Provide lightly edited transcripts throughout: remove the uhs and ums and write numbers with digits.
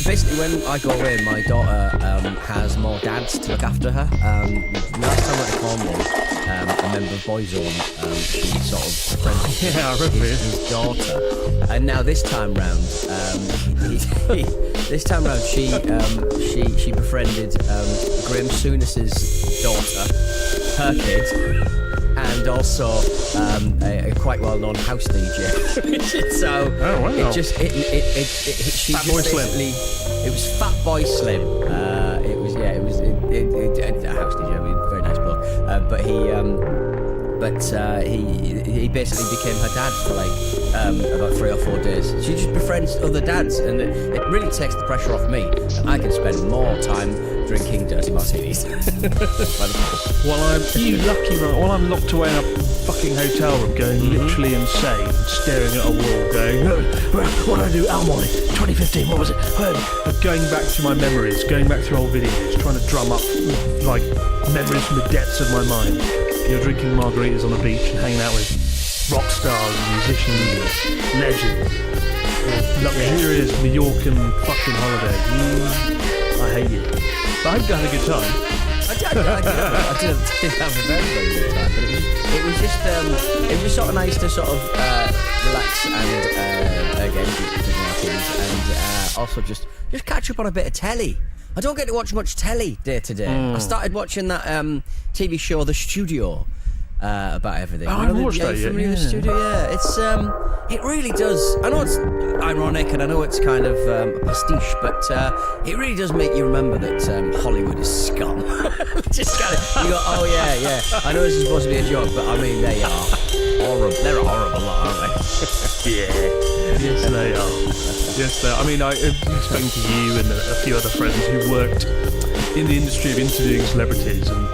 Basically, when I go away, my daughter has more dads to look after her. Last time I went to Cornwall, a member of Boyzone, she sort of befriended I remember his daughter. And now this time round, she befriended Graham Souness's daughter, her kid, and also a quite well-known house DJ. So it just she Fat just Boy basically it was Fat Boy Slim. It was a house DJ, very nice bloke. But he basically became her dad for like about 3 or 4 days. She just befriends other dads, and it really takes the pressure off me. And I can spend more time drinking dirty martinis. While I'm locked away in a fucking hotel room, going literally insane, staring at a wall, going, what did I do? Almoy, 2015, what was it? Going back to my memories, going back through old videos, trying to drum up like memories from the depths of my mind. You're drinking margaritas on the beach and hanging out with rock stars, musicians, legends. Luxurious Mallorcan fucking holiday. I hate you. But I hope you had a good time. I did have a very, very good time, but it was just sort of nice to sort of relax and again drink martinis and also just catch up on a bit of telly. I don't get to watch much telly day to day. I started watching that TV show The Studio about everything. I haven't watched that yet. The Studio, yeah. It's it really does. I know it's ironic and I know it's kind of a pastiche, but it really does make you remember that Hollywood is scum. Just kind of you go, oh yeah. I know this is supposed to be a joke, but I mean they are horrible. They're a horrible lot, aren't they? Yeah. Yes, they are. Yes, they are. I mean, I've spoken to you and a few other friends who worked in the industry of interviewing celebrities, and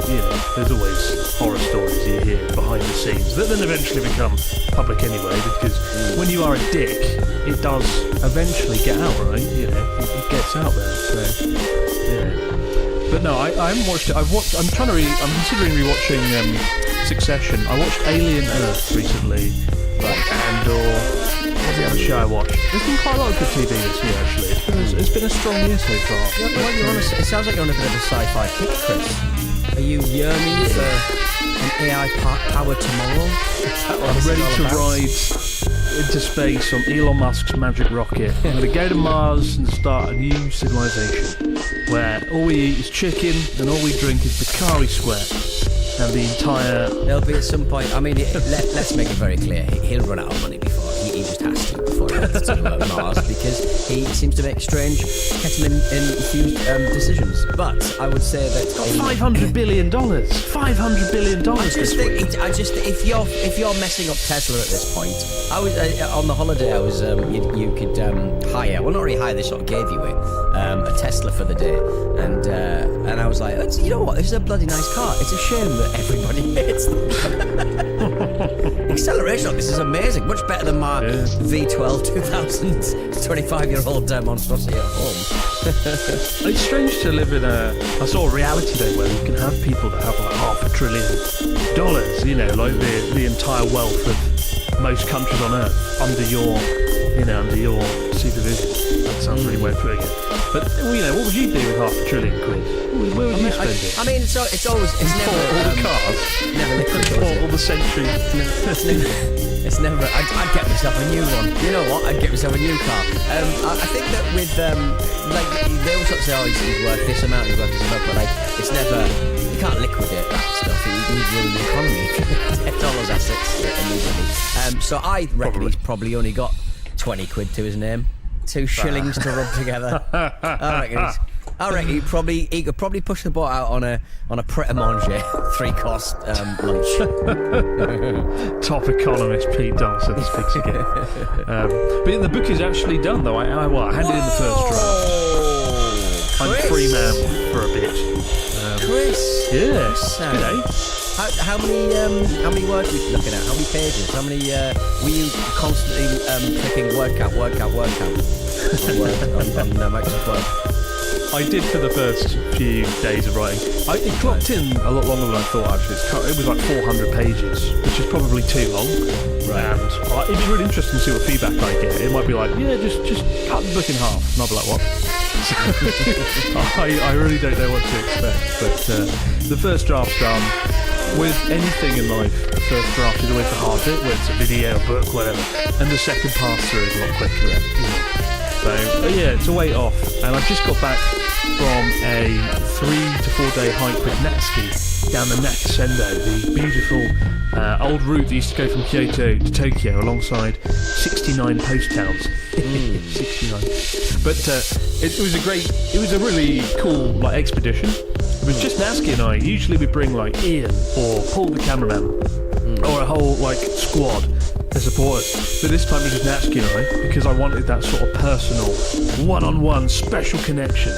there's always horror stories you hear behind the scenes that then eventually become public anyway, because when you are a dick, it does eventually get out, right? It gets out there. So, but no, I haven't watched it. I'm considering rewatching Succession. I watched Alien Earth recently, and what's the other show I watched? There's been quite a lot of good TV this year, actually. It's been a strong year so far. It sounds like you're on a bit of a sci-fi kick, Chris. Are you yearning for an AI-powered tomorrow? I'm ready to ride into space on Elon Musk's magic rocket. I'm going to go to Mars and start a new civilization where all we eat is chicken and all we drink is Bacardi Sweat. And the entire... There'll be at some point... I mean, let's make it very clear. He'll run out of money before. He just has to before he gets to Mars, because he seems to make strange ketamine-infused decisions. But I would say that... $500 billion. $500 billion I just think if you're messing up Tesla at this point... I was on the holiday, I was... you could hire... Well, not really hire, they sort of gave you it. A Tesla for the day. And I was like, you know what? This is a bloody nice car. It's a shame that everybody hates them. Acceleration on this is amazing. Much better than my V12 25-year-old monstrosity at home. It's strange to live in a sort of reality though, where you can have people that have like $500 billion, like the entire wealth of most countries on Earth under your supervision. That sounds really weird putting it. But what would you do with $500 billion? Where would you spend it? I mean, it's never all the cars, never liquid. all the centuries. It's never. I'd get myself a new one. You know what? I'd get myself a new car. I think that with like they always sort of say, oh, he's worth this amount, he's worth this amount, but like it's never. You can't liquidate that stuff. You would ruin the economy. $10 assets immediately. So I reckon he's probably only got 20 quid to his name, 2 shillings to rub together. I reckon he could probably push the boat out on a pret-a-manger 3-course lunch. Top economist Pete Dawson speaks again. But the book is actually done though. I handed in the first draft. I'm free man for a bit. Chris. Yeah. Chris, good, eh? How many words were you looking at? How many pages? How many were you constantly clicking word count on Microsoft Word? I did for the first few days of writing. It clocked in a lot longer than I thought, actually. It was like 400 pages, which is probably too long. Right. And it'd be really interesting to see what feedback I get. It might be like, just cut the book in half. And I'll be like, what? I really don't know what to expect, but the first draft's done. With anything in life, the first draft is always the hard bit, whether it's a video, a book, whatever, and the second pass through is a lot quicker. You know. So yeah, it's a weight off, and I've just got back from a 3 to 4 day hike with Natsuki down the Nakasendo, the beautiful old route that used to go from Kyoto to Tokyo alongside 69 post towns. 69. But it was a really cool expedition. It was just Natsuki and I. Usually we bring Ian or Paul the cameraman or a whole squad to support us. But this time it was just Natsuki and I, because I wanted that sort of personal, one-on-one special connection.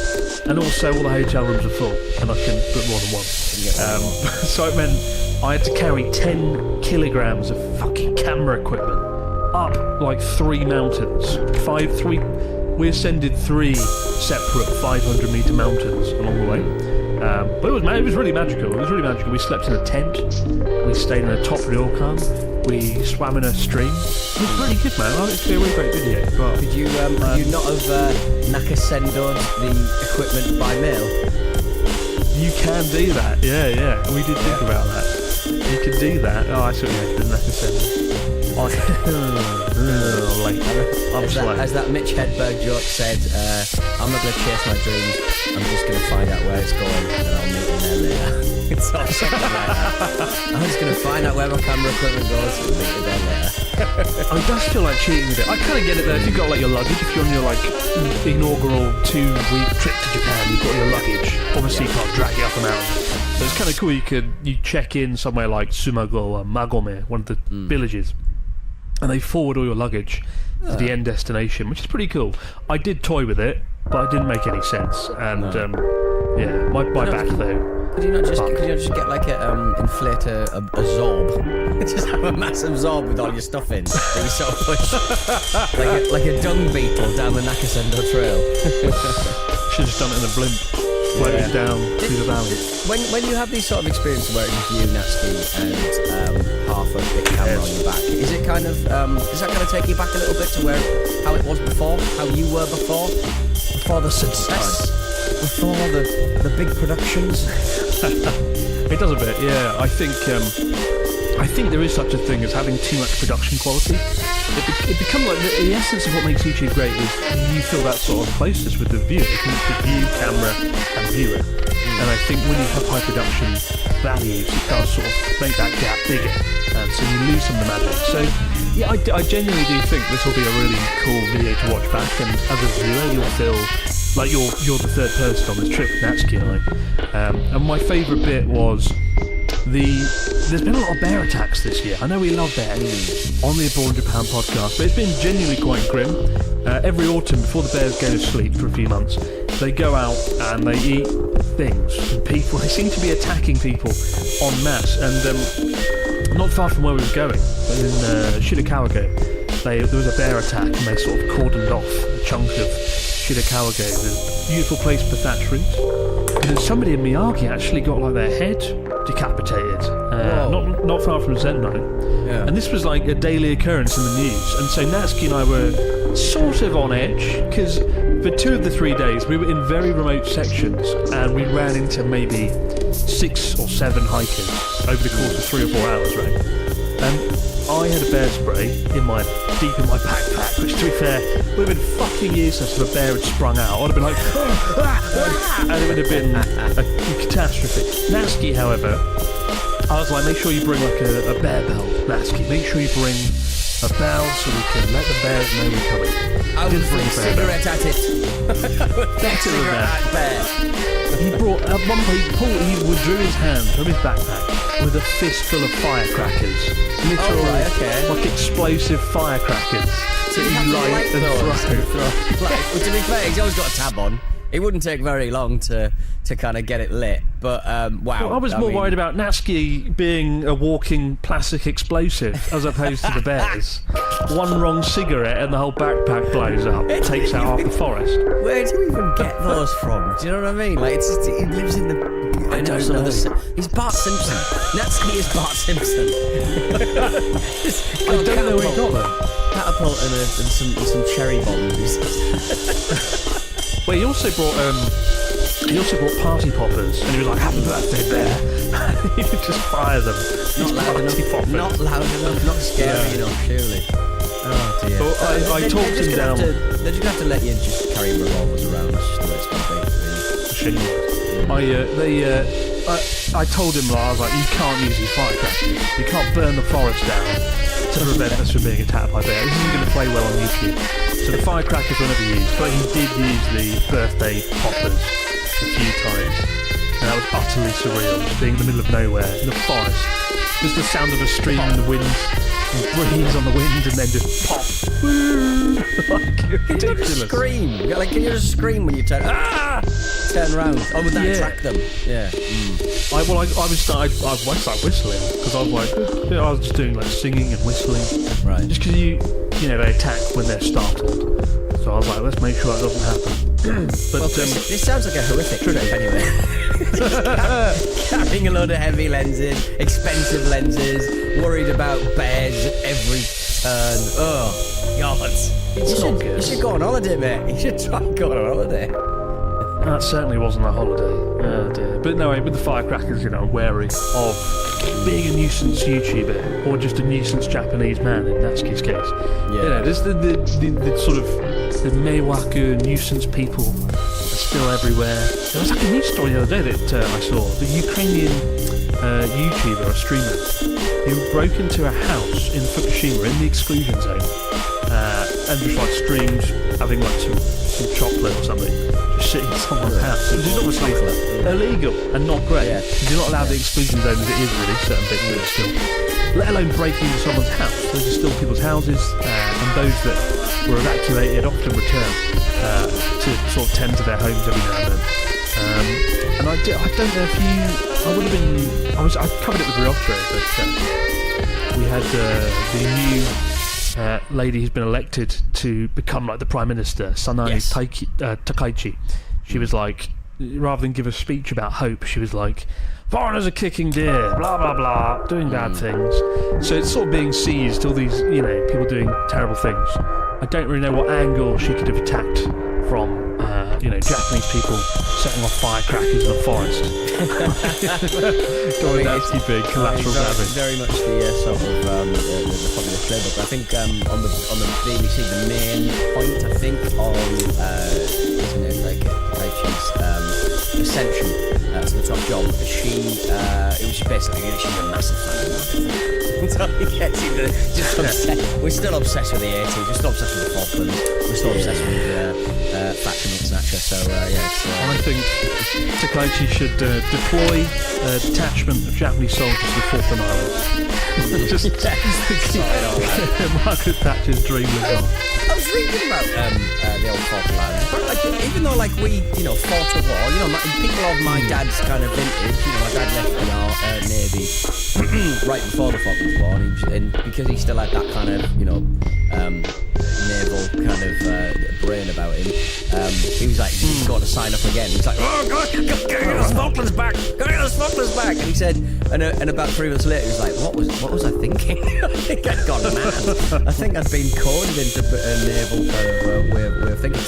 And also all the hotel rooms are full, and I can put more than one. So it meant I had to carry 10 kilograms of fucking camera equipment up 3 mountains. We ascended 3 separate 500-meter mountains along the way. But it was really magical. It was really magical. We slept in a tent. We stayed in a top ryokan. We swam in a stream. It was really good, man. It's a really great video. But Could you not have Nakasendo'd the equipment by mail? you can do that. Yeah. We did think about that. You can do that. Oh, I saw you the Nakasendo. As that Mitch Hedberg joke said, I'm not going to chase my dreams, I'm just going to find out where it's going and I'll meet you there later. It's sort of something like that. I'm just going to find out where my camera equipment goes and meet you there later. It does feel like cheating a bit. I kind of get it though. If you've got your luggage, if you're on your inaugural 2-week trip to Japan, you've got your luggage. Obviously, you can't drag it up a mountain. So it's kind of cool. You check in somewhere like Sumago or Magome, one of the villages, and they forward all your luggage to the end destination, which is pretty cool. I did toy with it, but it didn't make any sense. And my back though. Could you not just get inflate a Zorb? Just have a massive Zorb with all your stuff in that you sort of push like a dung beetle down the Nakasendo Trail. Should have just done it in a blimp, floated down through the valley. When you have these sort of experiences where it's just you, Natsuki, and half a big camera on your back, is it kind of does that kind of take you back a little bit to how it was before, how you were before the success, before the big productions? It does a bit, yeah. I think there is such a thing as having too much production quality. It becomes like the essence of what makes YouTube great is you feel that sort of closeness with the viewer. It can be view, camera, and viewer. And I think when you have high production values, it does sort of make that gap bigger, and so you lose some of the magic. So yeah, I genuinely do think this will be a really cool video to watch back, and as a viewer, you'll feel like you're the third person on this trip with Natsuki and I. And my favourite bit was there's been a lot of bear attacks this year. I know we love bears on the Abroad in Japan podcast, but it's been genuinely quite grim. Every autumn, before the bears go to sleep for a few months, they go out and they eat things and people. They seem to be attacking people en masse. And not far from where we were going, in Shirakawago, there was a bear attack and they sort of cordoned off a chunk of Shirakawago, the beautiful place for thatch roofs. And then somebody in Miyagi actually got their head decapitated, not far from Zenno. Yeah. And this was a daily occurrence in the news. And so Natsuki and I were sort of on edge, because for 2 of the 3 days we were in very remote sections and we ran into maybe 6 or 7 hikers over the course of 3 or 4 hours, right? And I had a bear spray deep in my backpack, which to be fair would have been fucking useless if a bear had sprung out. I'd have been and it would have been a catastrophe. Natsuki, however, I was like, make sure you bring a bear bell, Natsuki. Make sure you bring a bell so we can let the bears know we're coming. I would bring a cigarette at it. Better than that. He brought, at one point, he withdrew his hand from his backpack with a fistful of firecrackers. Literally, like explosive firecrackers. So you light and throw. To be fair, he's always got a tab on. It wouldn't take very long to kind of get it lit, but wow. Well, I was more worried about Natsuki being a walking plastic explosive as opposed to the bears. One wrong cigarette and the whole backpack blows up, takes out half the forest. Where do you even get those from? Do you know what I mean? He lives in the... I don't know. He's Bart Simpson. Natsuki is Bart Simpson. I don't know where he got them. Catapult and some cherry bombs. Well, he also brought party poppers, and he was like, "Happy birthday, bear!" He would just fire them. Not loud enough. Not loud enough. Not scary enough. Surely. Oh dear. Well, I talked him down. They're just gonna have to let you just carry revolvers around. That's just the way it's gonna be. Really. I told him, I was like, you can't use these firecrackers. You can't burn the forest down to prevent us from being attacked by bears. This isn't going to play well on YouTube. So the firecrackers were never used, but he did use the birthday poppers a few times. And that was utterly surreal, just being in the middle of nowhere, in the forest. Just the sound of a stream in the wind, and breeze on the wind, and then just pop. Like, Can you just scream? Can you just scream when you turn around? Or would that attract them? Yeah. I started whistling because I was like, I was just doing like singing and whistling. Right. Just because they attack when they're startled. So I was like, let's make sure that doesn't happen. But this sounds like a horrific trip anyway. Carrying a load of heavy lenses, expensive lenses, worried about bears at every turn. Oh, God. You should go on holiday, mate. You should try and go on holiday. That certainly wasn't a holiday. Oh dear. But no, with the firecrackers, I'm wary of being a nuisance YouTuber or just a nuisance Japanese man in Natsuki's case. Yeah. There's the sort of the meiwaku nuisance people are still everywhere. There was like a news story the other day that I saw. The Ukrainian YouTuber or streamer who broke into a house in Fukushima in the exclusion zone and just like streamed having like some chocolate or something. Shit in someone's house, which is obviously illegal and not great. Yeah. Because you're not allowed the exclusion zone as it is really, certain bits of it still. Let alone breaking into someone's house. Those are still people's houses, and those that were evacuated often return to sort of tend to their homes every now and then. And I don't know if I covered it with Ryotro, but we had the new lady who's been elected to become like the Prime Minister, Sanae Takaichi. She was like, rather than give a speech about hope, she was like, foreigners are kicking deer, blah blah blah, doing bad things. So it's sort of being seized, all these people doing terrible things. I don't really know what angle she could have attacked from Japanese people setting off firecrackers in a forest. Going nasty big collateral damage. Very much the sort of the populist playbook. I think on the BBC the main point I think on isn't it like she's ascension to the top job. It was basically she's a massive fan of that. So he gets into just obsessed. We're still obsessed with the 80s. We're still obsessed with the Falklands. We're still obsessed with Faction and Snatcher. So I think Takaichi should deploy a detachment of Japanese soldiers to the Falkland Islands. Just Margaret Thatcher's dream lives on. I was reading about the old Falkland Islands, but even though we fought a war, people of my dad's kind of vintage, my dad left the Navy right before the Falklands War, and because he still had that kind of naval kind of brain about him, he was like, he's got to sign up again. He's like, oh God, get the Falklands back, get the Falklands back. And he said, and about 3 months later, he was like, what was I thinking? I think I'd gone mad. I think I'd been coded into a naval kind of way of thinking.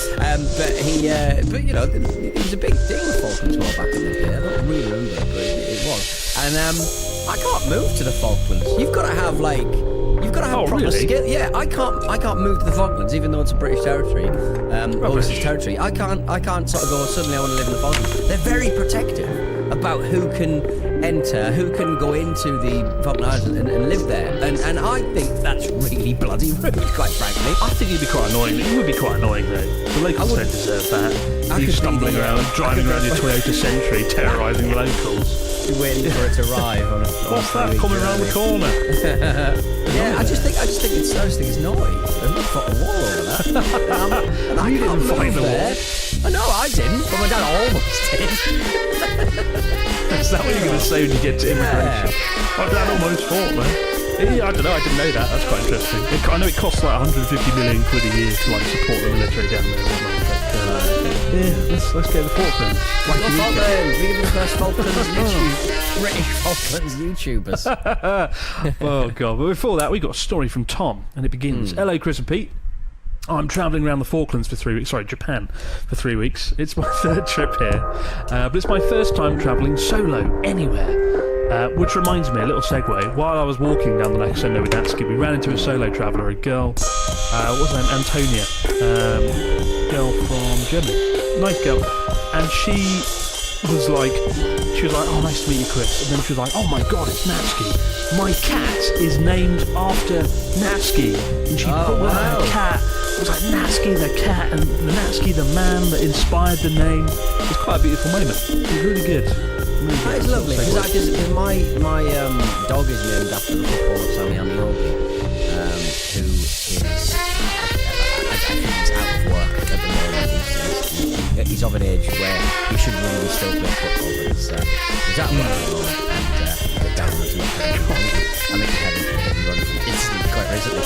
But it was a big deal with Falklands War back in the day. I don't really remember, but it was. And I can't move to the Falklands. You've got to have proper skill. Yeah, I can't move to the Falklands, even though it's a British territory, overseas territory. I can't sort of go, suddenly I want to live in the Falklands. They're very protective about who can enter, who can go into the Falkland Islands and live there. And I think that's really bloody rude, quite frankly. I think you'd be quite annoying. It would be quite annoying though. The locals don't deserve that. You stumbling around, driving around your Toyota Century, terrorising the locals. You're waiting for it to arrive on a what's that coming around the corner? Yeah, I just think it's naughty. There's no fucking wall over that. And I can't fight the wall. No, I didn't, but my dad almost did. Is that what you're going to say when you get to immigration? My dad almost fought, man. Yeah, I don't know, I didn't know that. That's quite interesting. I know it costs like 150 million quid a year to support the military down there and whatnot. Let's get the Falklands. Falklands! We give the first Falklands British Falklands YouTubers. Oh God! But before that, we got a story from Tom, and it begins. Hello, Chris and Pete. I'm travelling around the Falklands for 3 weeks. Sorry, Japan for 3 weeks. It's my third trip here. But it's my first time travelling solo anywhere. Which reminds me, a little segue. While I was walking down the Laxenda with Natsuki, we ran into a solo traveller, a girl. What was her name? Antonia. Girl from Germany. Nice girl. And she was like, oh, nice to meet you, Chris. And then she was like, oh my God, it's Natsuki. My cat is named after Natsuki. And she put her cat. It was like Natsuki the cat and Natsuki the man that inspired the name. It was quite a beautiful moment. It was really good. Really That is lovely, because my dog is named after the footballer Sammy Amiobi, who is, I think he's out of work at the moment. He's of an age where he should really still play football, but he's out of work at the moment, and the down was not I mean, he had a run instantly quite recently.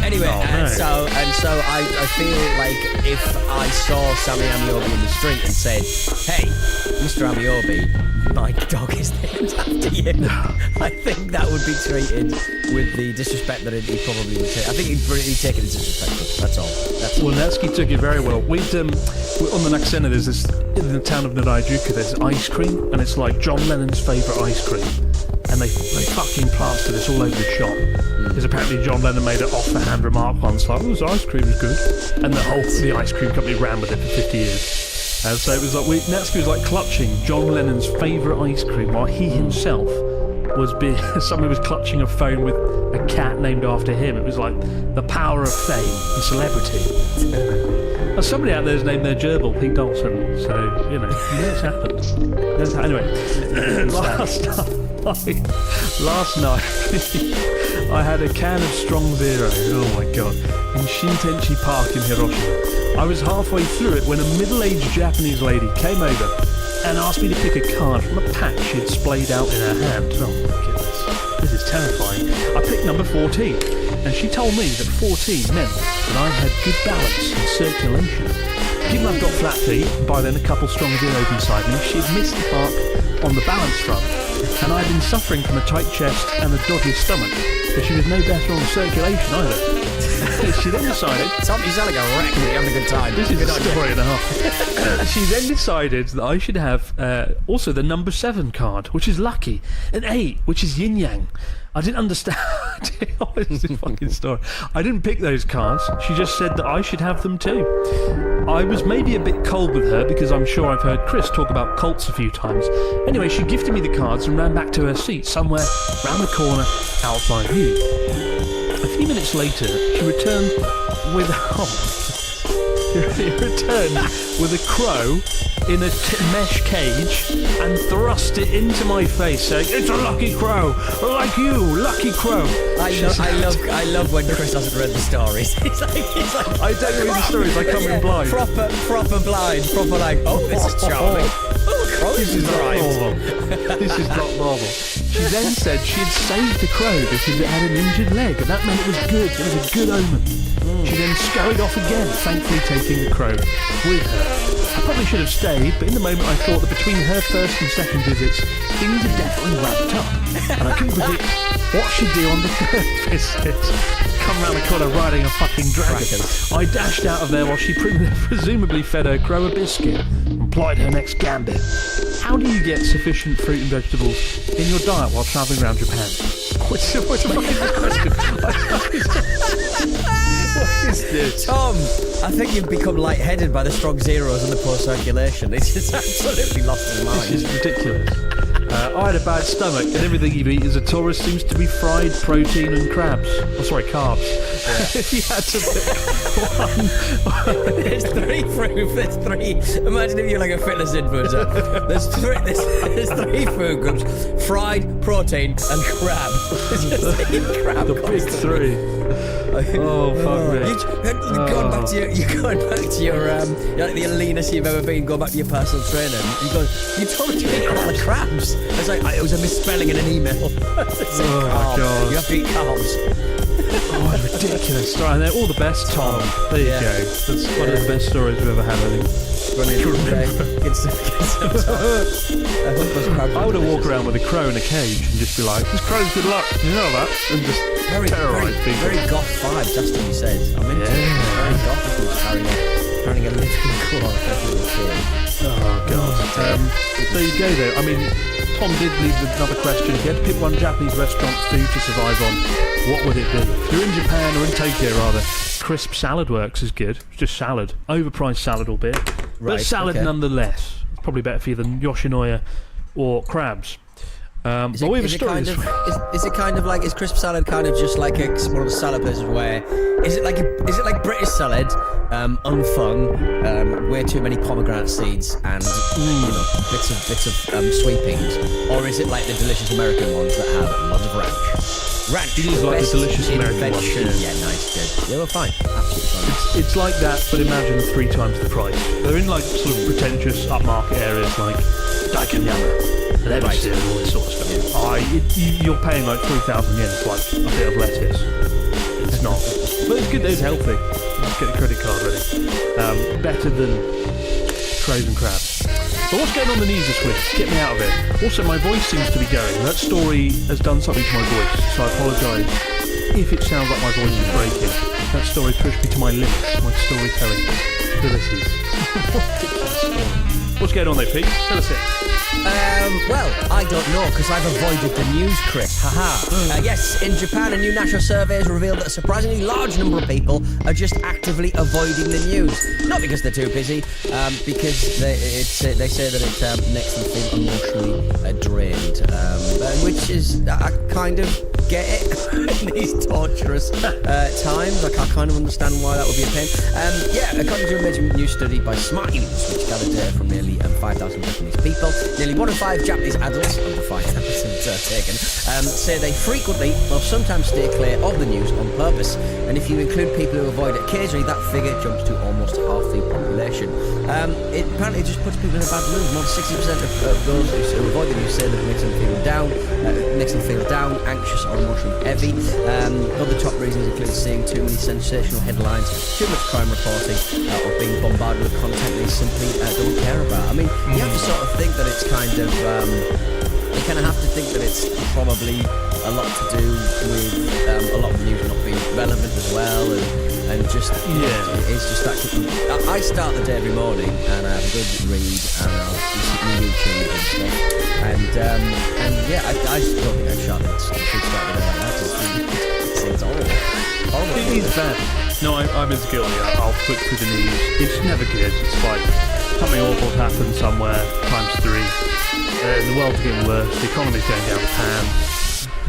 Anyway, so I feel like if I saw Sammy Amiobi in the street and said, hey, Mr. Amiobi, my dog is named after you, I think that would be treated with the disrespect that he probably would take. I think he'd take it as disrespectful. That's all. Well, Natsuki took it very well. We're on the Naxena, there's this, in the town of Naraijuku, there's ice cream, and it's like John Lennon's favourite ice cream. And they fucking plaster this all over the shop. Because apparently John Lennon made an off-the-hand remark once, like, oh, this ice cream is good. And the ice cream company ran with it for 50 years. And so it was like, Natsuki was like clutching John Lennon's favourite ice cream while he himself somebody was clutching a phone with a cat named after him. It was like the power of fame and celebrity. Well, somebody out there's named their gerbil Pete Dawson, so, you know it's happened. Anyway, last night I had a can of Strong Zero, oh my God, in Shintenchi Park in Hiroshima. I was halfway through it when a middle-aged Japanese lady came over and asked me to pick a card from a pack she had splayed out in her hand. Oh my goodness, this is terrifying. I picked number 14, and she told me that 14 meant that I had good balance and circulation. Given I've got flat feet, and by then a couple Strong Zeros inside me, she'd missed the mark on the balance front, and I'd been suffering from a tight chest and a dodgy stomach, but she was no better on circulation either. She then decided... Tom, you sound like a wreck, but you're having a good time. This is a story and a half. She then decided that I should have also the number 7 card, which is lucky, and 8, which is yin yang. I didn't understand. It's a fucking story. I didn't pick those cards. She just said that I should have them too. I was maybe a bit cold with her because I'm sure I've heard Chris talk about cults a few times. Anyway, she gifted me the cards and ran back to her seat somewhere round the corner out of my view. A few minutes later, she returned with a crow in a mesh cage and thrust it into my face, saying, "It's a lucky crow, like you, lucky crow." I love when Chris hasn't read the stories. He's like, I don't read the stories. I come in blind. Proper blind. Proper like, oh, this is charming. Oh, crow This is not normal. This is not normal. She then said she had saved the crow because it had an injured leg, and that meant it was good. It was a good omen. She then scurried off again, thankfully taking the crow with her. I probably should have stayed, but in the moment I thought that between her first and second visits, things had definitely ramped up, and I couldn't predict what she'd do on the third visit. Come round the corner riding a fucking dragon. I dashed out of there while she presumably fed her crow a biscuit and plied her next gambit. How do you get sufficient fruit and vegetables in your diet while travelling around Japan? What's a fucking question? What is this? Tom, I think you've become lightheaded by the Strong Zeros and the poor circulation. It's just absolutely lost his mind. This is ridiculous. I had a bad stomach, and everything you eat as a tourist seems to be fried protein and crabs. Oh, sorry, carbs. If you had to pick one. There's 3 fruit. There's 3. Imagine if you're like a fitness influencer. There's 3 food groups: fried, protein, and crab. Just eat crab. The big 3. Oh, fuck me. You're going back to your like the leanest you've ever been, going back to your personal trainer. You told me to eat a lot of crabs. It's like, it was a misspelling in an email. Oh, my God. You have to eat carbs. Oh, it's ridiculous story. And they're all the best, Tom. There you go. That's one of the best stories we've ever had, I think. I would have walked around with a crow in a cage and just be like, this crow's good luck, you know that? And just terrorise people. Very goth vibes, that's what he said. I'm into it. Very goth, carrying a living claw like a little kid. Oh, God. There you go, though. I mean, Tom did leave another question. If you had to pick one Japanese restaurant food to survive on, what would it be? If you're in Japan, or in Tokyo rather, Crisp Salad Works is good. It's just salad. Overpriced salad albeit. But salad nonetheless. It's probably better for you than Yoshinoya or crabs. Is it kind of like, is crisp salad kind of just like one of the salad places where is it like British salad, unfun, way too many pomegranate seeds and bits of sweepings, or is it like the delicious American ones that have lots of ranch? It is like the delicious American ones. Yeah, nice, good. Yeah, well, fine, absolutely fine. It's like that, but imagine 3 times the price. They're in like sort of pretentious upmarket areas like Daikanyama. Lebanon and all this sort of stuff. You're paying like 3,000 yen for like a bit of lettuce. It's not. But it's good, it's healthy. Just get a credit card ready. Better than crows and crabs. But what's going on in the news this week? Get me out of it. Also, my voice seems to be going. That story has done something to my voice, so I apologise if it sounds like my voice is breaking. That story pushed me to my limits, my storytelling abilities. Ridiculous story. What's going on there, Pete? Tell us it. Well, I don't know, because I've avoided the news, Chris. Haha. Yes, in Japan, a new national survey has revealed that a surprisingly large number of people are just actively avoiding the news. Not because they're too busy, because they say that it makes them feel emotionally drained, which is, I kind of get it in these torturous times. I kind of understand why that would be a pain. According to a major news study by Smart News, which gathered data from nearly 5,000 Japanese people, nearly 1 in 5 Japanese adults, under 5,000 taken, say they frequently or sometimes stay clear of the news on purpose. And if you include people who avoid it occasionally, that figure jumps to almost half the population. It apparently just puts people in a bad mood. More than 60% of those who avoid the news say that it makes them feel down, anxious or emotionally heavy. Other top reasons include seeing too many sensational headlines, too much crime reporting, or being bombarded with content they simply don't care about. I mean, you have to sort of think that it's kind of, you kind of have to think that it's probably a lot to do with a lot of the news not being relevant as well, and just, it's just that. I start the day every morning and I have a good read and I'll listen to YouTube and stuff, and I just don't think I should start the day like that. It's horrible. It is bad. No, I'm as guilty. I'll flick through the news. It's never good. It's like something awful's happened somewhere, times 3. The world's getting worse. The economy's going down the pan.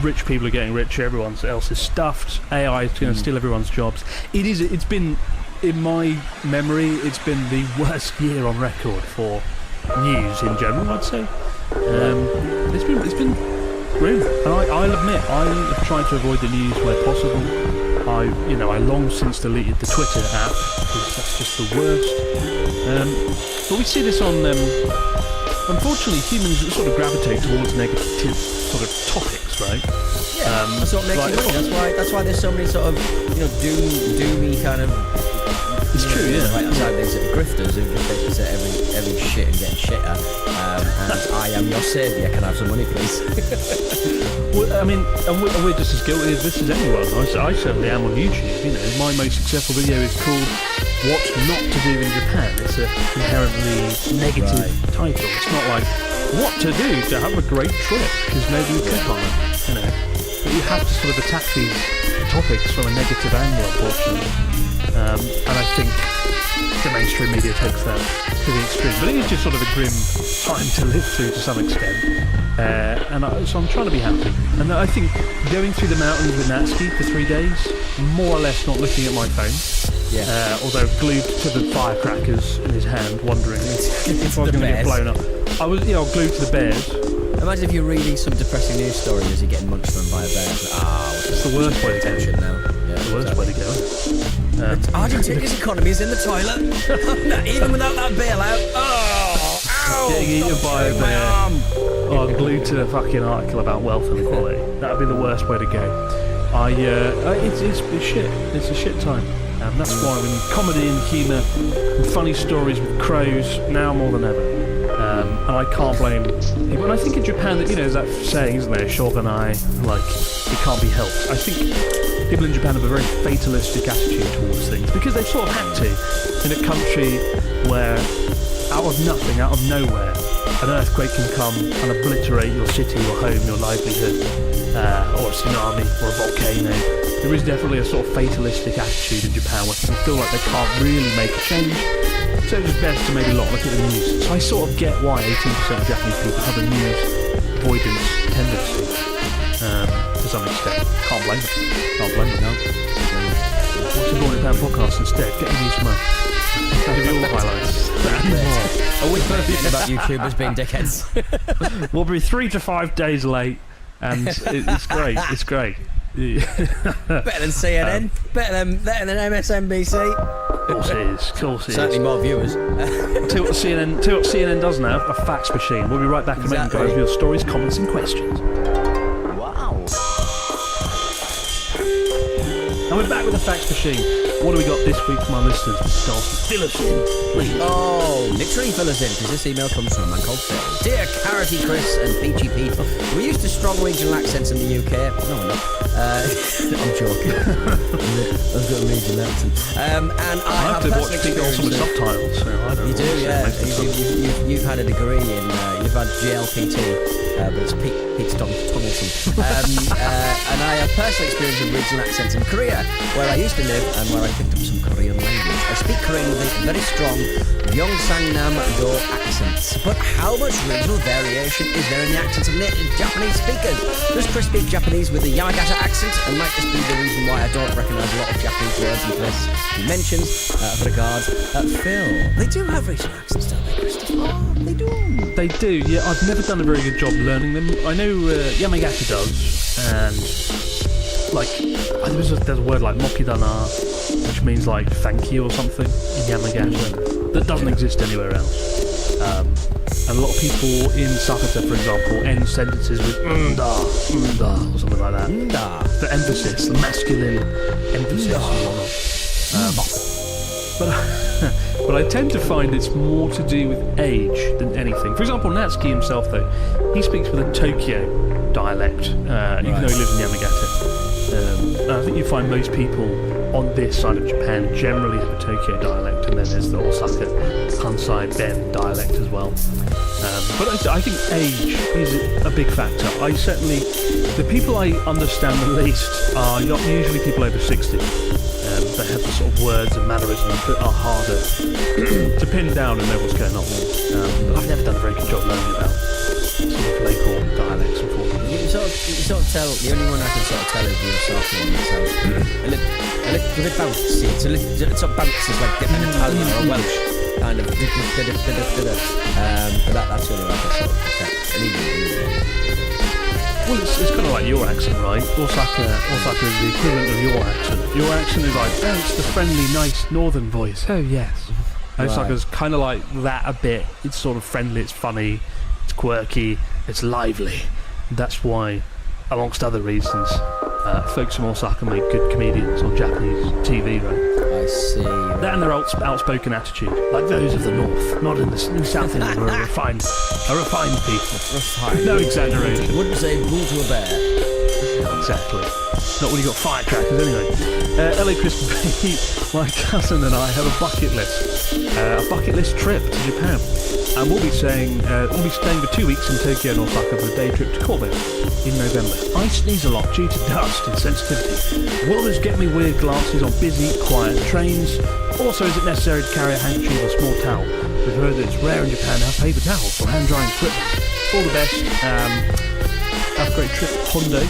Rich people are getting richer. Everyone else is stuffed. AI is going to steal everyone's jobs. It's been, in my memory, it's been the worst year on record for news in general, I'd say. It's been grim. And I'll admit, I have tried to avoid the news where possible. I long since deleted the Twitter app because that's just the worst. But we see this on. Unfortunately, humans sort of gravitate towards negative sort of topics, right? Yeah, that's what makes it money. That's why there's so many sort of doomy kind of. It's true, yeah. Right outside these grifters who just basically say every shit and getting shitter. And I am your saviour. Can I have some money, please? Well, I mean, and we're just as guilty of this as anyone. I certainly am on YouTube. My most successful video is called "What Not to Do in Japan." It's an inherently negative title. It's not like "What to Do to have a great trip," because nobody will click on it. But you have to sort of attack these topics from a negative angle, unfortunately. And I think the mainstream media takes that to the extreme. But it is just sort of a grim time to live through to some extent. So I'm trying to be happy. And I think going through the mountains with Natsuki for 3 days, more or less not looking at my phone. Yeah. Although glued to the firecrackers in his hand, wondering if I was going to get blown up. I was, glued to the bears. Imagine if you're reading some depressing news story as you're getting munched on by a bear. It's the worst way to go. Now. Yeah, the worst way to go. Argentina's economy is in the toilet. Even without that bailout. Ow! Getting eaten by a bear. Glued to a fucking article about wealth inequality. That would be the worst way to go. It's shit. It's a shit time. And that's why we need comedy and humour and funny stories with crows now more than ever. And I can't blame people. And I think in Japan, that there's that saying, isn't there? Shogunai, like, it can't be helped. I think people in Japan have a very fatalistic attitude towards things because they've sort of had to in a country where, out of nothing, out of nowhere, an earthquake can come and obliterate your city, your home, your livelihood, or a tsunami, or a volcano. There is definitely a sort of fatalistic attitude in Japan where people feel like they can't really make a change, so it's just best to maybe not look at the news. So I sort of get why 18% of Japanese people have a news avoidance tendency, to some extent. Can't blame them. Can't blame them, no. Watch the Boarding Down podcast instead. Get the news from us. Give you all the highlights. Are we perfect about YouTubers being dickheads? We'll be 3 to 5 days late, and it's great. It's great. Better than CNN. Better than MSNBC. Of course it is. Of course it is. Certainly more viewers. Tell you what CNN doesn't have, a fax machine. We'll be right back in a minute, guys, with your stories, comments and questions. Wow. And we're back with the fax machine. What do we got this week from our listeners? Mr. Dalton, fill us in, please. Oh, literally fill us in, because this email comes from a man called Phil. Dear Carroty Chris and Peachy Pete, we're used to strong regional accents in the UK. No, we're not. I'm joking. I've got a regional accent. And I have to watch Pete Olsen with subtitles, so I don't know. You do, yeah. You've had a degree in, you've had GLPT, but it's Pete Tomlinson. And I have personal experience of regional accents in Korea, where I used to live and where I picked up some Korean language. I speak Korean with a very strong Gyeongsangnam-do accent. But how much regional variation is there in the accents of native Japanese speakers? Does Chris speak Japanese with a Yamagata accent? And might this be the reason why I don't recognise a lot of Japanese words in this? He mentions, for regards, Phil. They do have regional accents, don't they, Christopher? Oh, they do. They do, yeah. I've never done a very good job learning them. I know Yamagata does, and like there's a word like mokidana, which means like thank you or something in Yamagata that doesn't exist anywhere else. And a lot of people in Sakata, for example, end sentences with mda or something like that. Mda. The emphasis, the masculine emphasis and whatnot. But I tend to find it's more to do with age than anything. For example, Natsuki himself, though, he speaks with a Tokyo dialect, even though he lives in Yamagata. And I think you find most people on this side of Japan generally have a Tokyo dialect, and then there's the Osaka, Kansai, Ben dialect as well. But I think age is a big factor. The people I understand the least are usually people over 60. They have the sort of words and mannerisms that are harder to pin down and know what's going on. But I've never done a very good job learning about sort of local dialects, unfortunately. You sort of tell, the only one I can sort of tell is the Osaka one. It sounds a little bit bouncy. It's sort of bouncy, it's like an Italian or a Welsh kind of. But that's really like a sort of detect. Well, it's kind of like your accent, right? Osaka is the equivalent of your accent. Your accent is like, oh, it's the friendly, nice northern voice. Oh, yes. Right. Osaka's kind of like that a bit. It's sort of friendly, it's funny, it's quirky, it's lively. That's why, amongst other reasons, folks from Osaka make good comedians on Japanese TV, right? I see. That and their outspoken attitude, like those of the north, not in the South England, who are refined people. Refined. No exaggeration. Wouldn't say bull to a bear. Exactly. Not when you got firecrackers, anyway. LA Chris, my cousin and I have a bucket list trip to Japan, and we'll be staying for 2 weeks in Tokyo and Osaka for a day trip to Kobe in November. I sneeze a lot due to dust and sensitivity. Will this get me weird glasses on busy, quiet trains? Also, is it necessary to carry a handkerchief or a small towel? We've heard that it's rare in Japan to have paper towels or hand drying equipment. All the best. Have a great trip, Hondo,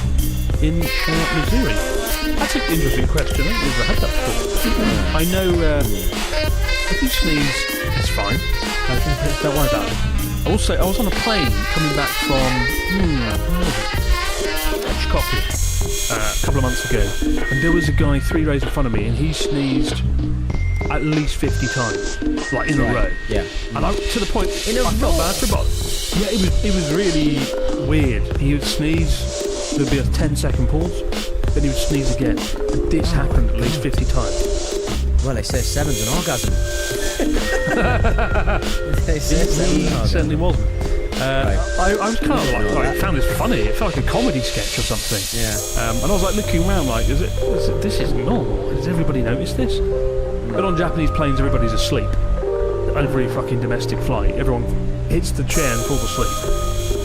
in Missouri. That's an interesting question. I don't think we've had that before. I know if you sneeze, it's fine. Don't worry about it. Also, I was on a plane coming back from Shikoku a couple of months ago, and there was a guy 3 rows in front of me, and he sneezed at least 50 times, like in a row. Yeah. And to the point I felt bad for about. Yeah, it was really weird. He would sneeze, there'd be a 10-second pause, then he would sneeze again. And this happened at least 50 times. Well, they say 7's an orgasm. They say 7's an orgasm. Certainly wasn't. Right. I was kind of like, I found this funny. It felt like a comedy sketch or something. Yeah. And I was like looking around, like, this is normal? Has everybody noticed this? But on Japanese planes, everybody's asleep. Every fucking domestic flight, everyone hits the chair and falls asleep.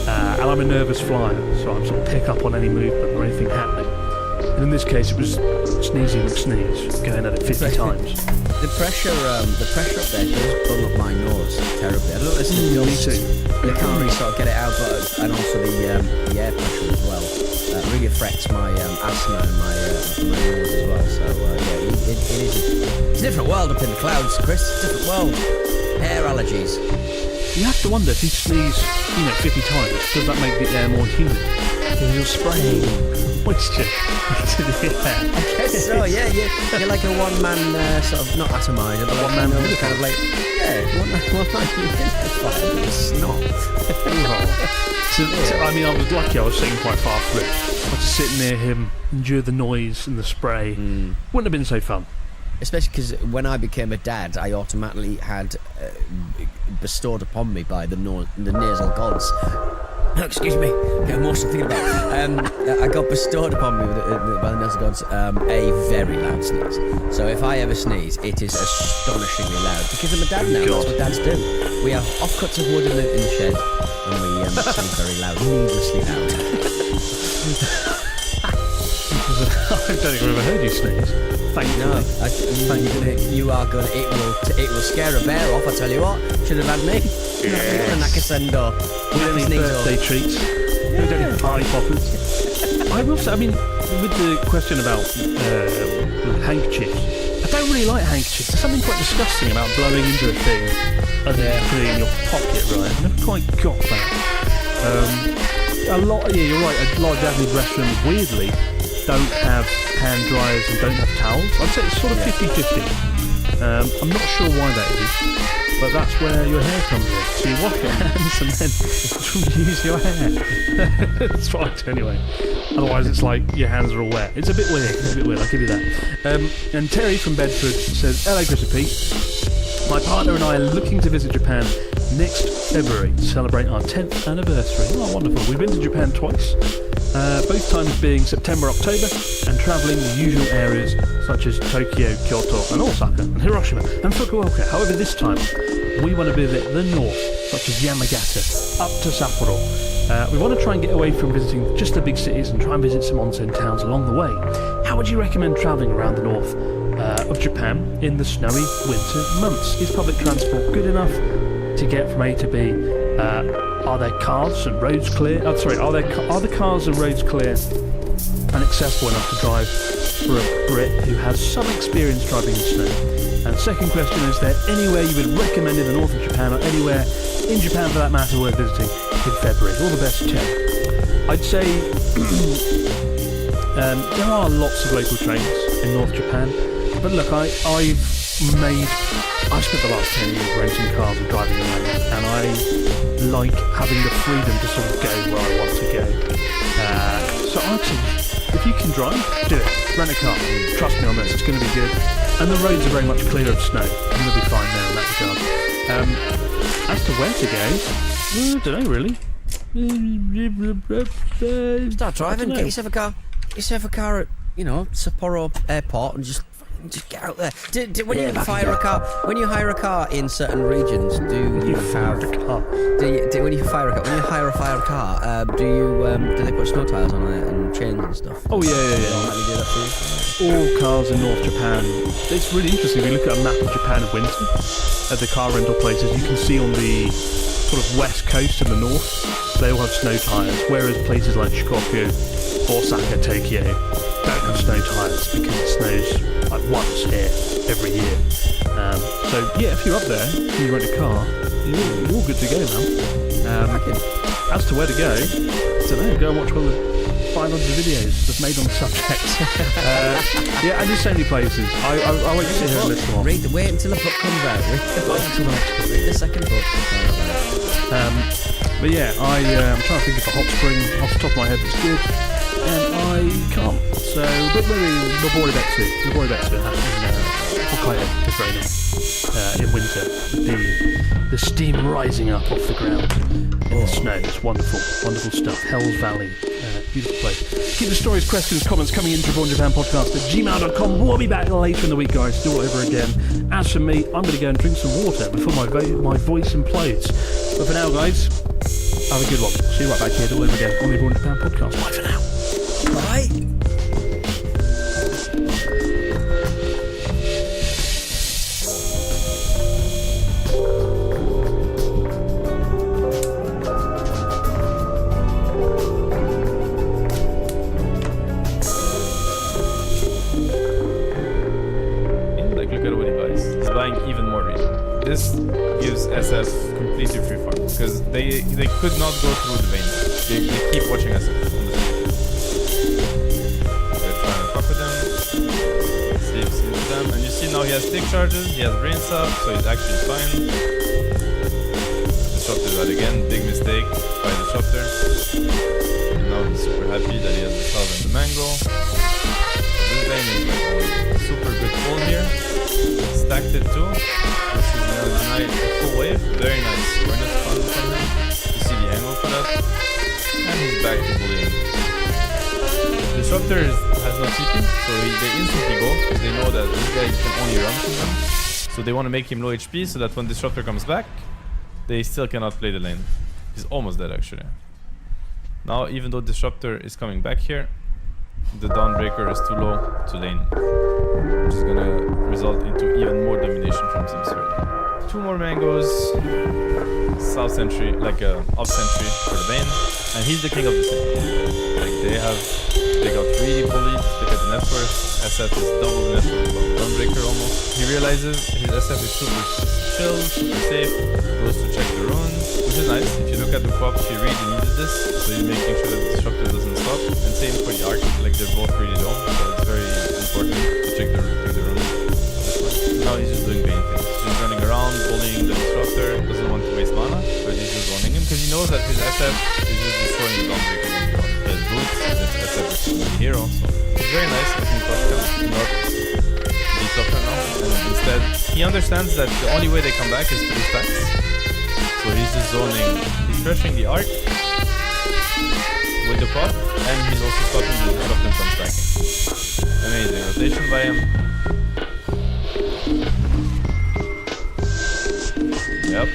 And I'm a nervous flyer, so I'm sort of pick up on any movement or anything happening. And in this case, it was Sneezy McSneeze going at it 50 times. The pressure up there does bung up my nose terribly. I don't know if it's the dust. You can't really sort of get it out, but and also the air pressure as well. Really affects my asthma and my nose as well. So yeah, it's a different world up in the clouds, Chris. It's a different world. Air allergies. You have to wonder if you sneeze, 50 times, does that make the air more humid? Because you're spraying moisture into the air. I guess so, yeah. You're like a one-man, sort of, not atomizer, but one-man kind of like, one-man snot. So, I mean, I was lucky I was sitting quite far through. I was sitting near him, endure the noise and the spray. Wouldn't have been so fun. Especially because when I became a dad, I automatically had bestowed upon me by the nasal gods. Excuse me, getting more something about. I got bestowed upon me by the nasal gods a very loud sneeze. So if I ever sneeze, it is astonishingly loud. Because I'm a dad now, that's what dads do. We have offcuts of wood in the shed, and we sneeze very loud, needlessly loud. I don't think I've ever heard you sneeze. Thankfully. You are good. It will scare a bear off. I tell you what. Should have had me. Yes. Nakasendo. We don't need birthday treats. We don't need party poppers. I will say, with the question about handkerchiefs, I don't really like handkerchiefs. There's something quite disgusting about blowing into a thing and then putting it in your pocket, right? I never quite got that. You're right. A lot of Japanese restaurants, weirdly, don't have hand dryers and don't have towels. I'd say it's sort of 50-50. I'm not sure why that is, but that's where your hair comes in. So you wash your hands and then use your hair. That's what I do anyway. Otherwise it's like your hands are all wet. It's a bit weird, I'll give you that. And Terry from Bedford says, hello Chris and Pete. My partner and I are looking to visit Japan next February to celebrate our 10th anniversary. Oh, wonderful. We've been to Japan twice. Both times being September, October, and travelling the usual areas such as Tokyo, Kyoto, and Osaka, and Hiroshima, and Fukuoka. However, this time, we want to visit the north, such as Yamagata, up to Sapporo. We want to try and get away from visiting just the big cities and try and visit some onsen towns along the way. How would you recommend travelling around the north of Japan in the snowy winter months? Is public transport good enough to get from A to B? Are there cars and roads clear? Are the cars and roads clear and accessible enough to drive for a Brit who has some experience driving in snow? And second question, is there anywhere you would recommend in the north of Japan, or anywhere in Japan for that matter, worth visiting in February? All the best, Chen. I'd say there are lots of local trains in North Japan, but look, I've spent the last 10 years renting cars and driving around, and I like having the freedom to sort of go where I want to go. So I'd say, if you can drive, do it. Rent a car. Trust me on this, it's going to be good. And the roads are very much clear of snow. I'm going to be fine there in that regard. As to where to go, I don't know really. Start driving, get yourself a car. Get yourself a car at, Sapporo Airport and just get out there. When you hire a car in certain regions, do you hire a car? When you hire a car, do they put snow tires on it and chains and stuff? Oh yeah. Let me do that for you. All cars in North Japan. It's really interesting. If you look at a map of Japan in winter, at the car rental places, you can see on the sort of west coast and the north, they all have snow tires, whereas places like Shikoku, Osaka, Tokyo don't have snow tyres because it snows like once here every year. So yeah, if you're up there and you rent a car, you're all good to go, man. As to where to go, I don't know. Go and watch one of the 500 videos that's made on the subject. And there's so many places. I want you to hear a list of them. Wait until the book comes out. Read the second book. But yeah, I'm trying to think of a hot spring off the top of my head that's good. and I can't. So, but maybe Noboribetsu Hokkaido is very nice in winter. With the steam rising up off the ground in the snow. It's wonderful, wonderful stuff. Hell's Valley, beautiful place. Keep the stories, questions, comments coming into bornjapanpodcast@gmail.com. We'll be back later in the week, guys. Do it over again. As for me, I'm going to go and drink some water before my voice implodes. But for now, guys, have a good one. See you right back here, do it over again on the Born Japan podcast. Bye for now. Bye. This gives SF completely free farm because they could not go through the vein. They keep watching SF. They're trying to fuck with them. Sleeps into them, and you see now he has stick charges, he has brain sub, so he's actually fine. Disrupted that again, big mistake by Disruptor. And now he's super happy that he has the salve and the mango. This vein is like a super good pull here. Stacked it too. Deny a full wave, very nice awareness from him. You see the angle for that. And he's back to bullying. Disruptor has no TP, so they instantly go because they know that this guy can only run from them. So they want to make him low HP so that when Disruptor comes back, they still cannot play the lane. He's almost dead actually. Now even though Disruptor is coming back here, the Dawnbreaker is too low to lane, which is gonna result into even more domination from Team Sphere. 2 more mangoes, south sentry, like up sentry for the Bane, and he's the king of the scene. Like they got really bullied. Look at the net worth. SF is double the net worth of Dawnbreaker almost. He realizes his SF is super chill, super safe, goes to check the rune, which is nice. If you look at the co-op, she really needed this, so he's making sure that the Disruptor doesn't stop. And same for the Arc, like they're both really low, so it's very important to check the rune. Now he's just doing Bane things. He's running around, bullying the Disruptor, doesn't want to waste mana, but he's just running him because he knows that his SF is just destroying the Dawnbreaker. He has boots, and his SF is the hero, so it's very nice looking touchdown, not the touchdown now. And instead, he understands that the only way they come back is through stacks. So he's just zoning, he's pressuring the Arc with the pop, and he's also stopping the Disruptor from stacking. Amazing rotation by him. Yep.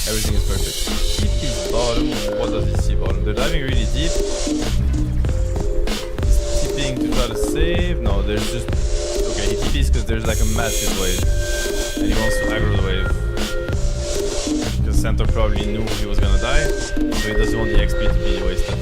Everything is perfect. TP's bottom. What does he see bottom? They're diving really deep. He's TPing to try to save. No, there's just... Okay, he TP's because there's like a massive wave. And he wants to aggro the wave. Because Centaur probably knew he was gonna die. So he doesn't want the XP to be wasted.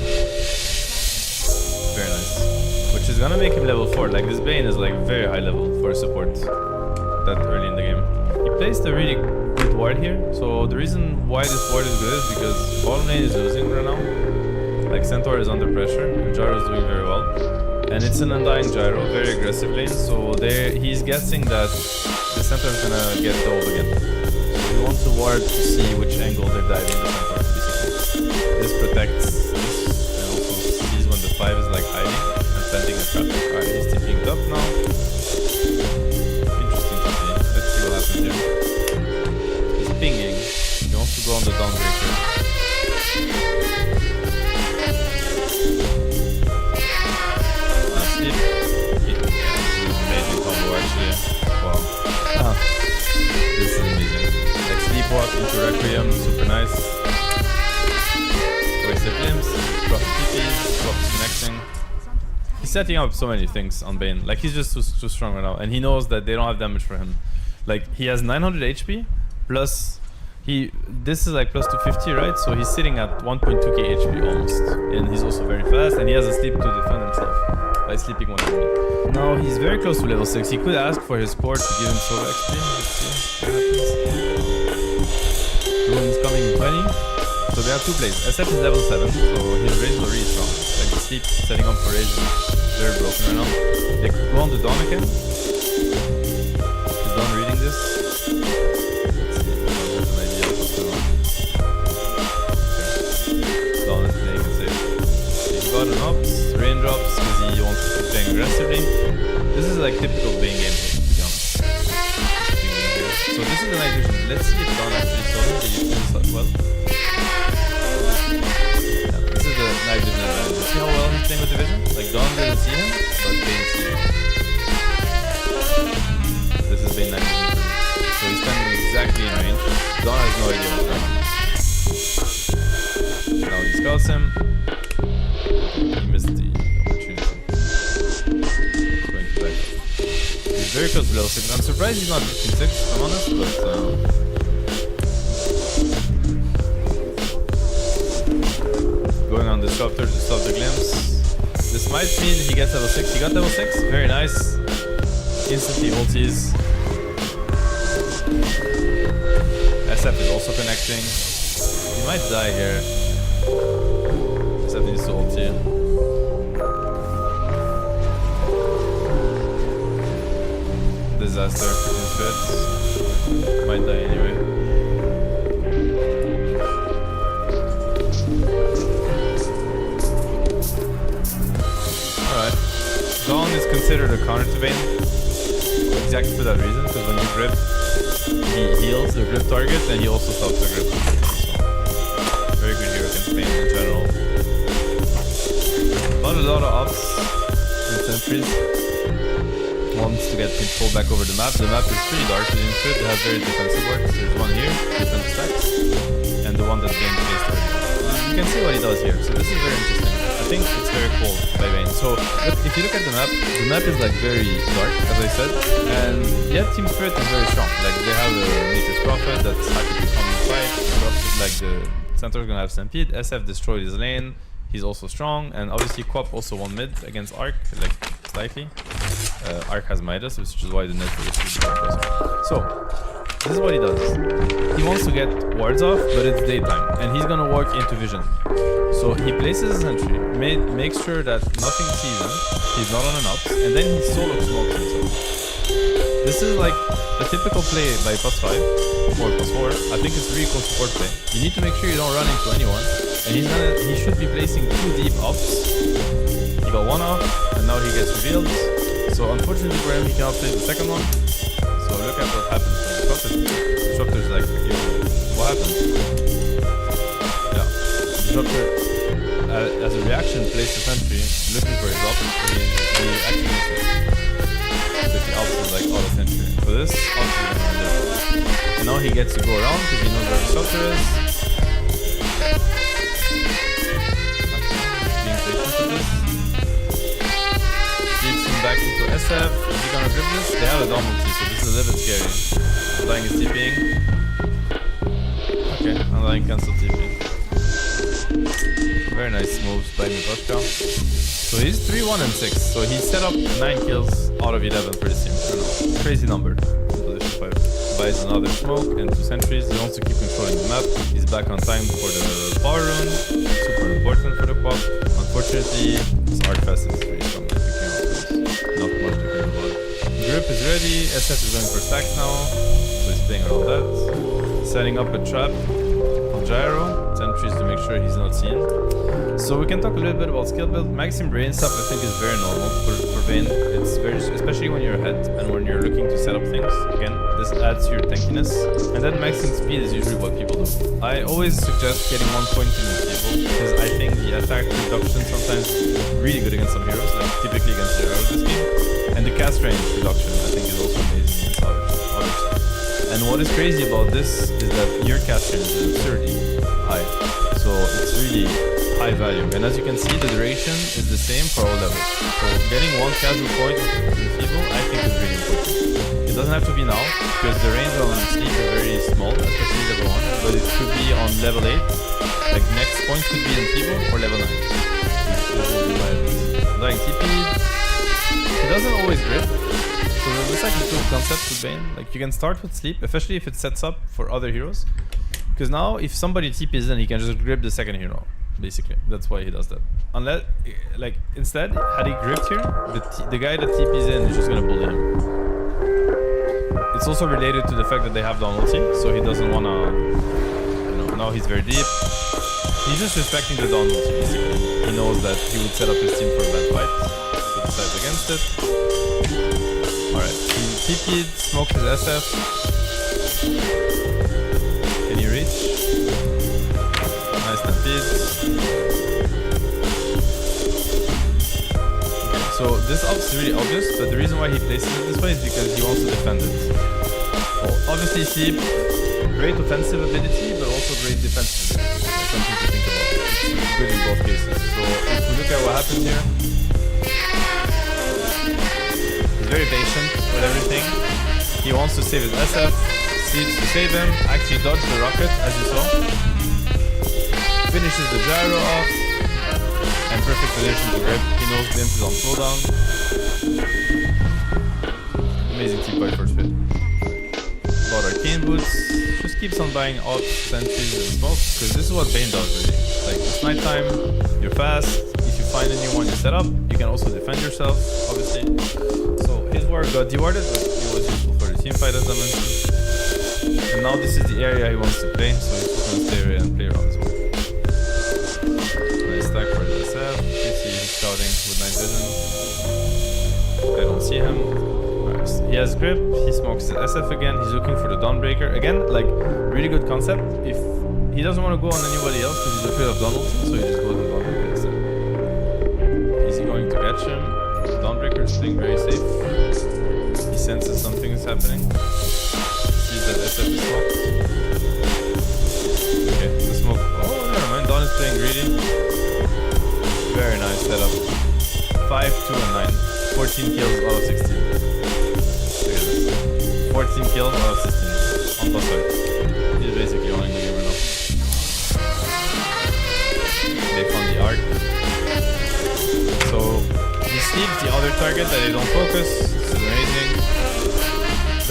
Very nice. Which is gonna make him level 4. Like this Bane is like very high level for support that early in the game. He placed a really good ward here, so the reason why this ward is good is because bottom lane is losing right now. Like Centaur is under pressure, and Gyro is doing very well. And it's an Undying Gyro, very aggressive lane, so he's guessing that the Centaur is gonna get the ult again. So he wants a ward to see which angle they're diving the Centaur, basically. This protects this, and also sees when the 5 is like hiding and planting a trap. Alright, he's tipping top now. Here. He's pinging. He wants to go on the Dawnbreaker. Sleep. Yeah, this is an amazing combo actually. Wow. This is amazing. Like Sleepwalk into Requiem, super nice. Wasted limbs, drop TPs, drops connecting. He's setting up so many things on Bane. Like he's just too strong right now, and he knows that they don't have damage for him. Like he has 900 HP plus this is like plus 250, right? So he's sitting at 1.2k HP almost, and he's also very fast, and he has a sleep to defend himself by sleeping one enemy. Now he's very close to level 6. He could ask for his core to give him solo XP. Let's see what happens. Rune is coming in 20. So they have 2 plays. SF is level 7, so his raise is really strong. Like the sleep setting up for raise is very broken right now. They could go on the Dawn again. Done reading this. Let's see if I have an idea of what's going on. Okay. Dawn is playing it safe. got an ops, raindrops, because he wants to keep playing aggressively. This is like typical Bane gameplay, to be honest. So this is the night vision. Let's see if Don actually saw him. Did he do this well? Yeah, this is the night vision advantage. See how well he's playing with the vision? Like Don didn't see him, but Bane sees him. This is Bane night vision. So he's standing exactly in range. Don has no idea what's going on. Now he scouts him. He missed the opportunity. He's going to back. He's very close to level 6. I'm surprised he's not 15-6, if I'm honest, but going on Disruptor to stop the glimpse. This might mean he gets level 6. He got level 6. Very nice. Instantly ulties. SF is also connecting. He might die here. SF needs to ulti. Disaster. He's fit. Might die anyway. Alright. Dawn is considered a counter to Bane. Exactly for that reason, because when you grip, he heals the grip target and he also stops the grip. So, very good hero against Bane in general. Not a lot of ups and sentries. Wants to get control back over the map. The map is pretty dark, it has very defensive works. There's one here, defense stacks, and the one that Bane placed already. You can see what he does here, so this is very interesting. I think it's very cool by Bane. So if you look at the map is like very dark, as I said, and yet Team Spirit is very strong. Like they have the Nature's Prophet that's happy to come and fight. Like the Centaur's gonna have Stampede. SF destroyed his lane. He's also strong, and obviously Quap also won mid against Arc, like slightly. Arc has Midas, which is why the net is really closer. So this is what he does. He wants to get wards off, but it's daytime, and he's gonna walk into vision. So he places a sentry, makes sure that nothing sees him, he's not on an up, and then he solo smokes himself. This is like a typical play by +5 or +4. I think it's really cool support play. You need to make sure you don't run into anyone, and he should be placing 2 deep ups. He got 1 off, and now he gets revealed. So unfortunately for him, he cannot play the second one. So look at what happens to Disruptor. Disruptor's like, yo, what happened? Yeah, Disruptor, as a reaction, placed the sentry, looking for his ult, and he actually missed it. Because the ult is like auto sentry. For this, ult is going to render. And now he gets to go around because he knows where Disruptor is. Being patient with this. Leads him back into SF. Is he gonna grip this? They have a double T, so this is a little bit scary. Undying is TPing. Okay, Undying cancel TPing. Very nice moves by Mitoshka. So he's 3-1 and 6. So he set up 9 kills out of 11 for this team. I don't know. Crazy number. Position 5. Buys another smoke and 2 sentries. He wants to keep controlling the map. He's back on time for the power rune. Super important for the Quap. Unfortunately, this Arcfest is very strong. Not much to care about. Grip is ready. SF is going for stacks now. So he's playing around that. Setting up a trap on Gyro. Sentries to make sure he's not seen. So we can talk a little bit about skill build. Maxing brain stuff I think is very normal for Vayne. It's very, especially when you're ahead and when you're looking to set up things. Again, this adds to your tankiness. And then maxing speed is usually what people do. I always suggest getting 1 point in the table because I think the attack reduction sometimes is really good against some heroes, like typically against the Arrow this game. And the cast range reduction I think is also amazing against others. And what is crazy about this is that your cast range is absurdly high. So it's really high value. And as you can see, the duration is the same for all levels. So getting 1 casual point with the Feeble, I think is really important. It doesn't have to be now, because the range on Sleep is very small, especially level 1, but it could be on level 8. Like next point could be in Feeble or level 9. Dying TP. He doesn't always grip. So there's like a cool concept with Bane. Like you can start with Sleep, especially if it sets up for other heroes. Because now if somebody TPs in, he can just grip the second hero. Basically, that's why he does that. Unless, like, instead, had he gripped here, the guy that TPs in is just gonna bully him. It's also related to the fact that they have the ulti, so he doesn't wanna, you know, now he's very deep. He He's just respecting the Dawn ulti, basically. He knows that he would set up his team for a bad fight, so decides against it. Alright, he TP'd, smoked his SF. Can he reach? Nice stampede. Okay, so this ult is really obvious, but the reason why he places it this way is because he wants to defend it. Well, obviously, see, great offensive ability, but also great defensive ability. That's something to think about. It's good in both cases. So if we look at what happens here, he's very patient with everything. He wants to save his SF, seeks to save him, actually dodged the rocket, as you saw. Finishes the gyro off, and perfect position to grip. He knows Glimpse is on cooldown. Amazing team fight first hit. Bought arcane boots. Just keeps on buying ops, sentries, and smokes, because this is what Bane does really. Like, it's nighttime, you're fast, if you find anyone you set up, you can also defend yourself, obviously. So his ward got dewarded, but it was useful for the team fight, as I mentioned. And now this is the area he wants to play, so he's just gonna stay and play around his ward. Nice stack for the SF. You see he's scouting with night vision. I don't see him. He has grip, he smokes his SF again, he's looking for the Dawnbreaker. Again, like, really good concept. If he doesn't want to go on anybody else because he's afraid of Donald, so he just goes on Dawnbreaker instead. Is he going to catch him? Dawnbreaker is playing very safe. He senses something is happening. Sees that SF is smoked. Okay, the smoke. Oh, never mind. Dawn is playing greedy. Very nice setup. 5, 2, and 9. 14 kills out of 16. 14 kills out of 16 on both sides. He's basically owning the game right now. They found the arc. So he sleeps the other target that they don't focus. This is amazing.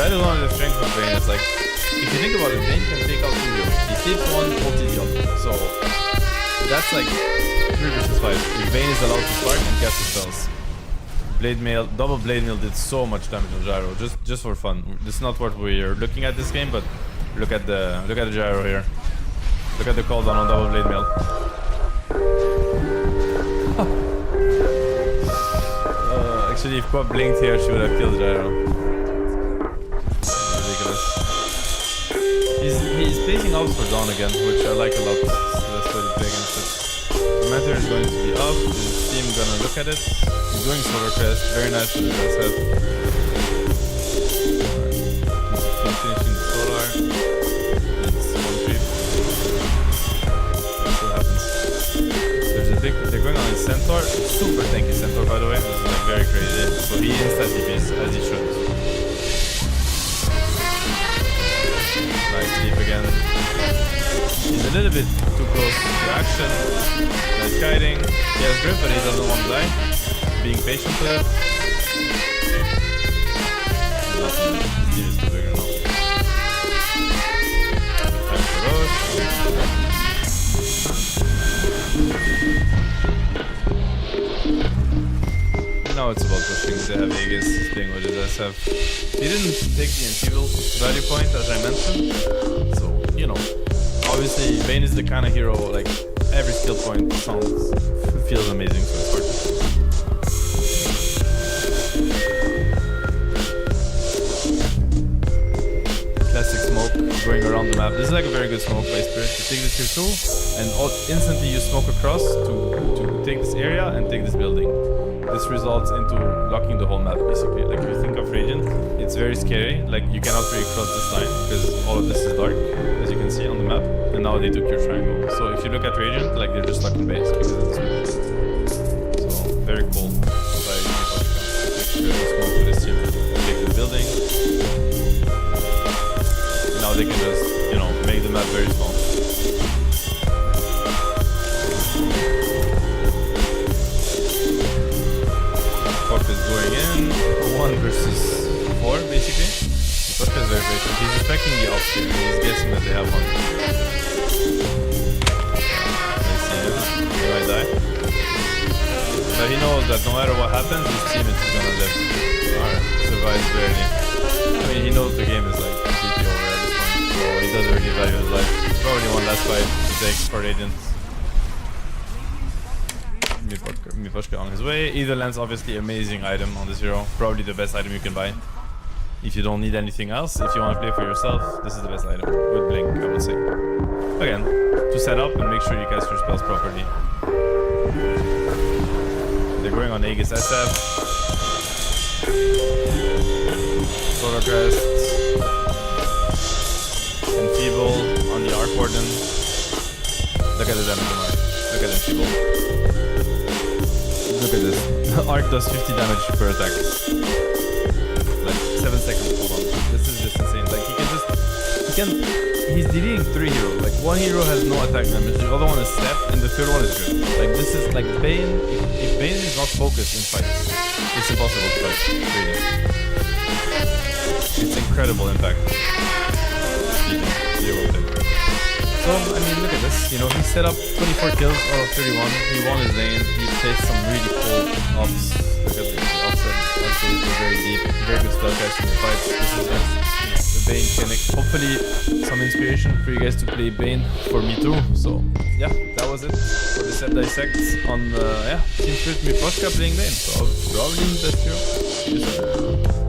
That is one of the strengths of Bane. It's like, if you think about it, Bane can take out 2 heroes. He sleeps one, ulti the other. So that's like 3 versus 5. If Bane is allowed to spark and cast his spells. Blade Mail, double Blade Mail did so much damage on Gyro, just for fun. This is not what we're looking at this game, but look at the Gyro here. Look at the cooldown on double Blade Mail. Actually, if Quap blinked here, she would have killed Gyro. Ridiculous. He's placing out for Dawn again, which I like a lot. So that's why to play against it. The matter is going to be up. His team gonna look at it. He's doing Solar Crest, very nice with his head. Alright, he's finishing the Solar. It's one creep. That's what happens. There's a big, they're going on his Centaur, super tanky Centaur by the way, this is like very crazy. So he insta TPs as he should. Nice sleep again. He's a little bit too close to action. Nice kiting. He has grip but he doesn't want to die. Being patient with it. His team is too big now. Time for Roche. Now it's about pushing. They have Aegis, he's playing with his SF. He didn't take the Enfeeble value point as I mentioned. So, you know, obviously Bane is the kind of hero, like, every skill point feels amazing, so it's hard to say. Classic smoke going around the map. This is like a very good smoke by Spirit. You take this here too, and instantly you smoke across to take this area and take this building. This results into locking the whole map basically. Like if you think of Radiant, it's very scary. Like you cannot really cross this line because all of this is dark, as you can see on the map. And now they took your triangle. So if you look at Radiant, like they're just stuck in base because of this movement. So very cool. Take the smoke with this team, take the building. Now they can just, you know, make the map very small. Fuck is going in. 1 versus 4 basically. Fuck is very patient. He's respecting the off here. He's guessing that they have one. I see him. He might die. But he knows that no matter what happens, his teammate is gonna live. Alright, survives barely. I mean, he knows the game is like completely over at this point, so he doesn't really value his life. Probably one last fight to take for Radiant. Miposhka on his way. Either lands obviously amazing item on this hero. Probably the best item you can buy. If you don't need anything else, if you want to play for yourself, this is the best item. With Blink, I would say. Again, to set up and make sure you cast your spells properly. They're going on Aegis SF. Solar Crest. Enfeeble on the Arc Warden. Look at the damage on Arc. Look at Enfeeble. Look at this. Arc does 50 damage per attack. Like 7 seconds cooldown. This is just insane. Like he's deleting 3 heroes. Like one hero has no attack damage, the other one is Steph, and the third one is good. Like this is like Bane. If Bane is not focused in fights, it's impossible to fight. Really. It's incredible impact. So I mean, look at this. You know, he set up 24 kills out of 31. He won his lane. He placed some really cool ops. Look at the offset. Actually, they're very deep. Very good spell casting in fights. This is nice. The Bane clinic. Hopefully, some inspiration for you guys to play Bane for me too. So yeah, that was it for the set dissect on Team Spirit Miposhka playing Bane. So probably the best hero. See you soon.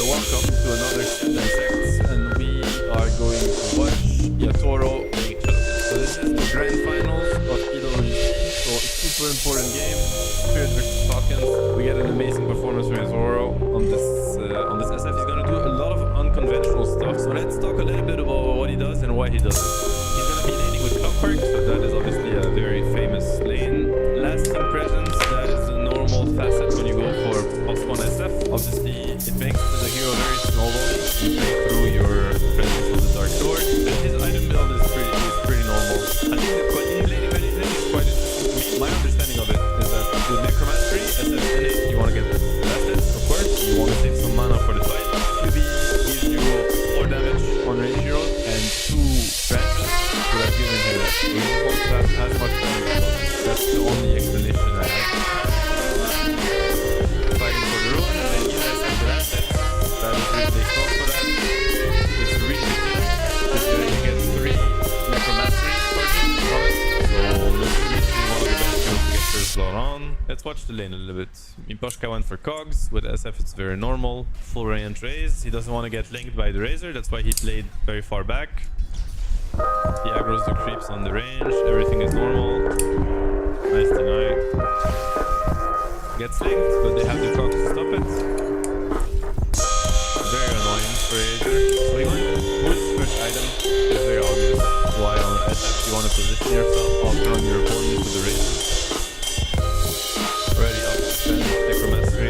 Welcome to another set dissect, and we are going to watch Yatoro playing Chelsea. So this is the grand finals of EWC, so a super important game. Spirit versus Falcons. We get an amazing performance from Yatoro on this SF. He's gonna do a lot of unconventional stuff. So let's talk a little bit about what he does and why he does it. He's gonna be laning with Clockwork, so that is obviously a very famous lane. Lasting presence, that is a normal facet when you go for +1 SF. Obviously, it makes the hero very snowball. You play through your presence of the Dark Sword, and his item build is pretty normal. I think the laning mechanism is quite interesting to me. My understanding of it is that with Necromancy, SF innate, you want to get assets, of course. You want to save some mana for the fight. QB gives you 4 damage on range heroes, and 2 branches would have given him that. So you just want to have as much damage as possible. That's the only explanation I have. Fighting for the rune, and then you guys have the assets. That is really they call for that. It's really big deal. Because you get 3 necromancy targets from it. So this is literally one of the best skills to get first blood on. Let's watch the lane a little bit. Miposhka went for Cogs. With SF it's very normal. Full range raise. He doesn't want to get linked by the Razor. That's why he played very far back. He aggroes the creeps on the range. Everything is normal. Nice deny. Gets linked, but they have the Cogs to stop it. Very annoying for Razor. So he went boost first item. It's very obvious why on SF you want to position yourself after on your opponent with the Razor. Already up to 10 Necromancy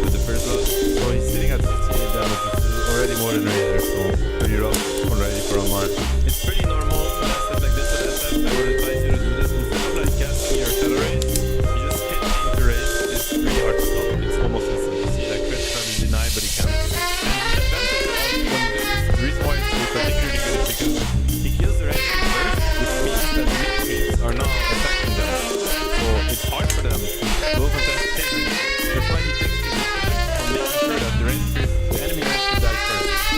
with the first blood. So he's sitting at 58 damage, which is already more than Razor, so pretty rough already for Amar. It's pretty normal to last step like this with SF. I would advise you to do this instead of like casting your Shadow Raise. You just hit into raise. It's really hard to stop. It's almost instant. You see like Chris trying to deny, but he can't. And the advantage of when you do this, the reason why it's particularly good is because he kills the range first, which means that the mid creeps are now attacking them. So it's hard for them to go contest his range. That's why he takes the initiative on making sure that the range creep, the enemy range creep dies first. It's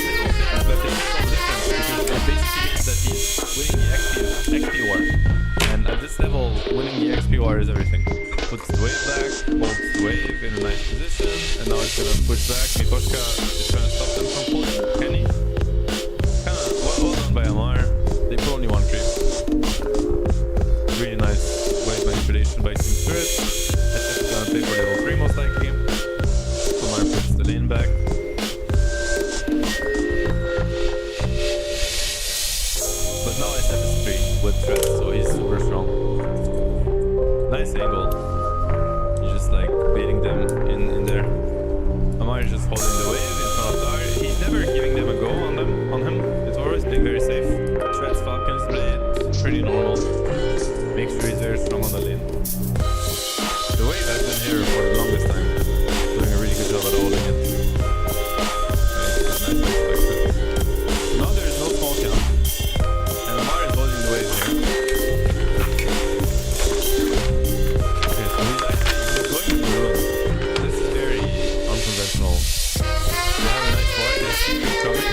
little things, but they make all the difference because it basically means that he's winning the XP war. And at this level, winning the XP war is everything. Puts the wave back, holds the wave in a nice position, and now it's gonna push back. Miposhka is trying to stop them from pulling. Can he? Kinda well done by Amar. They put only 1 creep. Really nice wave manipulation by Team Spirit. SF is gonna play for level 3 most likely. Amar puts the lane back. But now SF is 3 with threat, so he's super strong. Nice angle. He's just like baiting them in there. Amar is just holding the wave in front of Dar. He's never giving them a go on him. It's always playing very safe. Shreds Falcons blade, pretty normal. Make sure he's very strong on the lane. The wave has been here for the longest time. Doing a really good job at holding it. Nice expected. Now there is no small count. And Amar is holding the wave here. Okay, so he's going for the rune. This is very unconventional. They have a nice ward, they see it coming.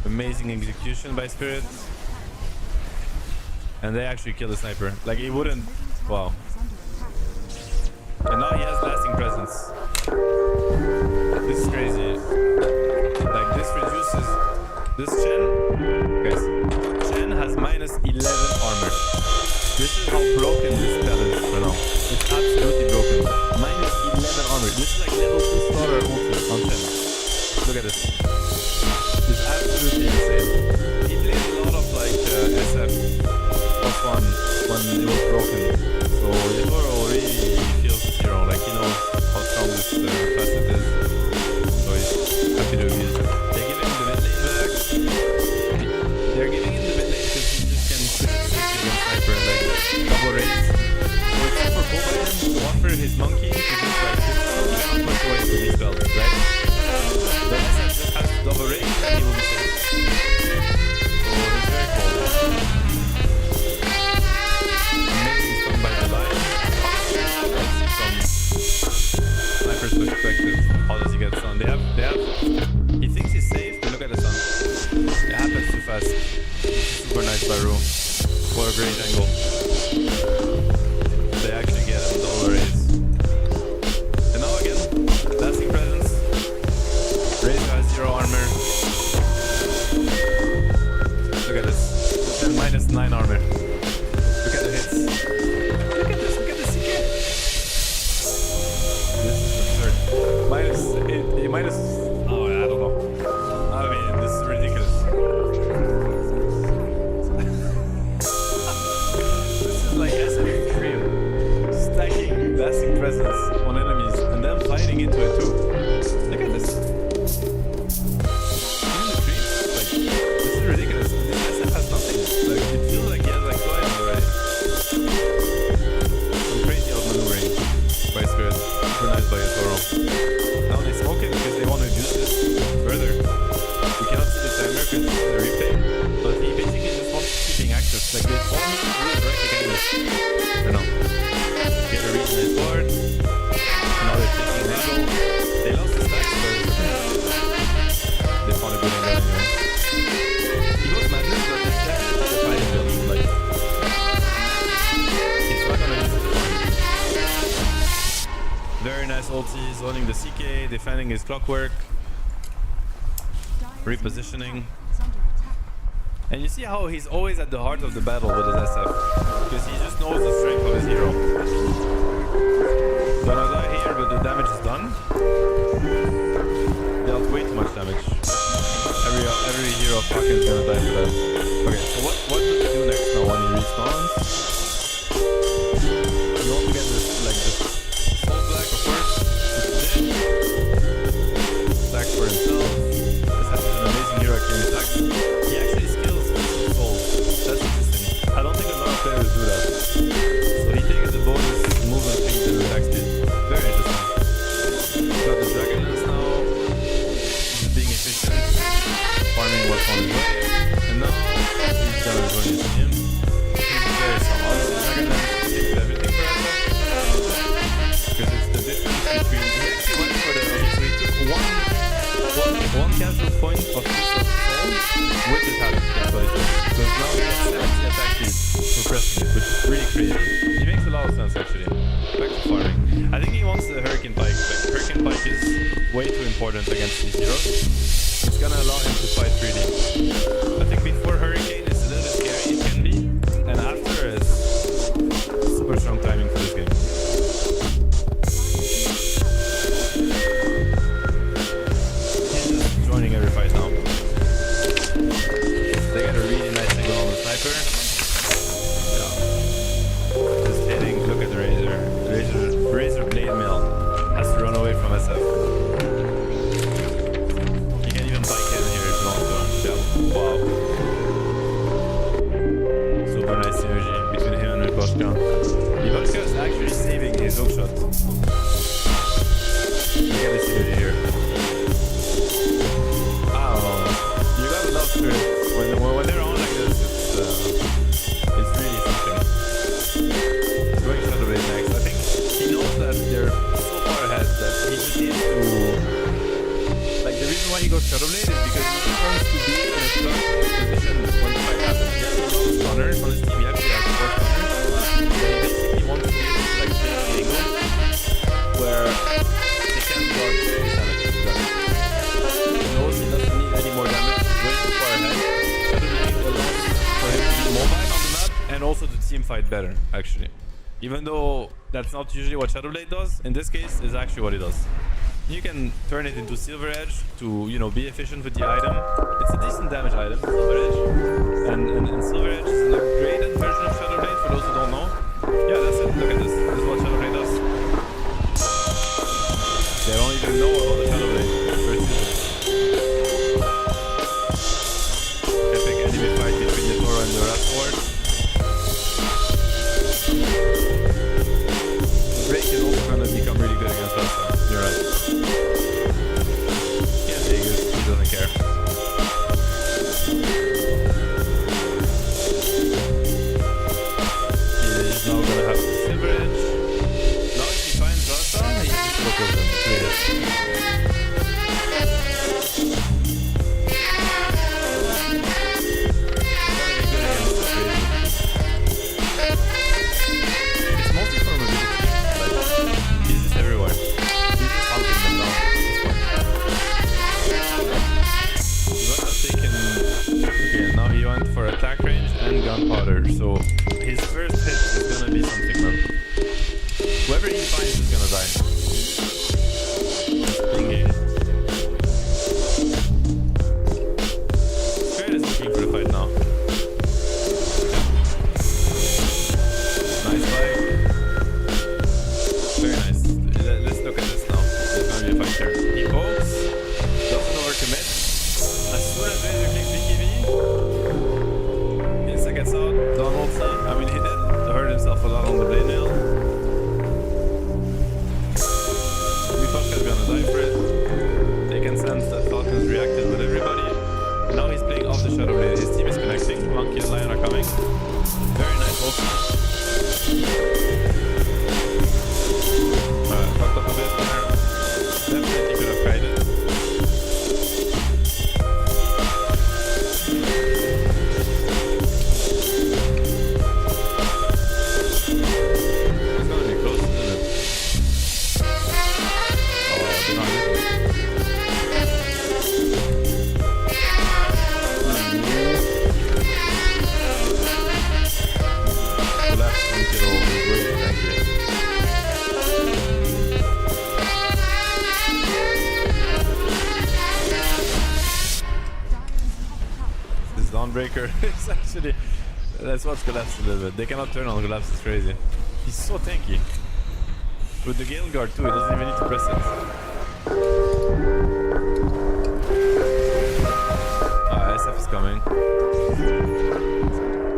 Amazing execution by Spirit. And they actually kill the sniper. Like, he wouldn't... Wow. And now he has lasting presence. This is crazy. Like, this reduces... This Chen... Guys, Chen has minus 11 armor. This is how broken this spell is right now. It's absolutely broken. Minus 11 armor. This is like level 2 starter ulti on Chen. Look at this. It's absolutely insane. He played a lot of like SF +1 when it was broken. So Yetoro really feels the hero. Like, he knows how strong this facet is. So he's happy to use it. They're giving him the mid lane back. They're giving him the mid lane because he just can push it safely against sniper and like double raise. So it's super cool by him to offer his monkey to just like just push away with these spells, right? The SF just has to double raise and he will be safe. So it's very cool. Amazing stun by the line. From sniper's perspective, how does he get stun? He thinks he's safe, but look at the stun. It happens too fast. Super nice by Ru. What a great angle. They actually get him double raise. And now again, lasting presence. Razor has 0 armor. Look at this. And minus 9 armor. Look at the hits. Look at this. Look at the CK. This is absurd. Minus. Oh, I don't know. I mean, this is ridiculous. This is like SF Dream. Stacking lasting presence on enemies and then fighting into it too. Look at this. Even the trees, like, this is ridiculous. This SF has nothing. Like, it feels like he has like 2 items already. Some crazy outmaneuvering by Spirit. Super nice by Yetoro. Now they smoke it because they want to use this further. We cannot see the timer because this is a replay, but he basically just wants to keep being active. Like, they only really directly enemies for now. Get a reason is board. Now they're taking an angle. They lost the stacks, but they found a good angle anyway. He goes madness, but it's definitely the fighting build. Like, he's not gonna use it to fight. Very nice ulti, zoning the CK, defending his clockwork, repositioning. And you see how he's always at the heart of the battle with his SF, because he just knows the strength of his hero. Gonna die here, but the damage is done. Dealt way too much damage. Every hero fucking is gonna die for that. Okay, so what does he do next now when he respawns? You want to get this, like this Soul Black, of course. It's dead. Stacks for himself. This has an amazing hero at killing stacks. He actually skills souls. That's interesting. I don't think a lot of players do that. So he takes the bonus movement speed and attack speed. Very interesting. Got the Dragon Lance now. Just being efficient. Farming what's on his way. And now he's gonna join his team. He's very strong. Honestly, Dragon Lance takes everything for us. Because it's the difference between... He actually went for the... Okay, so he took one casual point of use of soul with the talent. That's what I said. Because now he has 70 attack speed for pressing it, which is really crazy. He makes a lot of sense actually. Back to farming. I think he wants the Hurricane Pike. Like, Hurricane Pike is way too important against these heroes. It's gonna allow him to fight freely. I think before Hurricane it's a little bit scary, it can be. And after it's super strong timing for this game. Joining every fight now. They got a really nice angle on the sniper. Yeah. Just hitting. Look at the Razor Blade Mill has to run away from SF. You can even bike in here if also to team fight better, actually. Even though that's not usually what Shadowblade does, in this case, is actually what it does. You can turn it into Silver Edge to, you know, be efficient with the item. It's a decent damage item, Silver Edge. And Silver Edge is an upgraded version of Shadowblade, for those who don't know. Yeah, that's it. Look at this. This is what Shadowblade does. They don't even know about the Shadowblade. It's very simple. Epic enemy fight between the Toro and the Rathward. Break is also gonna become really good against us. You're right. Yeah, Vegas, he doesn't care. He's now gonna have the Silver Edge. Now if he finds Rasta, he just focus on 3 hits. It's mostly for mobility. He's just everywhere. He's just hunting them down at this point. He must have taken... Okay, now he went for attack range and gunpowder, so his first hit is gonna be something, man. Whoever he finds is gonna die. Pinging. Spirit is looking for the fight now. Nice fight. Very nice. Let's look at this now. There's gonna be a fight here. He pokes, doesn't overcommit. As soon as Razor kicks BKB, Insta gets out, Don ulti. I mean, he did hurt himself a lot on the blade nail. Falcon's gonna die for it. They can sense that Falcon's reacted with everybody. Now he's playing off the Shadowblade. His team is connecting. Monkey and Lion are coming. Very nice ulti. Fucked up a bit there. Definitely could have guided. It's gonna be close, isn't it? Oh, they're not listening. Left until great, thank you. This Dawnbreaker is actually... Let's watch Collapse a little bit. They cannot turn on Collapse, it's crazy. He's so tanky. With the Gale Guard too, he doesn't even need to press it. Ah, SF is coming.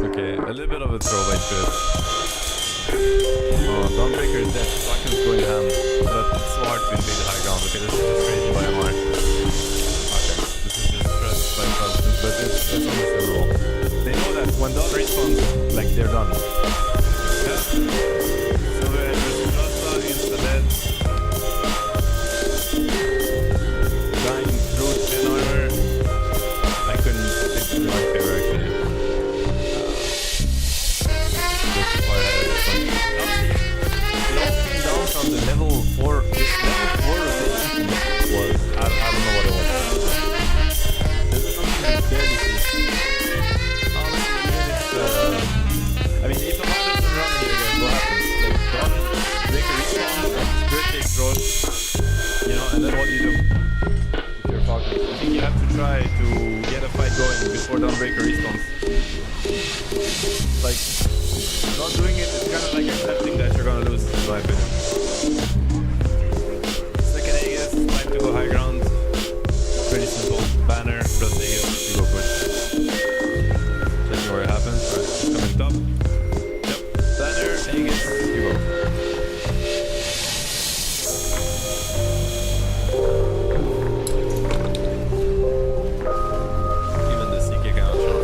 Okay, a little bit of a throw by Spirit. Oh, Dawnbreaker is dead. Falcon's going ham. But it's so hard to invade the high ground. Okay, this is just crazy by MR. Okay, this is just stress by Falcons, but it's understandable. They know that when Dawn respawns, like, they're done. Yeah? Silver Edge versus Rasta, insta dead. Dying through 10 armor. I couldn't think of my favor actually. Just far ahead at this point. It all came down from the level 4. This level 4 rotation was... I don't know what it was. This is something we barely see. Honestly, even if... I mean, if the man doesn't run here again, what happens? Like, Dawn, Breaker respawns, Spirit takes Roach, you know, and then what do you do? With your Falcon. I think you have to try to get a fight going before Dawnbreaker respawns. Like, not doing it is kind of like accepting that you're gonna lose, in my opinion. Second Aegis, time to go high ground. Pretty simple. Banner plus Aegis, you go push. Checking where it happens. Alright, it's coming top. Yep. Banner, Aegis, you go. Even the CK cannot show.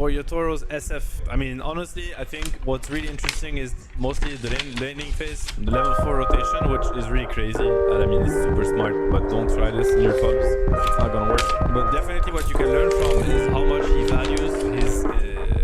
For Yotoro's SF, I mean, honestly, I think what's really interesting is mostly the laning phase, the level 4 rotation, which is really crazy. And I mean, it's super smart, but don't try this in your clubs. It's not gonna work. But definitely what you can learn from is how much he values his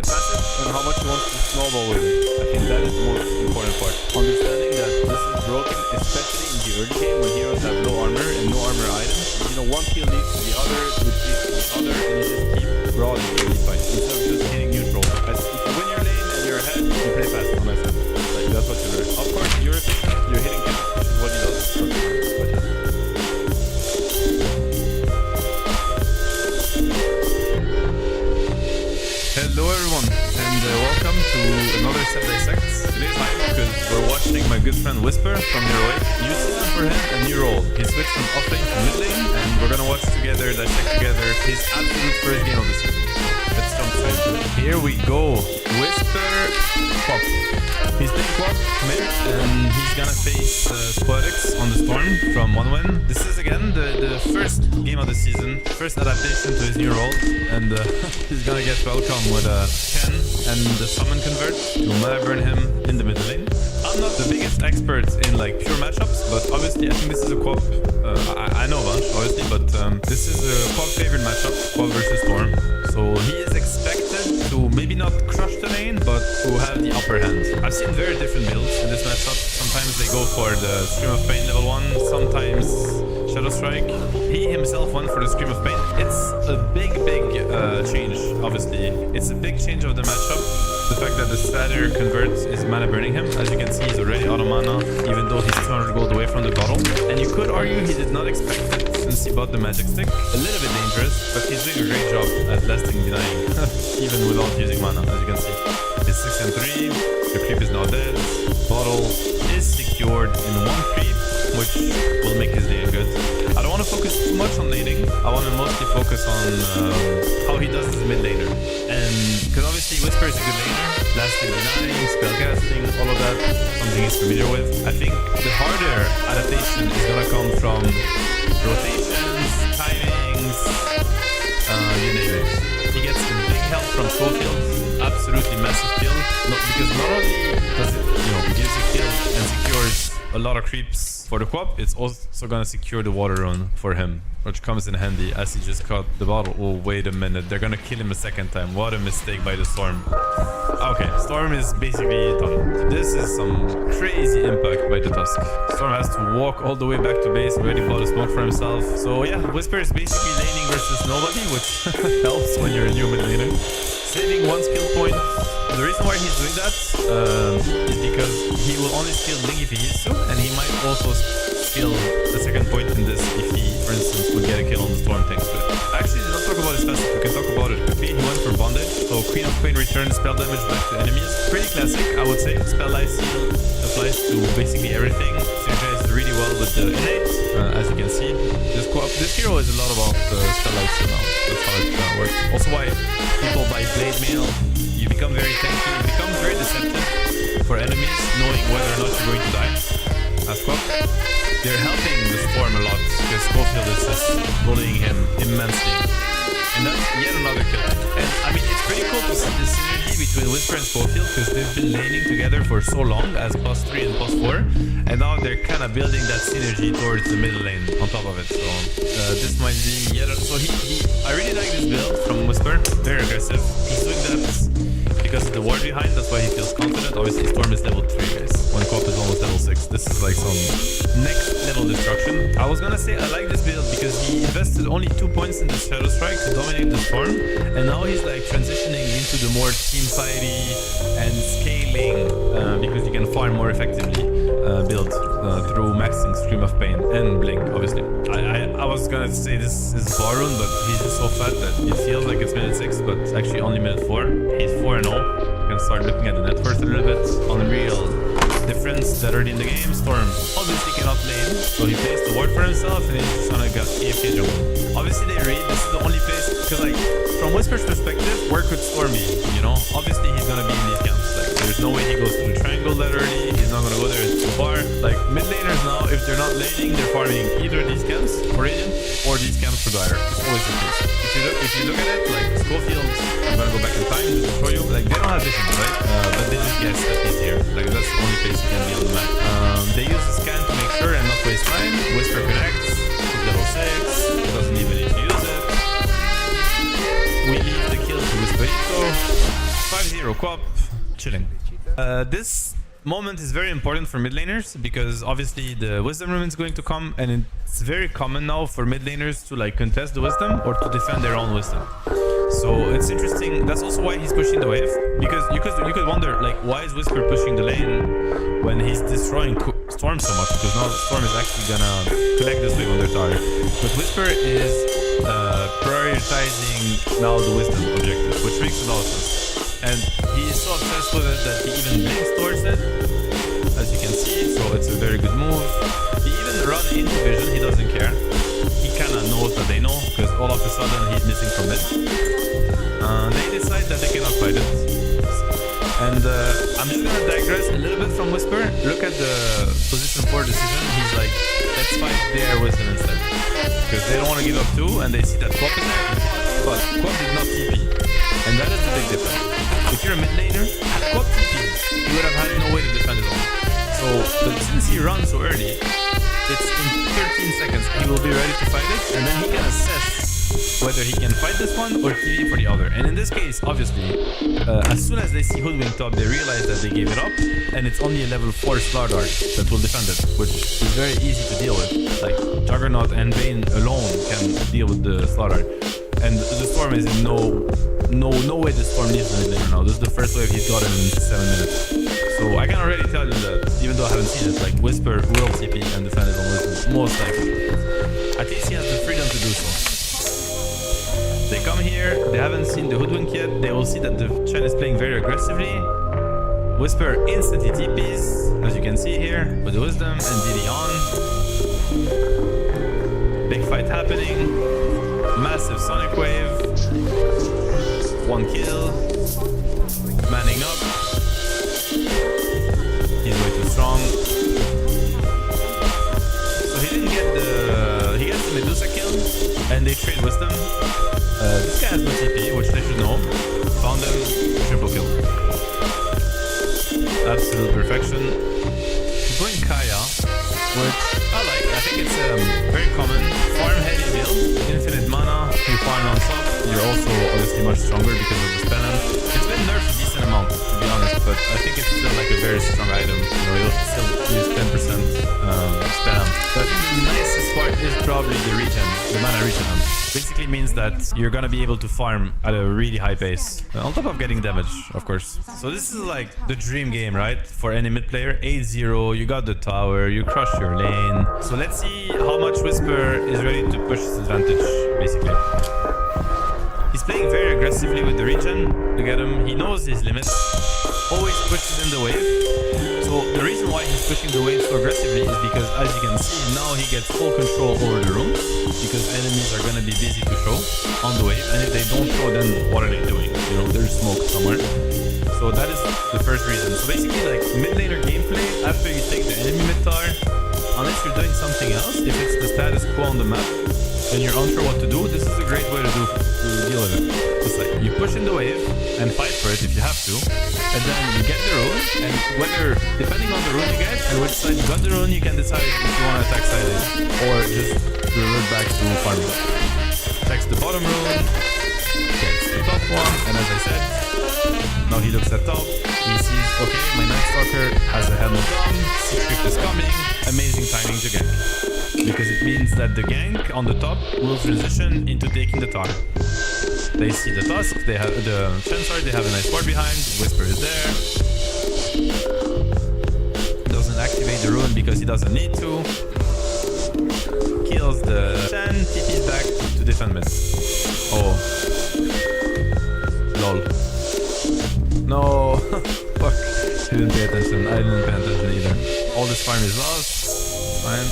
passive and how much he wants to snowball with it. I think that is the most important part. Understanding that this is broken, especially in the early game when heroes have low armor and no armor items. You know, one kill leads to the other, which leads to the other, and you just keep brawling in these fights instead of just hitting neutral. As if you win your lane and you're ahead, you play fast on SF. Like, that's what you learn. Of course, you're efficient, you're hitting kills, which is what he does. Hello everyone, and welcome to another Set Dissects. Today's hype because we're watching my good friend Whisper from Heroic. New season for him, a new role. He switched from offlane to mid lane, and we're gonna watch together, dissect together his absolute first game of the season. Let's jump straight to it. Here we go. Whisper Pop. He's playing Quap mid, and he's gonna face Spoetics on the Storm from 1-win. This is again the first game of the season, first adaptation to his new role, and he's gonna get welcome with a Ken and the Summon Convert to mana burn him in the middle lane. I'm not the biggest expert in like pure matchups, but obviously I think this is a Quap. I know a bunch, obviously, but this is a Quap favorite matchup, Quap versus Storm. So he is expected to maybe not crush the lane, but to have the upper hand. I've seen very different builds in this matchup. Sometimes they go for the Scream of Pain level 1, sometimes Shadow Strike. He himself went for the Scream of Pain. It's a big change, obviously. It's a big change of the matchup. The fact that the Satyr converts is mana burning him. As you can see, he's already out of mana, even though he's 200 gold away from the bottle. And you could argue he did not expect it since he bought the magic stick. A little bit dangerous, but he's doing a great job at lasting denying, even without using mana, as you can see. It's 6 and 3, the creep is now dead, bottle is secured in one creep, which will make his lane good. I don't want to focus too much on laning, I want to mostly focus on how he does as a mid laner. And because obviously Whisper is a good laner, lasting denying, spellcasting, all of that, something he's familiar with. I think the harder adaptation is gonna come from rotations, timings, you name it. He gets a big help from Schofield, absolutely massive kill. Because not only does it, gives a kill and secures a lot of creeps for the Quap, it's also gonna secure the water run for him, which comes in handy as he just caught the bottle. Oh, wait a minute, they're gonna kill him a second time. What a mistake by the Storm. Okay, Storm is basically done. This is some crazy impact by the Tusk. Storm has to walk all the way back to base, already bought a smoke for himself. So yeah, Whisper is basically laning versus nobody, which helps when you're a new mid laner. Saving one skill point. The reason why he's doing that is because he will only skill Blink if he needs to, and he might also skill the second point in this if he, for instance, would get a kill on the Storm thanks to it. Actually, let's not talk about his passive. We can talk about it quickly. He went for Bondage, so Queen of Pain returns spell damage back to enemies. Pretty classic, I would say. Spell Life Seal applies to basically everything. Synergizes really well with the innate, as you can see. This hero is a lot about spell Life Seal now. That's how it works. Also why people buy Blade Mail. You become very tanky, it becomes very deceptive for enemies, knowing whether or not you're going to die. As Quap, they're helping the Storm a lot, because Schofield is just bullying him immensely. And that's yet another kill. And I mean, it's pretty cool to see the synergy between Whisper and Schofield, because they've been laning together for so long as +3 and +4, and now they're kind of building that synergy towards the middle lane on top of it. So this might be yet. I really like this build from Whisper. Very aggressive. He's doing that because of the ward behind, that's why he feels confident. Obviously Storm is level 3, guys, when Quap is almost level 6. This is like some next level destruction. I was gonna say I like this build because he invested only 2 points in the Shadow Strike to dominate the Storm, and now he's like transitioning into the more team fighty and scaling because you can farm more effectively build through maxing Scream of Pain and Blink, obviously. I was gonna say this is Barun, but he's just so fat that it feels like it's minute 6, but it's actually only minute 4. He's 4-0. You can start looking at the net worth a little bit. Unreal difference that early in the game. Storm obviously cannot lane, so he plays the ward for himself and he's just gonna get AFK jungle. Obviously they read, this is the only place, because like, from Whisper's perspective, where could Storm be, Obviously he's gonna be in these camps. Like, there's no way he goes to the triangle that early, he's not gonna go there, it's too far. Like, mid laners now, if if they're not laning, they're farming either these camps for Radiant or these camps for Dire. It's always the case. If you look at it, like Schofield, I'm gonna go back in time just to show you. Like they don't have vision, right? But they just guess that he's here. Like that's the only place you can be on the map. They use the scan to make sure and not waste time. Whisper connects. He's level 6. Doesn't even need to use it. We leave the kill to Whisperito. 5-0 co-op. Chilling. This moment is very important for mid laners because obviously the wisdom rune is going to come, and it's very common now for mid laners to like contest the wisdom or to defend their own wisdom. So it's interesting. That's also why he's pushing the wave, because you could wonder like why is Whisper pushing the lane when he's destroying Storm so much, because now Storm is actually gonna collect this wave on their tower. But Whisper is prioritizing now the wisdom objective, which makes a lot of sense. And he is so obsessed with it that he even blinks towards it, as you can see, so it's a very good move. He even runs into vision, he doesn't care. He kinda knows that they know, because all of a sudden he's missing from it. They decide that they cannot fight it. And I'm just gonna digress a little bit from Whisper. Look at the position 4 decision. He's like, let's fight their wisdom instead. Because they don't want to give up too, and they see that Quap is there. But Quap did not TP. And that is the big difference. If you're a mid laner, at Quap TP, he would have had no way to defend his own. So, but since he runs so early, it's in 13 seconds he will be ready to fight it, and then he can assess whether he can fight this one or TV for the other. And in this case, obviously, as soon as they see Hoodwink top, they realize that they gave it up, and it's only a level 4 Slardart that will defend it, which is very easy to deal with. Like, Juggernaut and Bane alone can deal with the Slardart. And the Storm is in no way the Storm needs the mid laner now. This is the first wave he's gotten in 7 minutes. So I can already tell you that, even though I haven't seen it, like Whisper will TP and defend his own wisdom, most likely. At least he has the freedom to do so. They come here, they haven't seen the Hoodwink yet, they will see that the Chen is playing very aggressively. Whisper instantly TPs, as you can see here, with the wisdom and DD on. Big fight happening. Massive Sonic Wave. 1 kill. Manning up. He's way too strong. So he didn't get he gets the Medusa kill, and they trade wisdom. This guy has no TP, which they should know. Found him, triple kill. Absolute perfection. He's going Kaya, which I like. I think it's very common. Farm heavy build, infinite mana, you farm on top. You're also obviously much stronger because of the spell amp. It's been nerfed a decent amount, to be honest, but I think it's still like a very strong item. You know, you'll still use 10% spell amp. But I think the nicest part is probably the regen, the mana regen amp. Basically means that you're gonna be able to farm at a really high pace, on top of getting damage, of course. So this is like the dream game, right? For any mid player. 8-0, you got the tower, you crush your lane. So let's see how much Whisper is ready to push his advantage, basically. He's playing very aggressively with the regen to get him. He knows his limits, always pushes in the wave. So the reason why he's pushing the wave so aggressively is because, as you can see, now he gets full control over the runes, because enemies are gonna be busy to show on the wave, and if they don't show, then what are they doing? You know, there's smoke somewhere. So that is the first reason. So basically, like mid laner gameplay, after you take the enemy mid tower, unless you're doing something else, if it's the status quo on the map and you're unsure what to do, this is a great way to deal with it. It's like you push in the wave and fight for it if you have to, and then you get the rune, and whether, depending on the rune you get and which side you got the rune, you can decide if you want to attack side A or just revert back to farming. Attacks the bottom rune, gets the top one, and as I said, now he looks at top, he sees, okay, my Night Stalker has a helmet on, Secret is coming, amazing timing to gank. Because it means that the gank on the top will transition into taking the tower. They see the Tusk, they have the Chancellor, they have a nice ward behind, Whisper is there. Doesn't activate the rune because he doesn't need to. Kills the Chen, TP's back to defend mid. Oh. Lol. No. Fuck. He didn't pay attention. I didn't pay attention either. All this farm is lost. It's fine.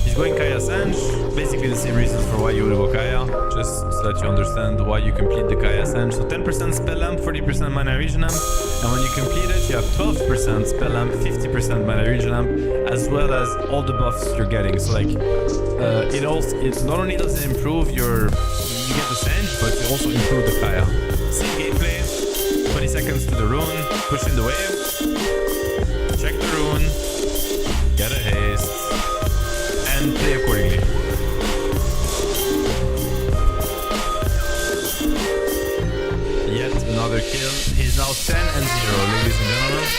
He's going Kaya Sanj. Basically the same reasons for why you would go Kaya. Just so that you understand why you complete the Kaya Sanj. So 10% spell lamp, 40% mana region lamp. And when you complete it, you have 12% spell lamp, 50% mana region lamp, as well as all the buffs you're getting. So like, it not only does it improve you get the Sanj, but you also improve the Kaya. Same gameplay, 20 seconds to the rune, push in the wave, check the rune, get a haste, and play accordingly. Yet another kill. He's now 10-0, ladies and gentlemen.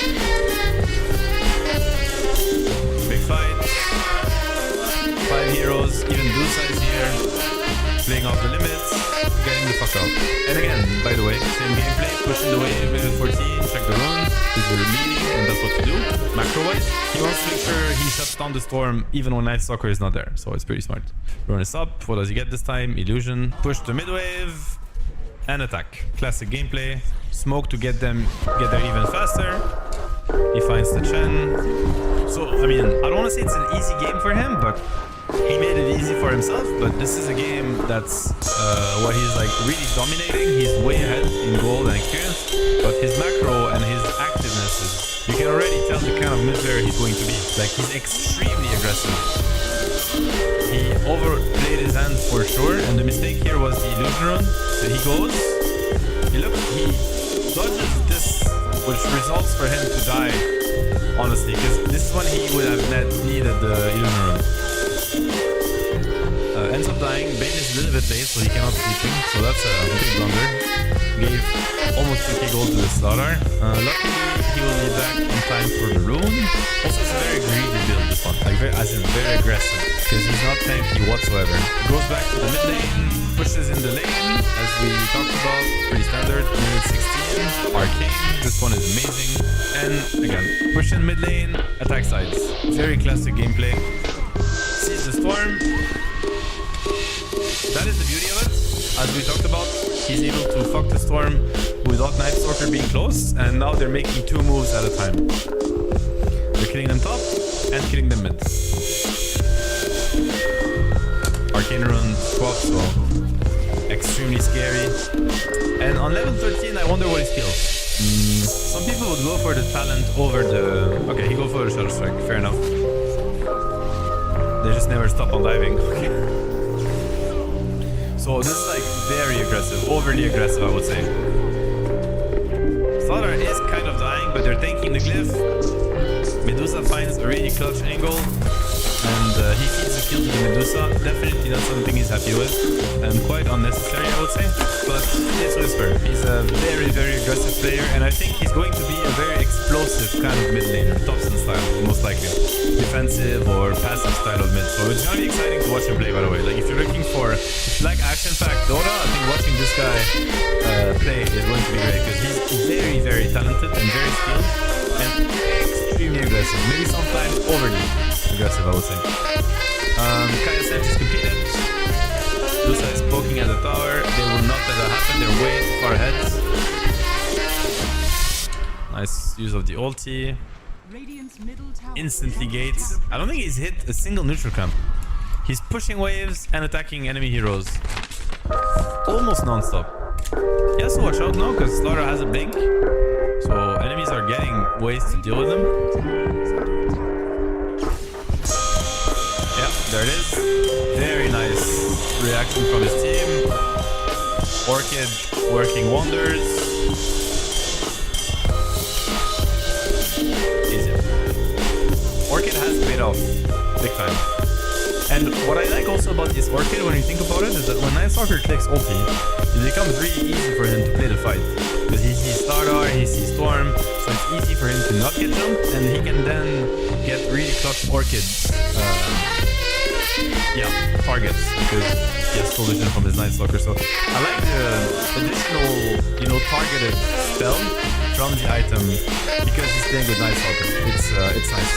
Big fight. 5 heroes, even Dusa is here, playing off the limits, getting the fuck out. And again, by the way, same gameplay, pushing the wave, minute 14, check the rune, because you're leading, and that's what to do. Macro-wise, he wants to make sure he shuts down the storm even when Night Stalker is not there, so it's pretty smart. Rune is up, what does he get this time? Illusion, push the mid-wave, and attack. Classic gameplay, smoke to get there even faster. He finds the Chen. So, I mean, I don't want to say it's an easy game for him, but he made it easy for himself. But this is a game that's what he's like really dominating. He's way ahead in gold and experience, but his macro and his activeness is, you can already tell the kind of mid player he's going to be. Like, he's extremely aggressive. He overplayed his hand for sure, and the mistake here was the illusion run. So he goes, he dodges this, which results for him to die, honestly, because this is when he would have needed the illusion run. Ends up dying. Bane is a little bit late, so he cannot sleeping, so that's a big blunder. Gave almost 2k gold to the Slardar. Luckily, he will be back in time for the rune. Also, it's a very greedy build, this one. Like, very aggressive, because he's not tanky whatsoever. Goes back to the mid lane, pushes in the lane, as we talked about. Pretty standard. Minute 16. Arcane. This one is amazing. And again, push in mid lane, attack sides. Very classic gameplay. Sees the storm. That is the beauty of it. As we talked about, he's able to fuck the storm without Night Stalker being close, and now they're making 2 moves at a time. They're killing them top and killing them mid. Arcane rune swap, so extremely scary. And on level 13, I wonder what he skills. Some people would go for the talent over the... Okay, he go for the Shadow Strike, fair enough. They just never stop on diving. So this is like very aggressive, overly aggressive, I would say. Slardar is kind of dying, but they're tanking the glyph. Medusa finds a really clutch angle, and he feeds a kill to the Medusa. Definitely not something he's happy with, and quite unnecessary, I would say. But it's Whisper. He's a very, very aggressive player, and I think he's going to be a very explosive kind of mid laner, Thompson style, most likely. Defensive or passive style of mid. So it's gonna be exciting to watch him play, by the way. Like, if you're looking for, if you like action-packed Dota, I think watching this guy play is going to be great, because he's very, very talented and very skilled and extremely aggressive. Maybe sometimes overly aggressive, I would say. Kaya Sanj is completed. Dusa is poking at the tower. They will not let that happen. They're way too far ahead. Nice use of the ulti. Instantly gates. I don't think he's hit a single neutral camp. He's pushing waves and attacking enemy heroes almost non-stop. He has to watch out now because Slardar has a blink, so enemies are getting ways to deal with them. Yeah, there it is. Very nice reaction from his team. Orchid working wonders. Orchid has paid off big time. And what I like also about this Orchid, when you think about it, is that when Night Stalker clicks ulti, it becomes really easy for him to play the fight. Because he sees Slardar, he sees Storm, so it's easy for him to not get jumped, and he can then get really clutch Orchid targets, because he has full vision from his Night Stalker. So I like the additional, targeted spell from the item, because he's playing with Night Stalker. It's nice.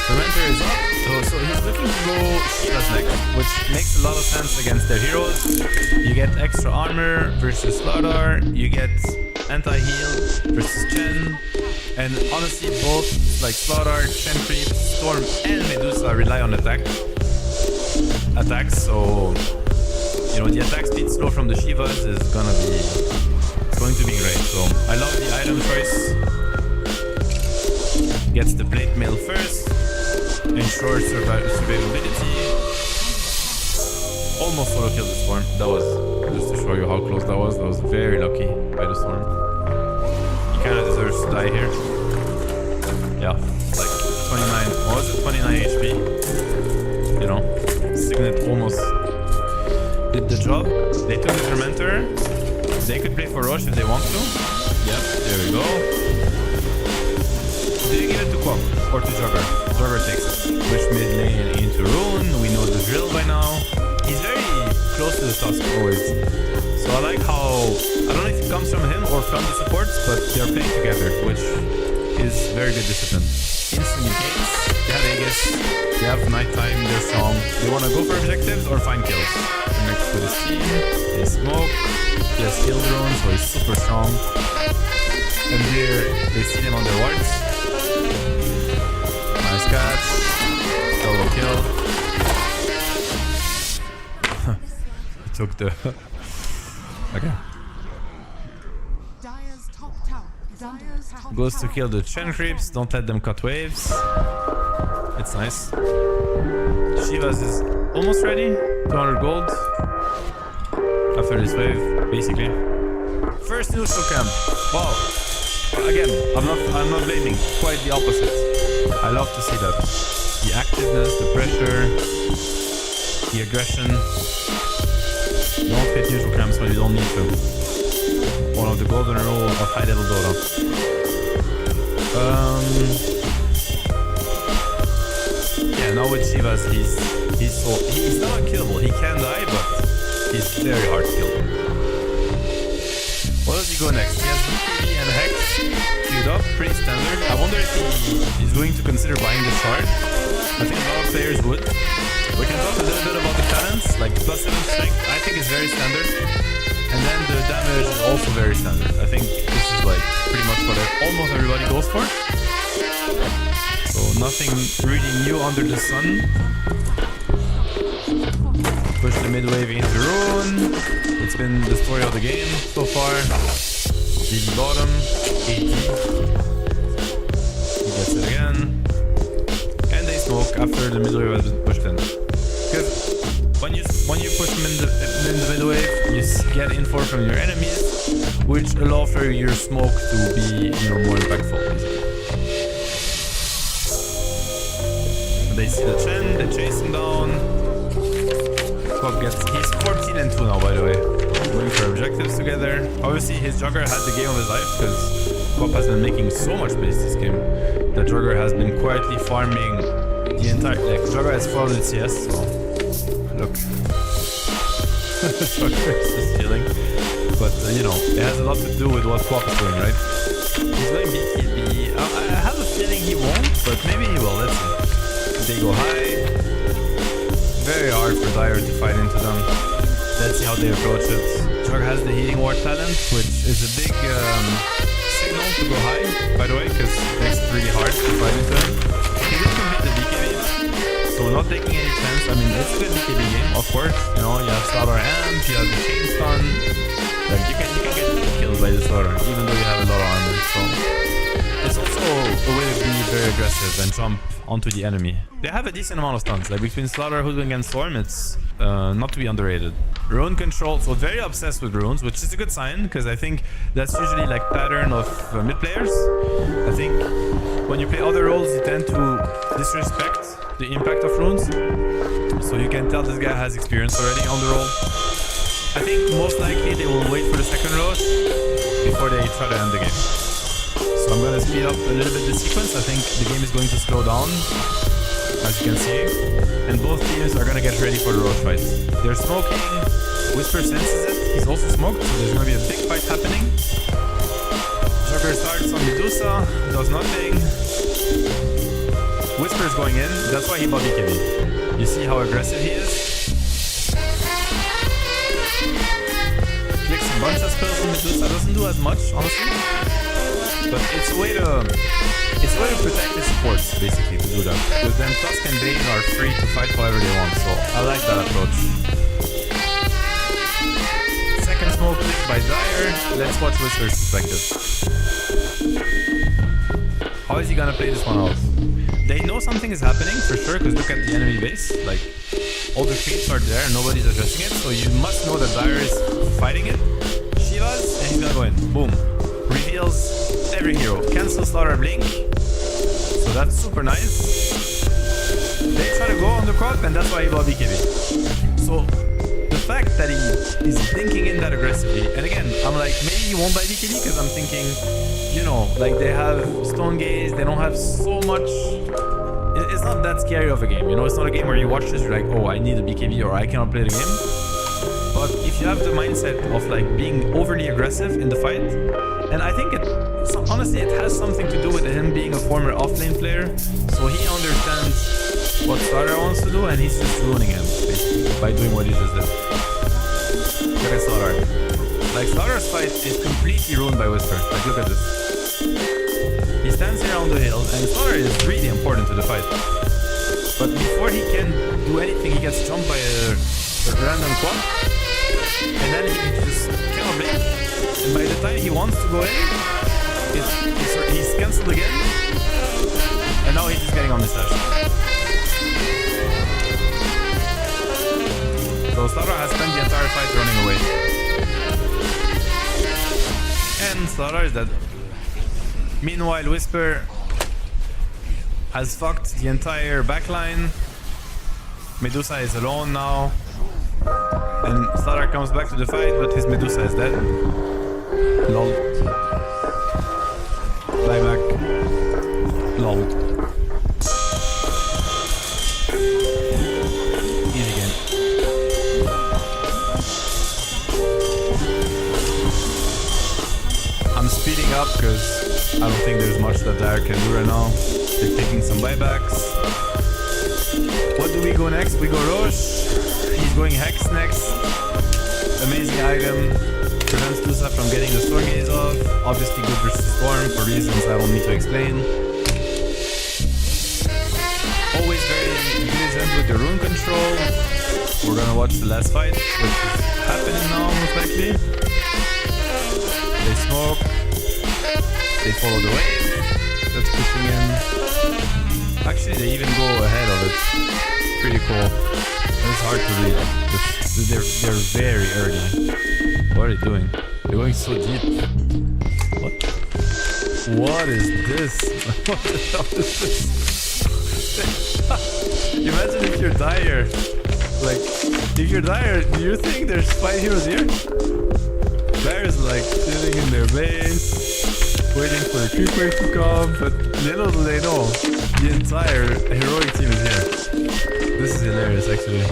Fermenter is up, so he's looking to go Shiva's next, which makes a lot of sense against their heroes. You get extra armor versus Slardar, you get anti-heal versus Chen. And honestly, both like Slaughter, Chen Creep, Storm, and Medusa rely on attacks. So you know the attack speed slow from the Shivas is going to be great. So I love the item choice. Gets the plate mail first, ensures survivability. Almost solo killed the Storm. That was just to show you how close that was. That was very lucky by the Storm. He kind of deserves to die here. Yeah, like 29. What was it? 29 HP. You know, Signet almost did the job. They took the Tormentor. They could play for Roche if they want to. Yep, there we go. Do you give it to Quap or to Jugger? Jugger takes it. Push mid lane into Rune. We know the drill by now. He's very close to the task always. So I like how, I don't know if it comes from him or from the supports, but they're playing together, which is very good discipline. Instant games. They have Aegis. They have nighttime. They're strong. They want to go for objectives or find kills. They're next to his team. They smoke. He has kill drone, so he's super strong. And here they see them on their wards. Nice catch. Double kill. He took the... Okay. Goes to kill the Chen creeps. Don't let them cut waves. It's nice. Shivas is almost ready. 200 gold. After this wave, basically. First neutral camp. Wow. Again, I'm not blaming. Quite the opposite. I love to see that. The activeness, the pressure, the aggression. Don't hit neutral camps when you don't need to. One of the golden rule of high level Dota. Yeah, now with Shivas, he's not unkillable. He can die, but he's very hard to kill. What does he go next? He has BKB and Hex queued up, pretty standard. I wonder if he is going to consider buying the shard. I think a lot of players would. We can talk a little bit about the talents, like plus 7 strength, I think is very standard. And then the damage is also very standard. I think this is like pretty much what almost everybody goes for. So nothing really new under the sun. Push the mid wave into Rune. It's been the story of the game so far. GG bottom, 80. He gets it again. And they smoke after the mid wave has been pushed in. Because when you push them in the mid wave, you get info from your enemies, which allow for your smoke to be more impactful. They see the Chen, they chase him down. He's 14 and 2 now, by the way. Going for objectives together. Obviously, his Jugger had the game of his life because Quap has been making so much plays this game. The Jugger has been quietly farming the entire. Like, Jugger has 400 CS, so look. Jugger is just chilling. But, it has a lot to do with what Quap is doing, right? He's going BKB. I have a feeling he won't, but maybe he will. Let's see. They go high. Very hard for Dire to fight into them. Let's see how they approach it. Jugger has the healing ward talent, which is a big signal to go high, by the way, because it makes it really hard to fight into them. He did complete the BKB, so not taking any chance. I mean, it's a good BKB game, of course. You have Slaughter Amp, you have the Chain Stun. Like, you can get killed by the Slaughter, even though you have a lot of armor. So it's also a way to be very aggressive and jump onto the enemy. They have a decent amount of stuns. Like between Slaughter, Hoodwink, and Storm, it's not to be underrated. Rune control, so very obsessed with runes, which is a good sign because I think that's usually like pattern of mid players. I think when you play other roles, you tend to disrespect the impact of runes. So you can tell this guy has experience already on the role. I think most likely they will wait for the second rush before they try to end the game. So I'm going to speed up a little bit the sequence. I think the game is going to slow down, as you can see. And both teams are going to get ready for the Roche fight. They're smoking. Whisper senses it. He's also smoked, so there's going to be a big fight happening. Jugger starts on Medusa. Does nothing. Whisper's going in. That's why he bought BKB. You see how aggressive he is? Clicks bunch of spells from Medusa. Doesn't do as much, honestly. But it's a way to protect his supports, basically, to do that. Because then Tusk and Bane are free to fight however they want, so I like that approach. Second smoke pick by Dire. Let's watch Whisper's perspective. How is he gonna play this one out? They know something is happening for sure, because look at the enemy base. Like, all the creeps are there, nobody's addressing it, so you must know that Dire is fighting it. Shivas, and he's gonna go in. Boom. Reveals every hero. Cancel Slaughter Blink. So that's super nice. They try to go on the crowd, and that's why he bought BKB. So the fact that he is blinking in that aggressively, and again, I'm like, maybe he won't buy BKB because I'm thinking, you know, like they have Stone Gaze, they don't have so much. It's not that scary of a game, you know. It's not a game where you watch this, you're like, oh, I need a BKB or I cannot play the game. But if you have the mindset of like being overly aggressive in the fight, and I think honestly it has something to do with him being a former offlane player, so he understands what Slaughter wants to do and he's just ruining him basically by doing what he just did. Look at Slaughter. Like Slaughter's fight is completely ruined by Whisper. Like look at this. He stands here on the hill and Slaughter is really important to the fight. But before he can do anything, he gets jumped by a random quad. And then he just cannot blink. And by the time he wants to go in, he's cancelled again. And now he's just getting on his dash. So Slaughter has spent the entire fight running away. And Slaughter is dead. Meanwhile, Whisper has fucked the entire backline. Medusa is alone now. And Slaughter comes back to the fight, but his Medusa is dead. Lol. Fly back. Lol. Easy game. I'm speeding up because I don't think there's much that Dire can do right now. They're taking some buybacks. What do we go next? We go Roche. He's going Hex next. Amazing item. Prevents Lusa from getting the Storm Gaze off. Obviously good versus Storm for reasons I don't need to explain. Always very diligent with the rune control. We're gonna watch the last fight, which is happening now most likely. They smoke. They follow the wave. That's pushing in. Actually, they even go ahead of it. Pretty cool. It's hard to read. They're very early. What are they doing? They're going so deep. What is this? What the hell is this? Imagine if you're Dire. Like, if you're Dire, do you think there's 5 heroes here? Dire's like sitting in their base, waiting for the creepers to come, but little do they know, the entire heroic team is here. This is hilarious, actually.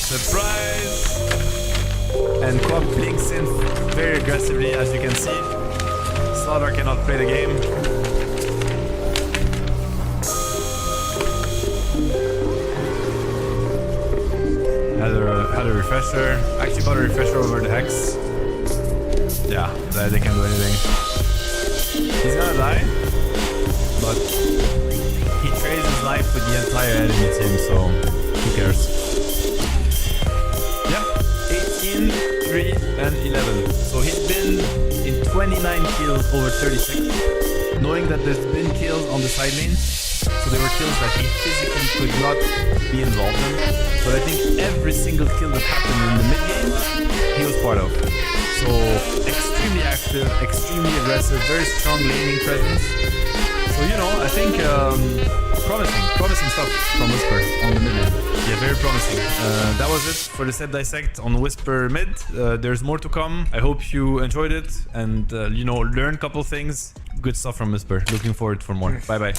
Surprise! And Quap blinks in very aggressively, as you can see. Slaughter cannot play the game. Had a refresher. Actually got a refresher over the Hex. Yeah, they can't do anything. He's gonna die, but he trades his life with the entire enemy team, so who cares? Yeah, 18, 3, and 11. So he's been in 29 kills over 36, knowing that there's been kills on the side lanes. So there were kills that he physically could not be involved in. But I think every single kill that happened in the mid game, he was part of. So extremely active, extremely aggressive, very strong laning presence. So you know, I think promising stuff from Whisper on the mid lane. Yeah, very promising. That was it for the set dissect on Whisper mid. There's more to come. I hope you enjoyed it and you know, learned a couple things. Good stuff from Whisper. Looking forward for more. Bye bye.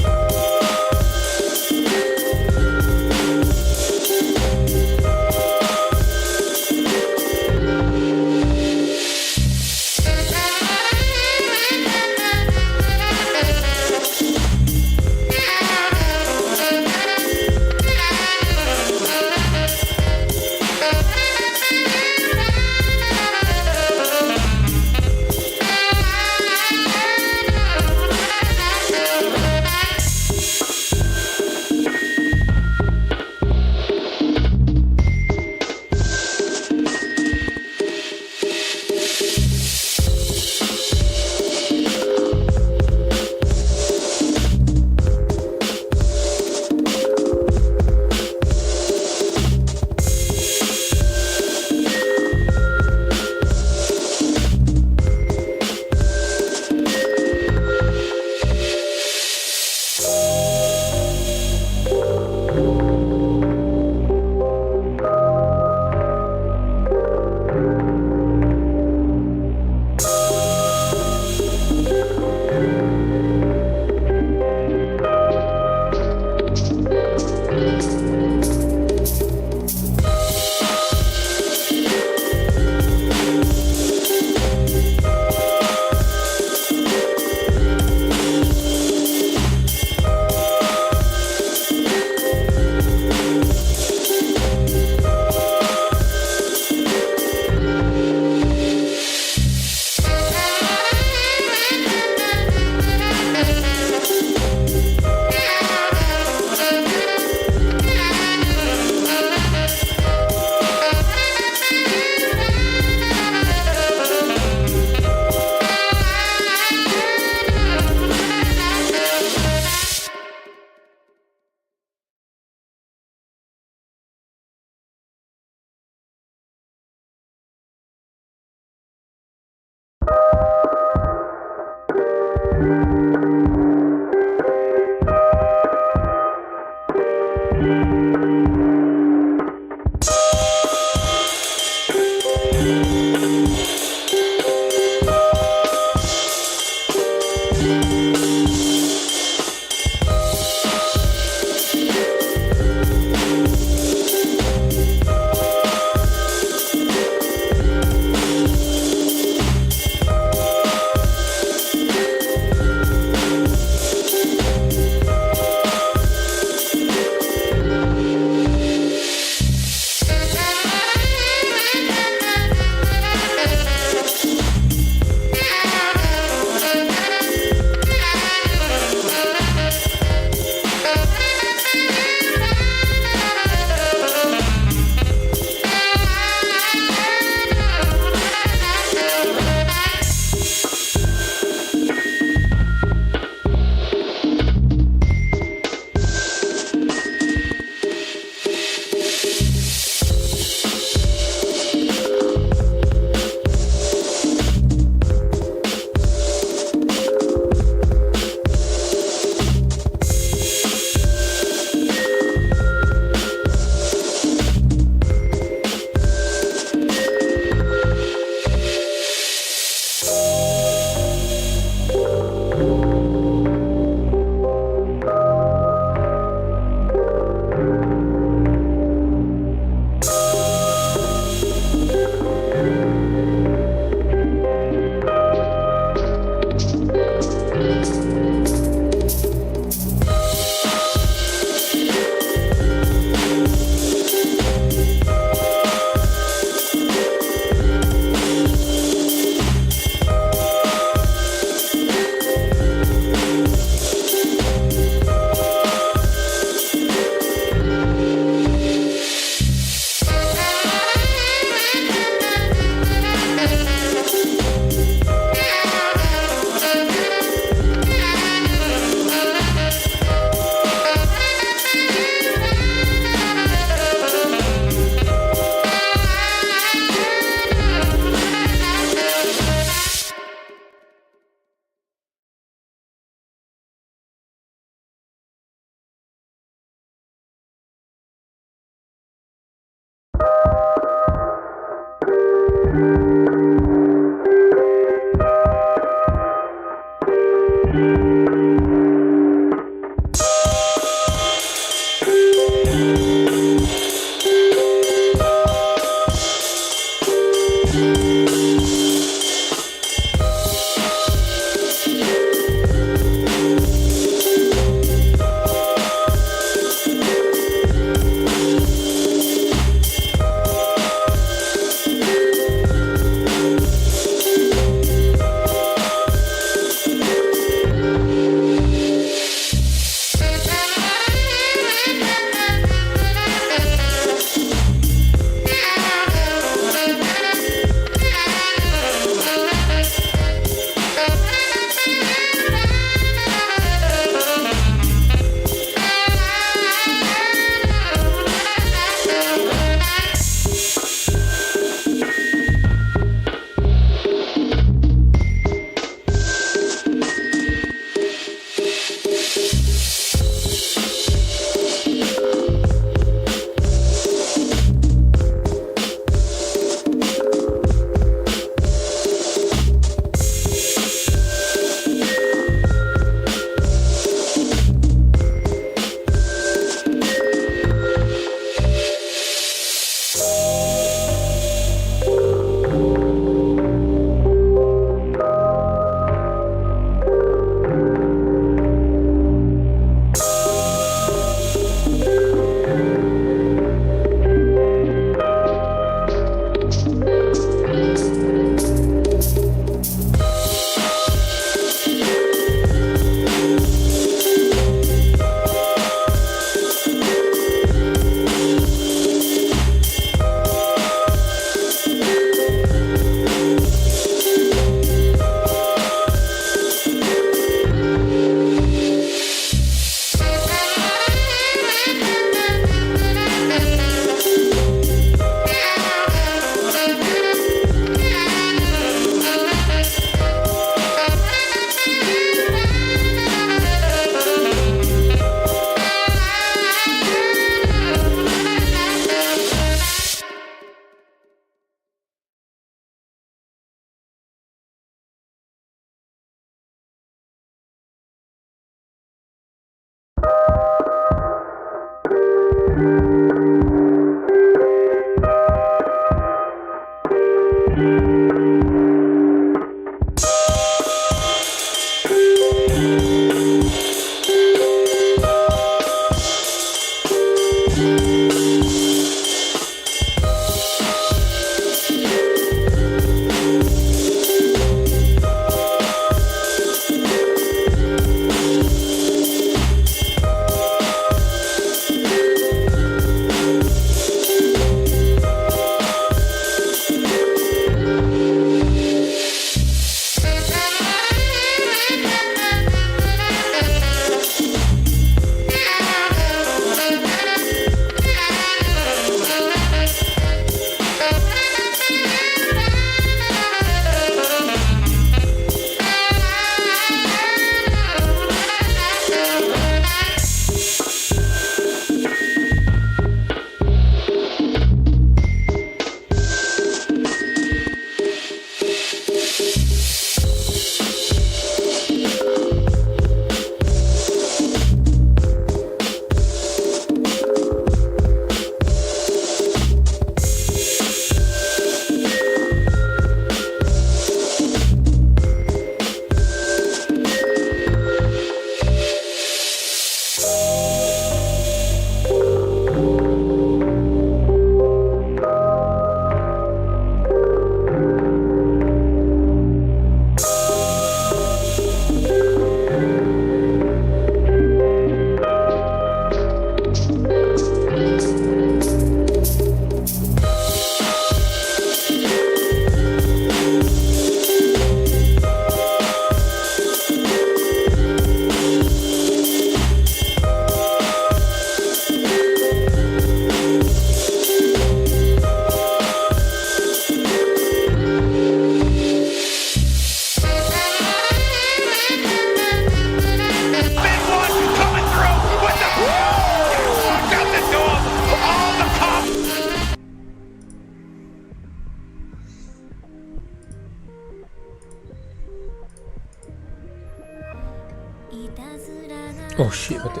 Oh shit, what the...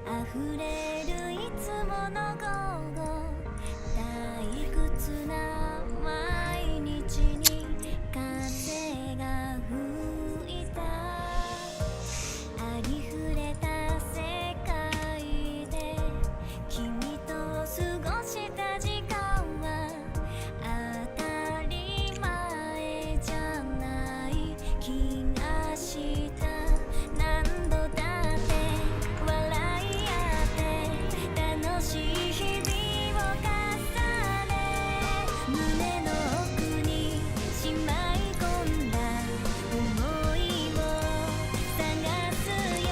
溢れるいつもの午後退屈な毎日に風が吹いたありふれた世界で君と過ごした時間は当たり前じゃない気がした何度だって笑い合って楽しい日々を重ね胸の奥にしまい込んだ想いを探すよ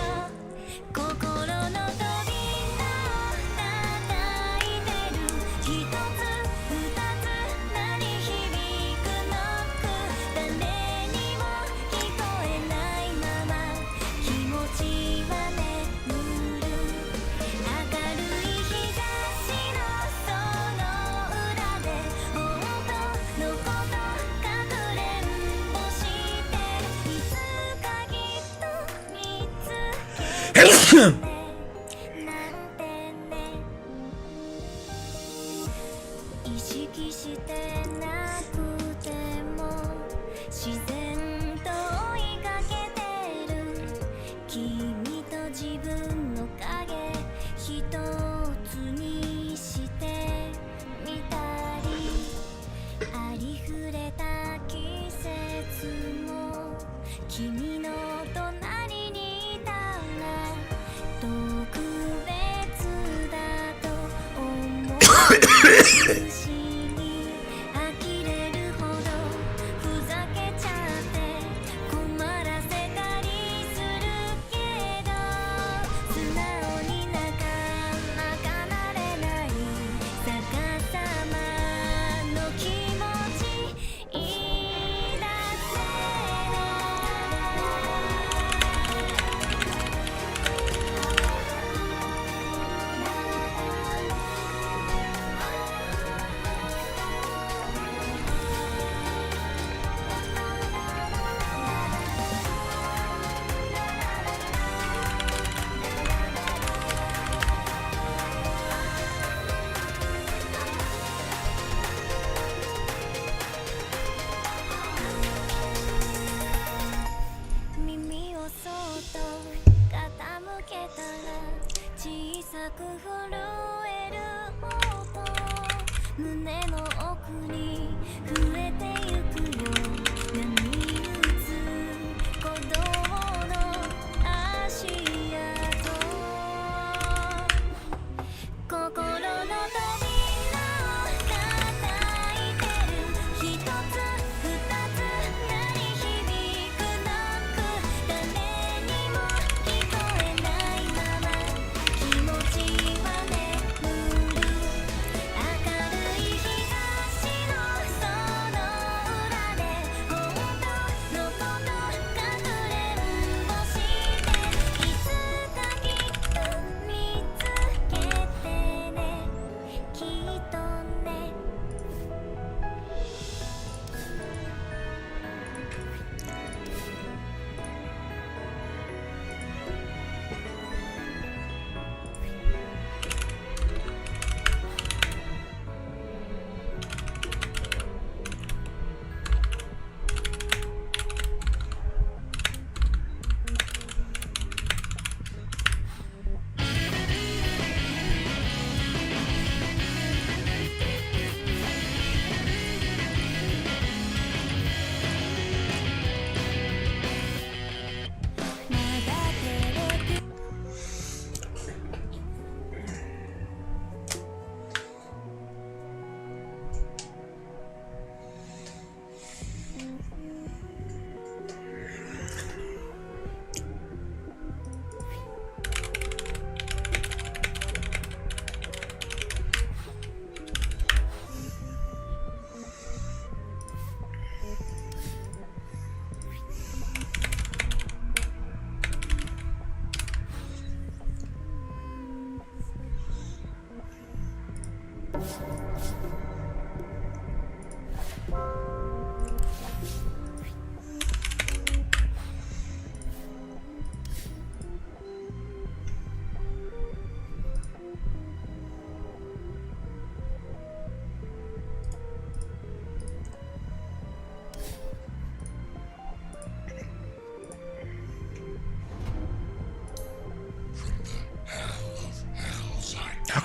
心の扉叩いてる一つ二つ鳴り響くノック誰にも聞こえないまま気持ちは眠る明るい日差しのその裏で本当のことかくれんぼしていつかきっと見つけてなんてね意識してなくても自然と追いかけてる君と自分の影一つにしてみたりありふれた季節も君の隣にいたら特別だと思うしに呆れるほどふざけちゃって困らせたりするけど素直になかなかなれない逆さまの気持ち言い出せない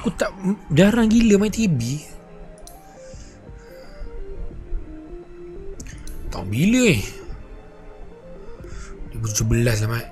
Aku tak, jarang gila main TB. Tahun bila 2017 lah, Mat.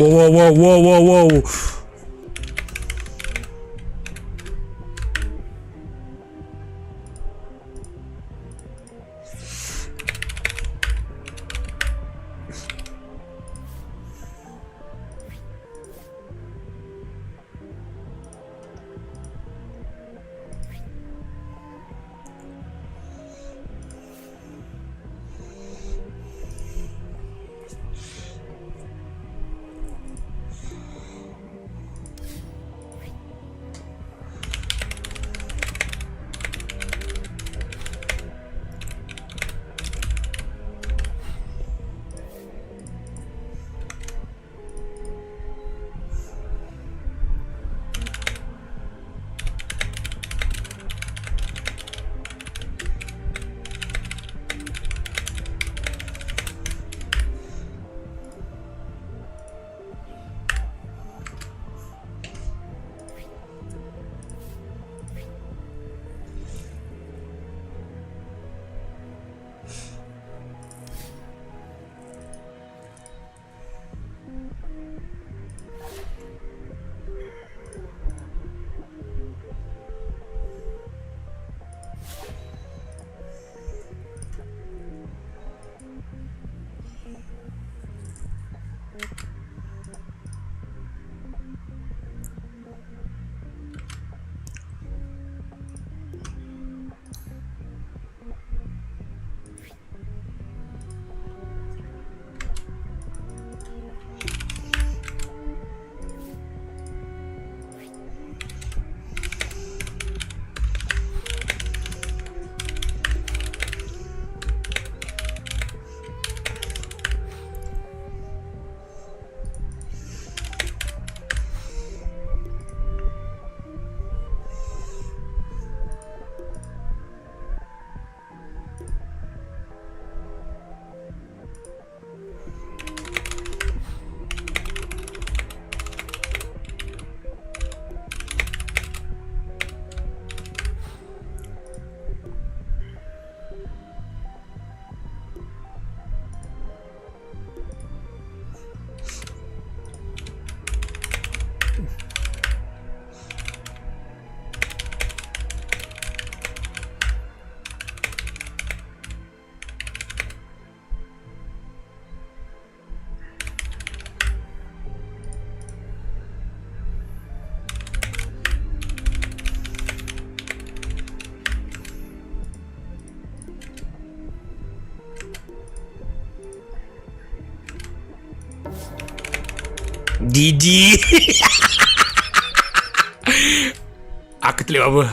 Wow. Didi. Aku tak boleh apa.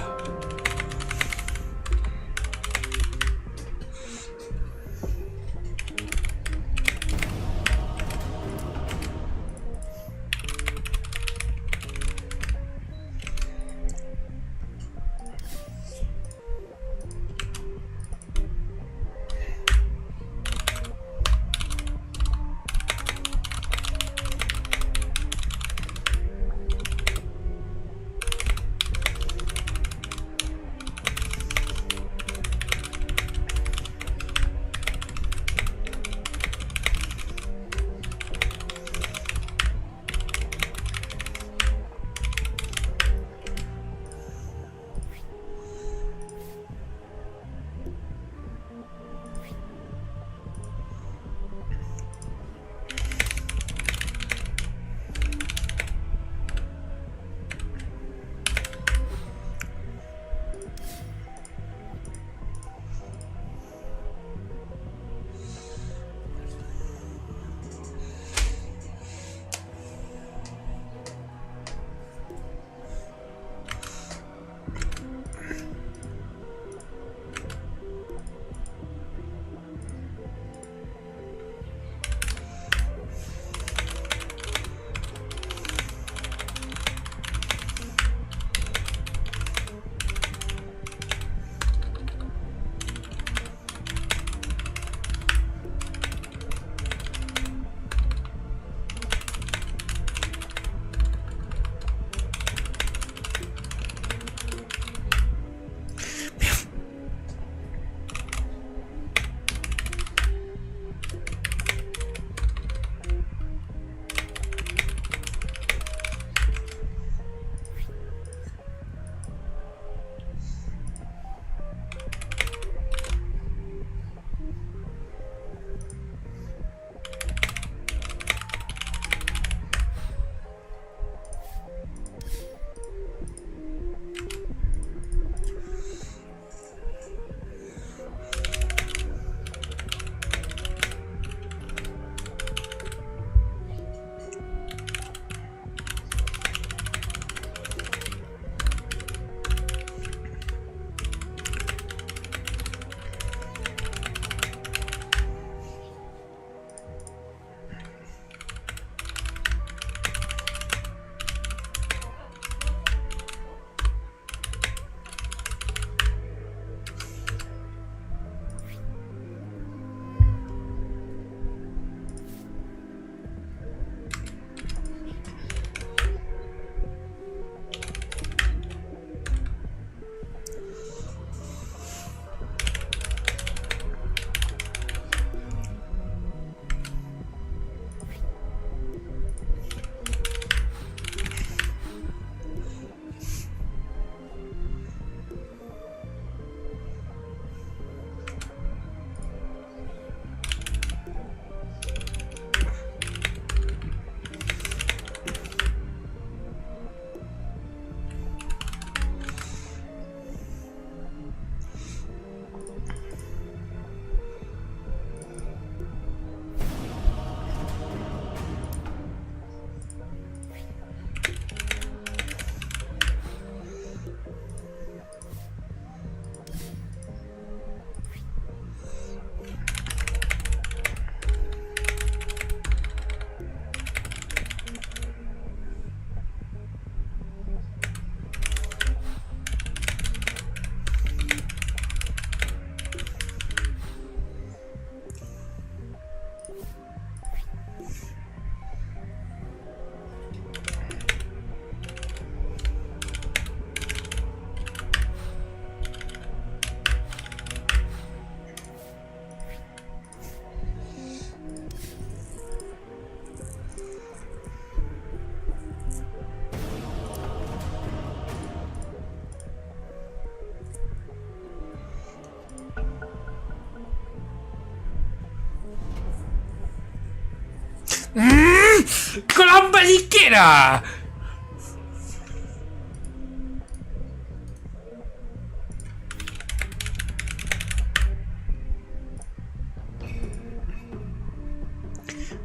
Kelompat sikit lah.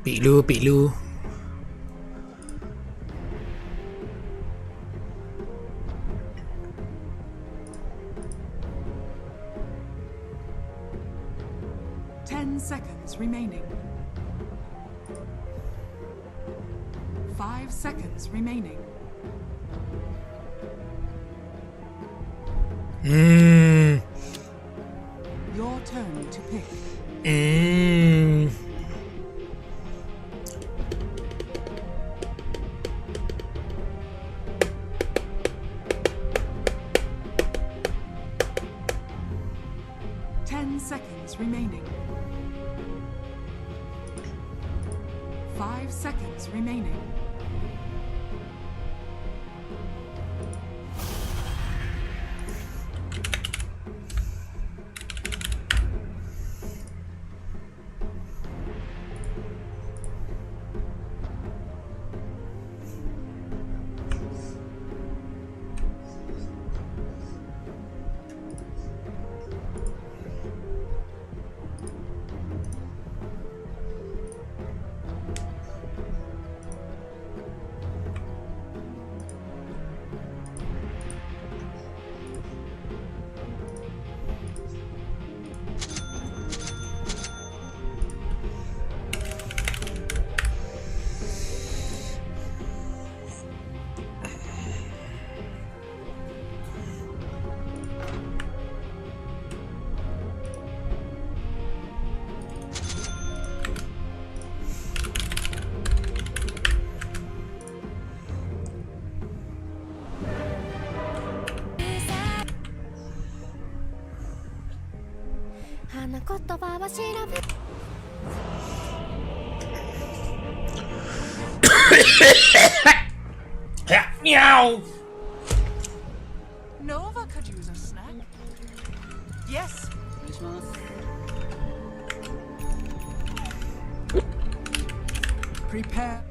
Pik lu. Seconds remaining. 5 seconds remaining. Your turn to pick. 10 seconds remaining. 5 seconds remaining. Meow. Nova could use a snack. Yes. Prepare.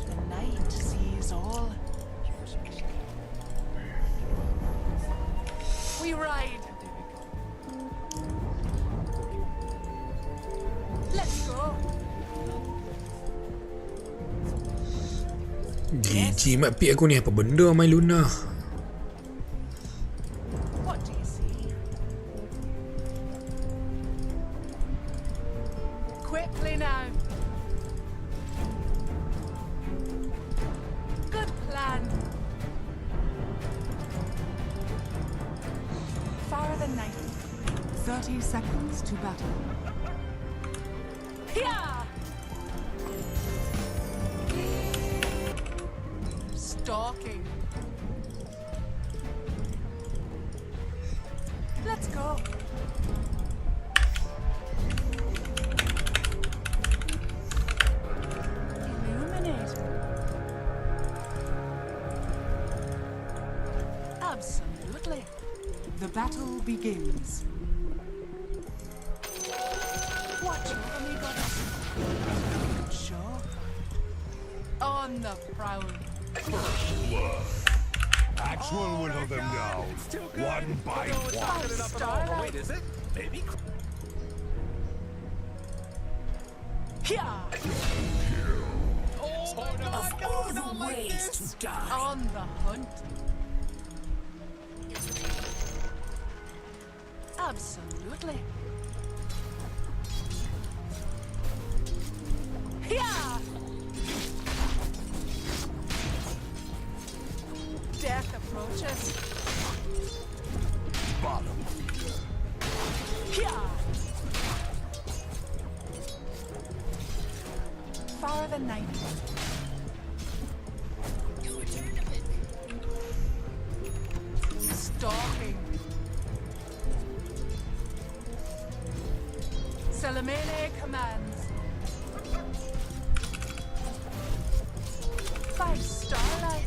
The night sees all. We ride. Let's go. Gigi mak pik aku ni apa benda main Luna. What do you see? Quickly now. Good plan. Far than 90. 30 seconds to battle. Yeah. Stalking. Let's go. Illuminate. Absolutely. The battle begins. Watch over me, goddess. Sure. On the prowl. Actual whittle them down. One by one. Wait, is it? Maybe. Yeah. Of all the ways to die. On the hunt. Absolutely. Yeah. Death approaches. Bottom. Yeah. Far than 90. Stalking. Salamene commands. 5 starlight.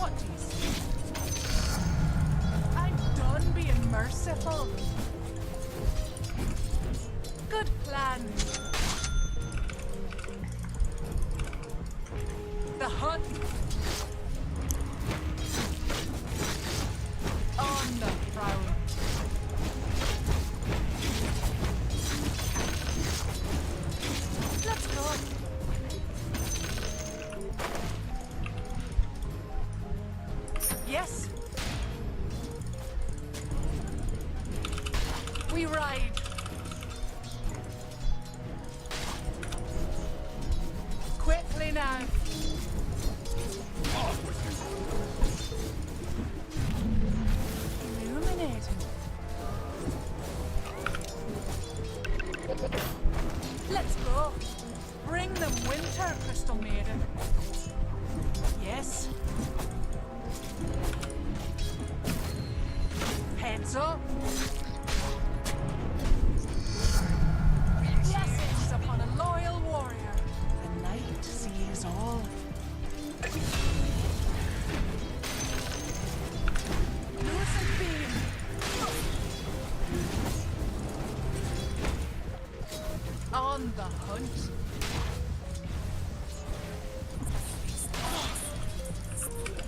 What do you see? I'm done being merciful. Good plan. The hunt. On the prowl. Let's go. Yes. We ride. Quickly now. Illuminating. Let's go. Bring them winter, Crystal Maiden. Yes. Heads up. Blessings upon a loyal warrior. The night sees all. Lucid beam. On the hunt.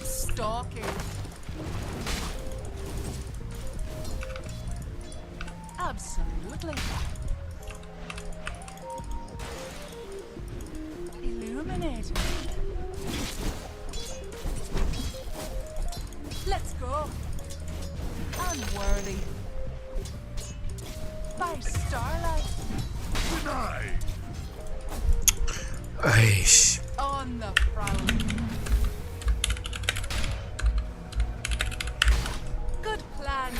Stalking. Absolutely. Illuminating. Let's go. Unworthy. By starlight. Denied. Aish. On the prowl. Good plan.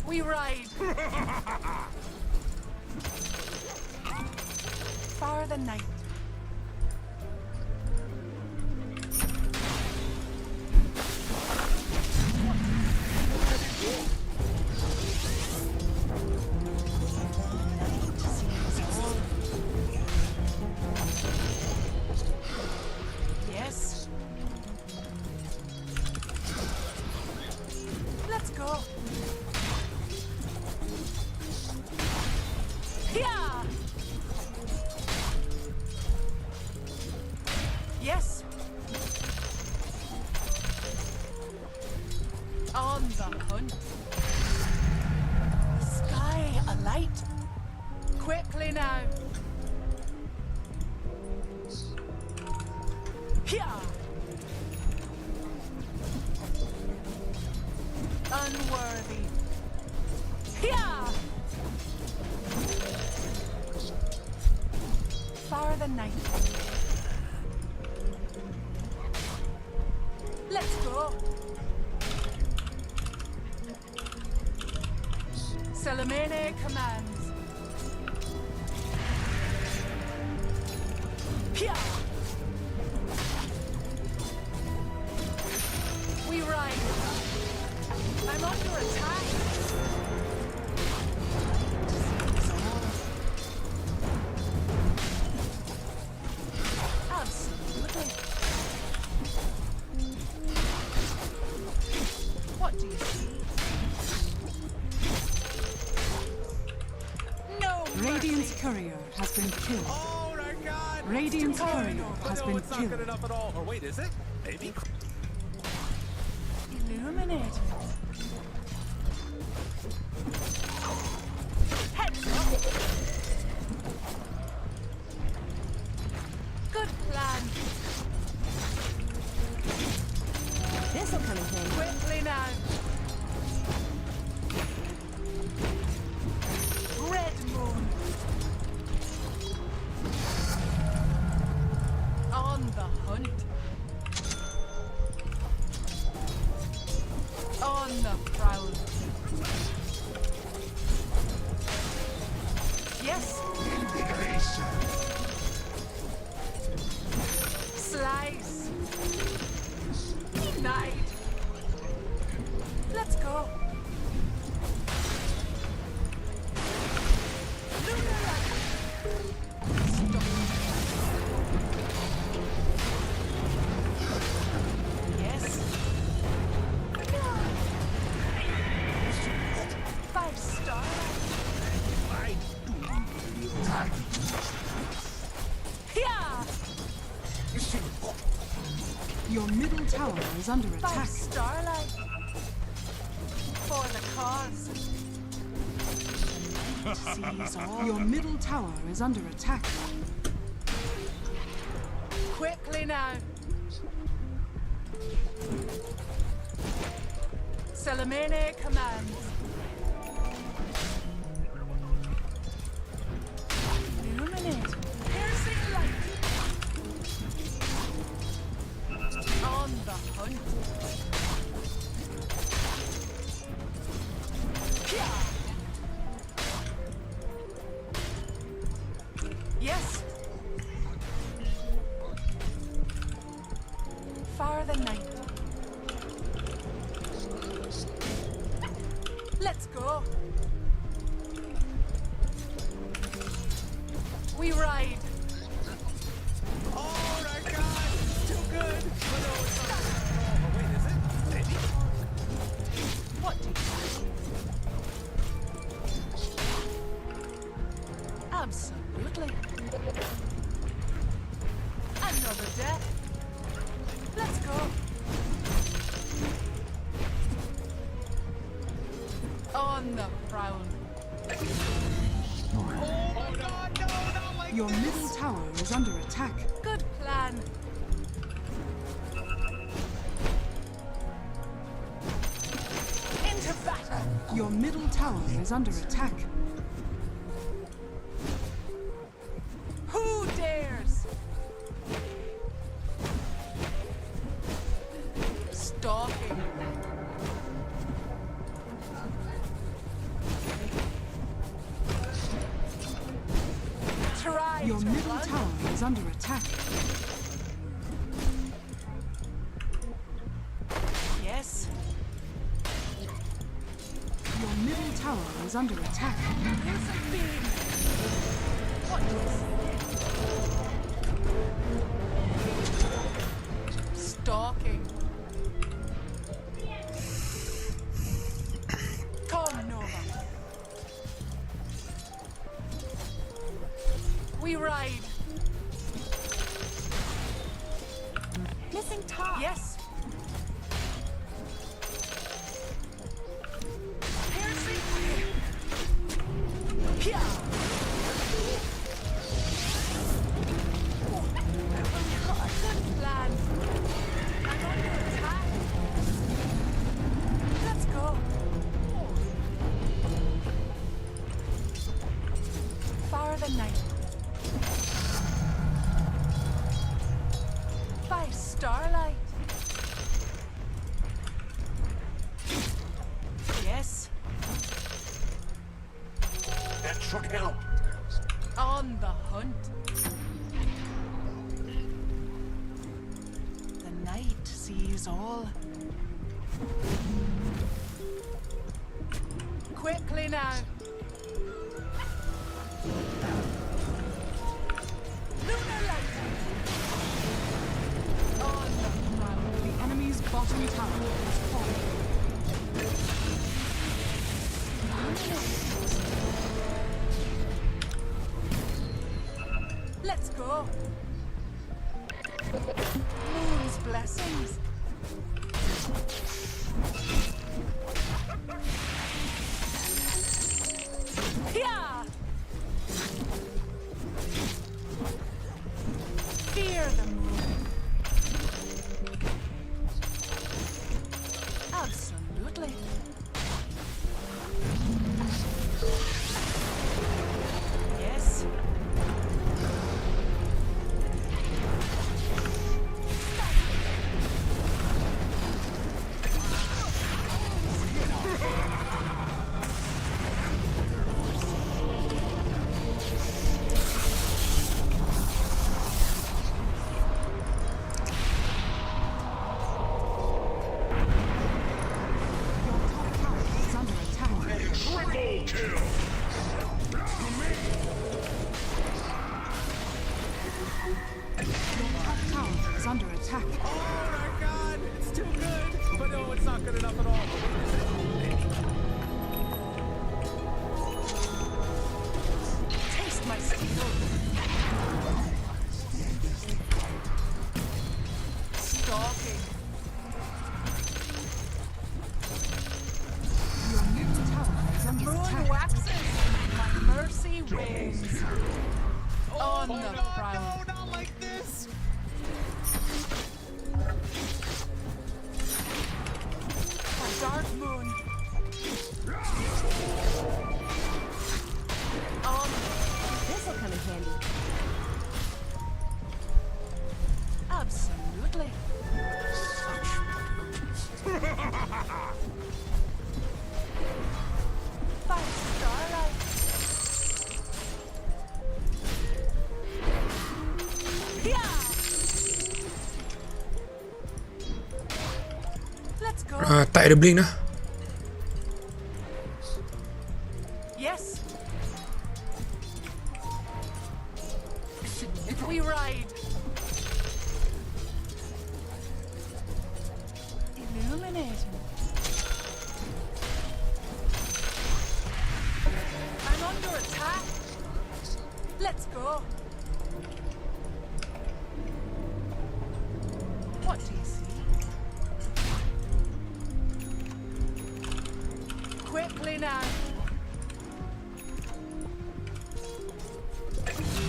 We ride. Far the night. Night sees all. Yes. Let's go. Yeah. Yes. On the hunt. Sky alight. Quickly now. Yeah. Unworthy. Yeah. Far the night. Let's go. Salamene commands. Pia. We ride. I'm under attack. Absolutely. What do you see? No Radiant's mercy. courier has been killed. Oh my god! Radiant's courier has No, been it's not good killed. enough at all. Or wait, is it? Maybe? Illuminating. Heads up. Good plan. This'll come in handy. Quickly now. Red moon. On the hunt. On the prowl. Yes. Yeah! Your middle tower is under By attack. starlight. For the cause. Seize all. Your middle tower is under attack. Quickly now. Salamene commands. Illuminate. Piercing light. On the hunt. Yeah. Yes. Far the night. Let's go. We ride. Oh my god, it's too good. But no, it's not. Oh, wait, is it? Maybe? What do you think? Absolutely. Another death. Let's go. On the prowl. Oh my god, no, not like Your middle tower is under attack. Good plan. Into battle. Your middle tower is under attack. Who dares? Stalking. Try Your to middle run. tower is under attack. Yes. Your middle tower is under attack. Here's a beam. What do you see? Stalking. Come, Nova. We ride. Missing top. Yes. Piercing. Yeah. Good plan. I'm under attack. Let's go. Far the night. By starlight. Yes. that should help. On the hunt. The night sees all. Quickly now. Lunar light. On the prowl. The enemy's bottom tower has fallen. Let's go. Moon's blessings. Yeah. Fear the moon. Absolutely. Yes. Your top tower is under attack. Triple kill. Your top tower is under attack. Oh my god, it's too good. But no, it's not good enough at all. Taste my steel. On the prowl. No, not like this. A dark moon. On. This'll come in handy. Absolutely. By starlight. Yeah. Let's go. Tak ada blink dah. Yes. We ride. Illuminating. I'm under attack. Let's go. What do you see? Quickly now.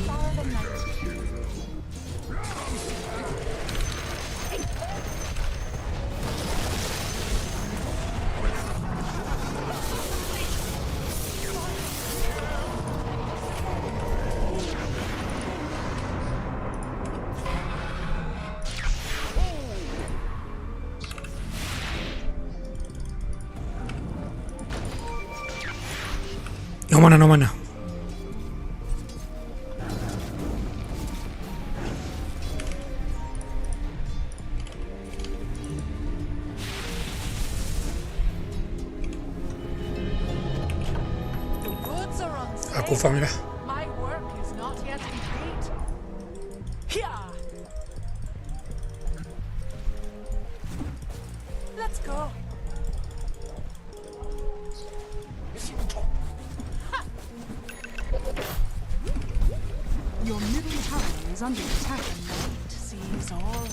For the night. Yang mana? The woods are unsafe. Aku faham dah. My work is not yet complete. Here. Let's go. Your middle tower is under attack. Night sees all.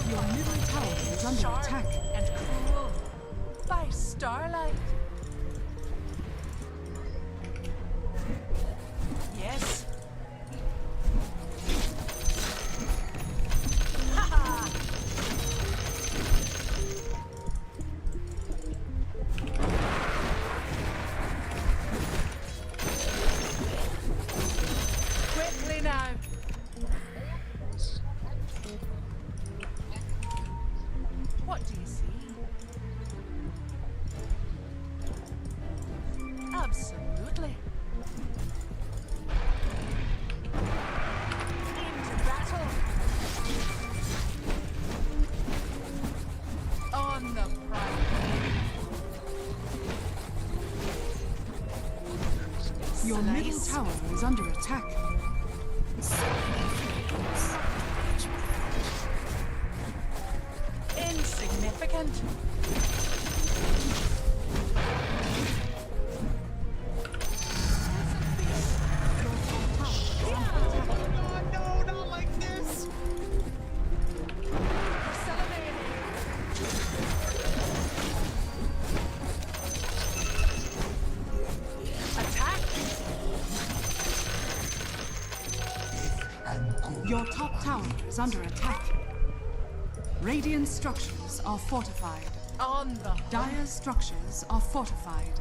Your middle tower is under Sharp attack. and cruel. By starlight. Yes. Ha-ha. Quickly now. What do you see? Absolutely. Into battle. On the prowl. Your middle Slice. tower is under attack. Insignificant. No, not like this. Celebrating. Attack. Your top tower is under attack. Radiant structures are fortified. On the Dire structures are fortified.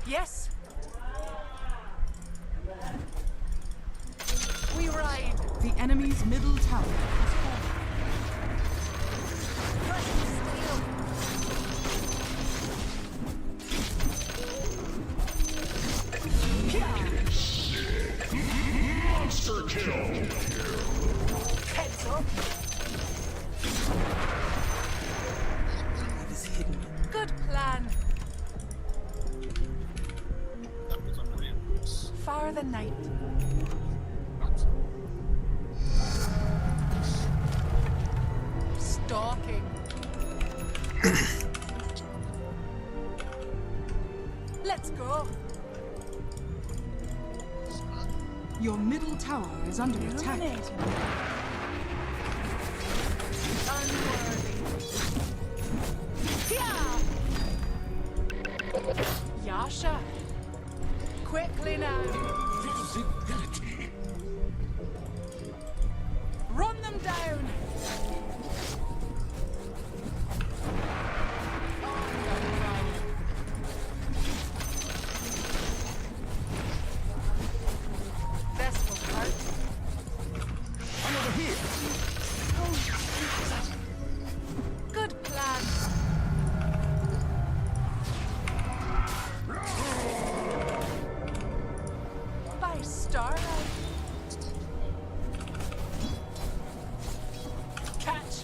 yes. We ride. The enemy's middle tower has fallen. Crushing steel. Monster kill! Heads up. Good plan. Far the night. Stalking. Let's go. Your middle tower is under attack. Illuminating. Unworthy. Yeah. Asha. Quickly now. Visibility. Run them down. On the prowl. This will hurt. I'm over here. Good plan. By starlight. Catch.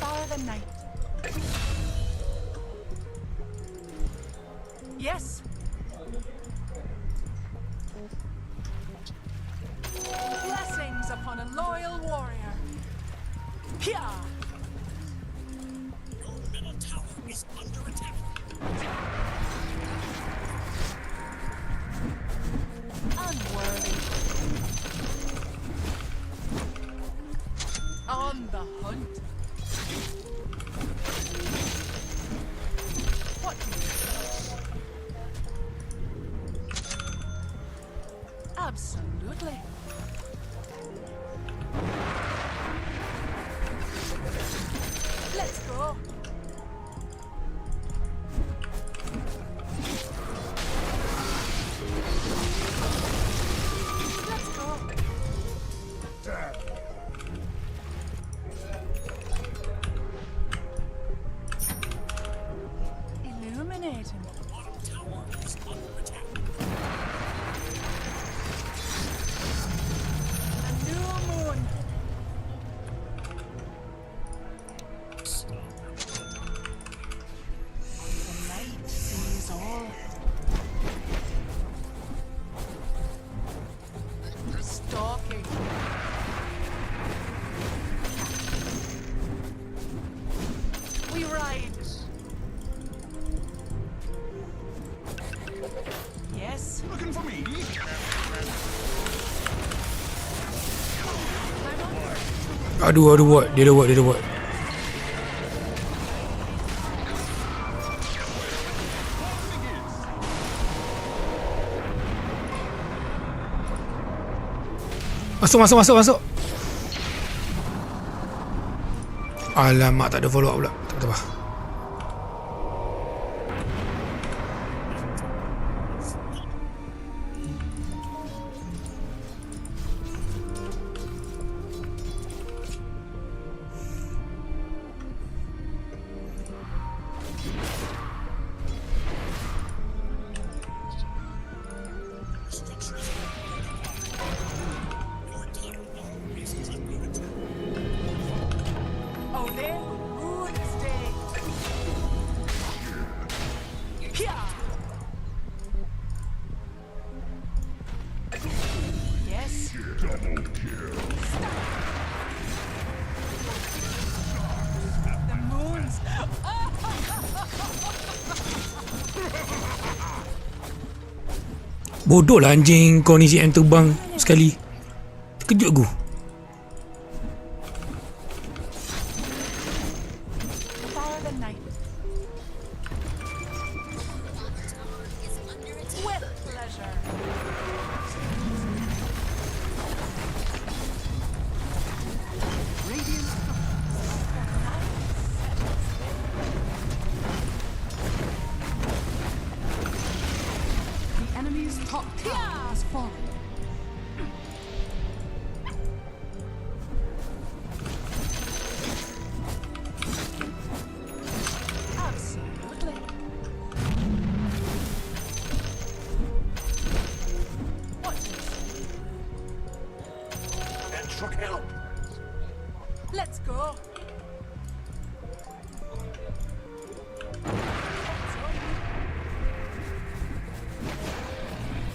Fire the night. Yes. Blessings upon a loyal warrior. Pia. Your middle tower is under attack. Unworthy. On the hunt. What do you think? Absolutely. Let's go. Let's go. Illuminating. Bottom tower is under attack. A new moon. The night sees all. Stalking. We ride. Yes. Looking for me? Aduh, what? Dia dah buat. Masuk. Alamak, tak ada follow up pula. Tak apa. Oh, there ruin this day. Pia. Yes. Double kill. The moons. Bodoh lah anjing kau ni CM terbang sekali. Terkejut aku. Fire the night. With pleasure. Radiant The enemy's top tower has fallen. Absolutely. What is? And should help. Let's go.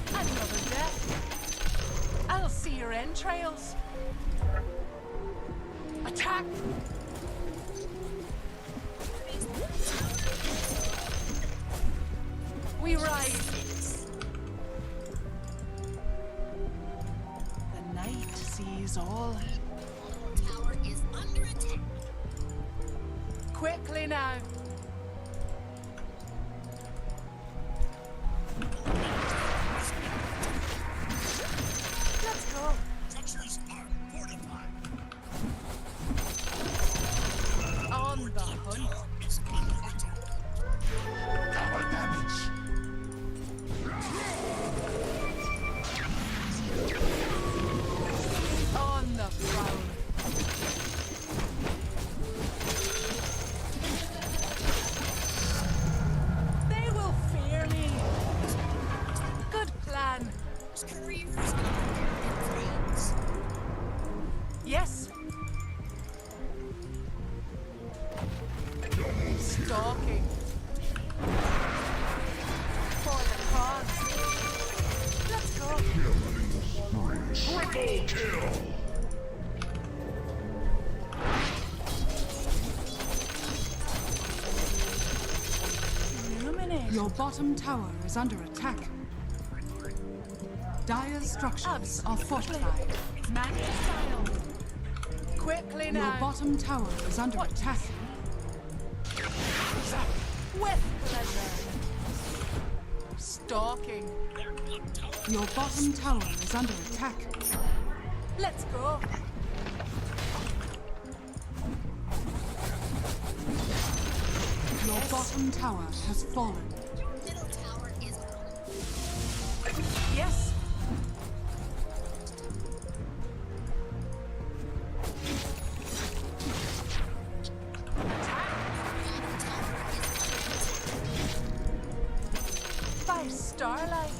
Another death. I'll see your entrails. Attack. We rise. The night sees all. Tower is under attack. Quickly now. Let's go. Structures are fortified. On the hunt. Is under attack. Tower damage. On the prowl. They will fear me. Good plan. Careers in flames. Yes. Stalking. For the cause. Let's go. Triple kill. Illuminate. Your bottom tower is under attack. Dire's structures are fortified. Magic style. Quickly Your now. bottom tower is under attack. With pleasure. Stalking. Your bottom tower is under attack. Let's go. Your bottom tower has fallen. Middle tower is Yes. By starlight.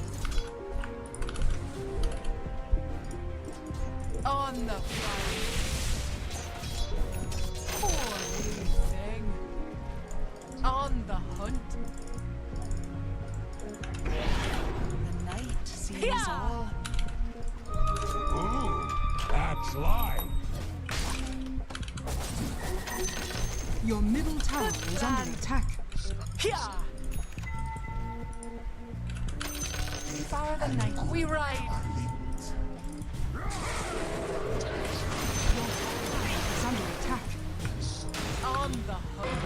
On the fire. Poor wee thing. On the hunt. The night sees Yeah. all. That's live. Your middle tower Good is plan. under attack. Yeah. Fire the night. We ride. Is under attack. On the hunt.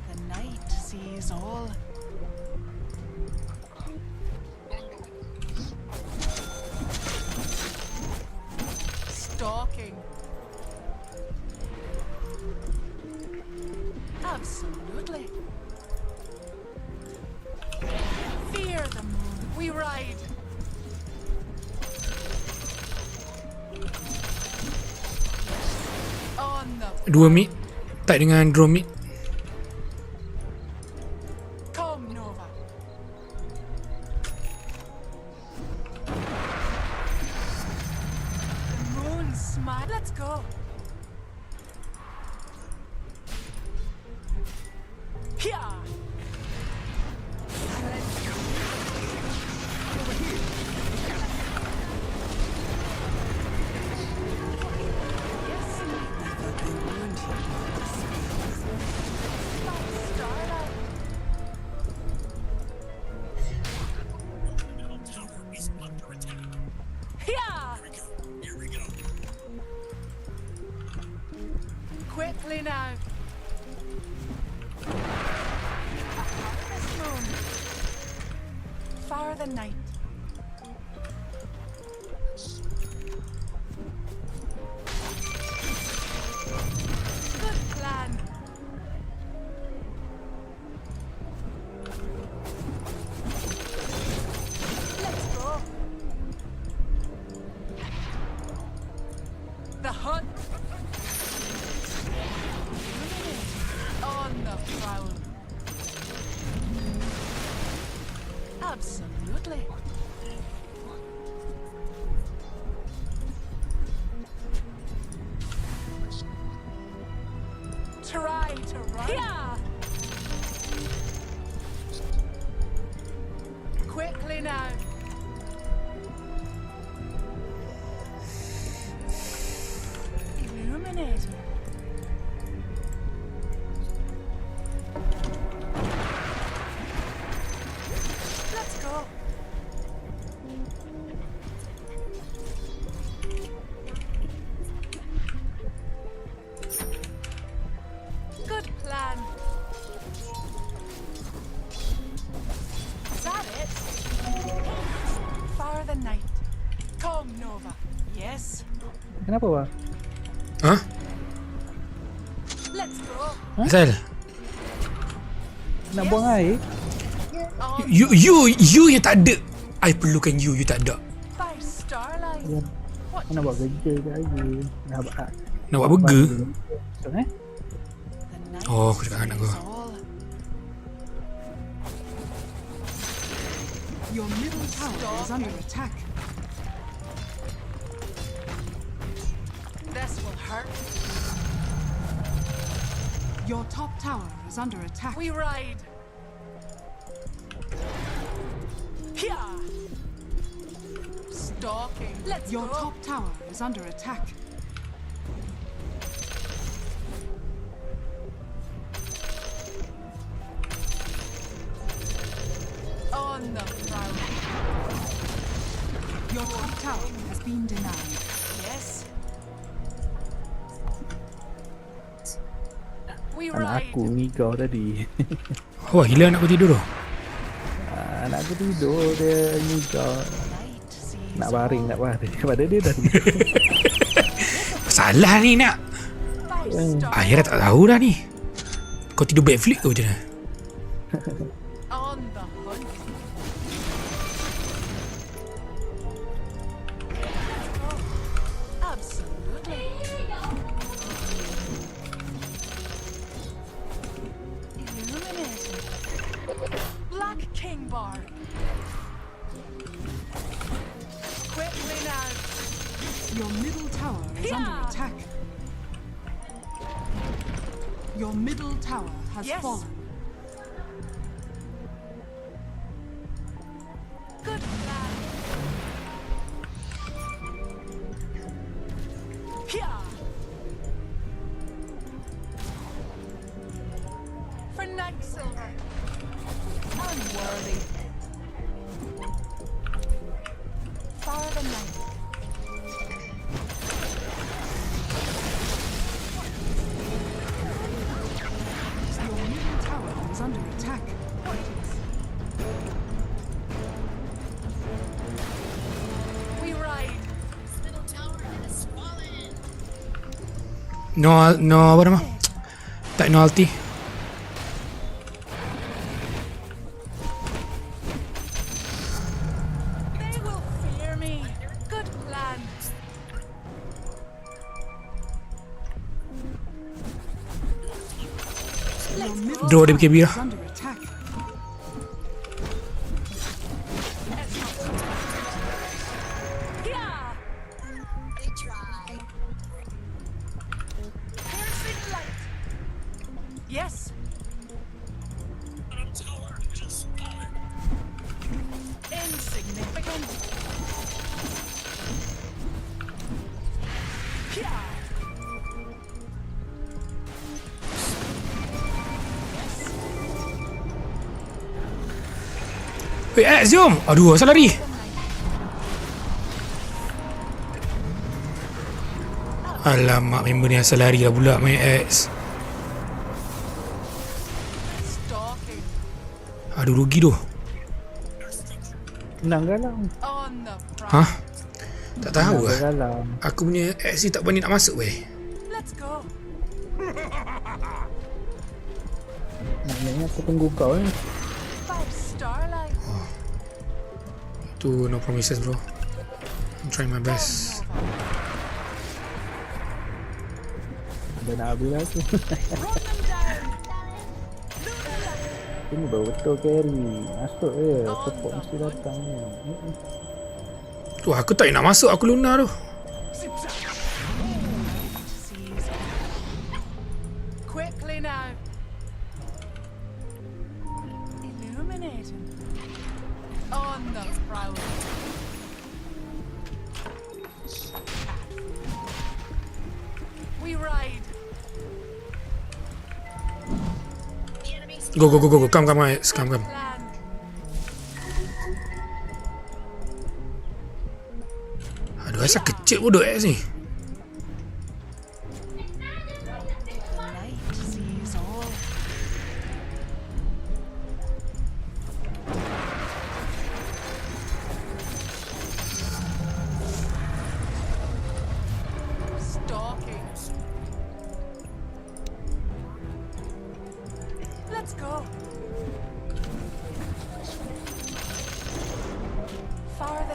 The night sees all. Stalking. Absolutely. Fear the moon. We ride. On the Dua mid. Tak dengan drone mid. come Nova. The moon smile. Let's go. Yeah. Starlight. Middle tower is under attack. Yeah. Here we go. Quickly now. A harvest moon. Fire the night. Good plan. Let's go. The hunt. On the prowl. Absolutely. Try to run. Yeah. Quickly now. Illuminator. Let's go. night. Come, Nova. Yes. Kenapa wah? Ha? Let's go. Asal? Nak buang air? On You yang tak ada. I perlukan you tak ada. by starlight. Ya. What Nak buat kerja ke aja. Nak buat burger? So, the night Oh, aku cakap anak sees gua. all. Your middle tower is under attack. This will hurt. Your top tower is under attack. We ride. Here. Stalking. Let's Your go. top tower is under attack. On the prowl. Your top tower has been denied. Yes. We anak ride. aku ngigau tadi. Wah, gila anak aku tidur tu. Anak aku tidur, dia ngigau. Night sees Nak baring. Padahal dia dah tidur. Salah ni nak. by starlight. Akhirnya tak tahu dah ni. Kau tidur backflip ke macam mana? On the hunt. Absolutely. Illuminating. Black King Bar. Quickly now. Your middle tower is under Yeah. attack. Your middle tower has Yes. fallen. Good plan. Here. For night silver. Unworthy. For the night. Your middle tower is under attack. We ride. Middle tower has fallen. No apa nama? Tak no ulti. They will fear me. Good plan. Your middle Draw dia tower BKB is lah. under attack. Yeah. They try. Piercing light. Yes. Middle tower has fallen. Insignificant. Yeah. Wait, jom. Aduh, asal lari? Alamak, member ni asal lari lah pula main X. Stalking. Aduh, rugi tu. Menang galang. On the Ha? prowl. Tak tahu Menang lah. galang. Aku punya X ni tak berani nak masuk weh. Let's go. Maknanya aku tunggu kau ni. By starlight. Tu no promises bro. I'm trying my best. Dah nak habis lah tu. Run them down. Ini baru betul carry. Masuk je. Support mesti datang ni. Tu aku tak nak masuk, aku lunar tu. Sees quickly now. Illuminating. On the prowl. We ride. The enemy's Go. Come X. Come. Plan. Aduh, asal kecil bodoh X ni. Night sees all.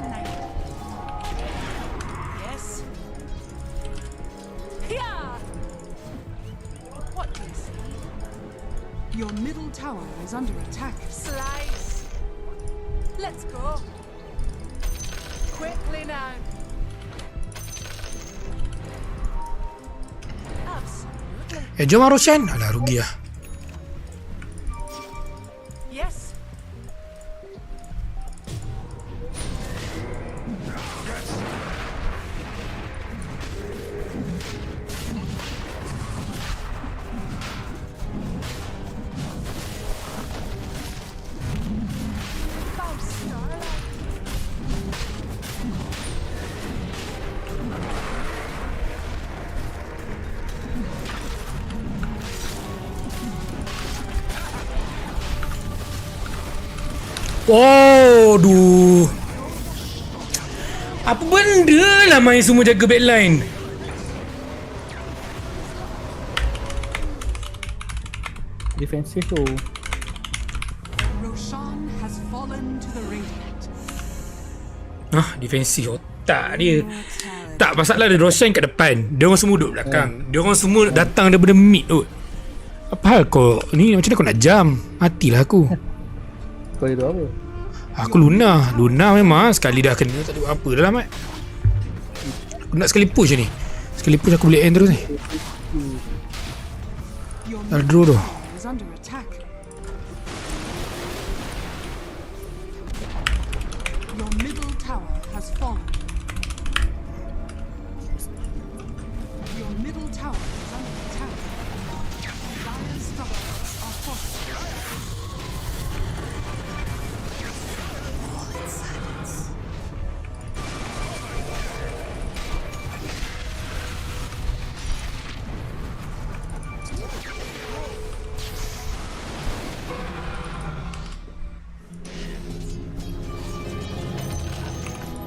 the night. Yes. Yeah. What do you see? Your middle tower is under attack. Slice. Let's go. Quickly now. Absolutely. Jom lah Roshan. Alah, rugi lah. Yes. Oh, aduh. Apa benda lah main semua jaga backline. Defensif tu. Roshan has fallen to the Radiant. Defensif otak dia. Tak, masalah dia Roshan kat depan. Dia orang semua duduk belakang. Dia orang semua datang daripada mid tu. Apa hal kau ni, macam mana kau nak jam? Matilah aku. Kau itu apa? Aku Luna. Luna memang sekali dah kena, tak ada apa dah lah Mat. Aku nak sekali push ni. Sekali push aku boleh end terus ni. Your Dah draw tu. is under attack. Your middle tower has fallen. Your middle tower is under attack. Dire structures are fortified.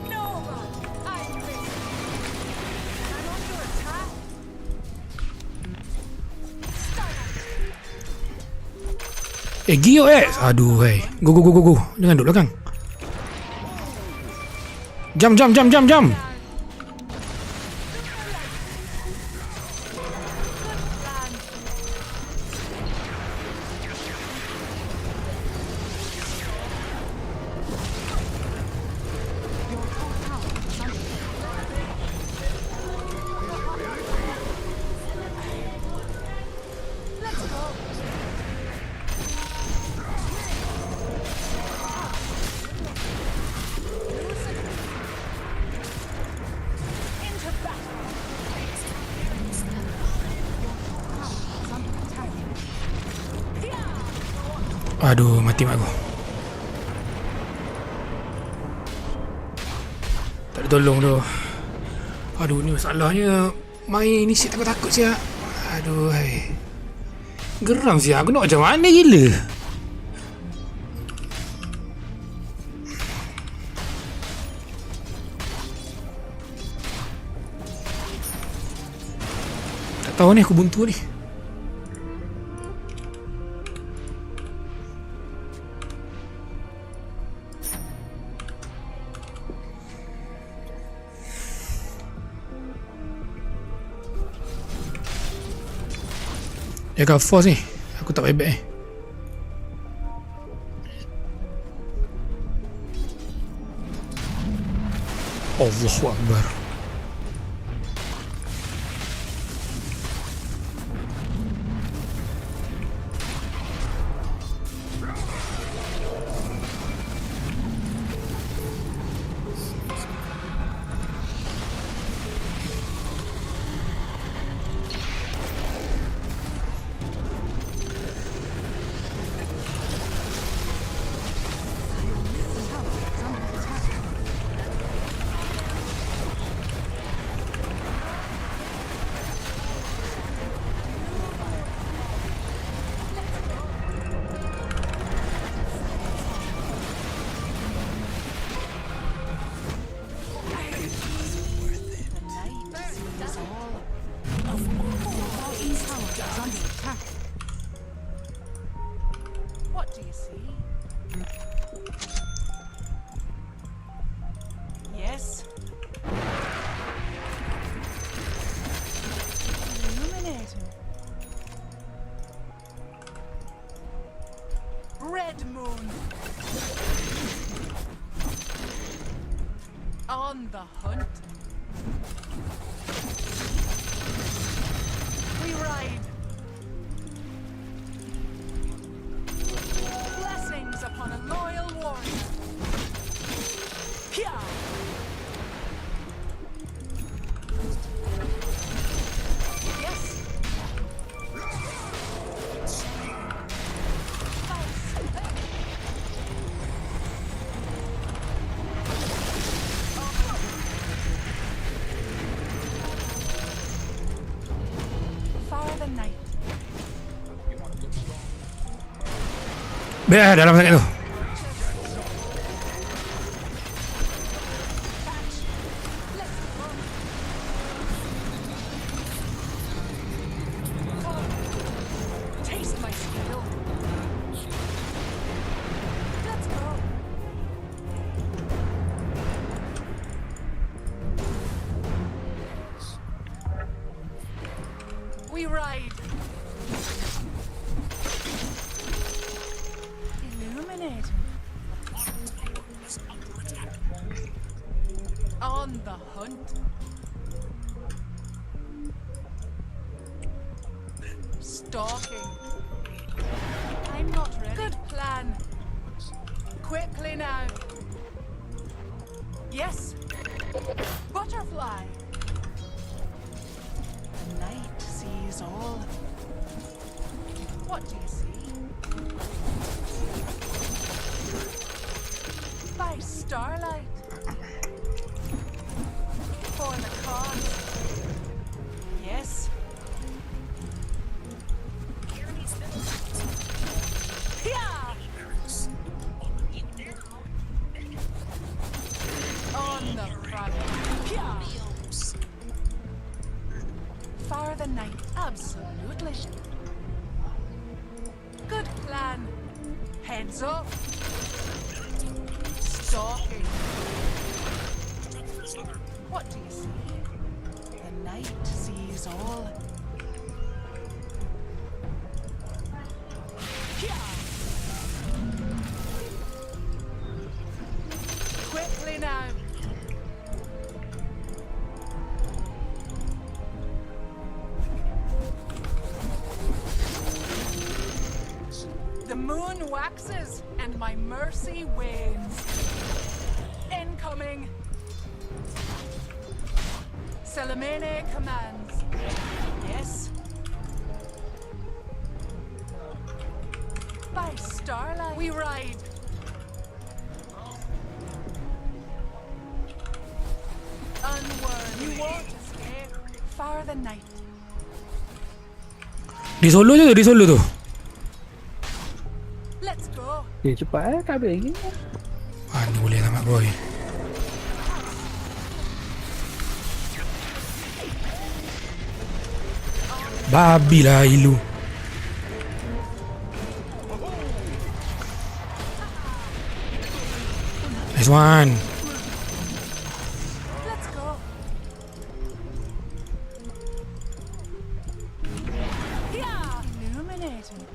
No, man. I'm ready. I'm under attack. Gio Aduh hai. Go go go go go. Jangan duduk belakang. Jam jam jam jam jam. Aduh, mati mak aku. Tak ada tolong tu. Aduh, ni masalahnya. Main ni siap takut-takut siap. Aduh, hai. Geram siap. Aku nak macam mana gila. Tak tahu ni aku buntu ni. Dia akan force ni. Aku tak baik-baik ni. Allahu Akbar. On the hunt. We ride. Blessings upon a loyal warrior. Pia! Yes. Fire the night. Dalam sangat tu. Taste my skill. Let's go. We ride. Illuminating. On the hunt. Stalking. I'm not ready. Good plan. Quickly now. Yes. Butterfly. The night sees all. What do you see? By starlight. For the cause. Yes. Yeah. On the front. Yeah. For the night. Absolutely. Good plan. Heads up. Stalking. What do you see? The night sees all. Yeah. Quickly now. The moon waxes and my mercy wanes. Incoming. Salamene commands. Yes. By starlight we ride. Unword. You won't escape. Far the night. Di solo je tu, di solo tu. Let's go. Cepat tak habis lagi. Ni boleh tamat boy. Babi lah ilu. Nice one. Let's go. Yeah. Illuminating.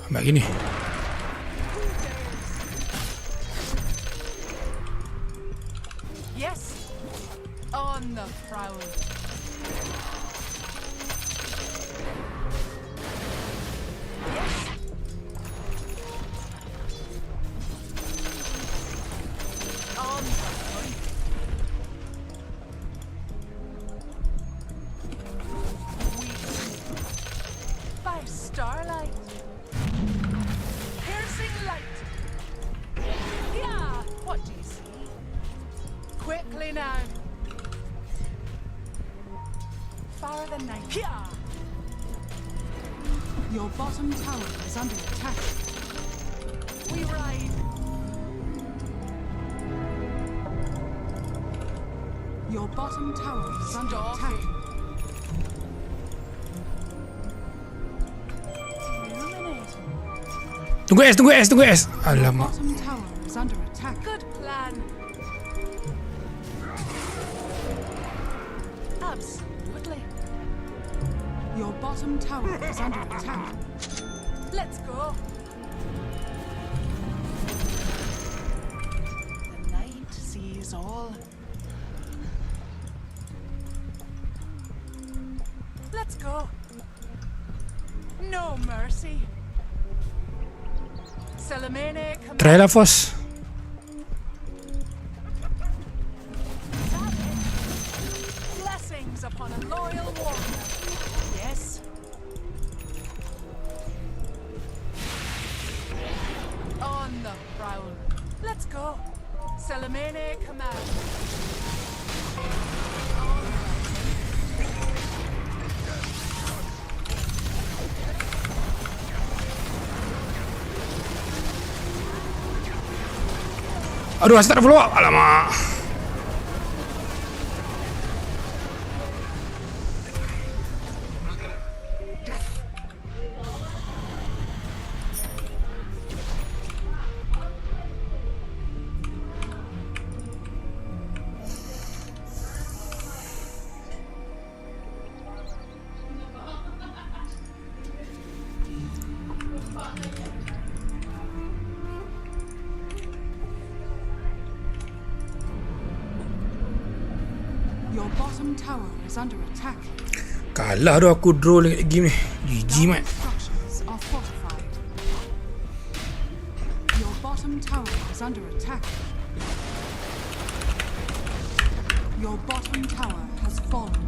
Ambil gini. Yes. On the prowl. Yes. On the hunt. By starlight. Piercing light. Yeah. What do you see? Quickly now. Far the night. Yeah. Your bottom tower is under attack. We ride. Your bottom tower is under attack. Illuminating. Tunggu S, tunggu S, tunggu S. Your Alamak. bottom tower is under attack. Good plan. Absolutely. Your bottom tower is under attack. Let's go. Let's go. No mercy. Salamene command. Try lah Fos. Blessings upon a loyal warrior. Yes. On the prowl. Let's go. Salamene command. Aduh, asal tak follow up. Alamak. Your bottom tower is under attack. Kalah tu aku draw lagi game ni. GG mat. Structures are fortified. Your bottom tower is under attack. Your bottom tower has fallen.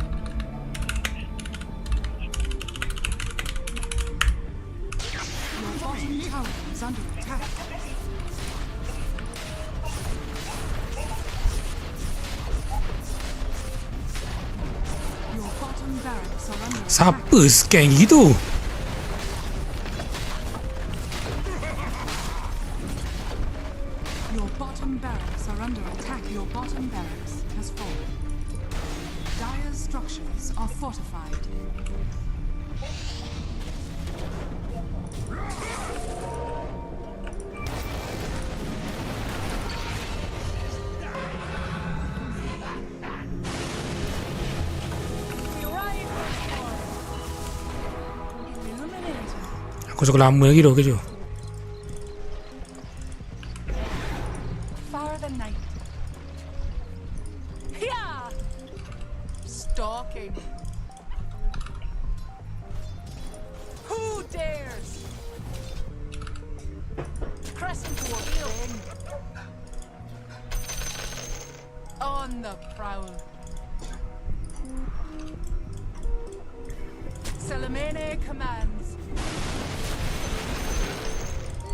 Your bottom tower is under attack. Your bottom barracks are under attack. Siapa scan gitu? Your bottom barracks are under attack. Your bottom barracks has fallen. Dire's structures are fortified. We ride for illuminator. Aku suka lama lagi tu kerja. Far the night. Yeah. Stalking. Who dares? Crescent war thing. On the prowl. Salamene commands.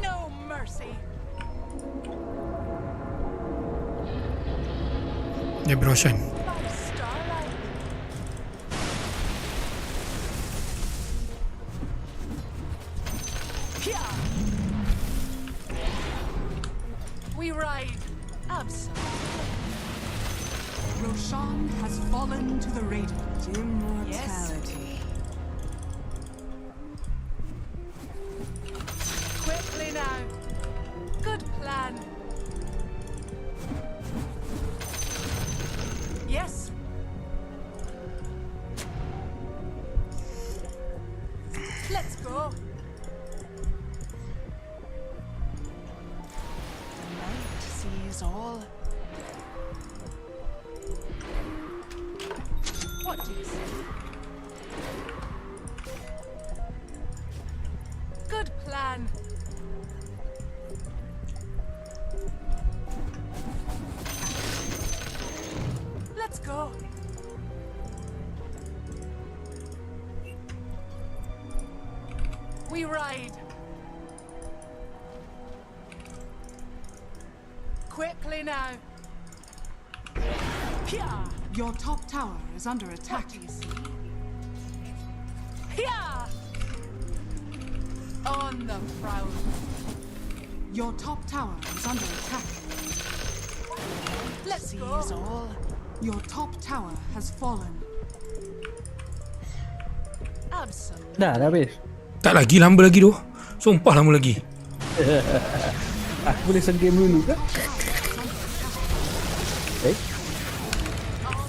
No mercy. Dia beroshan. By starlight. Yeah. We ride. Absolutely. Roshan has fallen to the Radiant. Immortality. Quickly now. Good plan. Yes. Let's go. The night sees all. What do you say? Good plan. Let's go. We ride. Quickly now. Yeah. Your top tower is under attack. What do you see? Yeah. On the prowl. Your top tower is under attack. Let's go. all. Your top tower has fallen. Absolutely. Dah habis. Tak lagi, lama lagi tu. Sumpah lama lagi. Aku boleh send game dulu ke?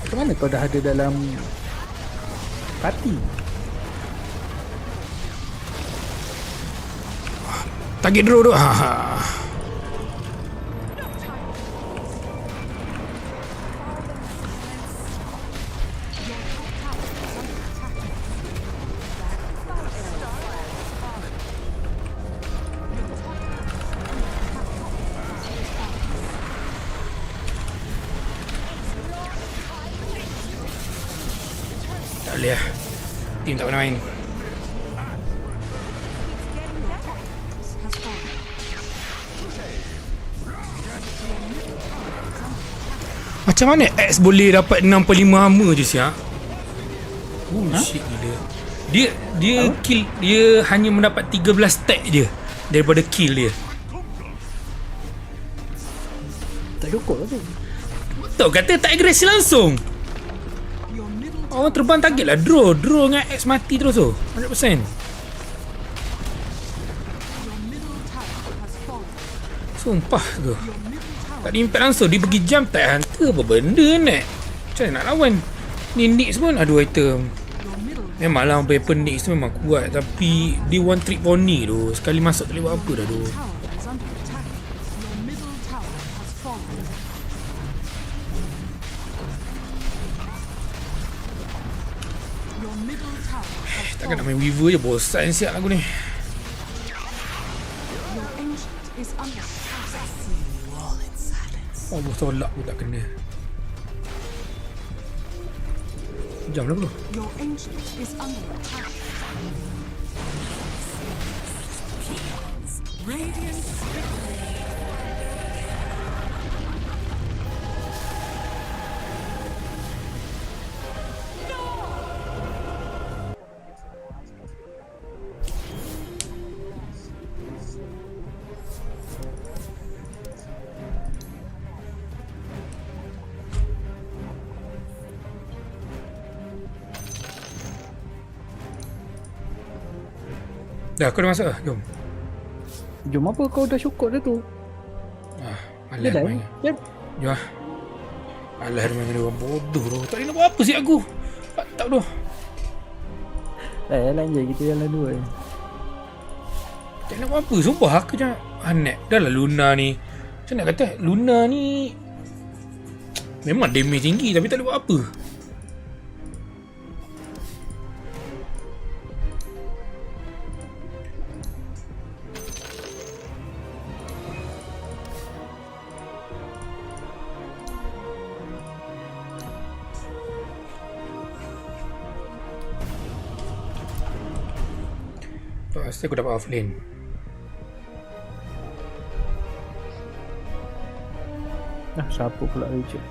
Macam mana kau dah ada dalam party? Target draw tu. Ha. boleh lah. Team tak pernah main. Has fallen. Macam mana X boleh dapat 65 armor je siap? Oh shit gila. Dia kill, dia hanya mendapat 13 stack je daripada kill dia. Tak cukup lah tu. Betul kata tak agresi langsung. Orang terbang target lah. Draw dengan X mati terus tu 100%. Sumpah tu. Tak ada impact langsung. Dia pergi jump tag hunter. Apa benda ni? Macam mana nak lawan? Ni Nix pun ada 2 item. Memanglah weapon Nix tu memang kuat. Tapi dia one trick pony tu. Sekali masuk tak boleh buat apa dah tu. Tower is under attack. Your middle tower has fallen. Your middle tower has Takkan nak fallen. main Weaver je. Bosan siap lagu ni. Your ancient is under attack. Oh, tolak pun tak kena. Jam lah bro. Your ancient is under attack. Radiant victory. Dah, kau dah masuk lah. Jom. Jom apa kau dah syukur dah tu? Malas Dah main. Jom. Jom lah. Malas main dengan orang bodoh tu. Tak boleh nak buat apa siap aku. Tak tu. Jalan je, kita jalan dua je. Tak nak buat apa. Sumpah aku macam Anak. Dah lah Luna ni. Macam nak kata Luna ni memang damage tinggi tapi tak boleh buat apa. Pasti aku dapat offlane. Siapa pula Richard?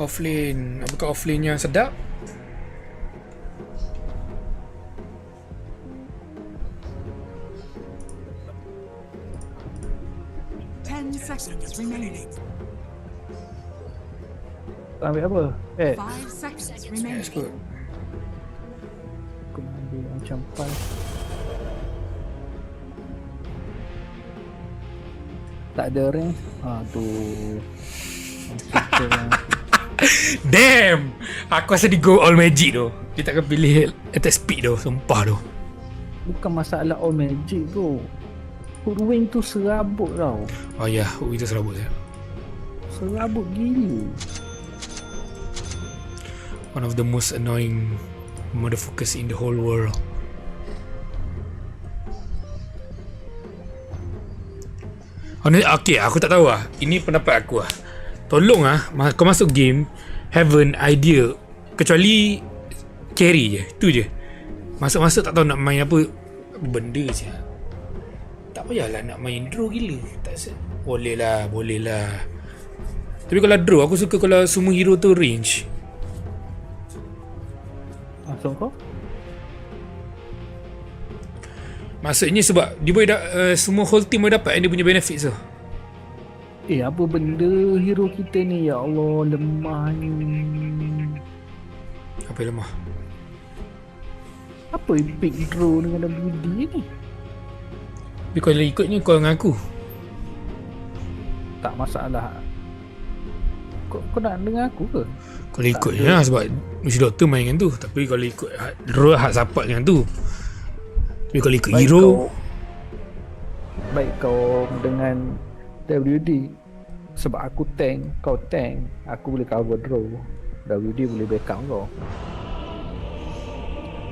Offlane. Apakah offlane yang sedap? Seconds remaining. Ambil apa? 5 seconds remaining. That's good. Aku ambil macam pas. Tak ada range. Tu. Damn. Aku rasa dia go all magic tu. Dia takkan pilih attack speed tu. Sumpah tu. Bukan masalah all magic tu. Hoodwink tu serabut tau. Oh ya, yeah. Itu serabut ya. Serabut gila. One of the most annoying motherfuckers in the whole world. Okay, aku tak tahu lah. Ini pendapat aku lah. Tolong lah, kau masuk game have an idea. Kecuali carry je, tu je. Masuk-masuk tak tahu nak main apa benda je. Tak payahlah nak main draw gila. Tak boleh lah. Tapi kalau draw, aku suka kalau semua hero tu range. Masuk kau? Maksudnya sebab dia boleh semua whole team boleh dapat dia punya benefits tu. Apa benda hero kita ni, ya Allah, lemahnya. Apa yang lemah? Apa epic draw dengan WD ni? Tapi kau dah ikut ni kau dengan aku. Tak masalah. Kau nak dengan aku ke? Kalau ikut je lah sebab mesti doktor main dengan tu. Tapi kalau ikut draw hard support dengan tu. Tapi kalau ikut hero Baik kau dengan WD. Sebab aku tank, kau tank, aku boleh cover draw. WD boleh backup kau.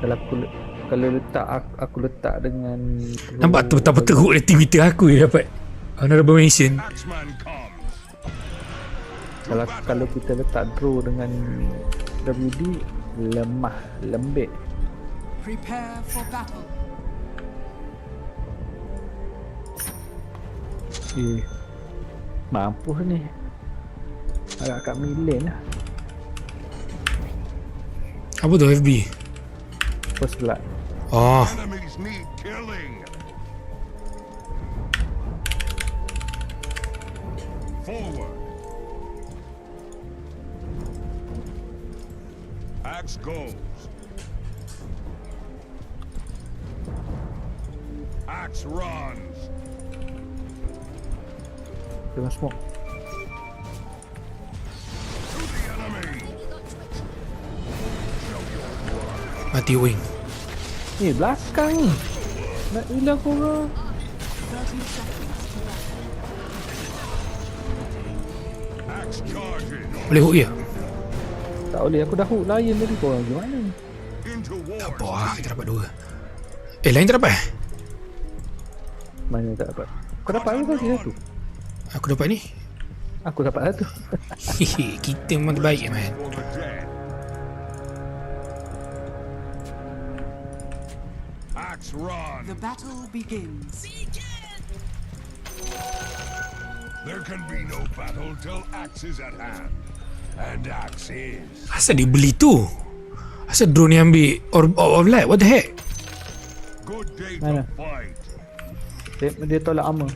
Kalau letak aku letak dengan nampak tu betapa teruk dia Twitter aku dia dapat honorable mention. Kalau kita letak draw dengan WD, lemah, lembek. Prepare for battle. Mampus ni. Agak kat milen lah. Apa tu FB? First blood. Oh, Enemies need killing. Forward. Axe goes. Axe runs. Dengan smoke. To the enemy. mati wing. Belakang ni. Nak hilang korang. 30 seconds to battle. Axe charges. Boleh hook ya? Tak boleh, aku dah hook lion tadi, korang gimana? Into war. Tak apa lah, kita dapat 2. Lain tak dapat Mana tak dapat? Kau dapat apa kau satu? Aku dapat ni. Aku dapat satu. Kita memang terbaik man. For the dead. Axe run. The battle begins. There can be no battle till axe is at hand. And axe is. Asal dia beli tu? Asal drone ni ambil Orb of Light? What the heck? Good day Mana? to fight. Dia tolak armor.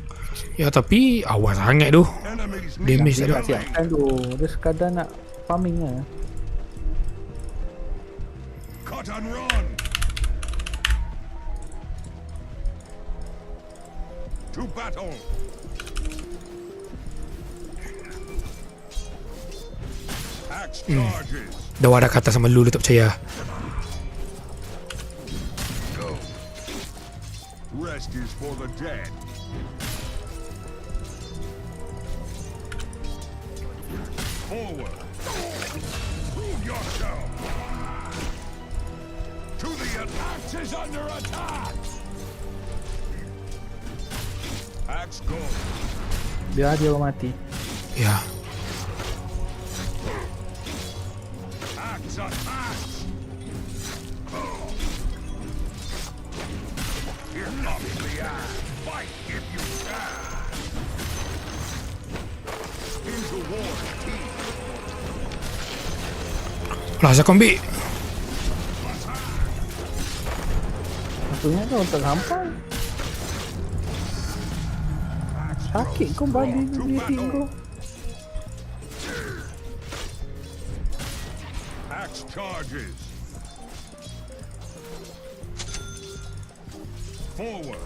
Ya tapi awal sangat tu. Enemies need Damage Dia tak tak ada. siapkan tu. Dia sekadar nak farming lah. cut and run. To battle. Axe charges. Dah wadah kata sama lu tak percaya. Go. Rest is for the dead. Forward. Prove yourself. To the axe is under attack. Axe go. Biar dia orang mati. Ya. Axe attacks. Here comes the axe. Fight if you can. Into war, team. Lah saya kau ambil. Aku ingat kau tak sampai. Sakit kau body bleeding kau. Axe charges. Forward.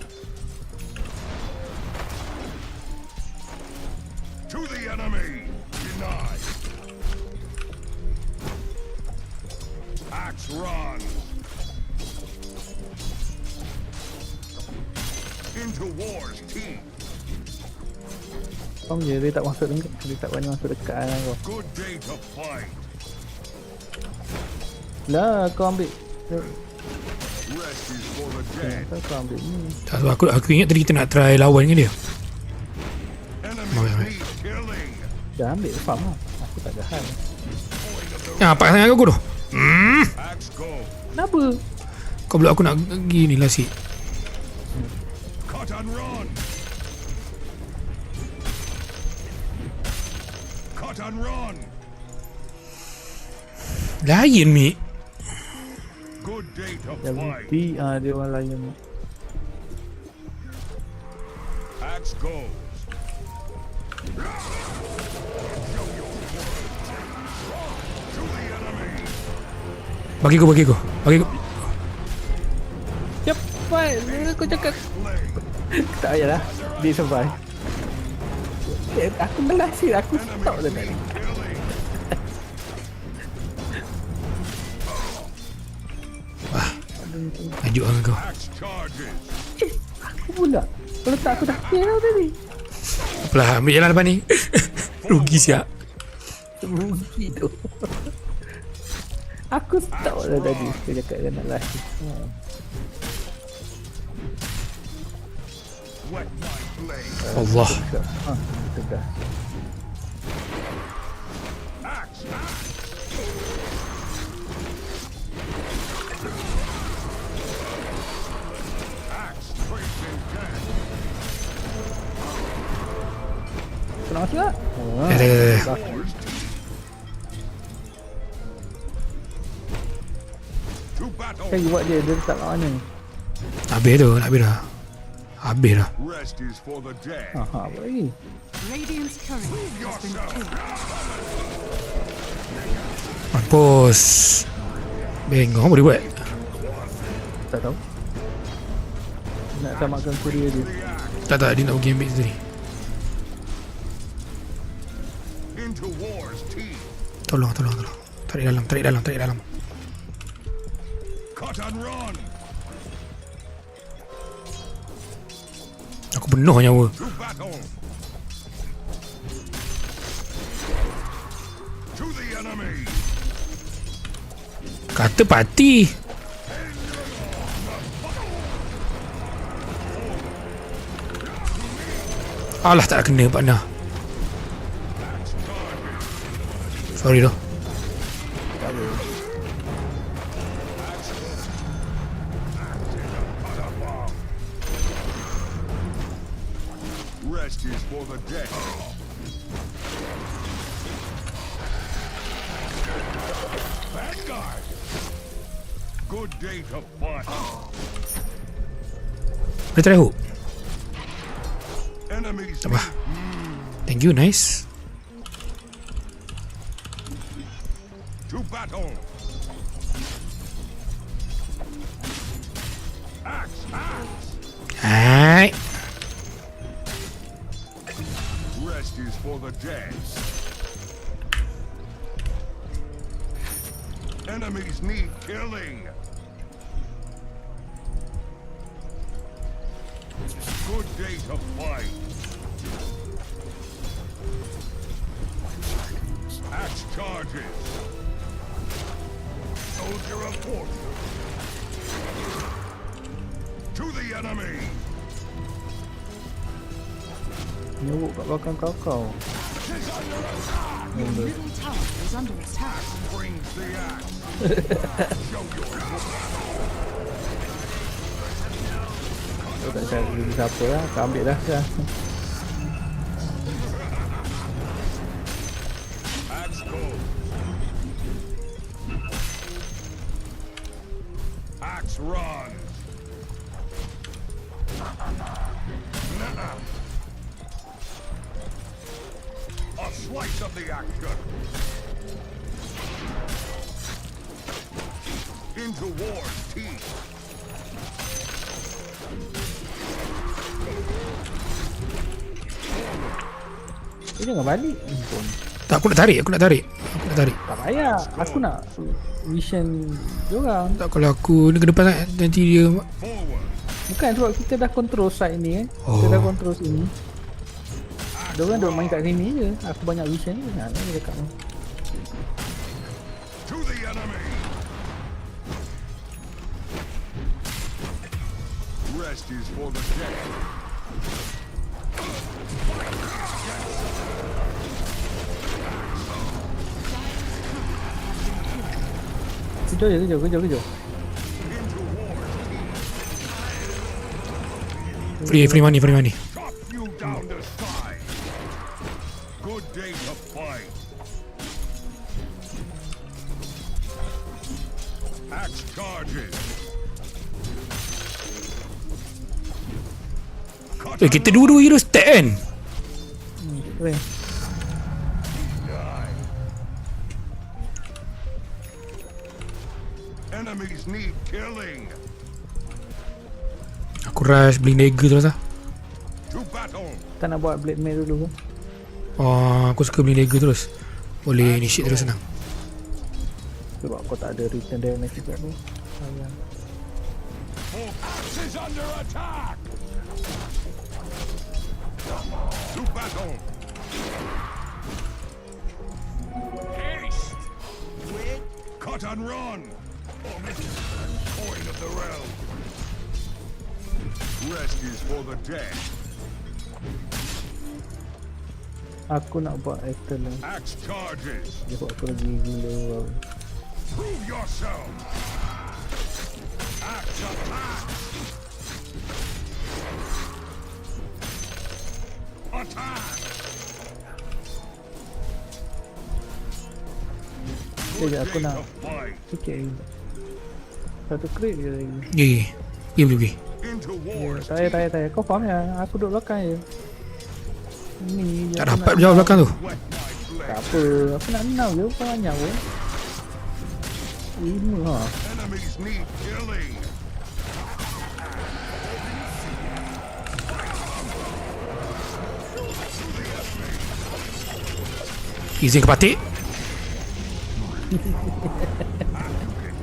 To the enemy. Denied. Axe run. Into war's teeth. Kau je dia tak masuk dekat. Dia tak berani masuk dekat dengan kau. Good day to fight. Lah kau ambil. Rest is for the dead. Kenapa kau ambil ni? Tak tahu aku ingat tadi kita nak try lawan dengan dia. Enemies need killing. Dah ambil farm lah. Aku tak ada hal. Ya, apa sangat aku tu? Axe go. Kenapa? Kau belum aku nak gini lah si. Cut and run. Cut and run. Lain mi. Good day to Dia fight. mati. Dia orang lain. Axe goes. To the enemy. Bagi aku. Cepat. Aku cakap. Tak payahlah. Dia survive. Aku belah sih. Aku stop dah tadi. Ajuk lah kau. Axe charges. Aku pula. Kalau tak aku dah kill tadi. Apalah, ambil jalan depan ni. Rugi siap. Rugi tu. Aku stop dah tadi. Aku cakap dia nak lari. Wet my blade. Allah. Tegas. Axe. Axe tracing death. Senang masuk tak? Dah. To battle. Kan you buat dia letak kat mana ni? Habis dah. Habis dah. Rest is for the dead. Apa lagi? Radiant's courier has been killed. Mampus. Bengong apa dia buat? Tak tahu. Nak samakan kurir dia. Tak, dia nak pergi ambil tu ni. Into war's teeth. Tolong. Tarik dalam. Cut and run. Aku penuh nyawa. To battle. To the enemy. Kata pati. Alah, tak nak kena partner. Sorry doh. Rest is for the dead. Vanguard. Good day to fight. Boleh try hook. Enemies. Tak apa. Thank you, nice. To battle. Axe. Hai. Rest is for the dead. Enemies need killing. Good day to fight. Axe charges. Soldier of fortune. To the enemy. Nyuruk kat belakang kau. Your middle tower is under attack. Brings the axe. Show your Kau tak cari dulu siapa lah. Kau ambil dah sekarang. axe goes. Axe runs. A slice of the action. Into war's teeth. Dia jangan balik. Ampun. Tak, aku nak tarik. Tak payah. Aku nak vision diorang. Tak, kalau aku ni ke depan nanti dia. Forward. Bukan sebab kita dah control side ni kan. Kita dah control sini. Diorang dah main kat sini je. Aku banyak vision ni. Nah, ni dekat ni. To the enemy. Rest is for the dead. Kejap. Free money. Chop you down to size. Good day to fight. Axe charges. Cut Kita dua-dua hero stack kan? Keren. Enemies need killing. Aku rush beli dagger terus lah. To battle. Tak nak buat blade mail dulu ke? Aku suka beli dagger terus. Boleh initiate terus senang. Sebab kau tak ada return damage juga tu. Sayang. Axe is under attack. To battle. Haste. Cut and run. Coin of the realm. Rest is for the dead. Aku nak buat item lah. Axe charges. Sebab aku lagi gila. Prove yourself. Axe attack. Attack. Sekejap aku nak To fight. sikit lagi. Satu crit je lagi. Boleh. Into Ya, wars. tak payah. Kau faham ya? Aku duduk belakang je. Ni je Tak aku dapat nak jauh belakang tu. Wet my blade. Tak apa. Aku nak 6 je. Bukan banyak pun. 5 ha. Enemies need killing. Izin ke patik.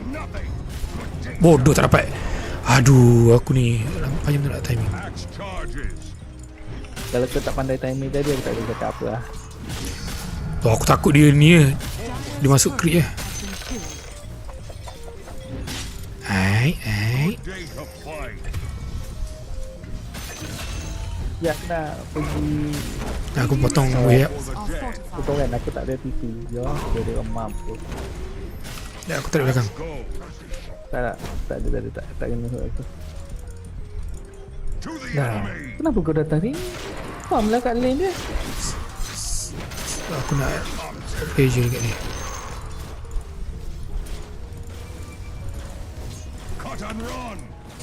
Nothing. Bodoh tak dapat. Aduh, aku ni nampaknya tak nak timing. Axe charges. Kalau kau tak pandai timing tadi, aku tak boleh cakap apa lah. Oh, aku takut dia ni dia masuk crit je. Hai. Day to fight. Ya, aku nak pergi. Aku potong way up. For the Are dead. fortified. Aku tahu kan aku tak ada TP. Ya, jadi orang mampu. Dah aku tarik belakang. Go. Tak kena hurt aku. To the Dah. enemy. Kenapa kau datang sini? Farm lah kat lane dia. Aku nak pressure dekat ni. Cut and run.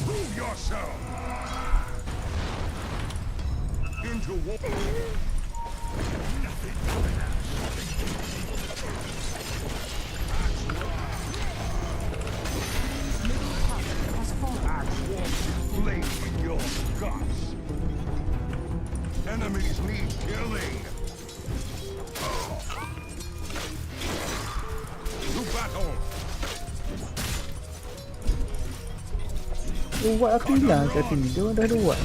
Prove yourself. Into war. Has fallen. Flame in your guts. Enemies need killing. To battle. Oh, buat aku hilang kat sini. Dia orang dah ada buat.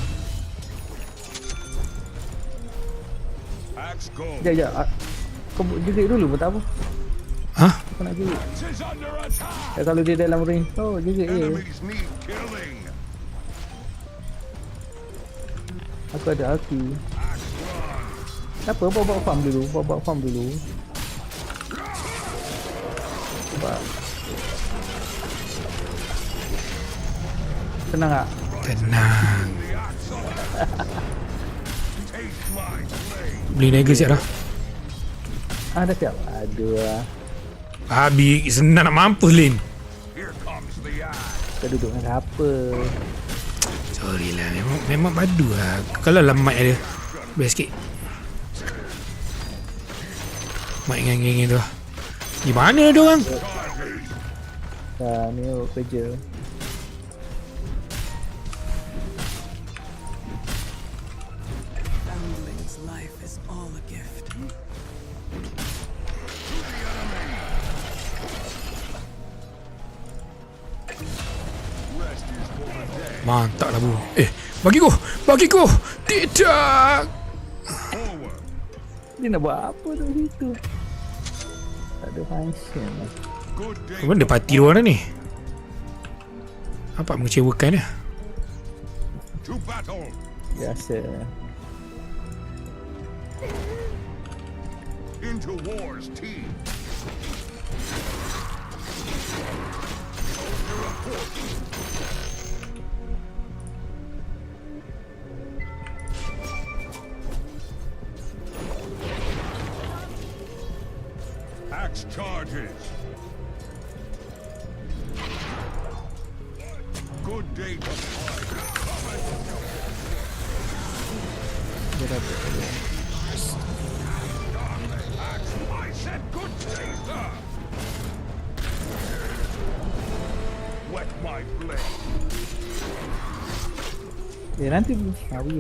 Axe go. Sekejap. Kau jerit dulu pun tak apa. Hah? Aku nak jerit. Is under attack. Kalau dia dalam range tu, jerit je. Enemies need killing. Aku ada haki. Tak apa, bawa farm dulu. Bawa farm dulu. Sebab tenang tak? Tenang. Taste my blade. Beli dagger siap dah. Dah siap? Aduh lah. Habis senang nak mampus Lin. Here comes the axe. Kau duduk dengan apa? Sorry lah, memang padu lah. Kalau lah mic ada best sikit. Mic dengan geng tu lah. Di mana dia orang? Ni kerja. Foundling's life is all a gift. Rest is for the dead. Mantap lah bu. Bagi ko. Tidak. Forward. Dia nak buat apa tu situ? Tak ada function lah. Good day. Benda parti luar dah ni. Nampak mengecewakan dia. To battle. Biasa. Into war's team. Axe charges. Good day to fight. I said good day, sir. Wet my blade. Nanti pergi.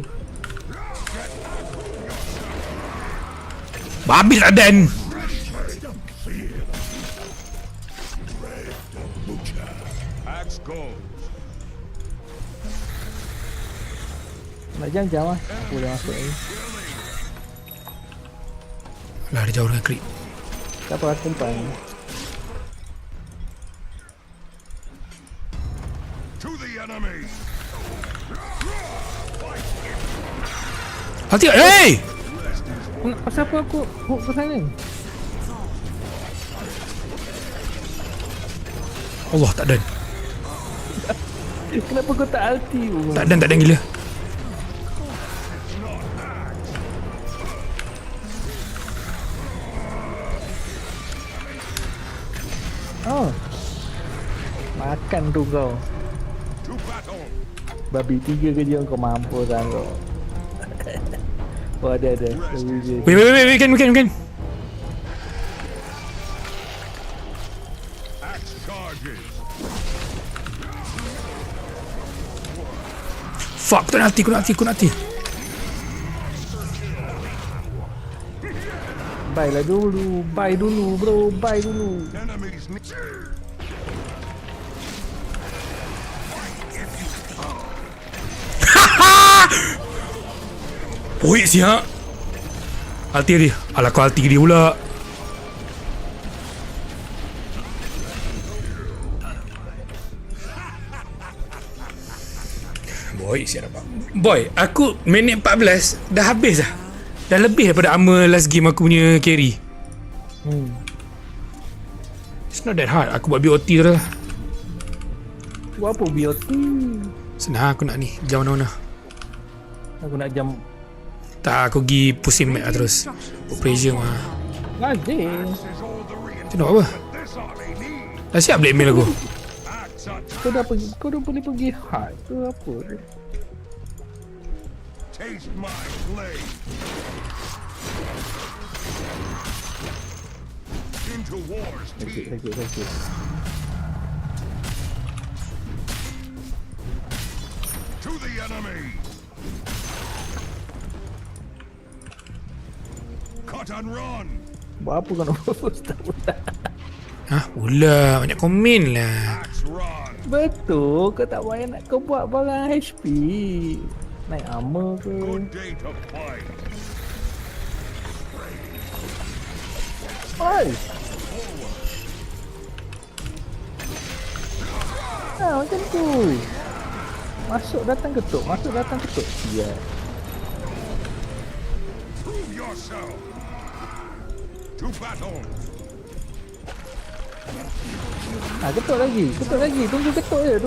Habis lah Dan. Axe goes. Nak jam-jam lah. Aku boleh masuk lagi. Lah dia jauh dengan creep. Tak apa, aku umpan. To the enemy. Hati, hey! Pasal apa aku hook ke sana? Allah, tak Dan. Kenapa kau tak ulti? Tak Dan gila. Oh. Makan tu kau. To battle. Babi 3 kerja kau mampu kan kau. Oh ada. Wait, can. Axe charges. Fuck, aku nak hati. Buy lah dulu. Buy dulu bro. Buy dulu. Enemies. Poik siap. Alti dia. Alah kau alti dia pula. Boy, siap dapat. Boy, aku minit 14 dah habis dah. Dah lebih daripada armor last game aku punya carry. It's not that hard. Aku buat BOT tu lah. Buat apa BOT? Senang aku nak ni. Jam mana-mana. Aku nak jam. Tak, aku pergi pusing map lah terus. Put pressure mah. Adik. Tu nak apa? Dah siap blackmail aku. Kau dah boleh pergi hard ke apa? Taste my blade. Into war's teeth. Thank you. To the enemy. Cut and run. Buat apa kau nak fokus tak pula? Hah? Pula banyak komen lah. Axe run. Betul, kau tak payah nak kau buat barang HP. Naik armor ke? Good day to fight. Oi! Macam tu. Masuk datang ketuk. Ya. Prove yourself. To battle. Ketuk lagi. Tunggu ketuk je.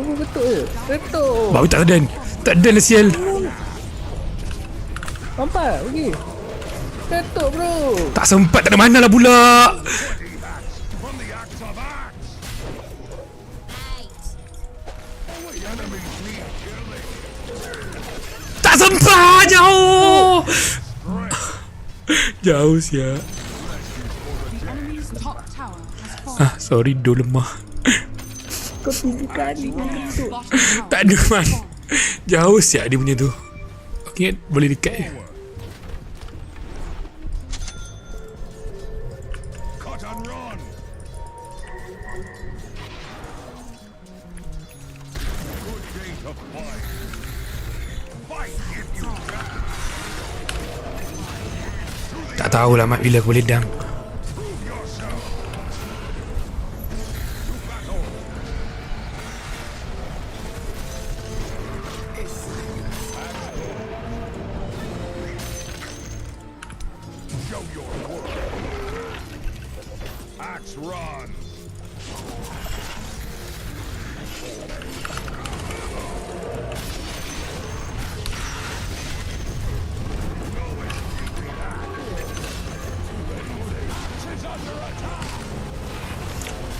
Ketuk. Baru tak ada lah sial. Nampak? Pergi. Ketuk bro. Tak sempat, tak ada mana lah pula. From the axe of axe. Only enemies need killing. Tak sempat, jauh. Jauh sial. The enemy's top tower has fallen. Sorry, do lemah. Kau 7 kali kau ketuk. Bottom tower Tak ada man. Jauh siap dia punya tu. Okay, boleh dekat je. Cut and run. Good day to fight. Fight if you can. Tak tahulah mat bila aku boleh dam. Prove yourself. To battle. Show your worth. Axe run.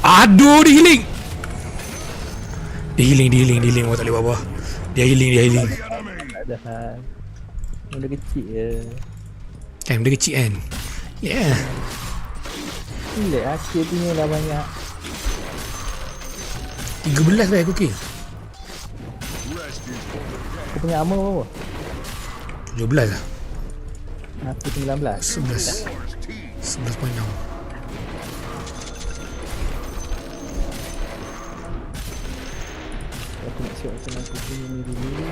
Aduh, dia healing. Dia healing. Oh, tak boleh buat apa. Dia healing. The enemy. Tak ada hal. Benda kecil je. Kan benda kecil kan. Yeah. Relax lah, kill punya dah banyak. 13 baik aku kill. Kau punya armor berapa? 17 lah. Aku 19. 11.6. Aku nak siap macam aku punya ni dulu.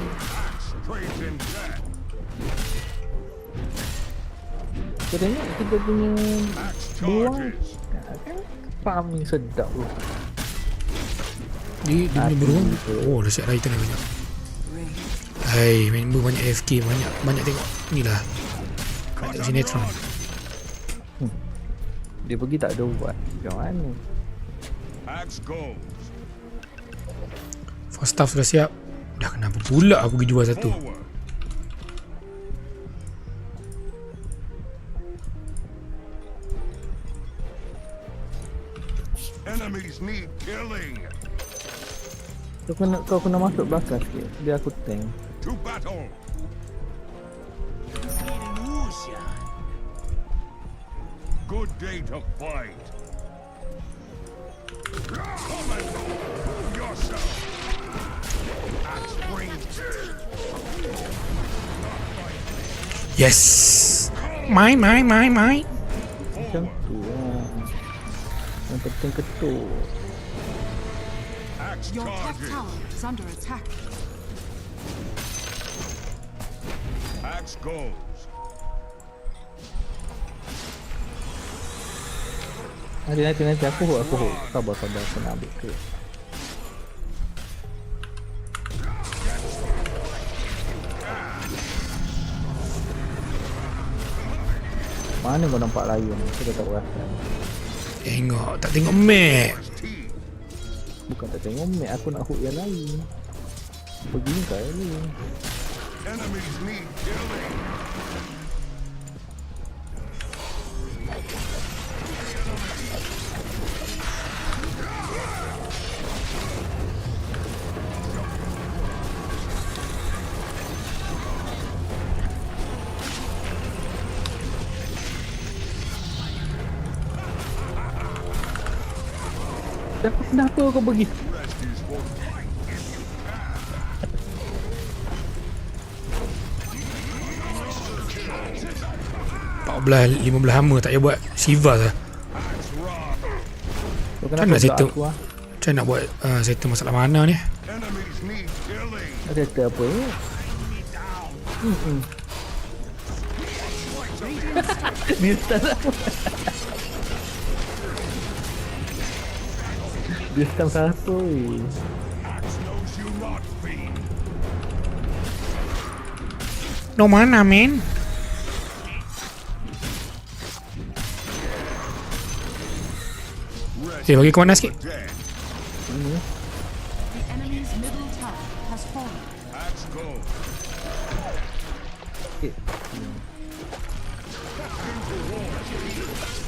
Kau tengok kita punya beruang kan farming sedap tu. Dia punya beruang. Oh dah siap Raitan dah banyak. Hai, member banyak AFK, banyak tengok ni lah. Banyak sinetron. Dia pergi tak ada ubat. Macam mana? First staff sudah siap. Dah kenapa pula aku pergi jual satu. Enemies need killing. Kau kena masuk belakang sikit. Biar aku tank. To battle. Good day to fight. Come and prove yourself. Axe range. Yes. Mai. Macam tu lah. Yang penting ketuk. Axe Your top charges. tower is under attack. Axe goes. Nanti aku hook. Sabar aku nak ambil ke. Mana kau nampak lion? Aku dah tak perasan. Tak tengok map. Bukan tak tengok map, aku nak hook yang lain. Pergi kau ni. Enemies need killing. Kenapa kau pergi? Belah 15 hama tak payah buat Shiva lah. Macam nak settle? Macam nak buat settle masalah mana ni? Enemies need killing. Nak settle apa ni? Dia stun apa? Dia stun satu. Axe knows you not, fiend. No mana men? Bagi ke mana sikit? Dead. The enemy's middle tower has fallen. Axe goes.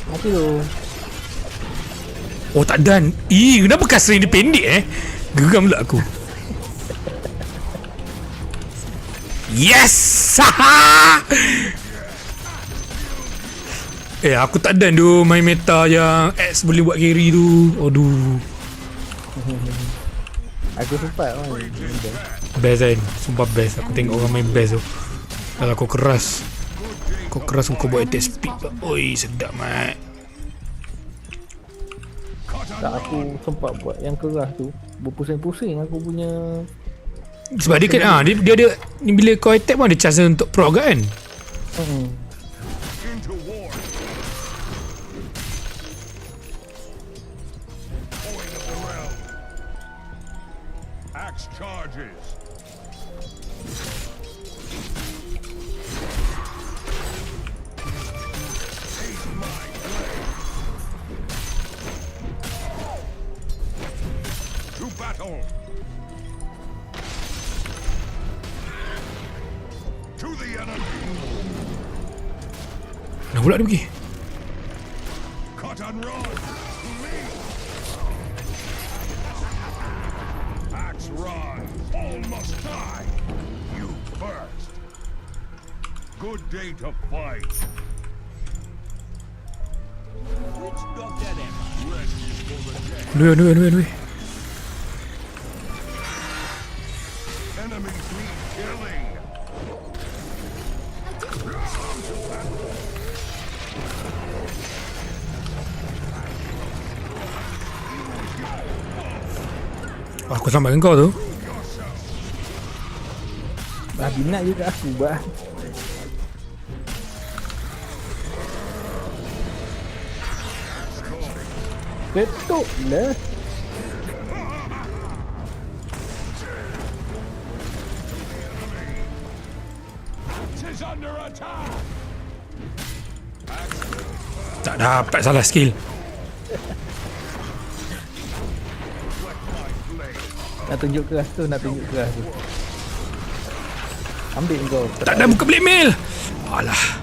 Mati tu. Oh tak dan. Kenapa kasar dia pendek Geram pula aku. Yes! Aku tak dan tu main meta yang X boleh buat carry tu. Aduh. Aku sempat kan. Best kan. Sumpah best. Aku tengok orang main best tu. Kalau kau keras. Kau buat attack speed. Oi sedap mat. Tak, aku sempat buat yang keras tu. Berpusing-pusing aku punya. Sebab dia kan dia ada ni, bila kau attack pun ada chance untuk proc kan. Into war. Point of the realm. Axe charges. Ace my blade. To battle. To the enemy. Nak pula dia pergi. Cut and run. To me. Axe rise. All must die. You first. good day to fight. Which doctor am I? Rest is for the dead. Dua. Enemies need killing. Aku selamatkan kau tu. Binat juga aku bah. Ketuk lah. Is under attack. Tak dapat salah skill. Nak tunjuk keras tu. Ambil kau. Tak ada buka blackmail. Alah.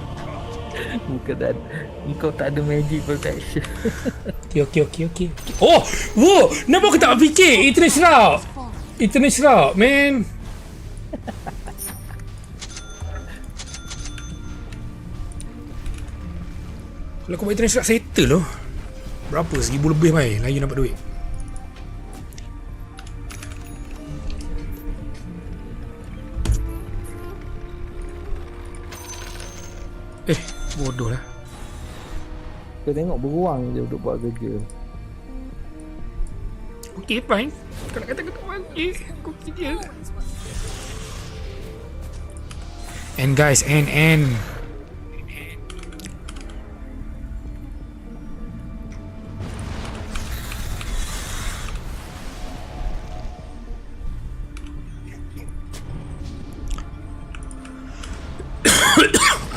Bukan dan kau tak ada magic protection. Okay. Oh! Wow! Kenapa aku tak fikir? Eternal Shroud, man. Kalau kau buat Eternal Shroud, settle loh. Berapa? 1,000 lebih mai. Lagi dapat duit. Bodoh lah. Kau tengok beruang je untuk buat kerja. Okay, fine. Kalau kata kau tak mandi, aku kerja. And guys, and.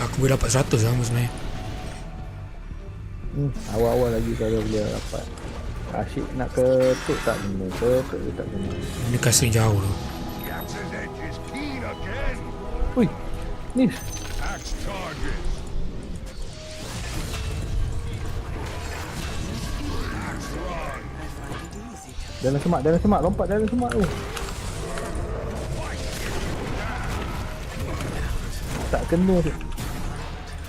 Aku boleh dapat 100 lah sebenarnya. Awal-awal lagi kalau boleh dapat. Asyik nak ketuk tak kena. Ketuk tak kena. Ini kasih jauh tu. The axe's edge is keen again. Ui, ni. Axe charges. Axe run. Dalam semak. Lompat dalam semak tu. Tak kena tu.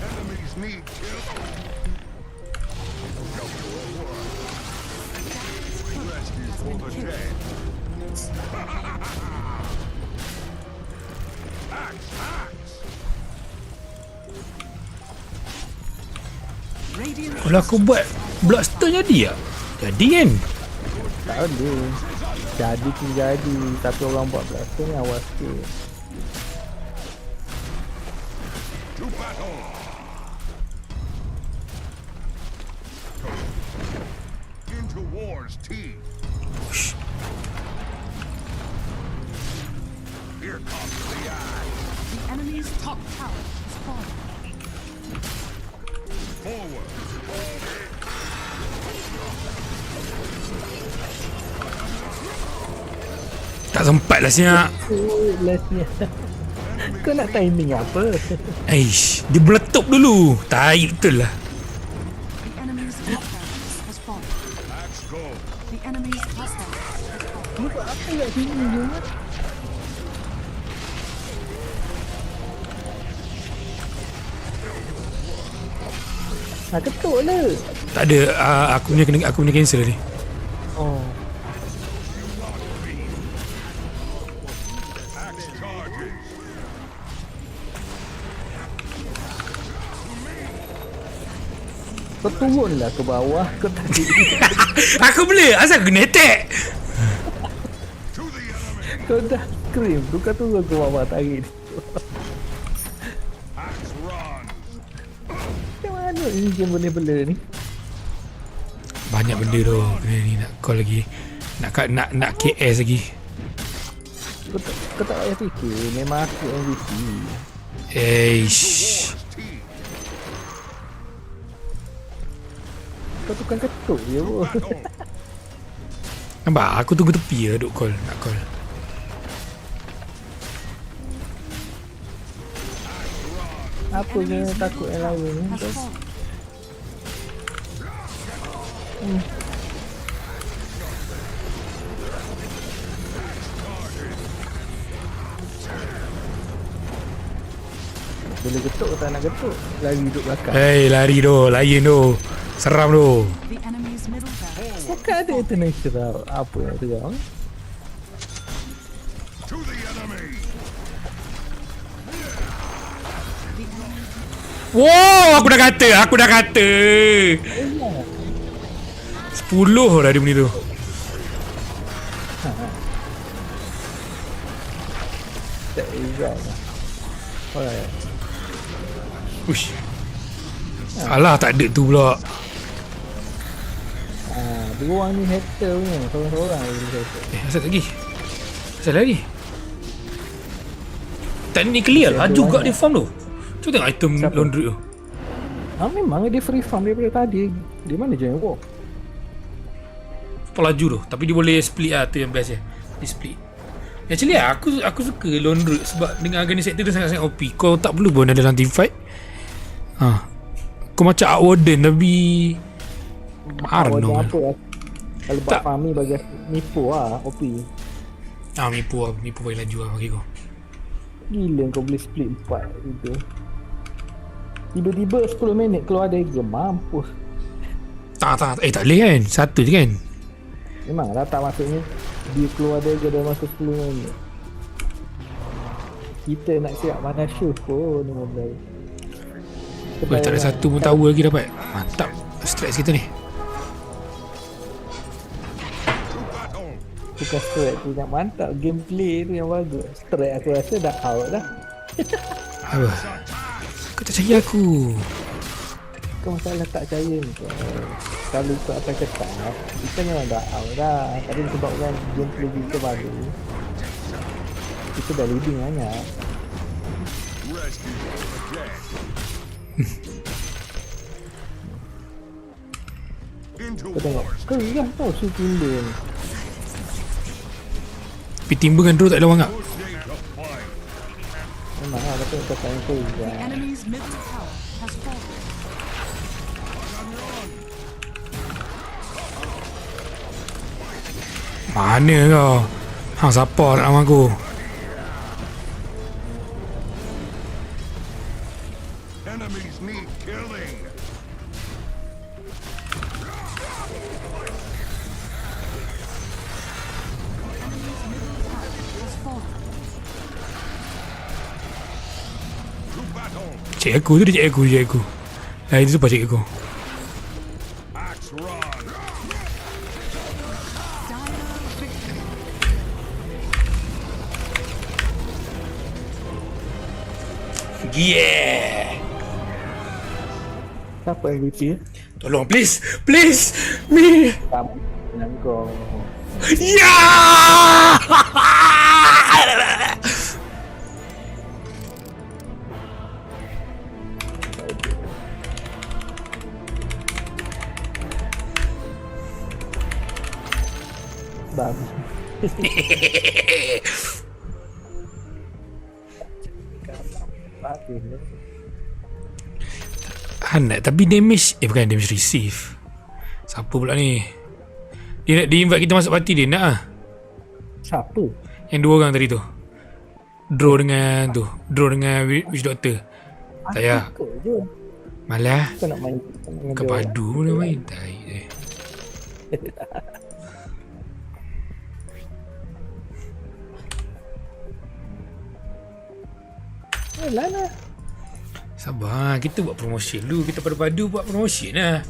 Enemies need kill. Rest is for the dead. Axe. Kalau aku buat Bloodstone jadi tak? Jadi kan? Tak ada. Jadi pun jadi. Tapi orang buat blaster ni awal sikit. To battle. Into war's teeth. Here comes the eye. The enemy's top tower is falling. Forward. Tak sempat lah siap. Lastnya. Kau nak timing apa? Aish, dia meletup dulu. Tai betul lah. The enemy's top barracks has fallen. Axe go. The enemy's top barracks has fallen. Ni buat apa kat sini je? Ketuk lah. Tak ada, aku punya cancel ni. Oh. Axe charges. Kau turunlah ke bawah. Kau tak ada. Aku boleh, asal aku kena attack. To the enemy. Kau dah scream. Kau turun ke bawah tarik. Axe run. Macam mana ni game bela-bela ni? Banyak benda tu. Kena ni nak call lagi. Nak KS lagi. Kau tak payah fikir. Memang aku MVP. Eish. War's teeth. Kau tukang ketuk je pun. Nampak? Aku tunggu tepi lah duk call. Nak call. Apa je takut yang lain ni? Has fallen. Boleh getuk tak nak getuk. Lari duduk belakang. Hei, lari tu, lain tu. Seram tu. The enemy's middle barracks. Cakap ada international. Apa yang terang? To the enemy! Wow, aku dah kata. 10 dah dia bunyi tu. Tak izan lah. Alright. Uish. Alah, tak ada tu pula. Dua orang ni hater punya. Seorang-seorang lagi hater. Asal lagi? Asal lagi? Teknik clear lah juga dia farm tu. Cuba tengok item Siapa? laundry tu. Memang dia free farm daripada tadi. Di mana je yang walk? Pelaju tu. Tapi dia boleh split lah. Tu yang best je. Dia split. Actually aku suka laundry sebab dengan harga ni sektor dia sangat-sangat OP. Kau tak perlu pun ada dalam team fight. Kau macam Outwarden tapi I don't know. Apa lah. Kalau buat Tak. farming bagi nipu lah. OP. Nipu bagi laju lah bagi kau. Gila kau boleh split 4 gitu. Tiba-tiba 10 minit keluar dagger. Mampus. Tak boleh kan. Satu je kan. Memang lah tak maksudnya dia keluar dagger dalam masa 10 minit. Kita nak siap mana shoot pun benda. Weh, tak ada satu pun tower lagi dapat. Mantap. Stress kita ni. Bukan strat tu yang mantap. Gameplay tu yang bagus. Strat aku rasa dah out dah. Apa? Kau tak percaya aku. Kau masalah tak percaya ni kau. Kalau ikut apa cakap, kita memang dah out dah. Tapi sebabkan gameplay kita baru, kita dah leading banyak. Kau tengok, kau ingat tau si Timber ni. Tapi timber kan terus tak ada orang tak? Memang lah, tapi kau tak kau The ingat. enemy's middle tower has fallen. Mana kau? Hang siapa nak nama aku? Enemies need killing! Has fallen. To battle! Cik aku tu dia cik aku. Lain tu cik aku. Axe run! Dire victory. Yeah. Siapa MVP? Tolong please. Please. Me. Kamu dengan kau. Ya. Bagus. Bagus. Anak tapi damage bukan damage receive. Siapa pula ni? Dia nak invite kita masuk party dia nak ah. Siapa? Yang dua orang tadi tu. Draw dengan witch doctor. Tak payah. Kau je. Malah Kau nak main dengan kau dia orang. padu pun dia main. Tai dia. Lana. Sabar, kita buat promotion dulu. Kita padu-padu buat promotion lah.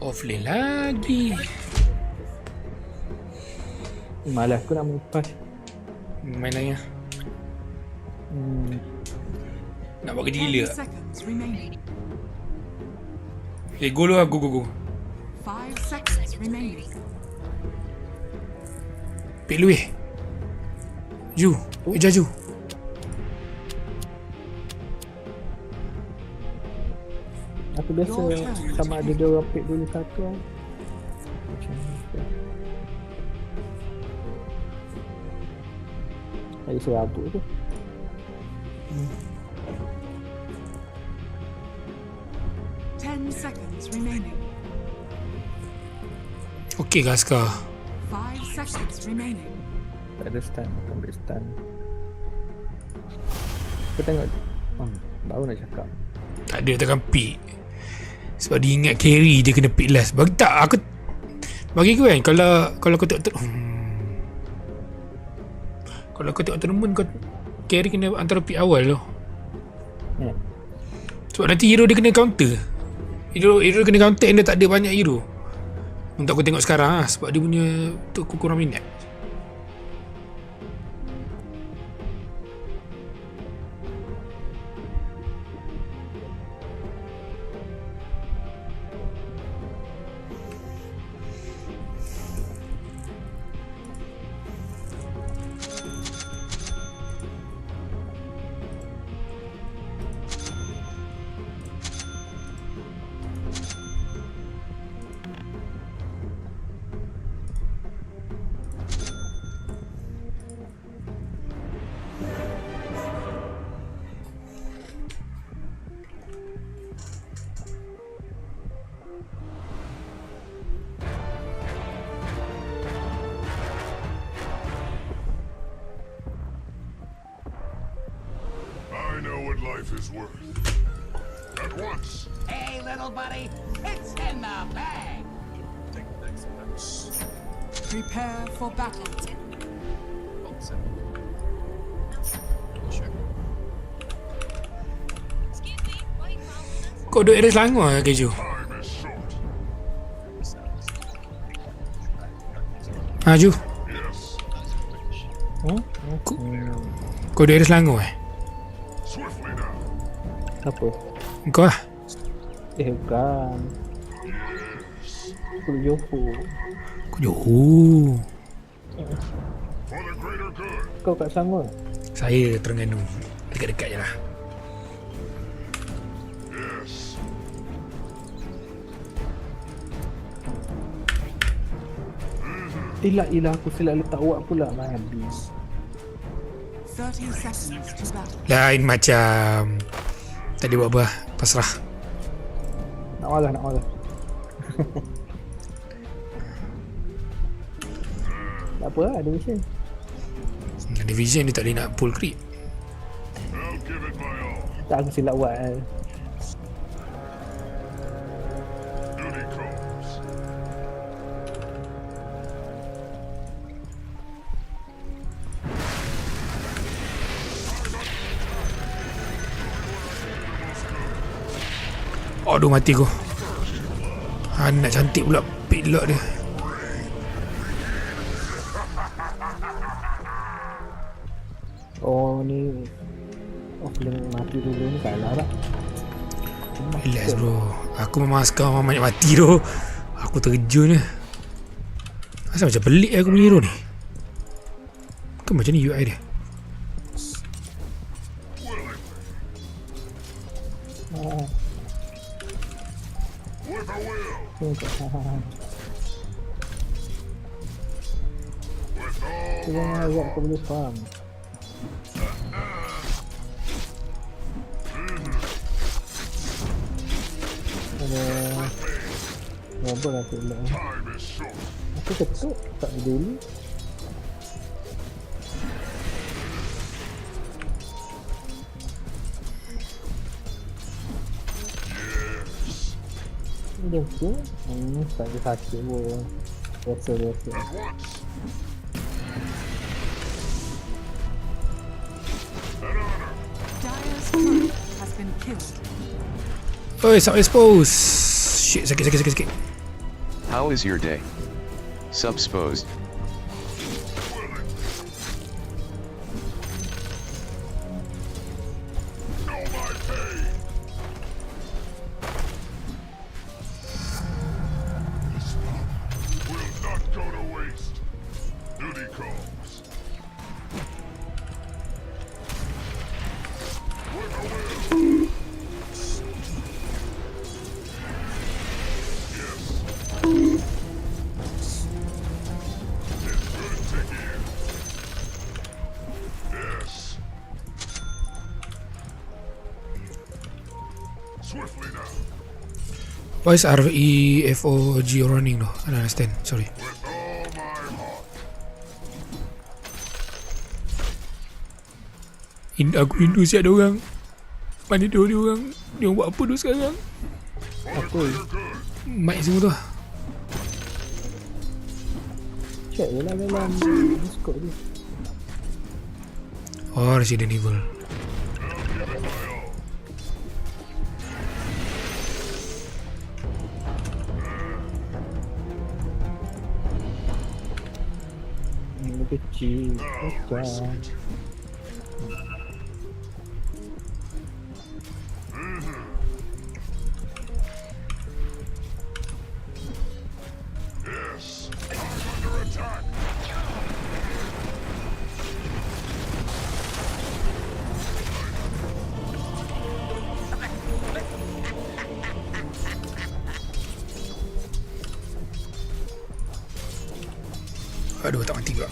Offlane lagi. Malas aku nak mengupas. Main lagi lah. Nak buat kerja 10 gila. seconds remaining. Go lu lah, go. 5 seconds remaining. Pik lu Ju. Ju. Aku biasa Your turn. sama ada dia orang pick dulu satu kan. Macam ni. Lagi serabut tu. 10 seconds remaining. Okey ke Askar? 5 seconds remaining. Tak ada stun, tak ambil stun. Kau tengok. Baru nak cakap. Tak ada takkan pick. Sebab dia ingat carry je kena pick last. Bagi tak aku bagi aku kan kalau kau tengok kalau kau tengok tournament kau carry kena antara pick awal tu. Ya. Sebab nanti hero dia kena counter. Hero kena counter and dia tak ada banyak hero. Untuk aku tengok sekarang lah, sebab dia punya tu aku kurang minat. I know what life is worth. At once. Hey, little buddy, it's in the bag. Prepare for battle. Kau duduk area Selangor ke Keju? Time is short. Ju, Yes. kau duduk area Selangor Swiftly now. Apa? Kau lah. Bukan. Aku Johor. Kau Johor. For the greater good. Kau kat Selangor? Saya Terengganu. Dekat-dekat je lah. Yes. Ilah aku silap letak awak pula habis. 30 seconds to battle. Lain macam. Tadi buat apa? Pasrah. Nak walah. Tak apa lah, ada mission. Division dia tak boleh nak pull creep. I'll give it my all. Tak, aku silap buat kan. Duty calls. Aduh mati aku. Anak cantik pula pick lock dia. Oh ni offlane mati dulu ni kalah tak? Relax bro. Aku memang sekarang memang banyak mati tu. Aku terjun je. Asal macam pelik aku punya hero ni. Kan macam ni UI dia. With a will. Tengok kat With all jangan agak kau boleh faham. Ada apa lah tu pula. time is short. Aku ketuk tak peduli. Yes. Ni dia tu. Tak ada sakit pun. Biasa. At once. An honor. Dire's turret has been killed. Oi, sub expose. Shit, sakit. How is your day? Subsposed. Know my pain. This power will not go to waste. Duty calls. With a will. Swiftly now. Why is REFOG running though? I don't understand. Sorry. With all my heart. Aku rindu siap ada orang. Mana dia orang? Dia buat apa tu sekarang? Apa? Mic semua tu. Check je lah dalam Discord tu. Oh, Resident Evil. Ini kecil. Kacang. Yes. I'm under attack. Aduh, tak mati pula.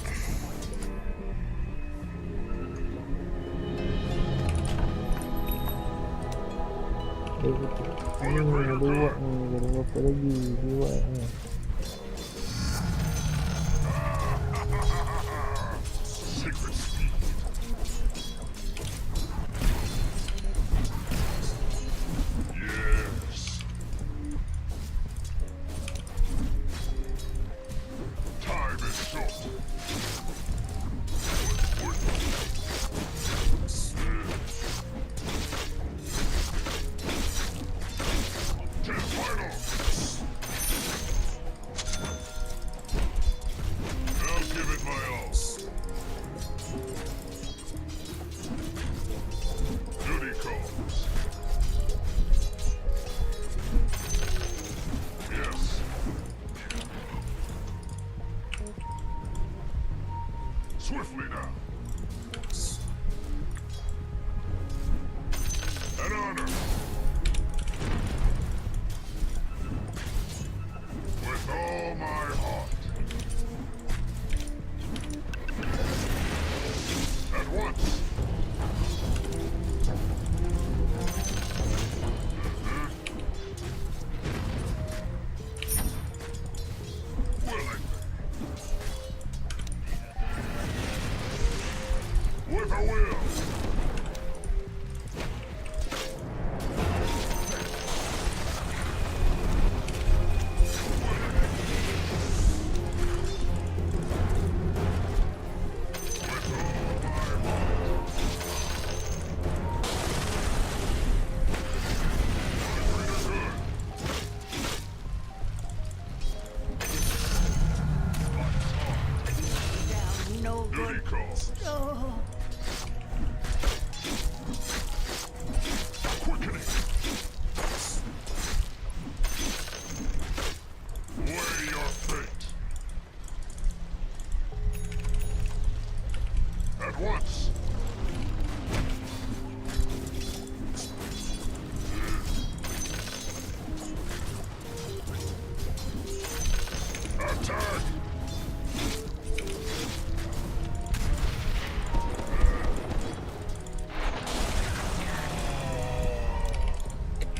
Ini ada buat ni. Ada berapa lagi dia buat ni. Secret speed. Yes. Time is short. To the final. I'll give it my all. Duty calls. Yes. Swiftly now. An honor. With all my heart. At once. Willingly. With a will. No Duty good. calls. Oh. Quickening. Weigh your fate. At once. Attack.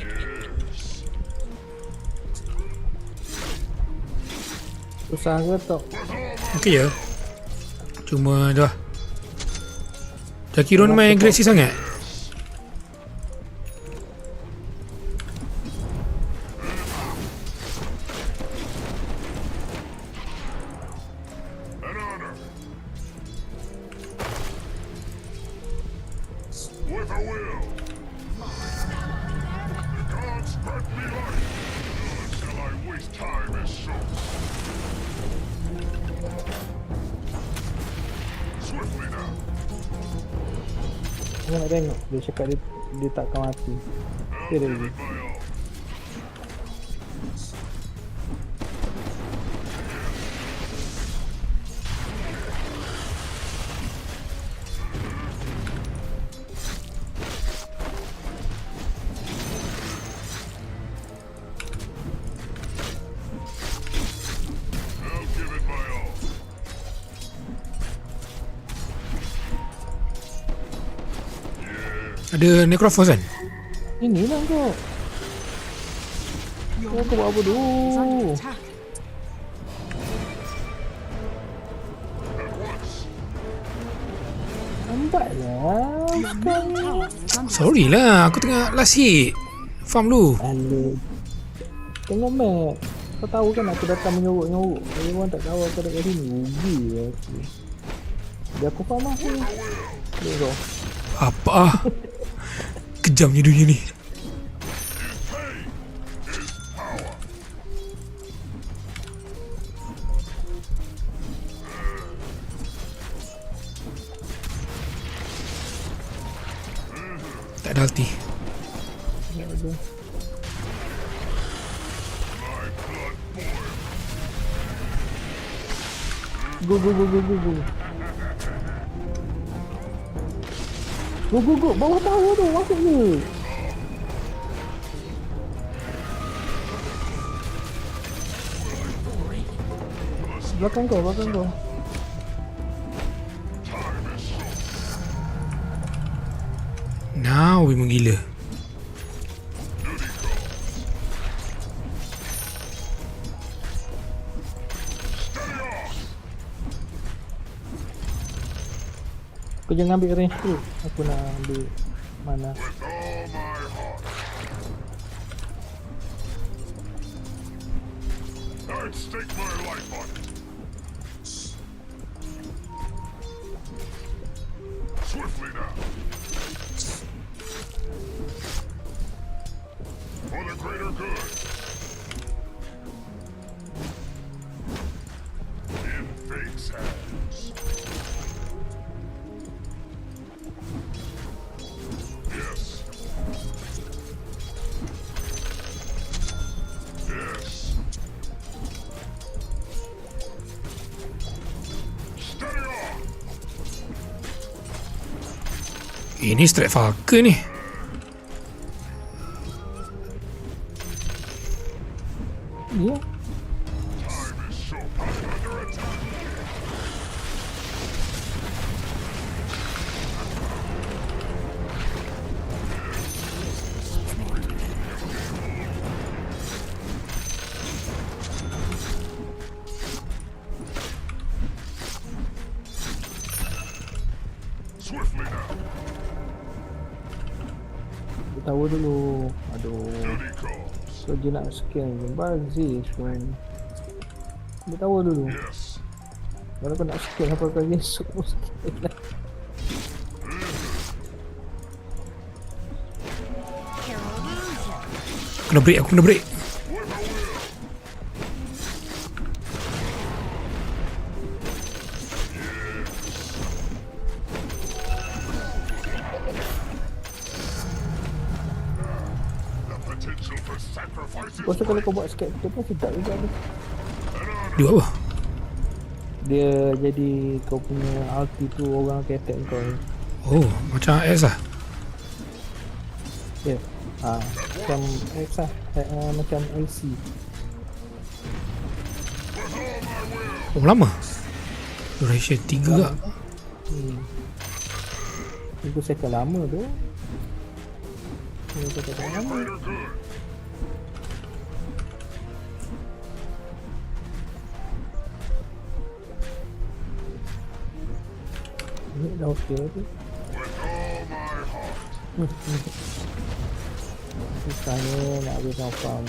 Yes. Susah ke tak? Okey je. Cuma tu lah. Jakiron main agresif sangat. An honor. With a will. The gods grant me life. Until I waste time as short. Swiftly now. Aku nak tengok. Dia cakap dia takkan mati. I'll Dia dah give lagi. it my all. I'll give it my all. Yes. Ada Necrophos kan? Ini lah kau. Your Kau buat apa middle tower is under dulu? attack. Lambatlah Your middle tower is under Sorry lah, aku tengah last hit. Farm dulu. Alah. Tengok map. Kau tahu kan aku datang menyorok-nyorok. Orang tak tahu aku ada kat sini. Rugi aku. Dia aku faham aku. Dia kau. Apa ah? Kejamnya dunia ni. Tak ada ulti. Go. Go. Bawah tower tu. Masuk je. Belakang kau. Now we menggila. Kau jangan ambil range tu. Aku nak ambil mana. I'd stake my life on it. Swiftly now. For the greater good. In fate's hands. Yes. Steady on. Ini strike fucker ni. Ya. Time is short. Under attack. Swiftly now. Dia tahu dulu. Aduh. Duty calls. So dia nak scan je. Bazir kan. Dia tahu dulu. Yes. Kalau kau nak scan apa kali esok pun scan lah. Aku kena break. The potential for sacrifice is Kau rasa kalau kau buat scan tu pun sedap juga tu. Dia buat apa? Dia jadi kau punya ulti tu orang akan attack kau. Oh, macam AS lah. Ya. Macam X lah. Macam LC. Oh, lama. Duration 3 kak. Itu cycle lama tu. Ini cycle lama. greater good. Ini dah okey tu. With all my heart. Susahnya nak habiskan farm.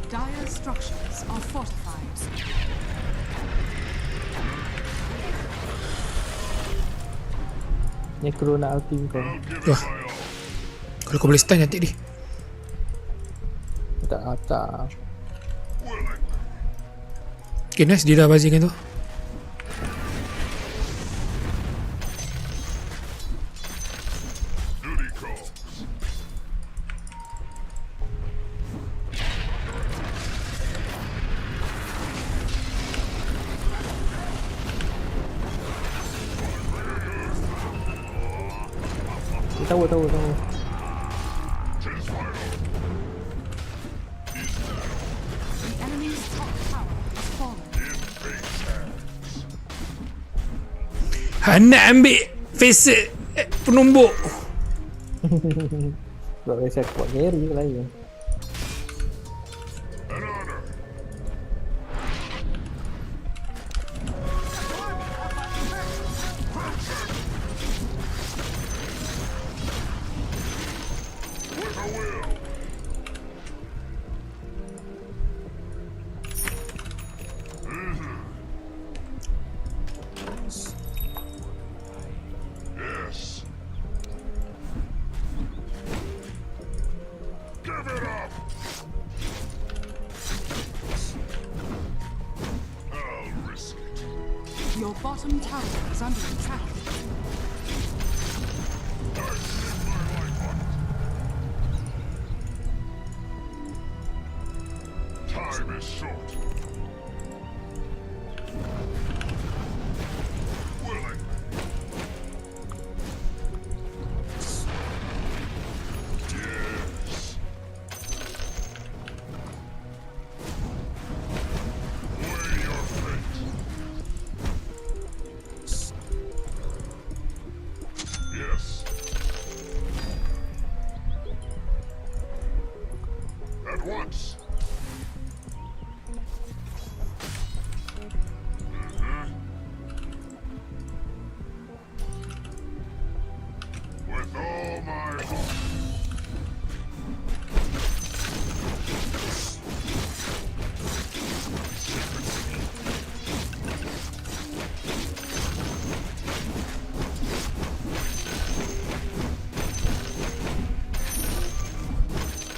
Dire structures are fortified. Necro nak ulti kau. I'll give it Wah. my all. Kalau kau boleh stun cantik dia. Tak. Willing. Okay, nice. Dia dah bazirkan tu. Duty calls. Dia tahu. Tis final. The enemy's top tower has fallen. In fate's hands. Nak ambil face penumbuk. Sebab biasa aku buat carry ke lain. An honor. With a will. Yes. Give it up. I'll risk it. Your bottom tower is under attack. I stick my life on it. Time is short. Willing. Yes. Weigh your fate. Yes. At once. With all my heart.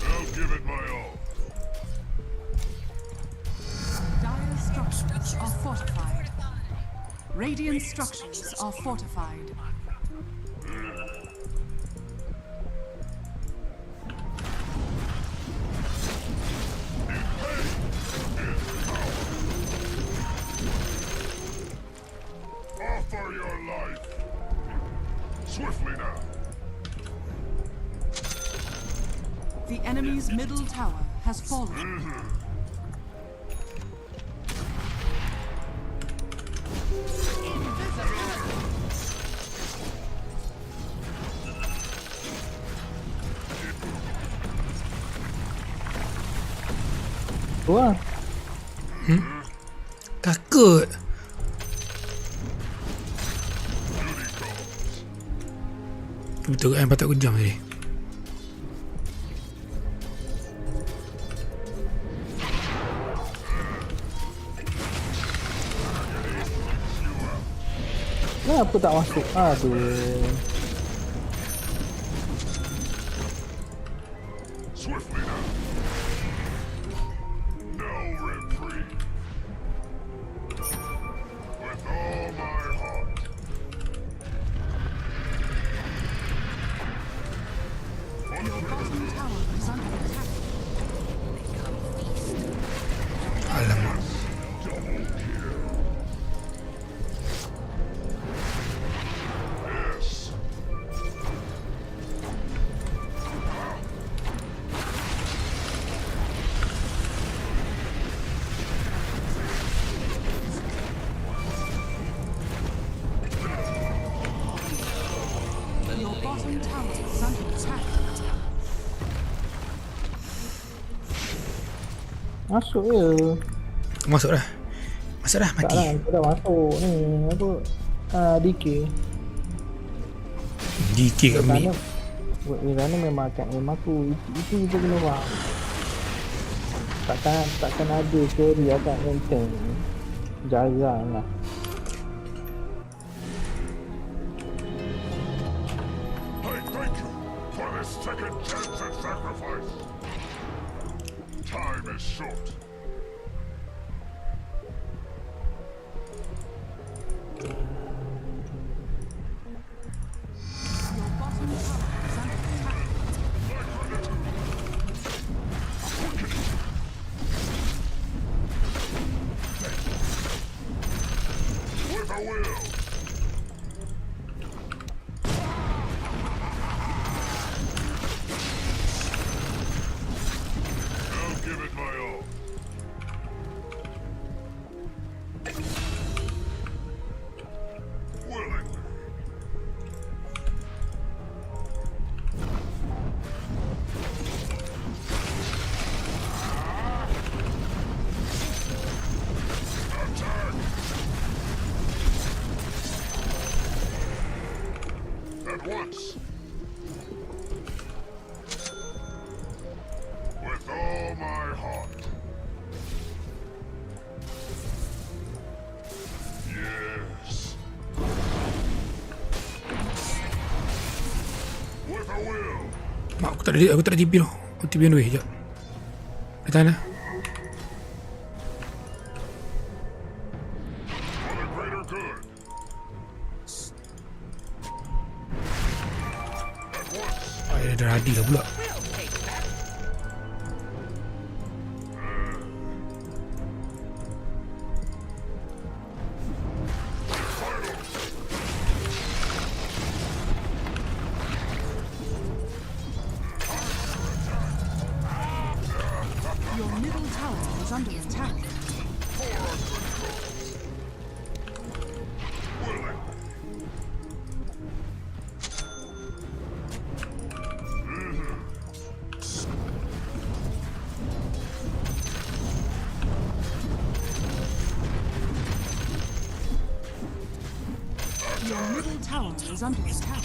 I'll give it my all. Dire structures are fortified. Radiant structures are fortified. Offer your life. Swiftly now. The enemy's middle tower has fallen. Tu lah. Takut. Betul kan patut kejam tadi. Kenapa tak masuk? Aduh. Swiftly now. No reprieve. With all my heart. Your bottom tower is under attack. Alamak. Double kill. Yes. Your bottom tower is under attack. Masuk je. Masuk dah. Masuk dah, Tak mati. lah, aku dah masuk ni. Apa? DK. DK kat mid. Kerana memang akan aim aku. Itu kita kena faham. Takkan ada carry akan aim tank. Jarang lah. I thank you for this second chance at sacrifice. Time is short. Your bottom tower is under attack. With a will. I'll give it my all. Willingly. At once. With all my heart. Yes. With a will. Mak, aku tak ada TP tau. Aku TP on the way, sekejap. Dia tahan lah. For the greater good. At once. Dia dah ready lah pula. Your middle tower is under attack. Your middle tower is under attack.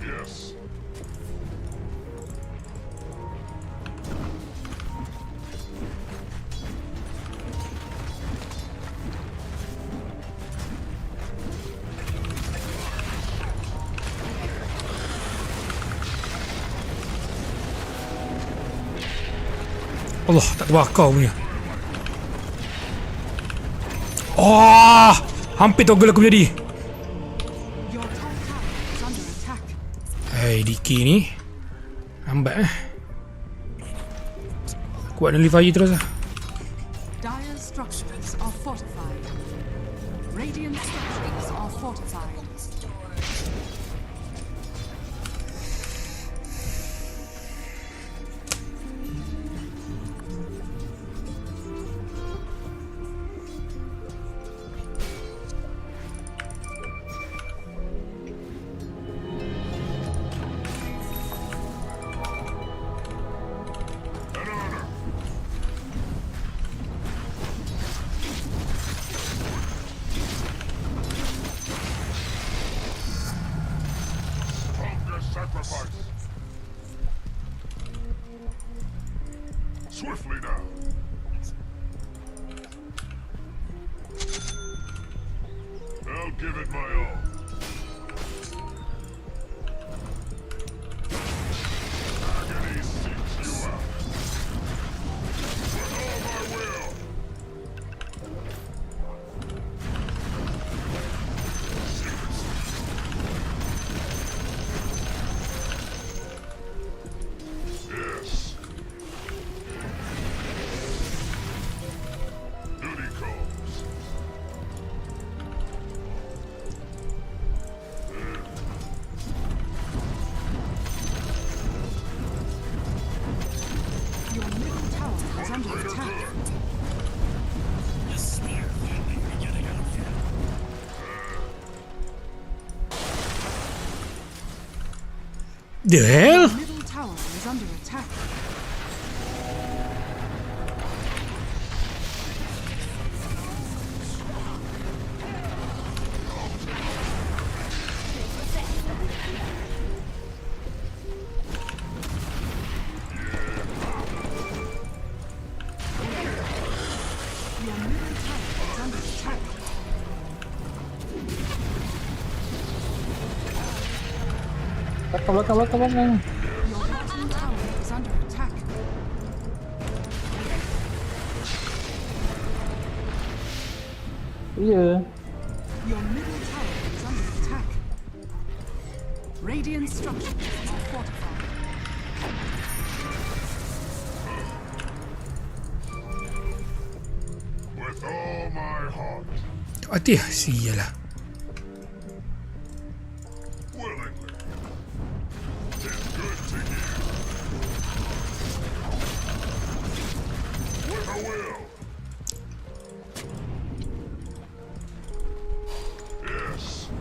Yes. Allah, tak terbakar punya. Oh, hampir toggle aku jadi. Your top tower is under attack. Hai, DK ni lambat kuat nullify terus lah. Dire structures are fortified. Radiant structures are fortified. Sacrifice. Swiftly now. I'll give it my all. Agony seeks you out. With all my will. Yes. Duty calls. Your middle tower is under attack. The hell? Your middle tower is under attack. Your middle tower is under attack. Belakang. Your bottom tower is under attack. Iya. Your middle tower is under attack. Radiant structures are fortified. With all my heart. Tak mati lah. Sialah. Willingly. 'Tis good to hear. With a will. Yes.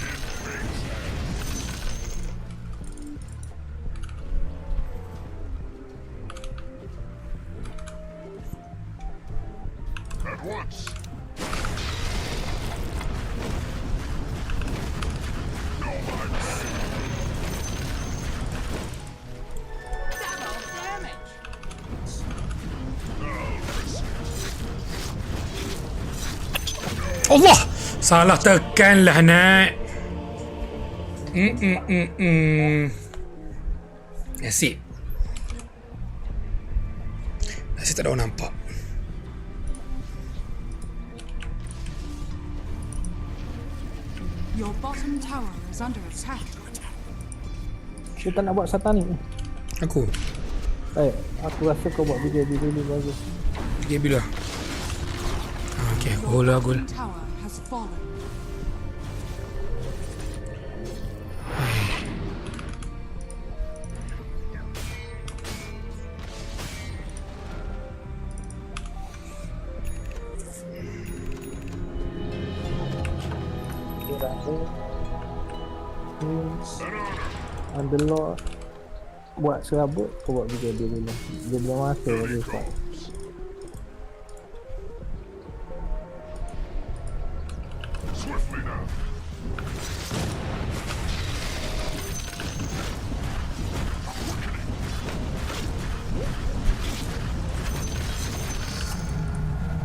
In fate's hands. once. Double damage. Allah! Salah tekan lah nak. Nasib. Nasib tak ada orang nampak. Your bottom tower is under attack. Dia tak nak buat satanik ni. Aku. Aku rasa kau buat BKB dulu bagus. Dia bila. Okay, gol lah gol. Tower has fallen. Dia rasa Underlord buat serabut, kau buat BKB dulu. Dia belum masa lagi fight. Swiftly now.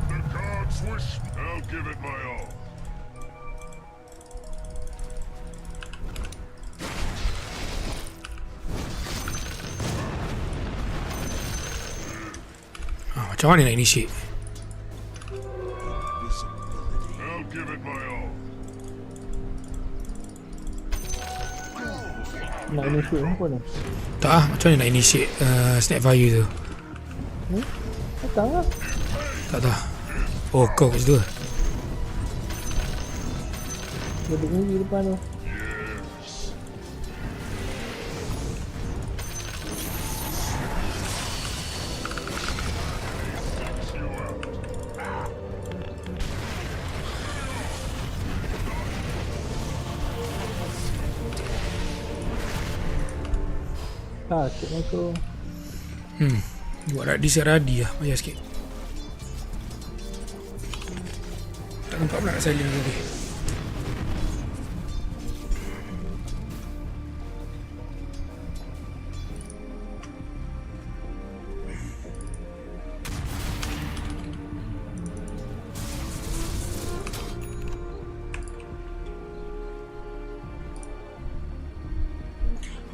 The gods wish, I'll give it my all. Macam mana nak initiate? I'll give it my all. Nak initiate apa ni? Tak ah, macam mana nak initiate Snapfire tu? Tak lah. Tak tahu. Oh, kau kat situ. Dia duduk sendiri depan tu. Sakit aku. Buat radi lah. Bayar sikit. Tak nampak pula nak silent tadi.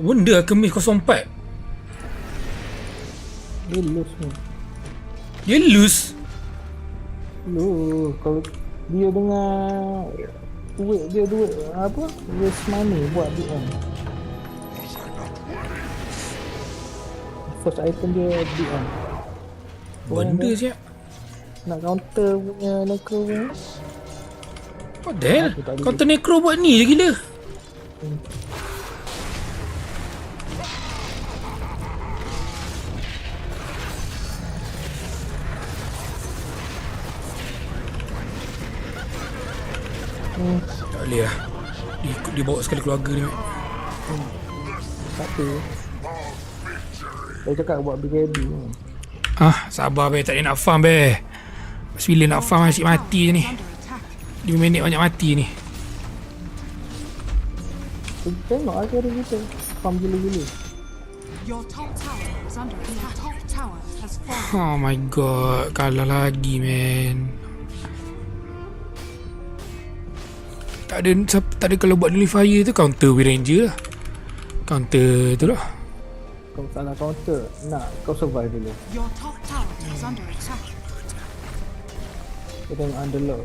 Benda kemis 04. Dia loose ni. Dia loose. Kalau dia dengan duit apa? Waste money buat DM. First item dia DM. Benda siap. Nak counter punya necro punya. What the hell? Counter necro buat ni je gila. Tak boleh lah. Dia bawa sekali keluarga ni. Tak apa. Dia cakap buat BKB ni. Sabar be, tak boleh nak farm be. Bila nak farm asyik mati je ni. 5 minit banyak mati ni. Tengok lah kira kita. Farm gila-gila. Your top tower is under attack. Top tower has fallen. Oh my god, kalah lagi man. Tak ada kalau buat daily fire tu counter with ranger lah. Counter tu lah. Kau tak nak counter, nak kau survive dulu. Your top tower is under attack. Kita tengok underlord.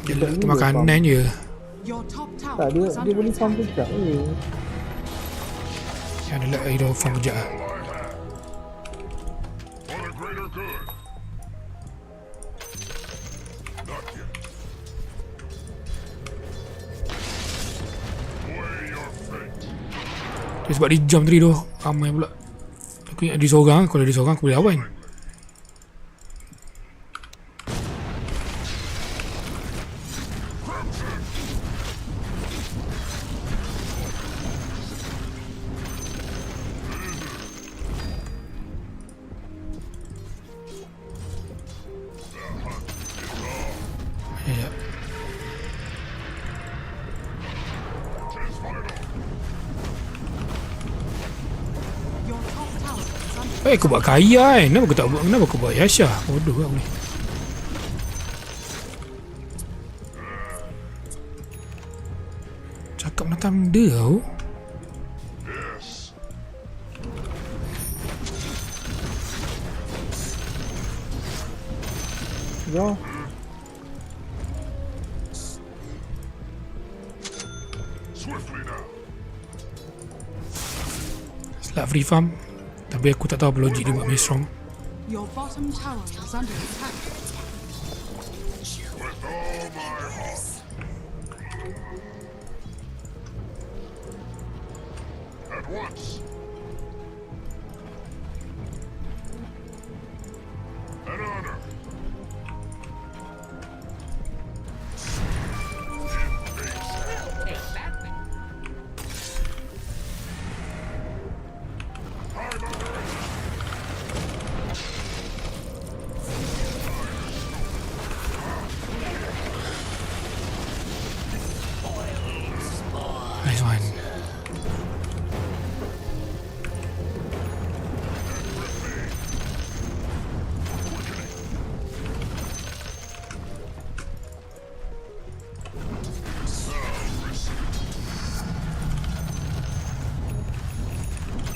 Dia letak makanan je. Your top tower Tak, dia is under boleh farm attack. kejap. Yang dia letak hero farm kejap lah. For the greater good. Not yet. Weigh your fate. Dia sebab dia jump tadi tu. Ramai pula. Aku ingat dia seorang. Kalau dia seorang aku boleh lawan. Aku buat kaya kan. Kenapa aku tak buat? Kenapa aku buat Yasha? Bodoh aku ni. Cakap nak tanda tau. Yo. Swiftly now. Slap free farm. Tapi aku tak tahu apa logik dia buat main strong. Your bottom tower is under attack. With all my heart. At once. An honor. Nice one.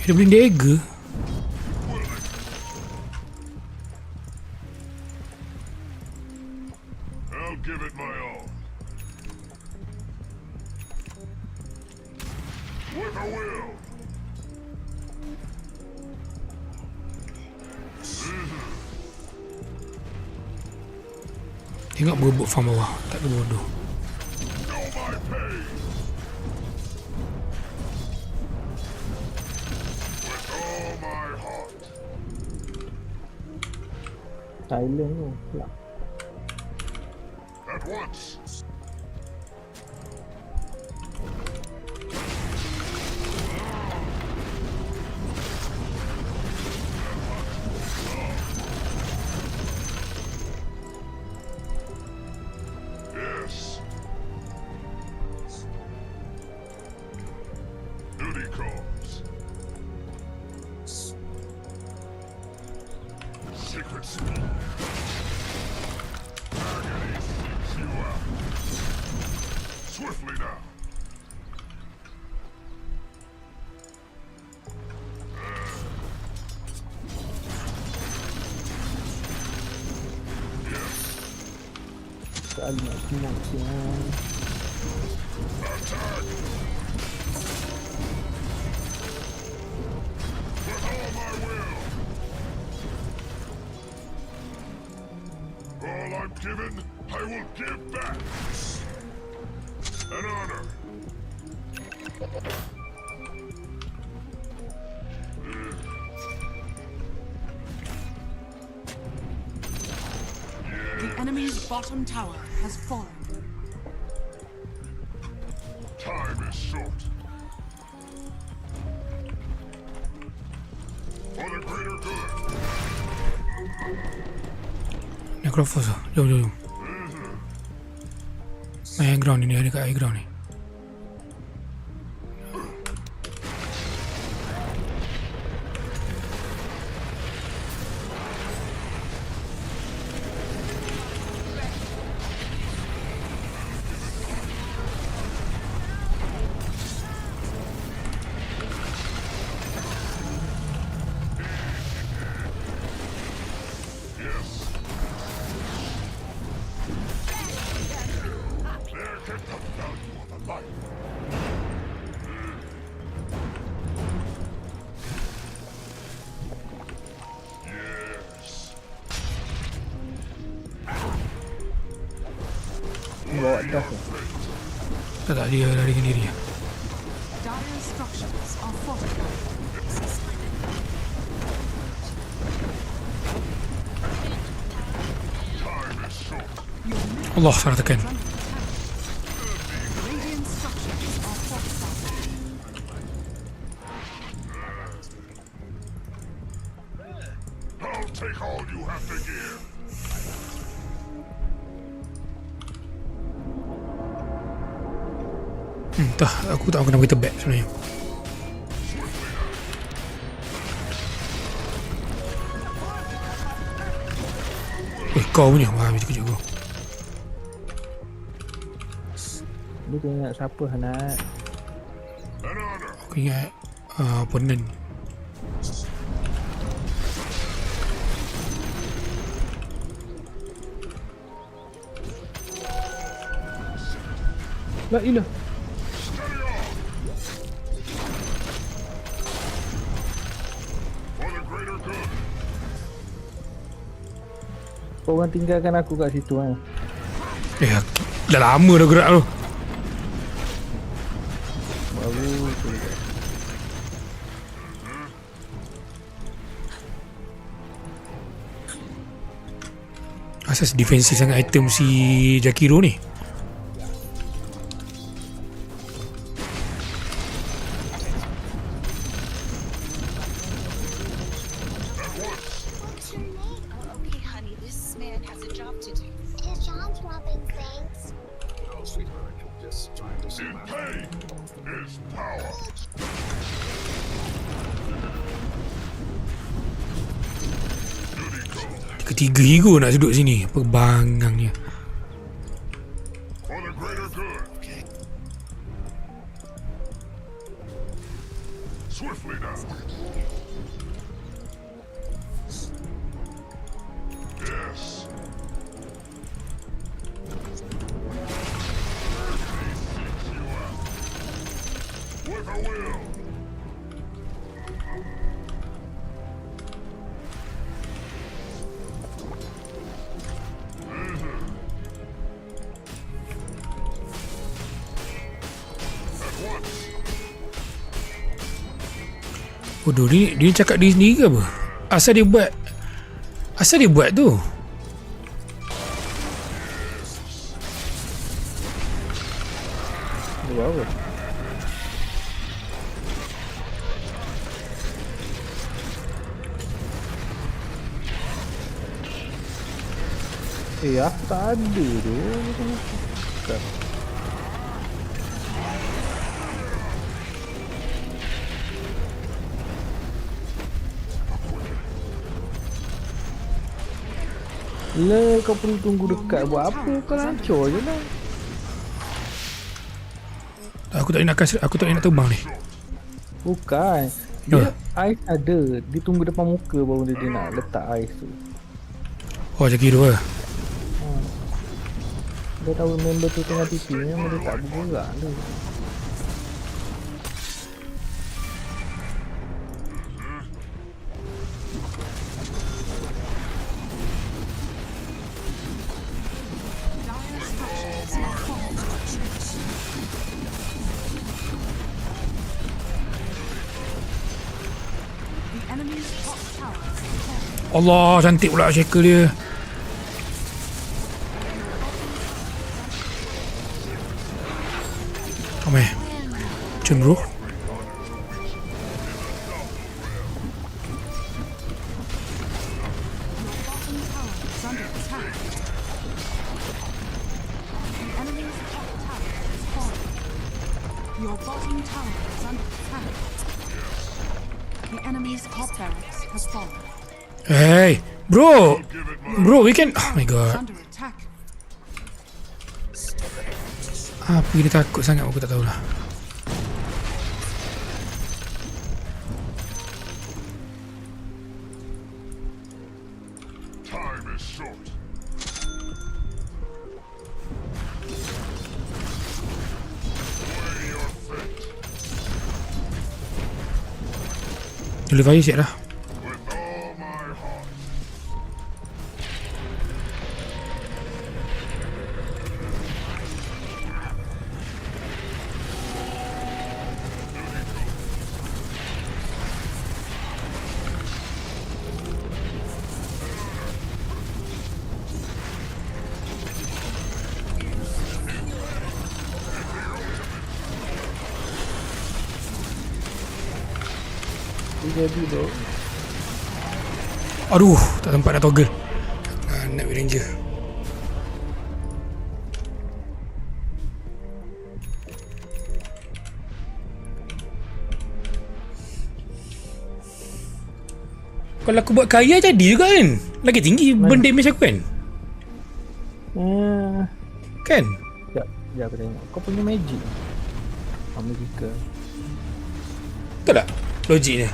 Dia beli dagger. I'll give it my all. With a will. Tengok berebut farm bawah. Tak ada bodoh. Know my pain. With all my heart. Silent tu pula. At once. Yes. Duty calls. Secret speed. Agony seeks you out. Swiftly now. Tak ada nak senang siang. Attack! With all my will! All I'm given, I will give back! An honor! The enemy's bottom tower has fallen. Time is short. For the greater good. Necrophos lah. Jom, jom, jom. Main high ground ni, dia dekat high ground ni. There can the value of a life. Yes. Bawa dah tu. Tak, dia larikan diri. Dire structures are fortified. Time is short. Allah, salah tekan. Radiant structures are fortified. I'll take all you have to give. Entah, aku tak tahu kenapa kita back sebenarnya. kau punya. Wah, macam kejap kau. Lu tu ingat siapa Hanat? Aku ingat opponent. La ilah. Kau orang tinggalkan aku kat situ kan. Dah lama dah gerak tu. Baru tu. Asas defensif sangat item si Jakiro ni. What's your name? Oh, okay, honey. This man has a job to do. His job's robbing things. In pain is power. Ketiga hero nak duduk sini. Apa bangangnya. For the greater good. Swiftly now. Yes. With a will. At once. Bodoh, dia cakap diri sendiri ke apa? Asal dia buat tu. Dia buat apa? Aku tak ada tu. Bukan. Lah, kau perlu tunggu dekat buat apa? Kau lancor je lah. Aku tak nak terbang ni. Bukan. Dia ais ada. Dia tunggu depan muka baru dia nak letak ais tu. Oh, Jakiro lah. Dia tahu member tu tengah tipi, memang dia tak bergerak tu. Dire structures are fortified. The enemy's top tower is falling. Allah, cantik pula shackle dia. Amai. Cun bro. Bottom tower is under attack. The enemy's top tower is falling. Your bottom tower is under attack. The enemy's top barracks has fallen. Hey, bro. Bro, we can. Oh my Is god. under attack. Apa dia takut sangat aku tak tahulah. Time is short. Weigh your fate Boleh fire siap dah. with all my heart. Dia jadi tu. Aduh, tak sempat nak toggle. Nak ranger. Kalau aku buat kaya jadi juga kan. Lagi tinggi benda damage aku kan. Kan? Sekejap aku tengok. Kau punya magic. Magical. Betul tak? Logiknya.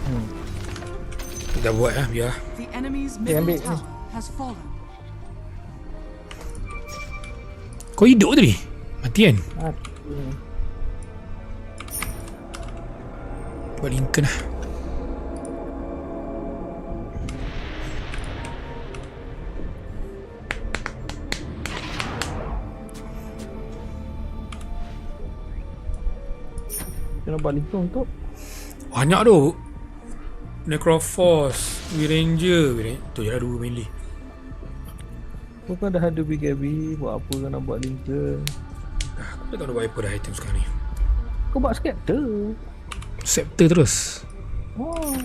Kita buat lah, biar. The enemy's ambil middle ni. tower has fallen. Kau hidup tadi? Mati kan? Buat Lincoln lah. Kena buat Lincoln untuk Banyak tu. Necroforce, Ranger, tu je lah 2 melee. kau kan dah ada BKB. Buat apa kau nak buat Lincoln? Aku tak tahu buat apa dah item sekarang ni. Kau buat Scepter. Scepter terus. Oh.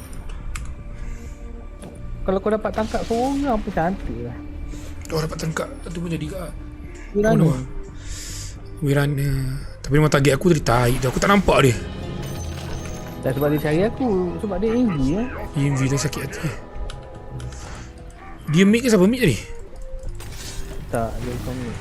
Kalau kau dapat tangkap seorang pun cantik lah. Oh, dapat tangkap. Tu pun jadi kat Wirana. Oh, no. Wirana. Tapi memang target aku tadi tarik tu. Aku tak nampak dia. Dan sebab dia cari aku. Sebab dia ENG lah. ENG tu sakit hati. Dia mid ke siapa mid tadi? Tak, dia komik.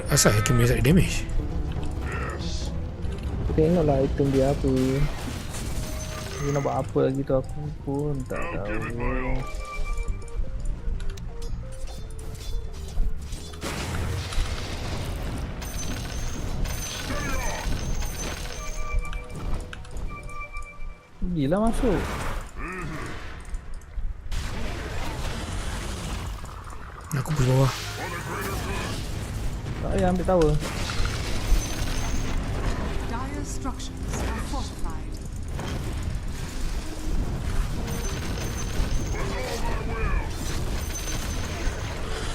Asal Hakim boleh tak damage? Tengoklah item dia apa. Dia nak buat apa lagi tu aku pun tak tahu. Gila masuk. Aku pergi bawah. Tak payah ambil tower. Dire structures are fortified.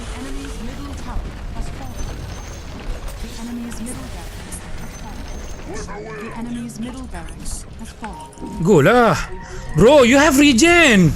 The enemy's middle tower has fallen. The enemy's middle barracks has fallen. The enemy's middle barracks has fallen. Go lah. Bro, you have regen.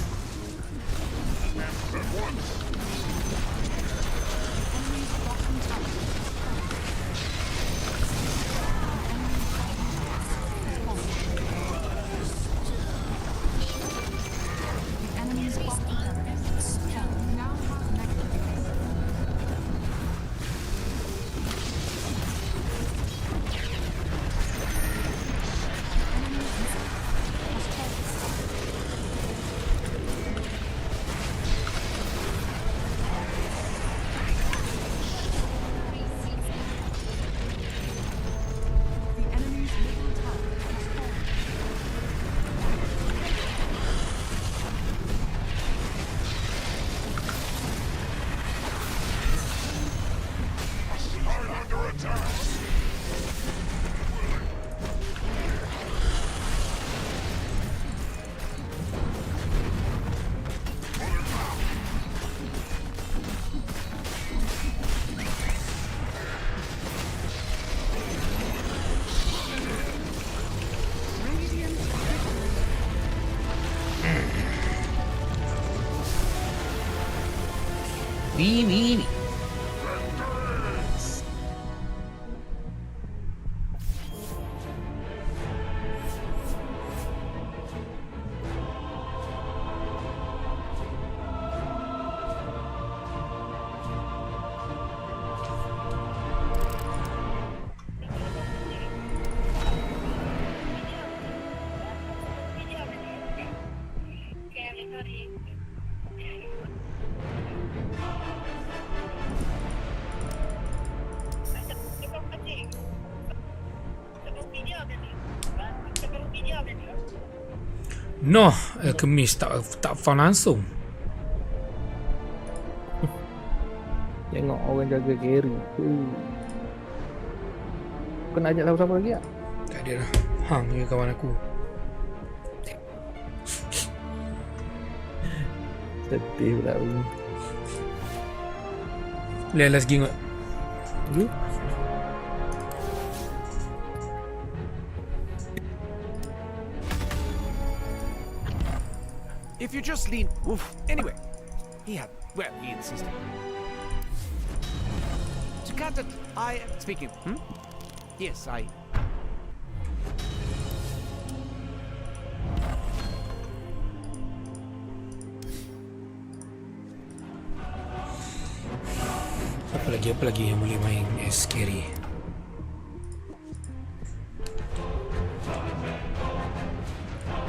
Wee. No, kemis tak found langsung. Tengok orang jaga carry. Kau nak ajak siapa-siapa lagi tak? Tak ada lah. Hang je kawan aku. Sedih pula ni. Last game kot. You? If you just lean. Oof. Anyway, he insisted. To cut it, I am speaking. Yes, I. Apa lagi yang boleh main as carry?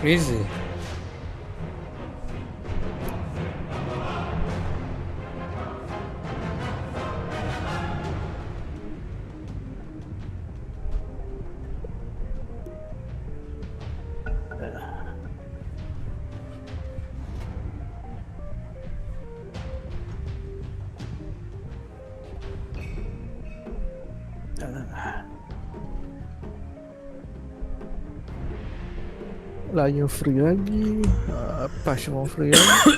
Razor. Lion free lagi. Pash mau free lagi.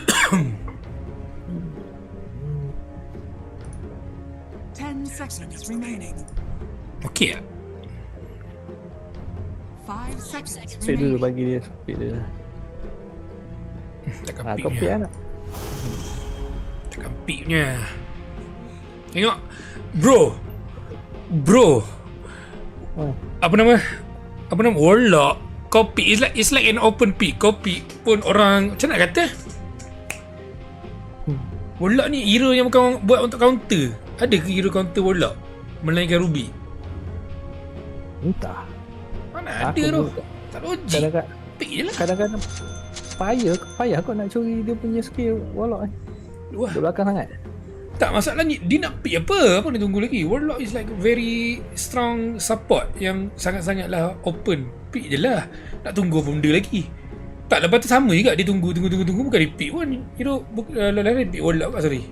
10 seconds remaining. Okey tak? 5 seconds Speed dulu remaining. bagi dia speed dia. Takkan Kau pick pick punya. nak. Takkan pick punya. Tengok. Bro. Oh. Apa nama? Warlock. Kau pick it's like an open pick. Kau pick pun orang macam nak kata? Warlock ni hero yang bukan buat untuk counter. Ada ke hero counter Warlock melainkan Ruby? Entah. Mana Aku ada tu? pun Tak logik. Kadang-kadang Pick je lah. kadang-kadang payah kau nak curi dia punya skill Warlock ni. Wah, Duduk belakang sangat. tak masalahnya dia nak pick apa? Apa dia tunggu lagi? Warlock is like very strong support yang sangat-sangatlah open. Pick je lah. Nak tunggu apa benda lagi? Tak, lepas tu sama juga dia tunggu bukan dia pick pun. Hero lain-lain pick Warlock kat sorry.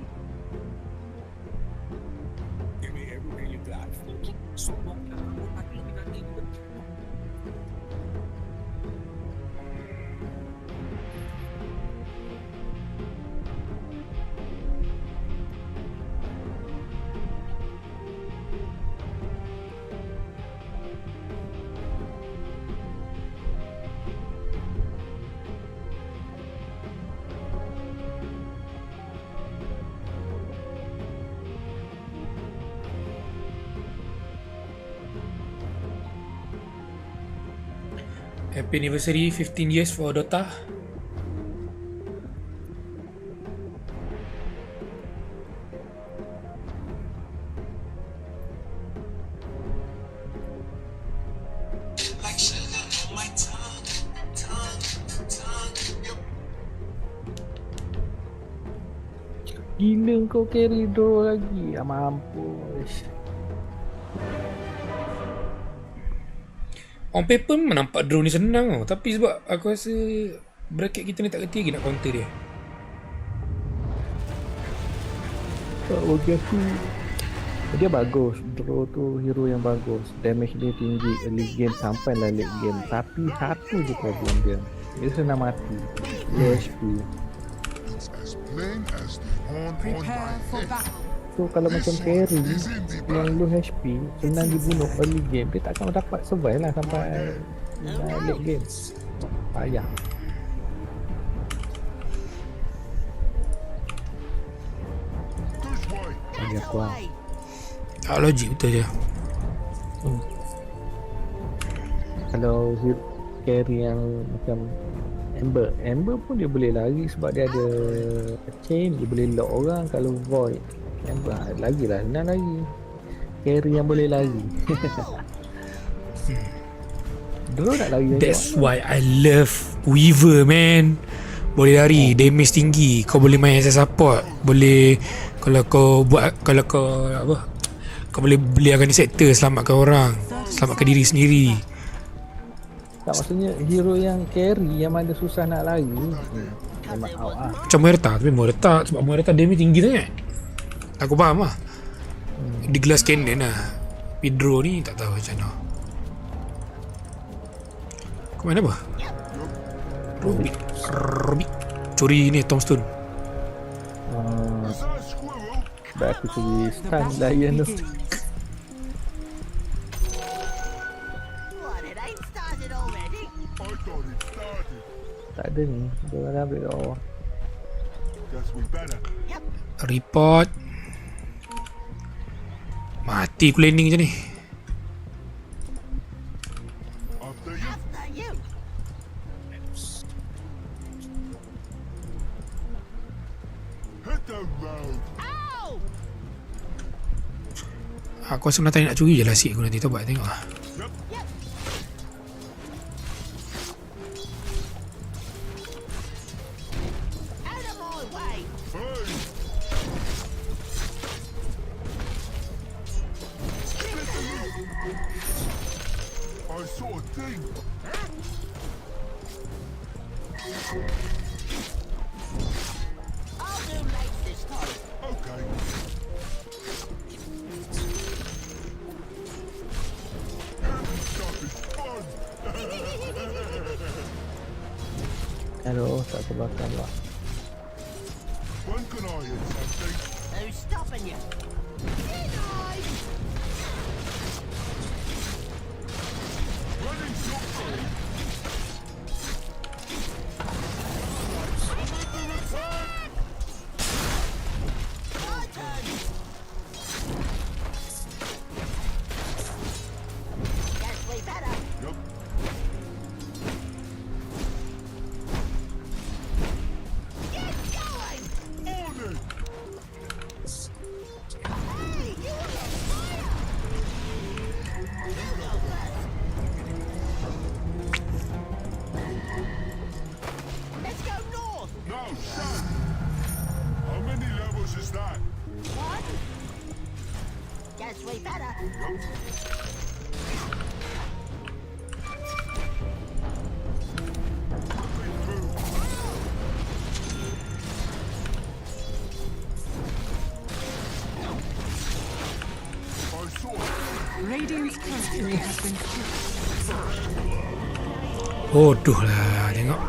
Happy anniversary 15 years for Dota. Gila kau carry draw lagi. Mampus. On paper memang nampak drone ni senang tau. Tapi sebab aku rasa bracket kita ni tak kerti lagi nak counter dia. Tak bagi aku dia bagus. Draw tu hero yang bagus. Damage dia tinggi early game sampai lah late game. Tapi satu je problem dia. Dia senang mati. Low HP. As plain as the horn on Prepare my for head. battle. So kalau macam carry yang low HP senang dibunuh early game, dia takkan dapat survive lah sampai late game. Payah. Bagi aku lah. Tak logik betul je. Kalau carry yang macam Amber pun dia boleh lari sebab dia ada chain, dia boleh lock orang. Kalau void Amber lagi lah, senang lagi. Carry yang boleh lari. Draw nak lari That's why I love Weaver, man. Boleh lari, damage tinggi. Kau boleh main as a support. Boleh kalau kau apa? Kau boleh beli akan sektor, selamatkan orang, selamatkan diri sendiri. Tak, maksudnya hero yang carry yang mana susah nak lari memang out lah. Macam Muerta, tapi Muerta sebab Muerta damage tinggi sangat. Aku faham lah. Di glass cannon lah. Pedro ni tak tahu macam mana. Kau main apa? Rubik. Curi ni tombstone. Sebab aku curi stun Lion tu. Tak ada ni. Dia orang ambil kat bawah. Report. Mati aku landing macam ni. Aku rasa Nathan nak curi je lah sik aku nanti. Tobat tengok lah. I saw a thing. I'll do late this time. Okay. Heavy stuff is fun. Aduh, tak terbakar pula. When can I hit something? Who's stopping you? Denied! Running something. My turn! Guess we better. Yep. Get going! On it. Hey, you were on fire! You go first. Let's go north! No, south. How many levels is that? One. Guess we better. I saw it. Radiant's turret has been killed. Bodoh lah. Tengok.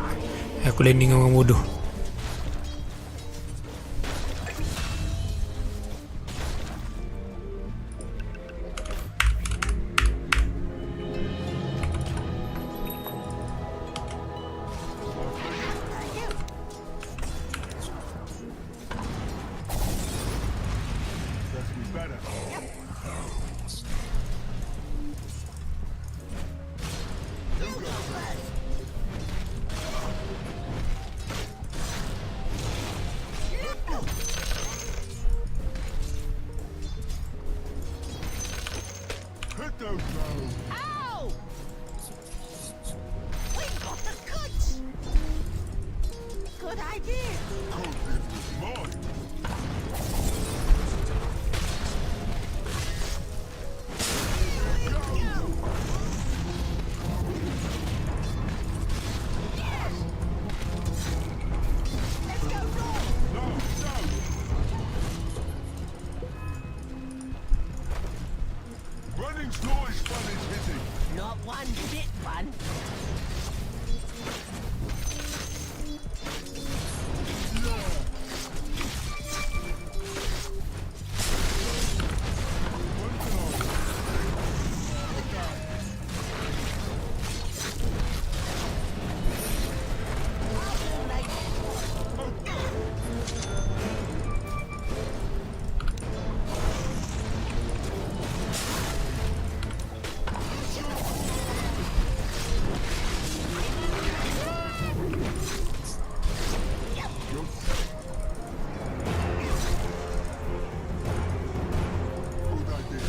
Aku landing dengan orang bodoh. Guess we better. You go first. Hit those now. Ow! We got the goods! Good idea! Good, it was mine. Let's go north! No, south. Running's not as fun as hitting. Not one bit fun. Good idea.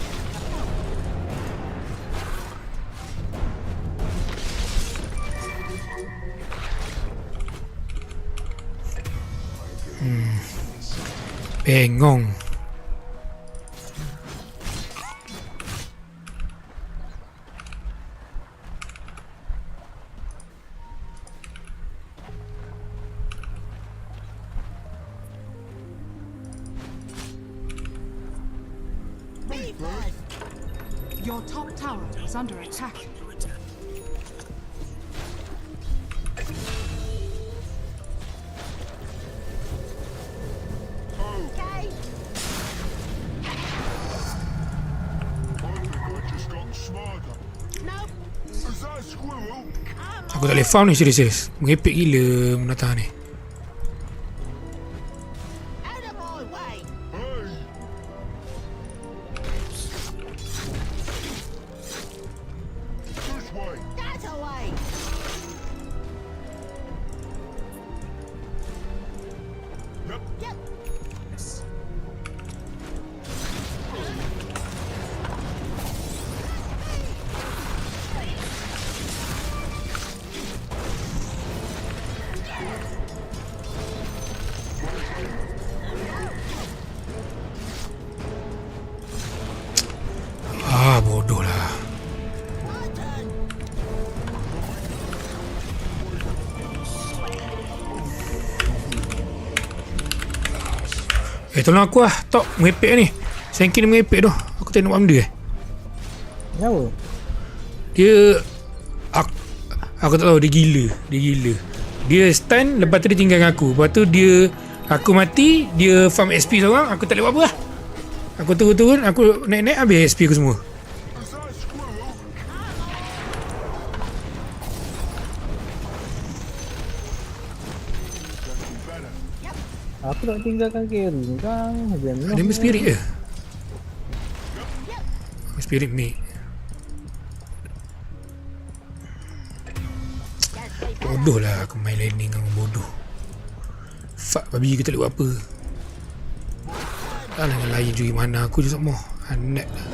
Bengong. Me first! Your top tower is under attack. Okay? I think I just got smarter. Nope. Is that a squirrel? Come Aku tak boleh farm ni serius. Mengepek gila menatang ni. out of my way! Hey. This way. That away! Yep. Yep. Tolong aku lah. Tok mengepek ni. Senki ni mengepek tu. Aku tengok benda Kenapa? Dia aku tak tahu, dia gila. Dia stun, lepas tu dia tinggal dengan aku. Lepas tu aku mati, dia farm SP seorang, aku tak boleh buat apa lah. Aku turun, aku naik habis SP aku semua. Aku nak tinggalkan carry kan. Dia ambil spirit je. Spirit mate. Bodoh lah aku main laning dengan bodoh. Fuck babi kita tak boleh buat apa. Tak lah dengan lain juga mana aku je semua. Anak lah.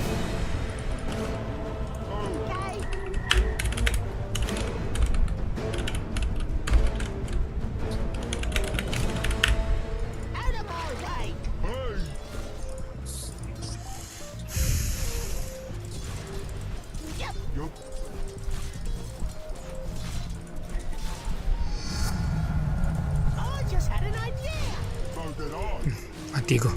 Mati aku.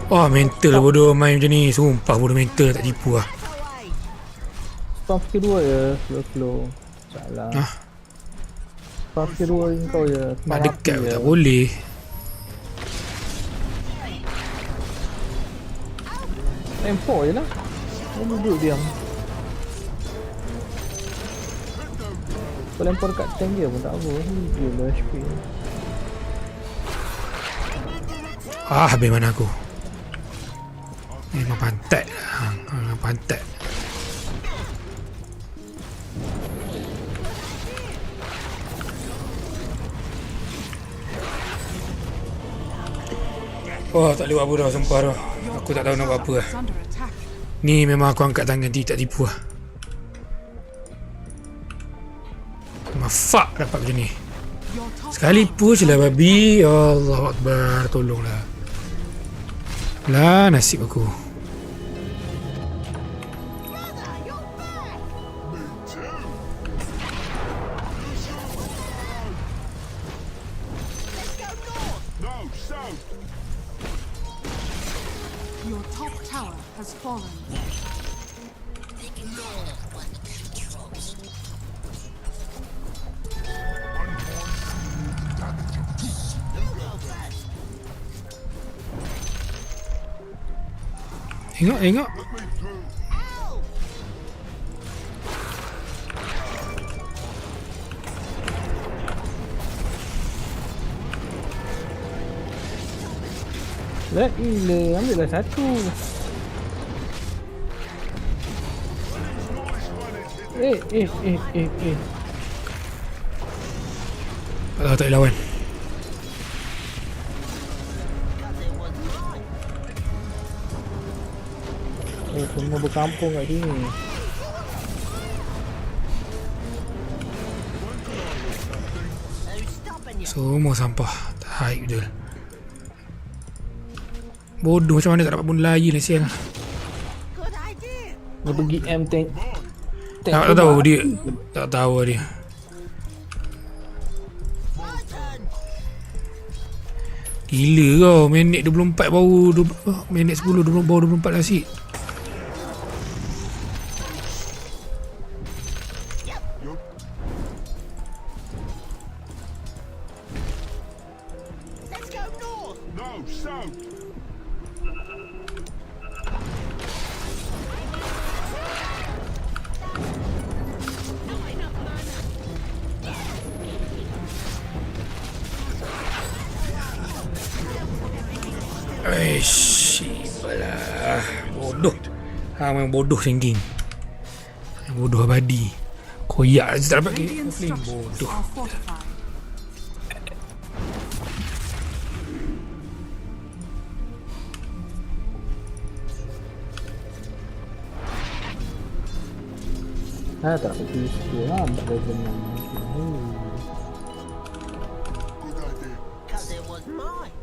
Wah, mental bodoh main macam ni. Sumpah bodoh mental, tak tipu lah. Spam skill 2 je. Slow. Salah. Spam skill 2 kau je. Mak dekat pun tak boleh. M4 je lah. Dia duduk diam. Kau lempar kat tank dia pun tak apa. Dia lah HP. Habis mana aku. Memang pantat lah. Memang pantat. Oh, tak boleh buat apa dah, sumpah dah. Aku tak tahu nak buat apa lah. Ni memang aku angkat tangan, tak tipu lah. Memang fuck dapat macam ni. Sekali push lah babi. Allah Akbar, tolonglah. Lah nasib aku. Your top tower has fallen. Tengok. Lag gila. Ambil lah satu. Tak boleh lawan. Semua berkampung kat sini. Semua sampah. Taik betul. Bodoh macam mana tak dapat bunda lain lah siang. Dia pergi M tank. Tak tahu dia. Tak tahu dia. Gila kau. Minit 24 baru minit 10 baru 24 nasi. Siapalah. Bodoh. Memang bodoh singging. Bodoh abadi. Koyak je tak dapat flame. Bodoh. Tak pergi sikit lah. Level 6 mungkin. Good idea. Cause it was mine.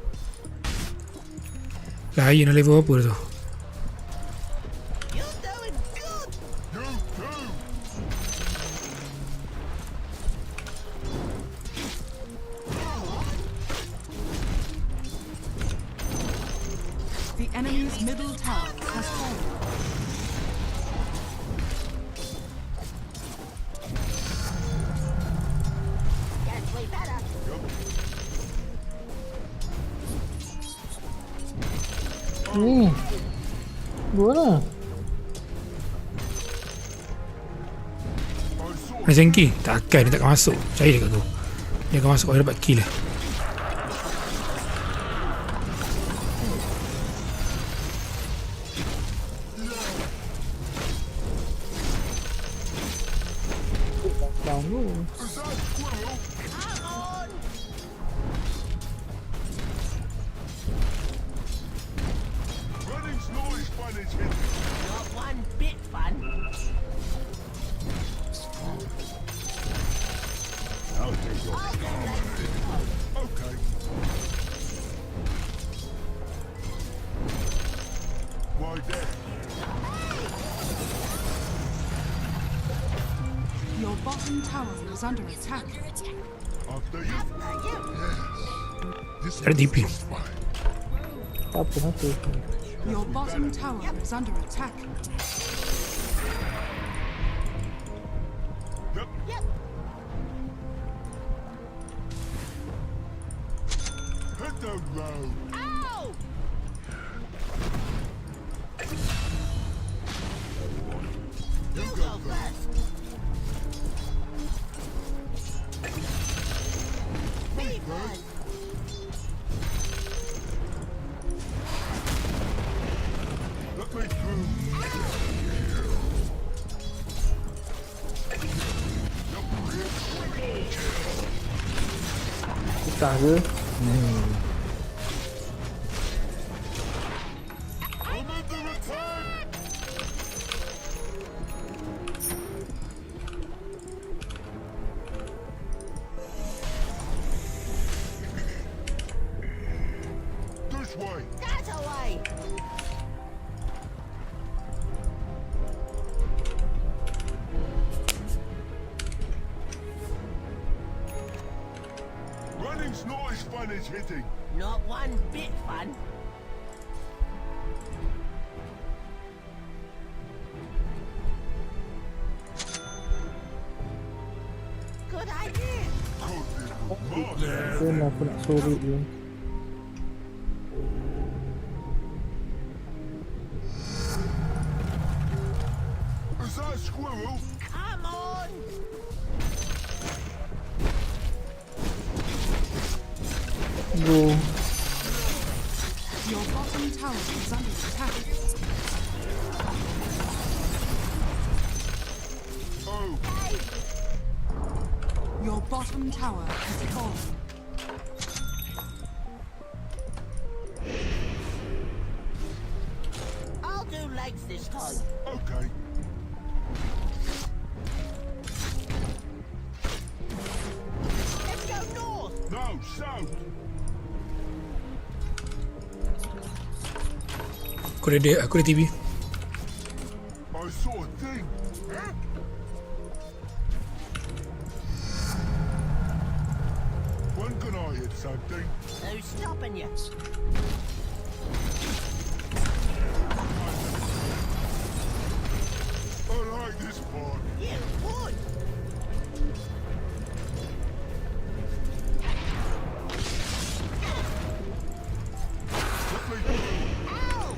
Lain lah level apa tu. You're doing good. You too. The enemy's middle tower has fallen. Guess we better. Ni. Dua lah. Mana Zenki? Takkan dia takkan masuk. Percaya dekat tu. Dia akan masuk kalau dia dapat kill lah. Down dulu. Is that squirrel? Come on. Running's noise fun is hitting. Not one bit fun. I'll take your okay. Why there? Your bottom tower is under attack. After you. This Ada DP. is fine. Apa. Your bottom tower is under attack. Yep. Yep. Hit the road. Ow! You go first. Me first. Let me through. Susah ke? I'm under attack. This way. That away. Running's not as fun as hitting. Not one bit fun. Good idea. Good little Pun aku nak sorok dia. Is that a squirrel? Come on. Go. Your bottom tower is under attack. Oh, Your bottom tower has fallen. I'll do legs this time. okay. Let's go north. No, south. Aku ada TV. I saw a thing. Huh? When can I hit something? Who's stopping you? I like this part. You would. Let me through. Ow!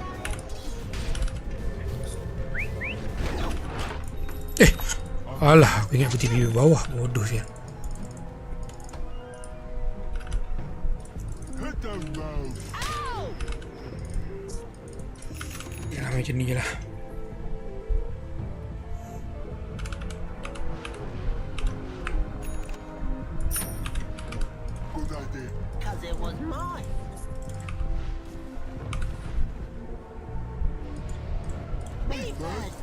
Alah, aku ingat aku TV bawah. Bodoh sial. Hit the road. Ow! Jangan macam ni je lah. Good idea. Cause it was mine. Me first.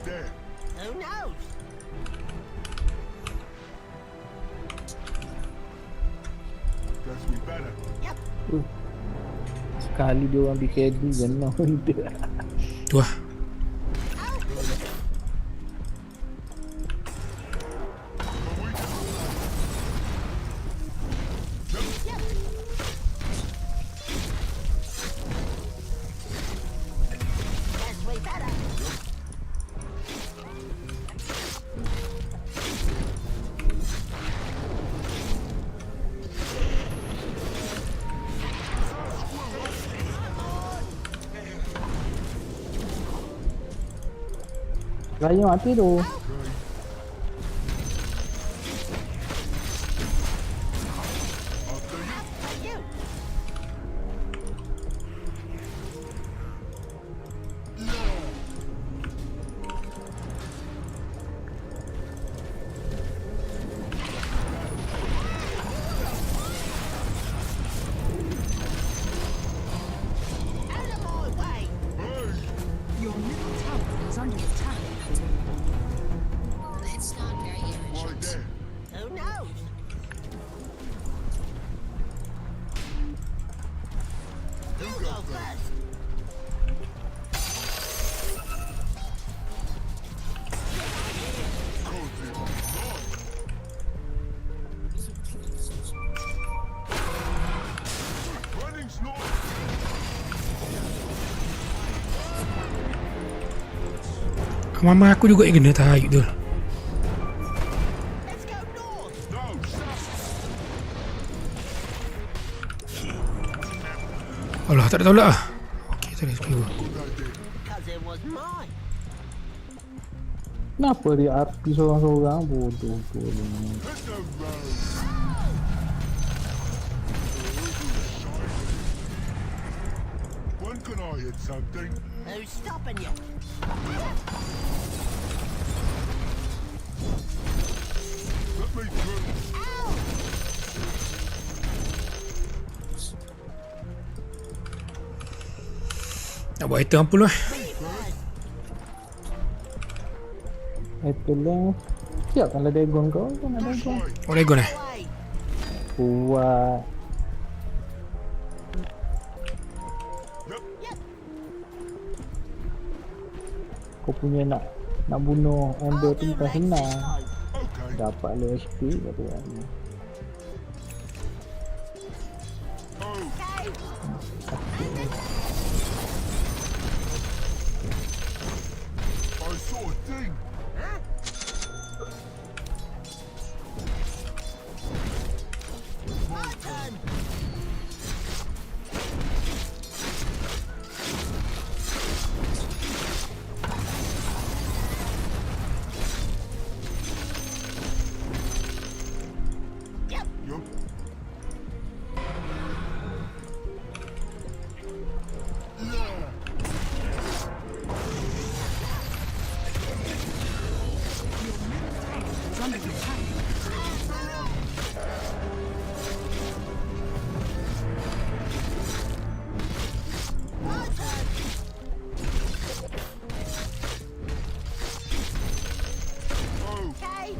there. Who knows? Guess we better. Sekali dia orang di carry kena dia. Tu lah. Guess we better. Raya mati tu. For you. Out of my way. Your middle tower is under attack. It's not very Why urgent. there? Who knows? You go first. Running slow. Mama aku juga yang kena tarik tu. Let's go north. No, south. Alah, tak ada tolak lah. Okey, tak ada skill. Because it was mine. Kenapa dia RP seorang-seorang bodoh tu. Hit the road. When can I hit something? Who's stopping you? Let me through. Ow! Nak buat item apa lu eh? Itu lah. Siap kalau Dagon kau kan ada This Dagon. way. Oh, Legon eh? Away. Kuat. Yep. Kau punya nak bunuh Ember tu bukan senang. Okay. Dapat lu HP kata kan. Oh, I saw a thing. My turn. Yep. Yup. Is under attack. My turn. Oh, Okay.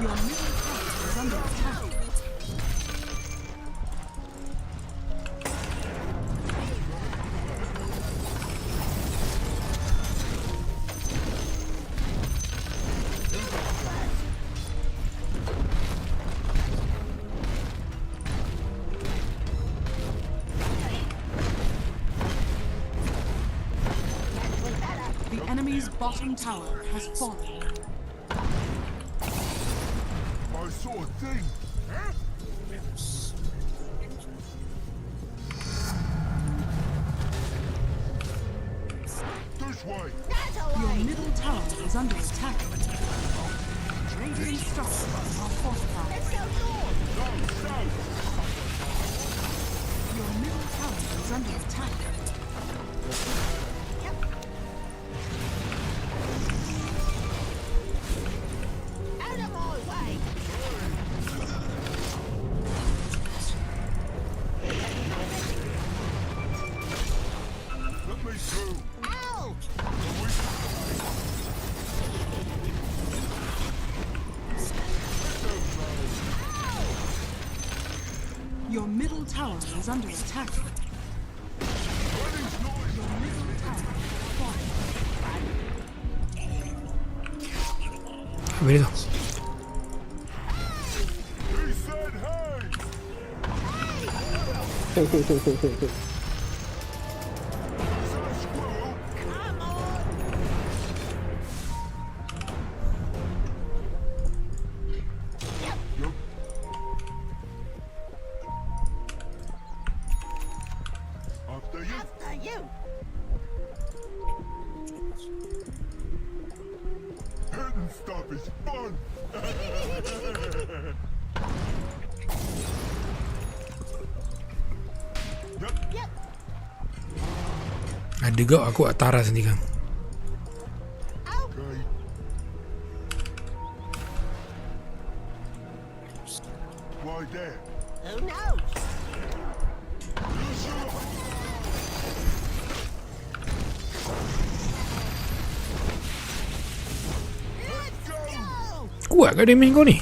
Your middle tower is under attack. The enemy's bottom tower has fallen. I saw a thing. This way. That's Your away. middle tower is under attack. Radiant structures are fortified. Let's go north. No, south. Your middle tower is under attack. Yep. Out of my way. middle tower is under attack. Your middle tower has fallen. Habis tu. After you. Hidden stuff is fun. Ada juga aku kat taras nanti kan. Okay. Why there? Who knows? Kuat ke damage kau ni?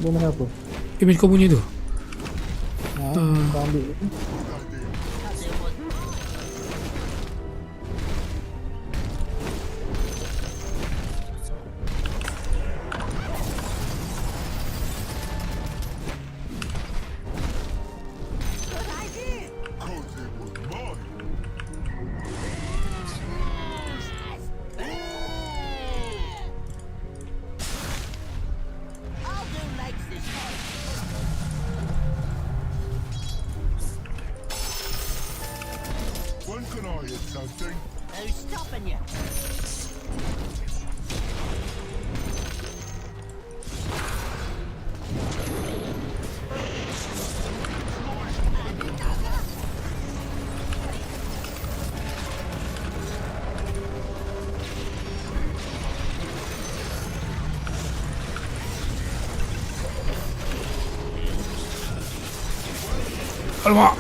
Dia mana apa? Damage kau punya tu. Kau ambil tu. Cause it was mine. I'll do legs this time. When can I hit something? Who's stopping you? Alamak.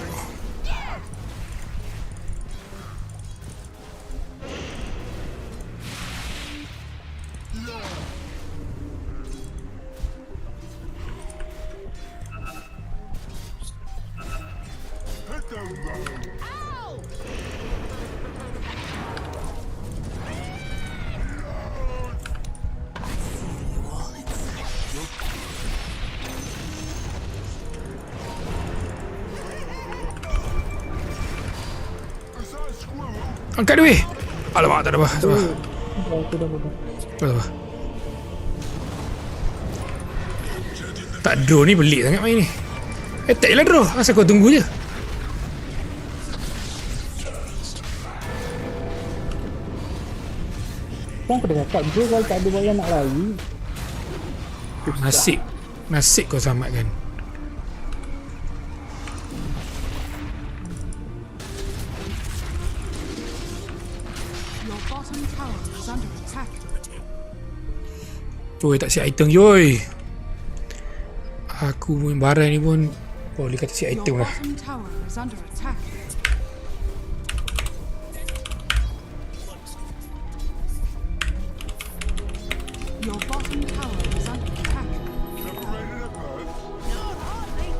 Hit the road. Ow! Is that a squirrel? Angkat dia weh. Alamak, tak ada apa. Tak apa. Aku dah apa. Tak apa. Tak draw ni pelik sangat main ni. Attack lah draw. Asal kau tunggu je. Kan aku dah cakap dia kalau tak ada orang nak lari. Nasib. Nasib kau selamatkan. Your bottom tower is under attack. Oi, tak siap item je oi. Aku main barang ni pun boleh kata siap Your item lah. bottom tower is under attack. Your bottom tower is under attack. Separated at birth. Not hardly.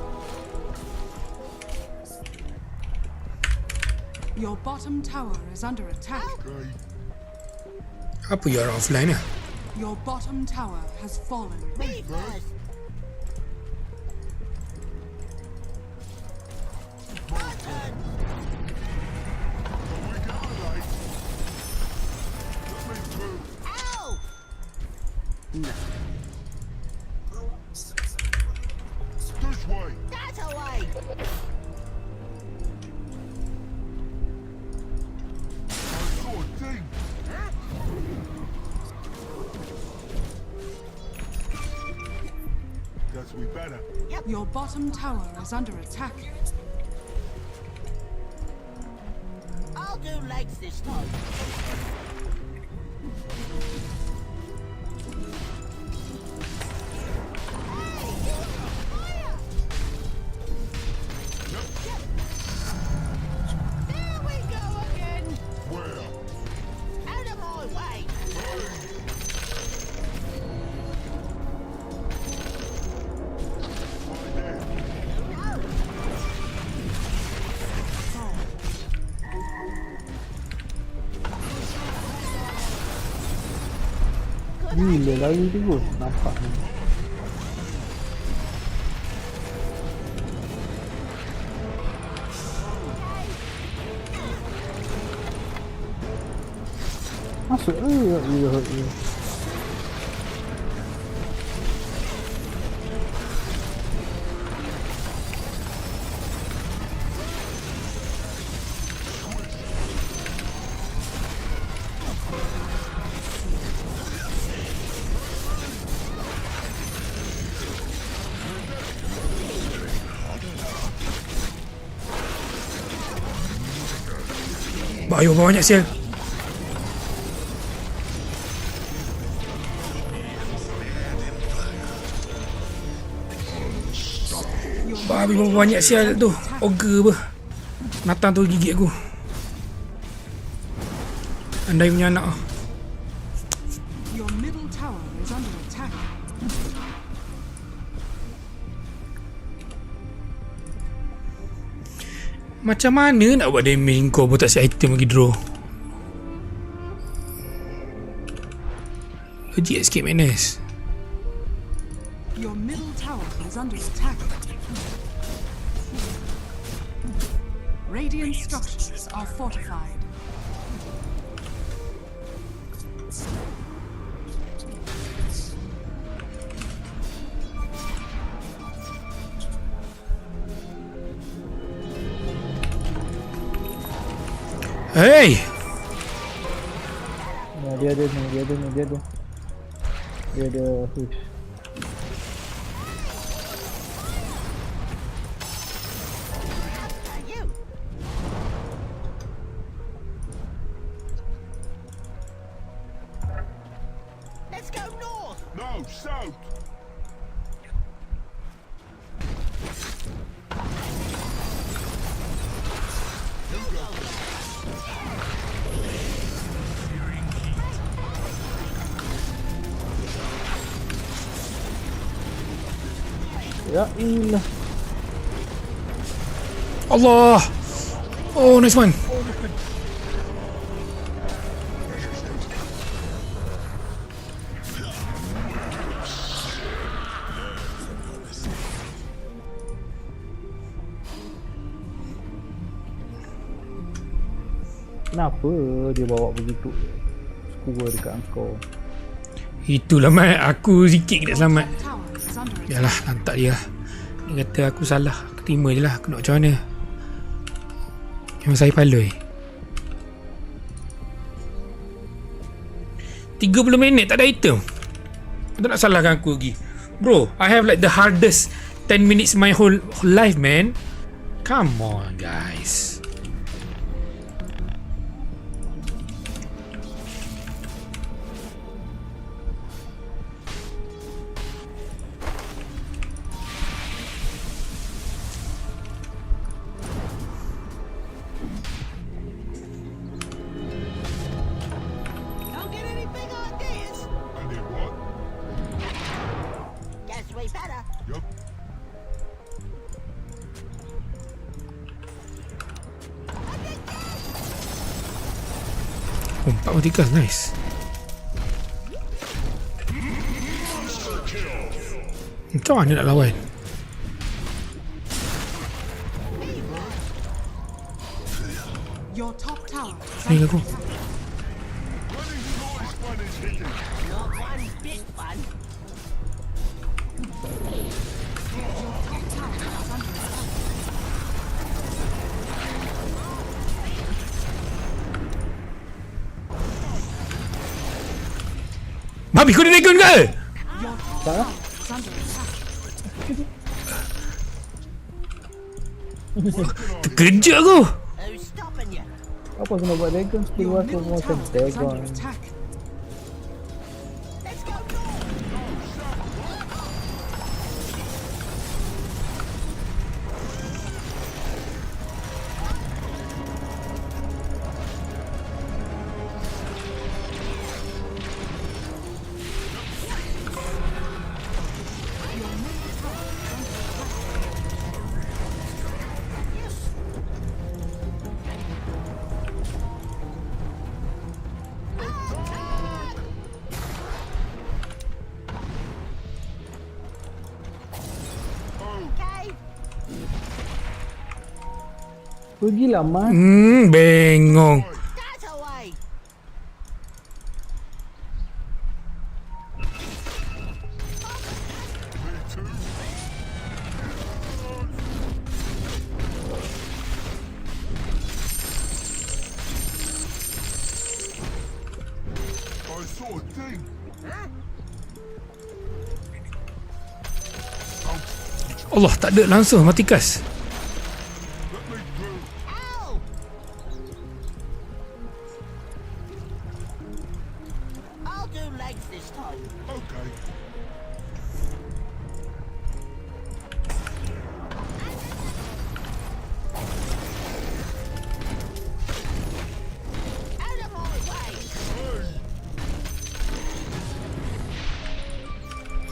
Your bottom tower is under attack. Okay. Apa you are offline lah? Your bottom tower has fallen. Me first. My turn. We got the light. Let me through. Ow! This way. That away. I saw a thing. Guess we better. Your bottom tower is under attack. I'll do legs this time. There we go again. Where? Out of my way. Why there? Who knows? Gila lari terus. Nampak ni. Masuk ya. Bahaya banyak sial. Babi banyak sial tu. Ogre apa. Nathan tu gigit aku. Andai punya anak. Your middle tower is under attack. Macam mana nak buat damage kau pun tak siap item lagi draw. Legit escape madness. Your middle tower is under attack. Radiant structures are fortified. Hey! Nah, dia ada. Dia ada hoof. Let's go north. No, south. Ya ilah. Allah! Oh, nice one. Kenapa dia bawa begitu skua dekat kau? Itulah Mat. Aku sikit kena selamat. Tower is under attack. Yalah, lantak dia. Dia kata aku salah. Aku terima je lah. Aku nak macam mana. Memang saya paloi. 30 minit tak ada item. Kau tak nak salahkan aku lagi. Bro, I have like the hardest 10 minutes my whole life, man. Come on, guys. Don't get any big ideas. And then what? Guess we better. Yup. Oh, 43, nice. Macam mana nak lawan? Your top tower is Ni under aku. attack. Running towards one is hitting. Not one bit fun. Top tower is under attack. Babi, kau dragon ke? Your top tower is under attack. Terkejut aku. Who's stopping you? Apa kena buat dragon skill Your aku middle macam tower is dragon. under attack. Let's go north. Pergilah Mas. Bengong. That's away. I saw a thing. Allah, tak ada langsung mati kas. Let me through. Ow! I'll do legs this time. Okay. Out of my way.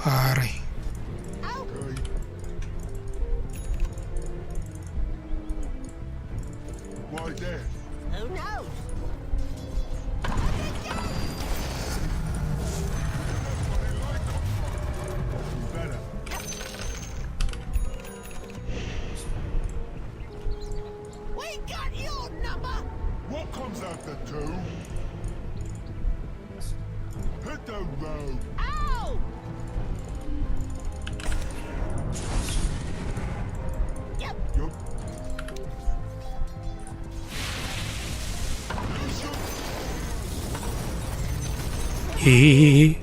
Arai. Okay. Why there? Who knows? Better. We got your number. What comes after two? Hit the road. Ow! Yep. Yup. Hehehe.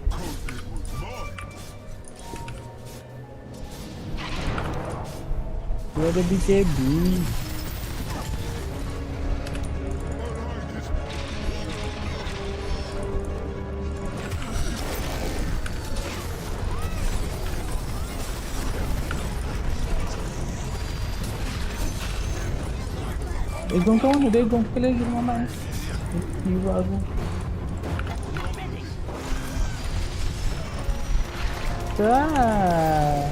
Dia ada BKB. Degong kau mana? Degong ke lagi Muhammad ni? Tiba aku. Dah.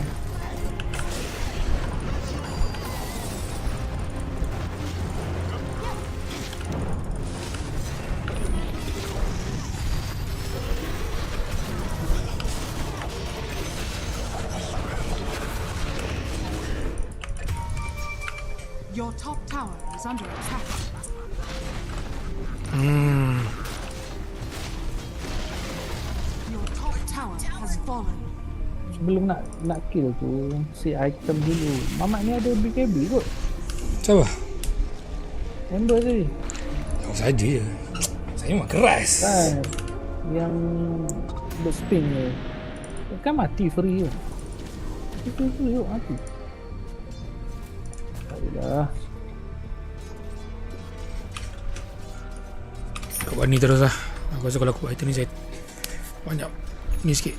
Your top tower is under attack. Your top tower has fallen. Sebelum nak kill tu, si item dulu. Mamat ni ada BKB kot. Siapa? Member tadi. Tahu saja je. Saya memang keras. Kan. Yang berspin tu. Kan mati free tu. Itu yuk mati. Taklah. Kau buat ni terus lah. Aku rasa kalau aku buat item ni saya banyak ni sikit.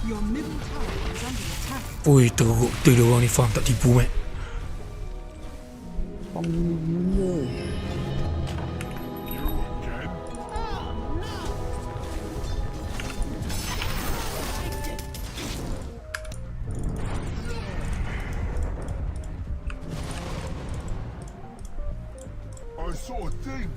Your middle tower is under attack. Ui, teruk betul dia orang ni farm, tak tipu mat. Gila. I saw a thing.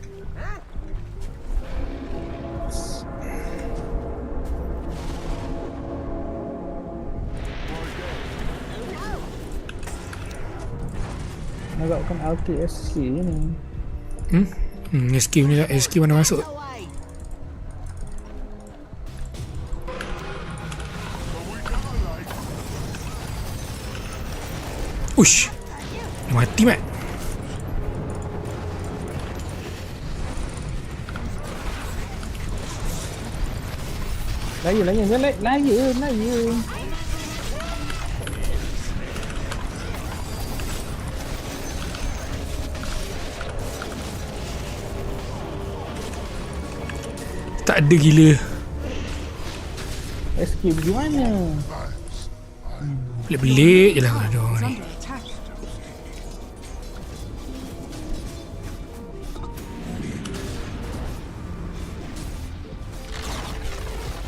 Agakkan ulti SC ni. SQ ni lah, SQ mana masuk. Away. Ush. Dia mati mat. Laya. Tak ada gila. Escape pergi mana? Belik-belik je lah ada orang Is ni. under attack.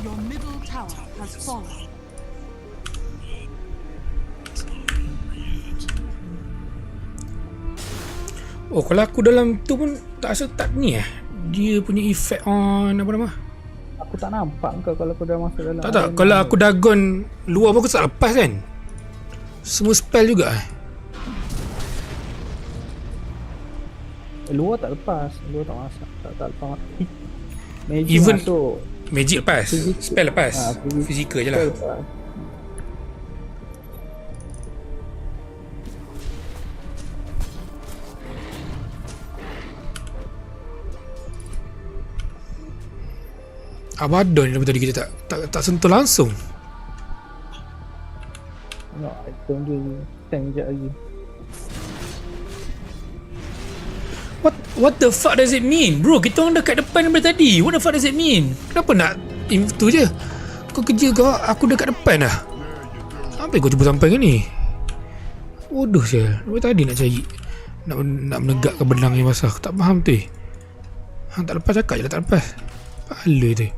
Your middle tower has fallen. Oh, kalau aku dalam tu pun tak rasa tak ni dia punya effect on apa nama? Aku tak nampak kau kalau aku dah masuk dalam Tak, kalau aku dagon luar pun aku tak lepas kan. Semua spell juga luar tak lepas. Luar tak masuk. Tak lepas. Magic Even masuk. magic lepas, spell lepas, fizikal je lah. Lepas. Abaddon ni tadi kita tak sentuh langsung. Nak item je tank je lagi. What the fuck does it mean? Bro, kita orang dekat depan daripada tadi. What the fuck does it mean? Kenapa nak tu je? Kau kerja kau, aku dekat depan dah. Sampai kau cuba sampai ke ni? Bodoh je. Dari tadi nak cari nak menegakkan benang yang basah. Aku tak faham tu. Hang tak lepas cakap je lah tak lepas. Pala tu.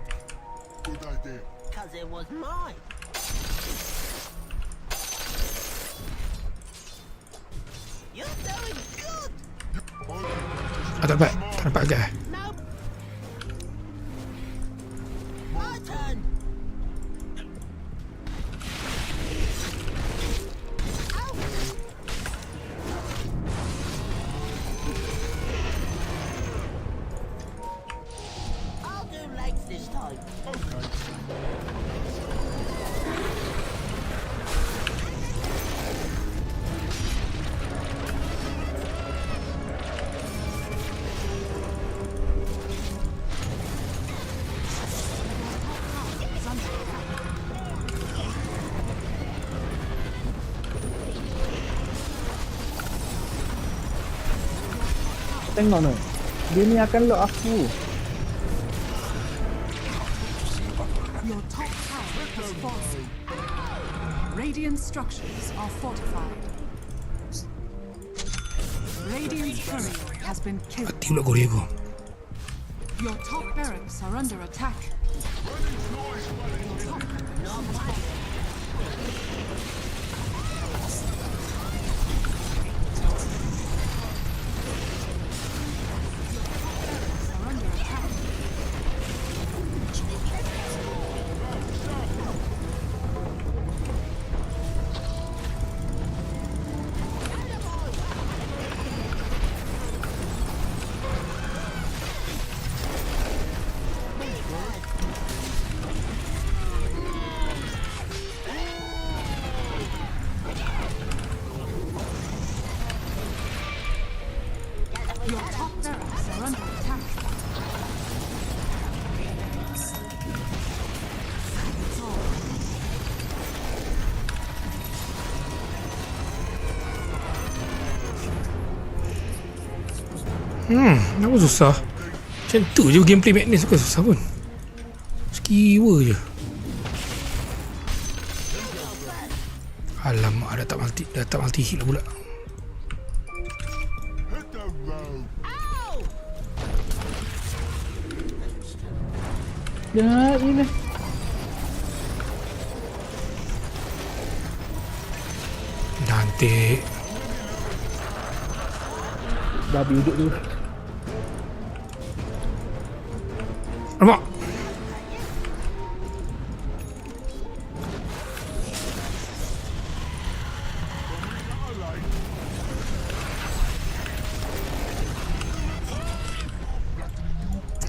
Tak dapat agak Tengok ni. Dia ni akan lock aku. Your top tower has fallen. Radiant structures are fortified. Radiant's courier has been killed. Mati pula Korea aku. Your top barracks are under attack. Your top barracks are under attack. Kenapa susah? Macam tu je gameplay Madness bukan susah pun. Skiwer je. Alamak, dah tak multi hit lah pula. Ya, ini. Nanti Babi duduk dulu. Alamak.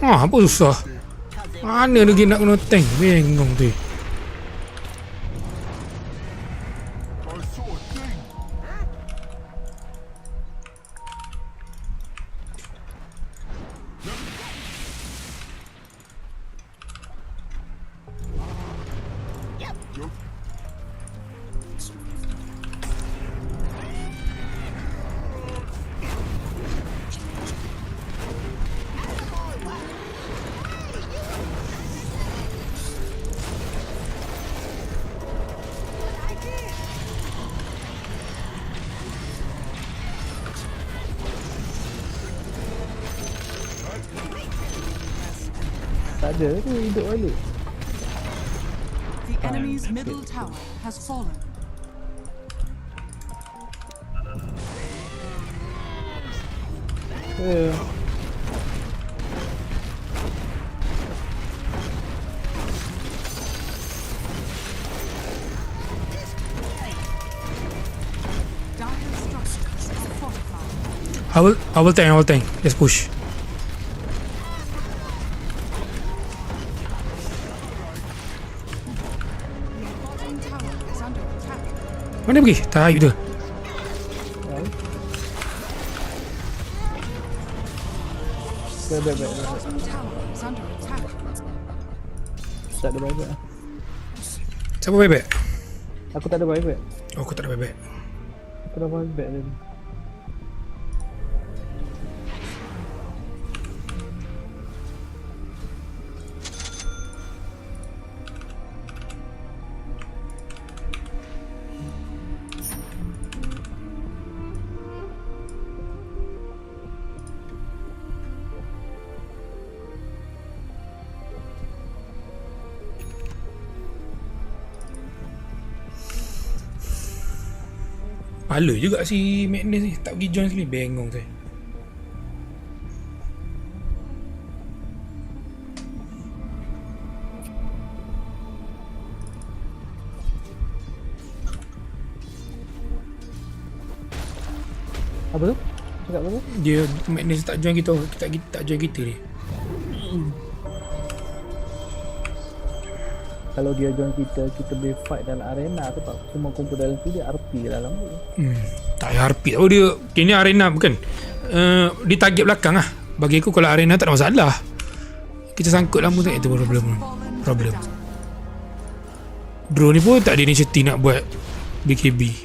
Apa susah? Mana lagi nak kena tank? Bengong tu. Tak ada tu hidup balik. The enemy's middle tower has fallen. Dire structures are fortified. I will tank. Let's push. Your bottom tower is under attack. Mana pergi? Tarik tu. Baik. Bottom tower is under attack. Tak ada baik. Siapa bebek? Aku tak ada baik. Oh, aku tak ada bebek. Aku dah baik tadi. Pala juga si Magnus ni. Tak pergi join sekali. Bengong saya. Apa tu? Cakap apa tu? Dia Magnus tak join kita. Tak join kita ni. Kalau dia join kita boleh fight dalam arena tu tak semua kumpul dalam tu dia RP dalam tu. Tak payah RP. Oh dia kini arena bukan. Dia target belakang lah. Bagi aku kalau arena tak ada masalah. Kita sangkut lama tu itu problem. Drone ni pun tak ada initiative nak buat BKB.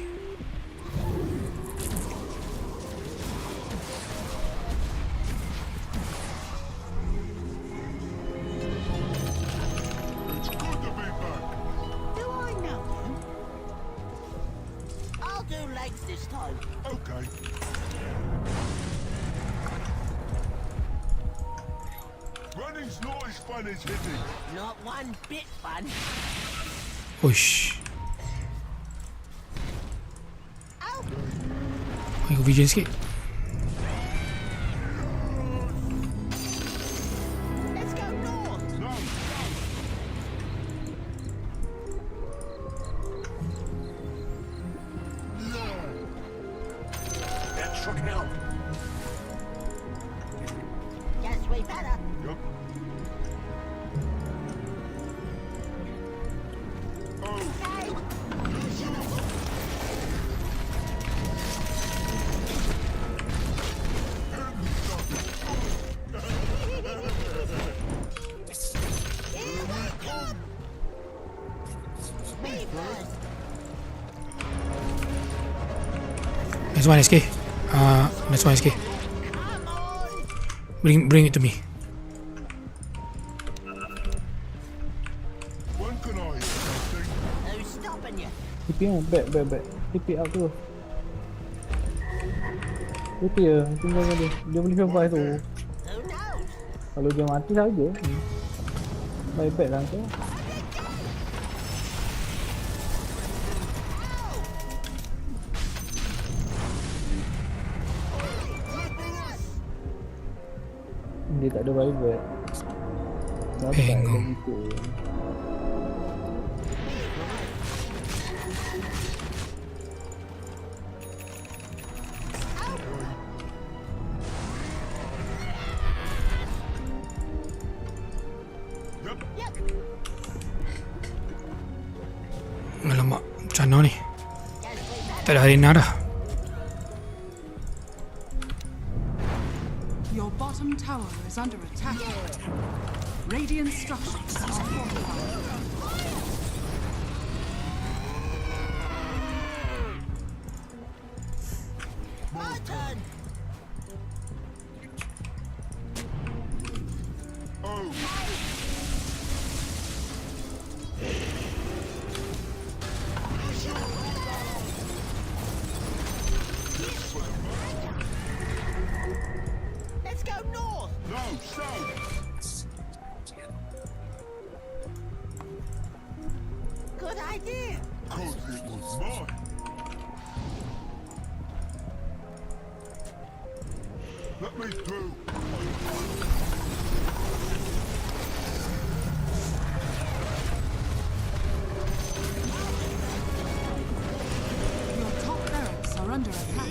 Do I know him? I'll do legs this time. Okay. Running's not as fun as hitting. Not one bit fun. Uish. Aku vision sikit. Let's go north. No. That should help. Guess we better. Yup. Oh. Here we come. Me first. Next one SK. Next one SK. Come on. Bring it to me. When can I hit something? Who's stopping you? TP lah, back. TP out tu. TP je, tinggalkan dia. Dia boleh survive tu. Who knows? Kalau dia mati saja. Baik lah tu. Dia tak ada baik. Bengong. Gitu. Alamak, macam mana ni? Tak ada arena dah. Your bottom tower is under attack. Radiant structures are fortified. My turn. Oh. Let's go north. No, south. Good idea. Cause it was mine. Let me through. Your top barracks are under attack.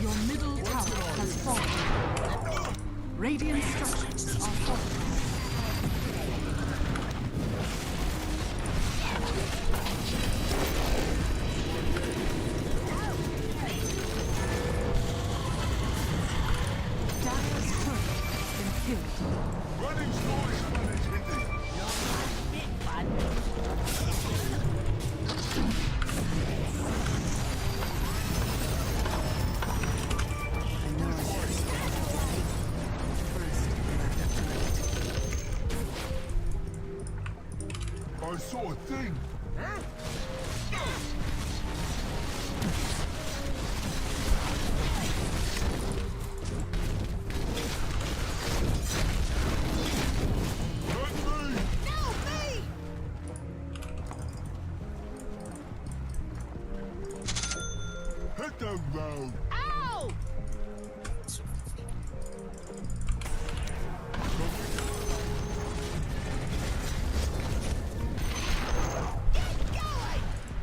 Your middle tower has fallen. Radiant structures are falling. Dire's turret has been killed. Running noise when it's hitting. I saw a thing. Hit the road. Ow!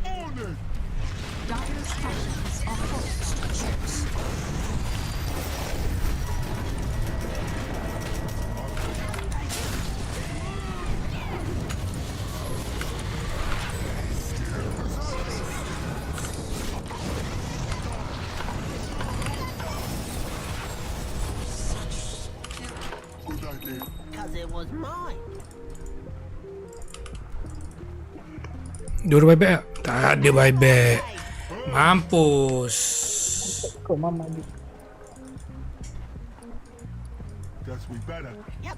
On it. Dire's structures are falling. Good idea. Because it was mine. Dia ada buyback tak? Tak ada buyback. Mampus. Kau mama dia. Guess we better. Yep.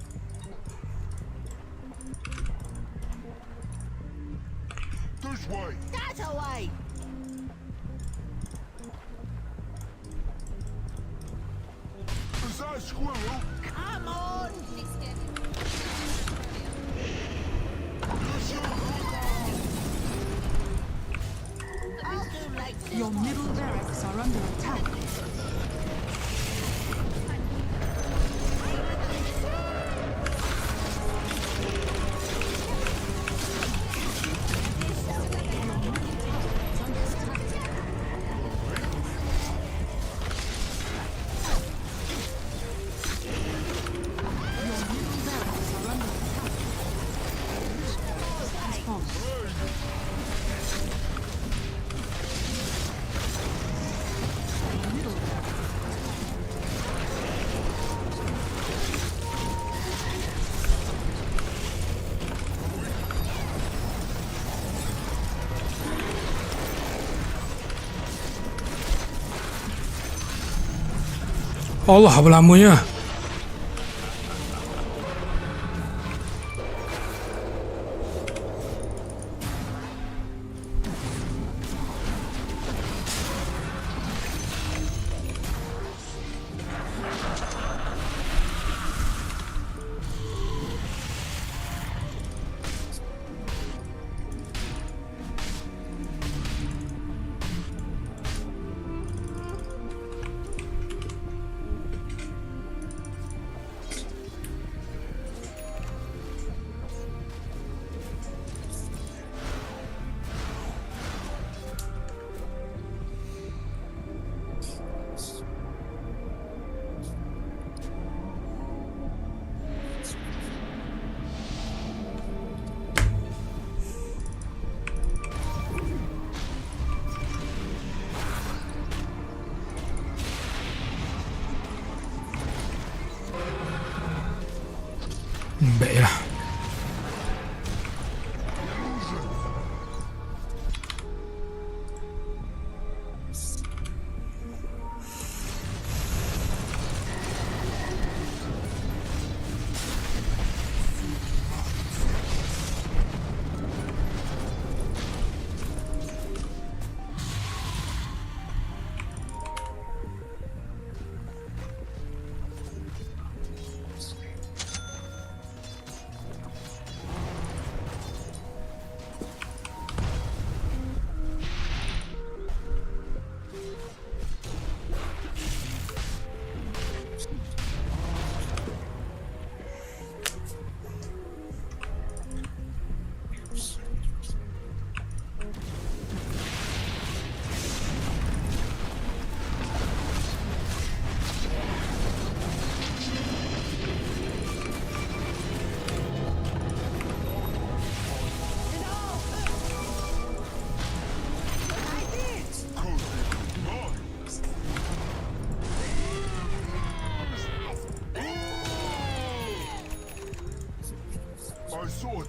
This way. That away. Is that a squirrel? Come on. I'll do like this. Your middle barracks are under attack. Allah, apa lamanya.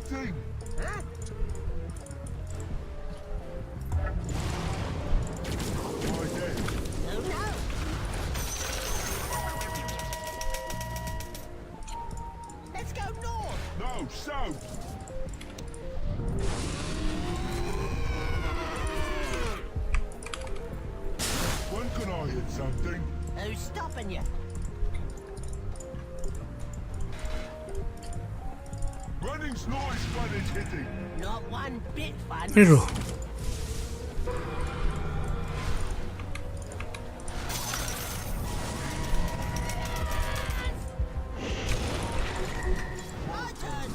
thing. Why then? Oh no! Let's go north! No, south. When can I hit something? Who's stopping you? Running's nice when it's hitting. Not one bit fun. Hero. My turn!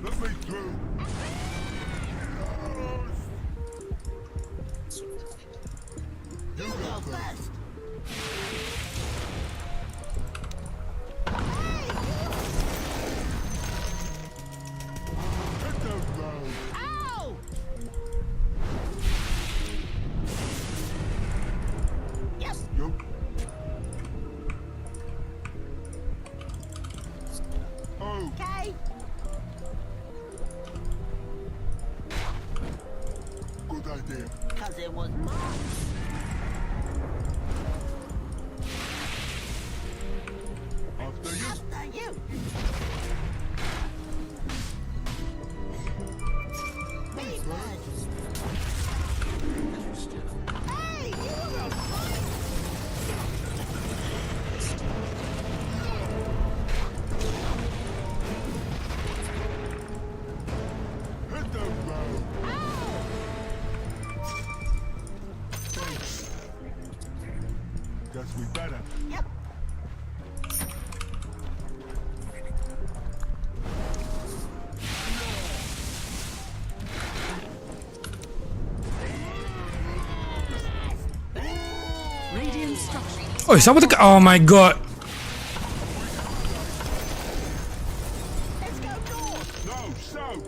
Let me through. You go first! Hit the road. Ow! Yep, Yup. Oh, okay. good idea. Cause it was mine. After you. After you. Me first. Hey, you were Hit the road. Ow! Thanks. Guess we better. Yep. Radiant structures. Oh, siapa tekan? Oh my god. Let's go north. No, south.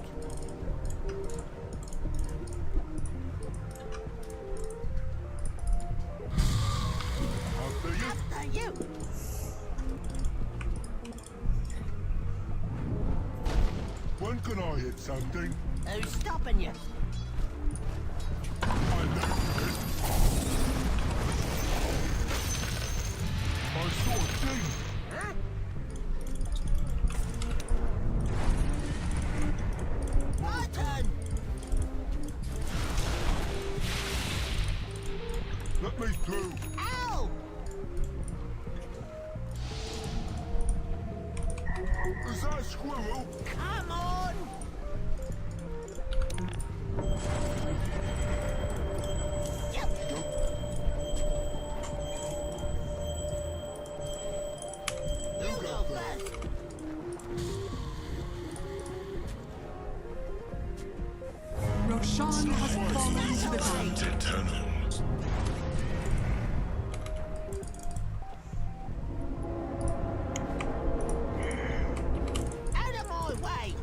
After you. After you. When can I hit something? Who's stopping you? I know it. My sort of thing. Huh? My turn. Let me through. Ow! Is that a squirrel? Come on! Yep. You go first. Roshan has fallen to the ground. Out of my way!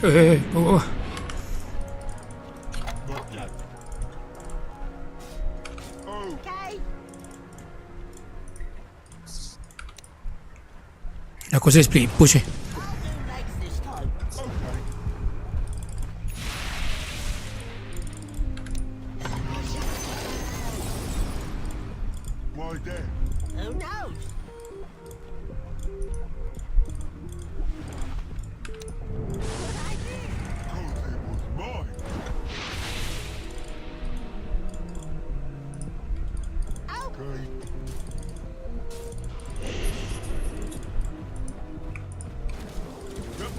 Eh, oh. Not yet. Oh, Okay? Aku rasa split push eh. I'll do legs this time. okay. Why then? Who knows? Good idea. Cause it was mine. Oh, Okay. Yep.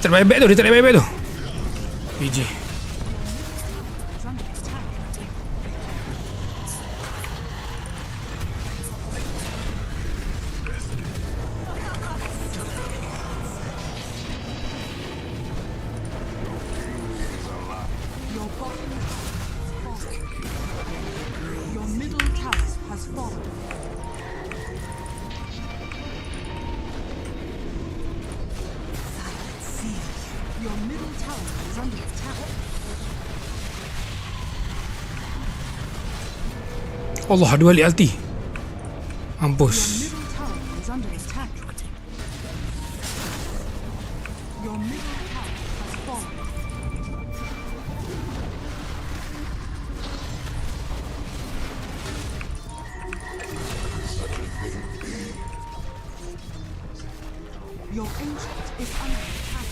tak ada buyback tu. Dia tak ada buyback tu. PJ. Is under attack. Your bottom has fallen. Your middle tower has fallen. Your middle tower is under attack. Allah, dua kali ulti. Your Mampus. middle tower is under attack. Your middle tower has fallen. Your ancient is under attack.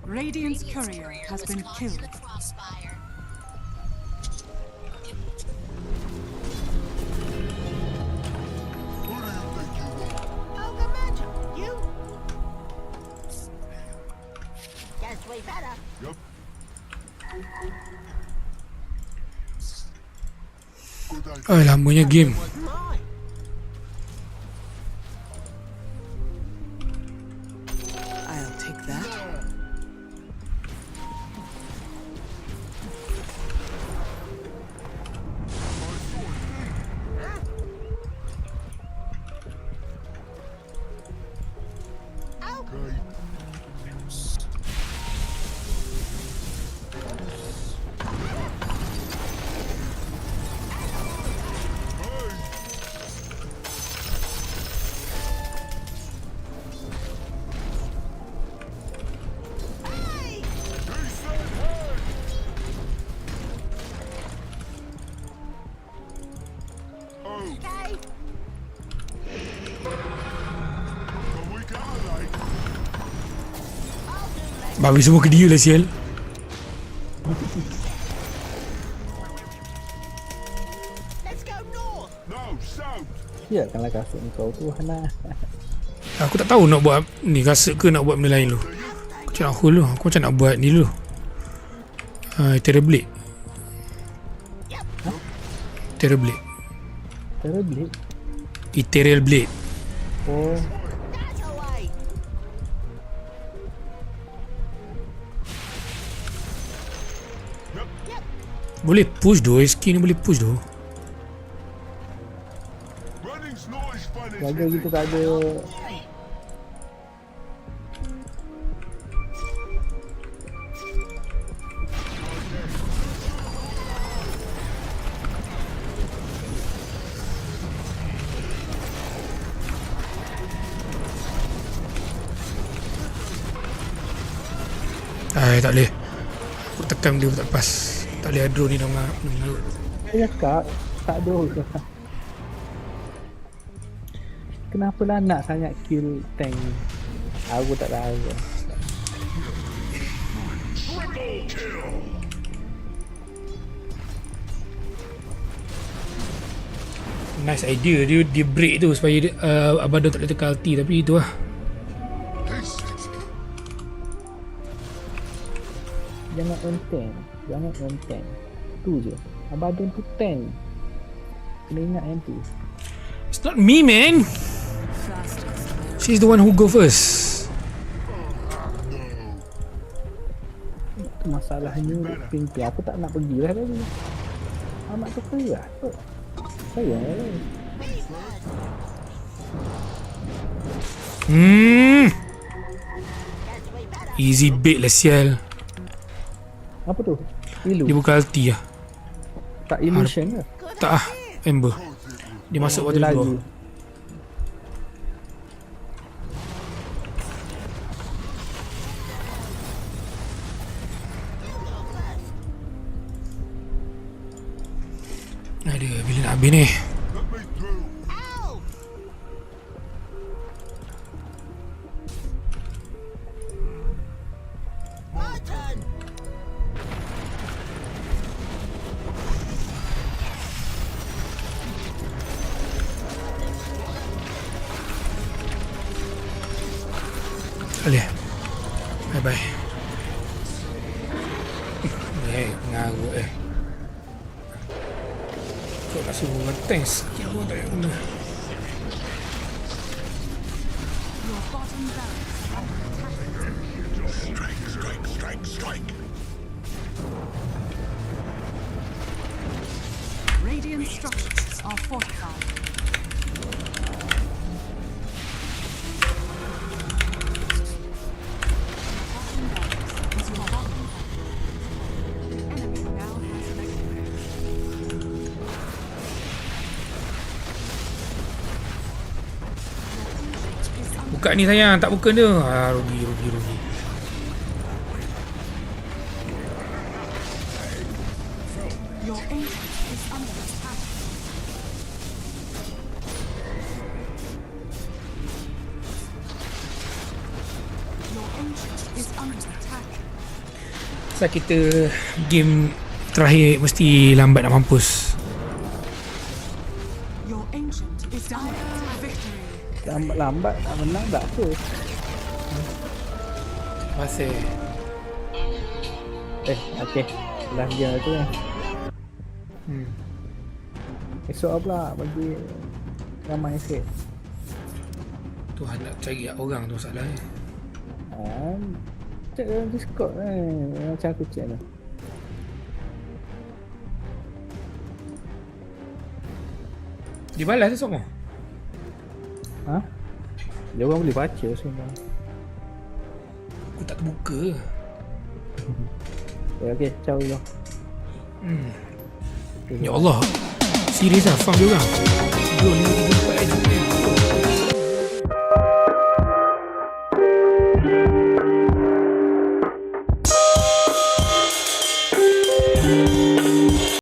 Radiant's courier has been killed. Ogre Magic, you? Guess we better. Yup. Good idea. Ay, lamanya game. Mine. I'll take that. Okay. Okay. The weak ally. Babi semua ke dia lah sial. Let's go north. No, south. Siapkanlah kasut kau tu, Hana. Aku tak tahu nak buat ni rasa ke nak buat benda lain dulu. Aku macam nak hold dulu. Aku macam nak buat ni dulu. Terror Blade. Terror Blade. Terribly. Ethereal Blade. Oh, That's away. Boleh push doh. Skin ni boleh push doh. Running's not as fun as jaga gitu tak ada. Tak boleh. Aku tekan dia tak pas. Tak boleh hydro ni dah mengarut. Saya cakap tak ada. Kenapa lah nak sangat kill tank ni? Aku tak tahu. Nice idea dia break tu supaya dia, Abaddon tak boleh tekan ulti. Tapi itu lah. Jangan M10. Jangan M10. Tu je. Abaddon tu 10. Kena ingat yang tu. It's not me, man. She's the one who go first. Itu masalahnya ping-ping. Aku tak nak pergi lah tadi. Amat tu keras tu. Sayang lah. Easy bait lah sial. Apa tu? Ilu? Dia buka ulti lah. Tak illusion ke? Tak ah, Ember. Dia masuk waktu Dia dua. lagi. Habis ni. Let me through. My turn. Boleh. Bye-bye. Ngarut Kau nak suruh ngetank sikit pun tak payah guna. Your bottom barracks are under attack. Strike. Radiant structures are fortified. Bottom barracks is your bottom barracks. The enemy now has legendary. Buka ni sayang, tak buka dia. Rugi. Your ancient is under attack. Your ancient is under attack. Pasal kita game terakhir mesti lambat nak mampus. Your ancient is under attack. Victory. Lambat nak menang tak apa. Masih. Okay. Last game tu kan. Esok pula bagi ramai sikit. Tuhan nak cari orang tu masalahnya. Cek dalam Discord macam aku cek lah. Dia balas tu semua. Dia orang boleh baca semua. Aku tak terbuka. Okay, ciao dulu. Ya Allah. Serius lah farm dia orang. 2, 5, 3, 4 aja.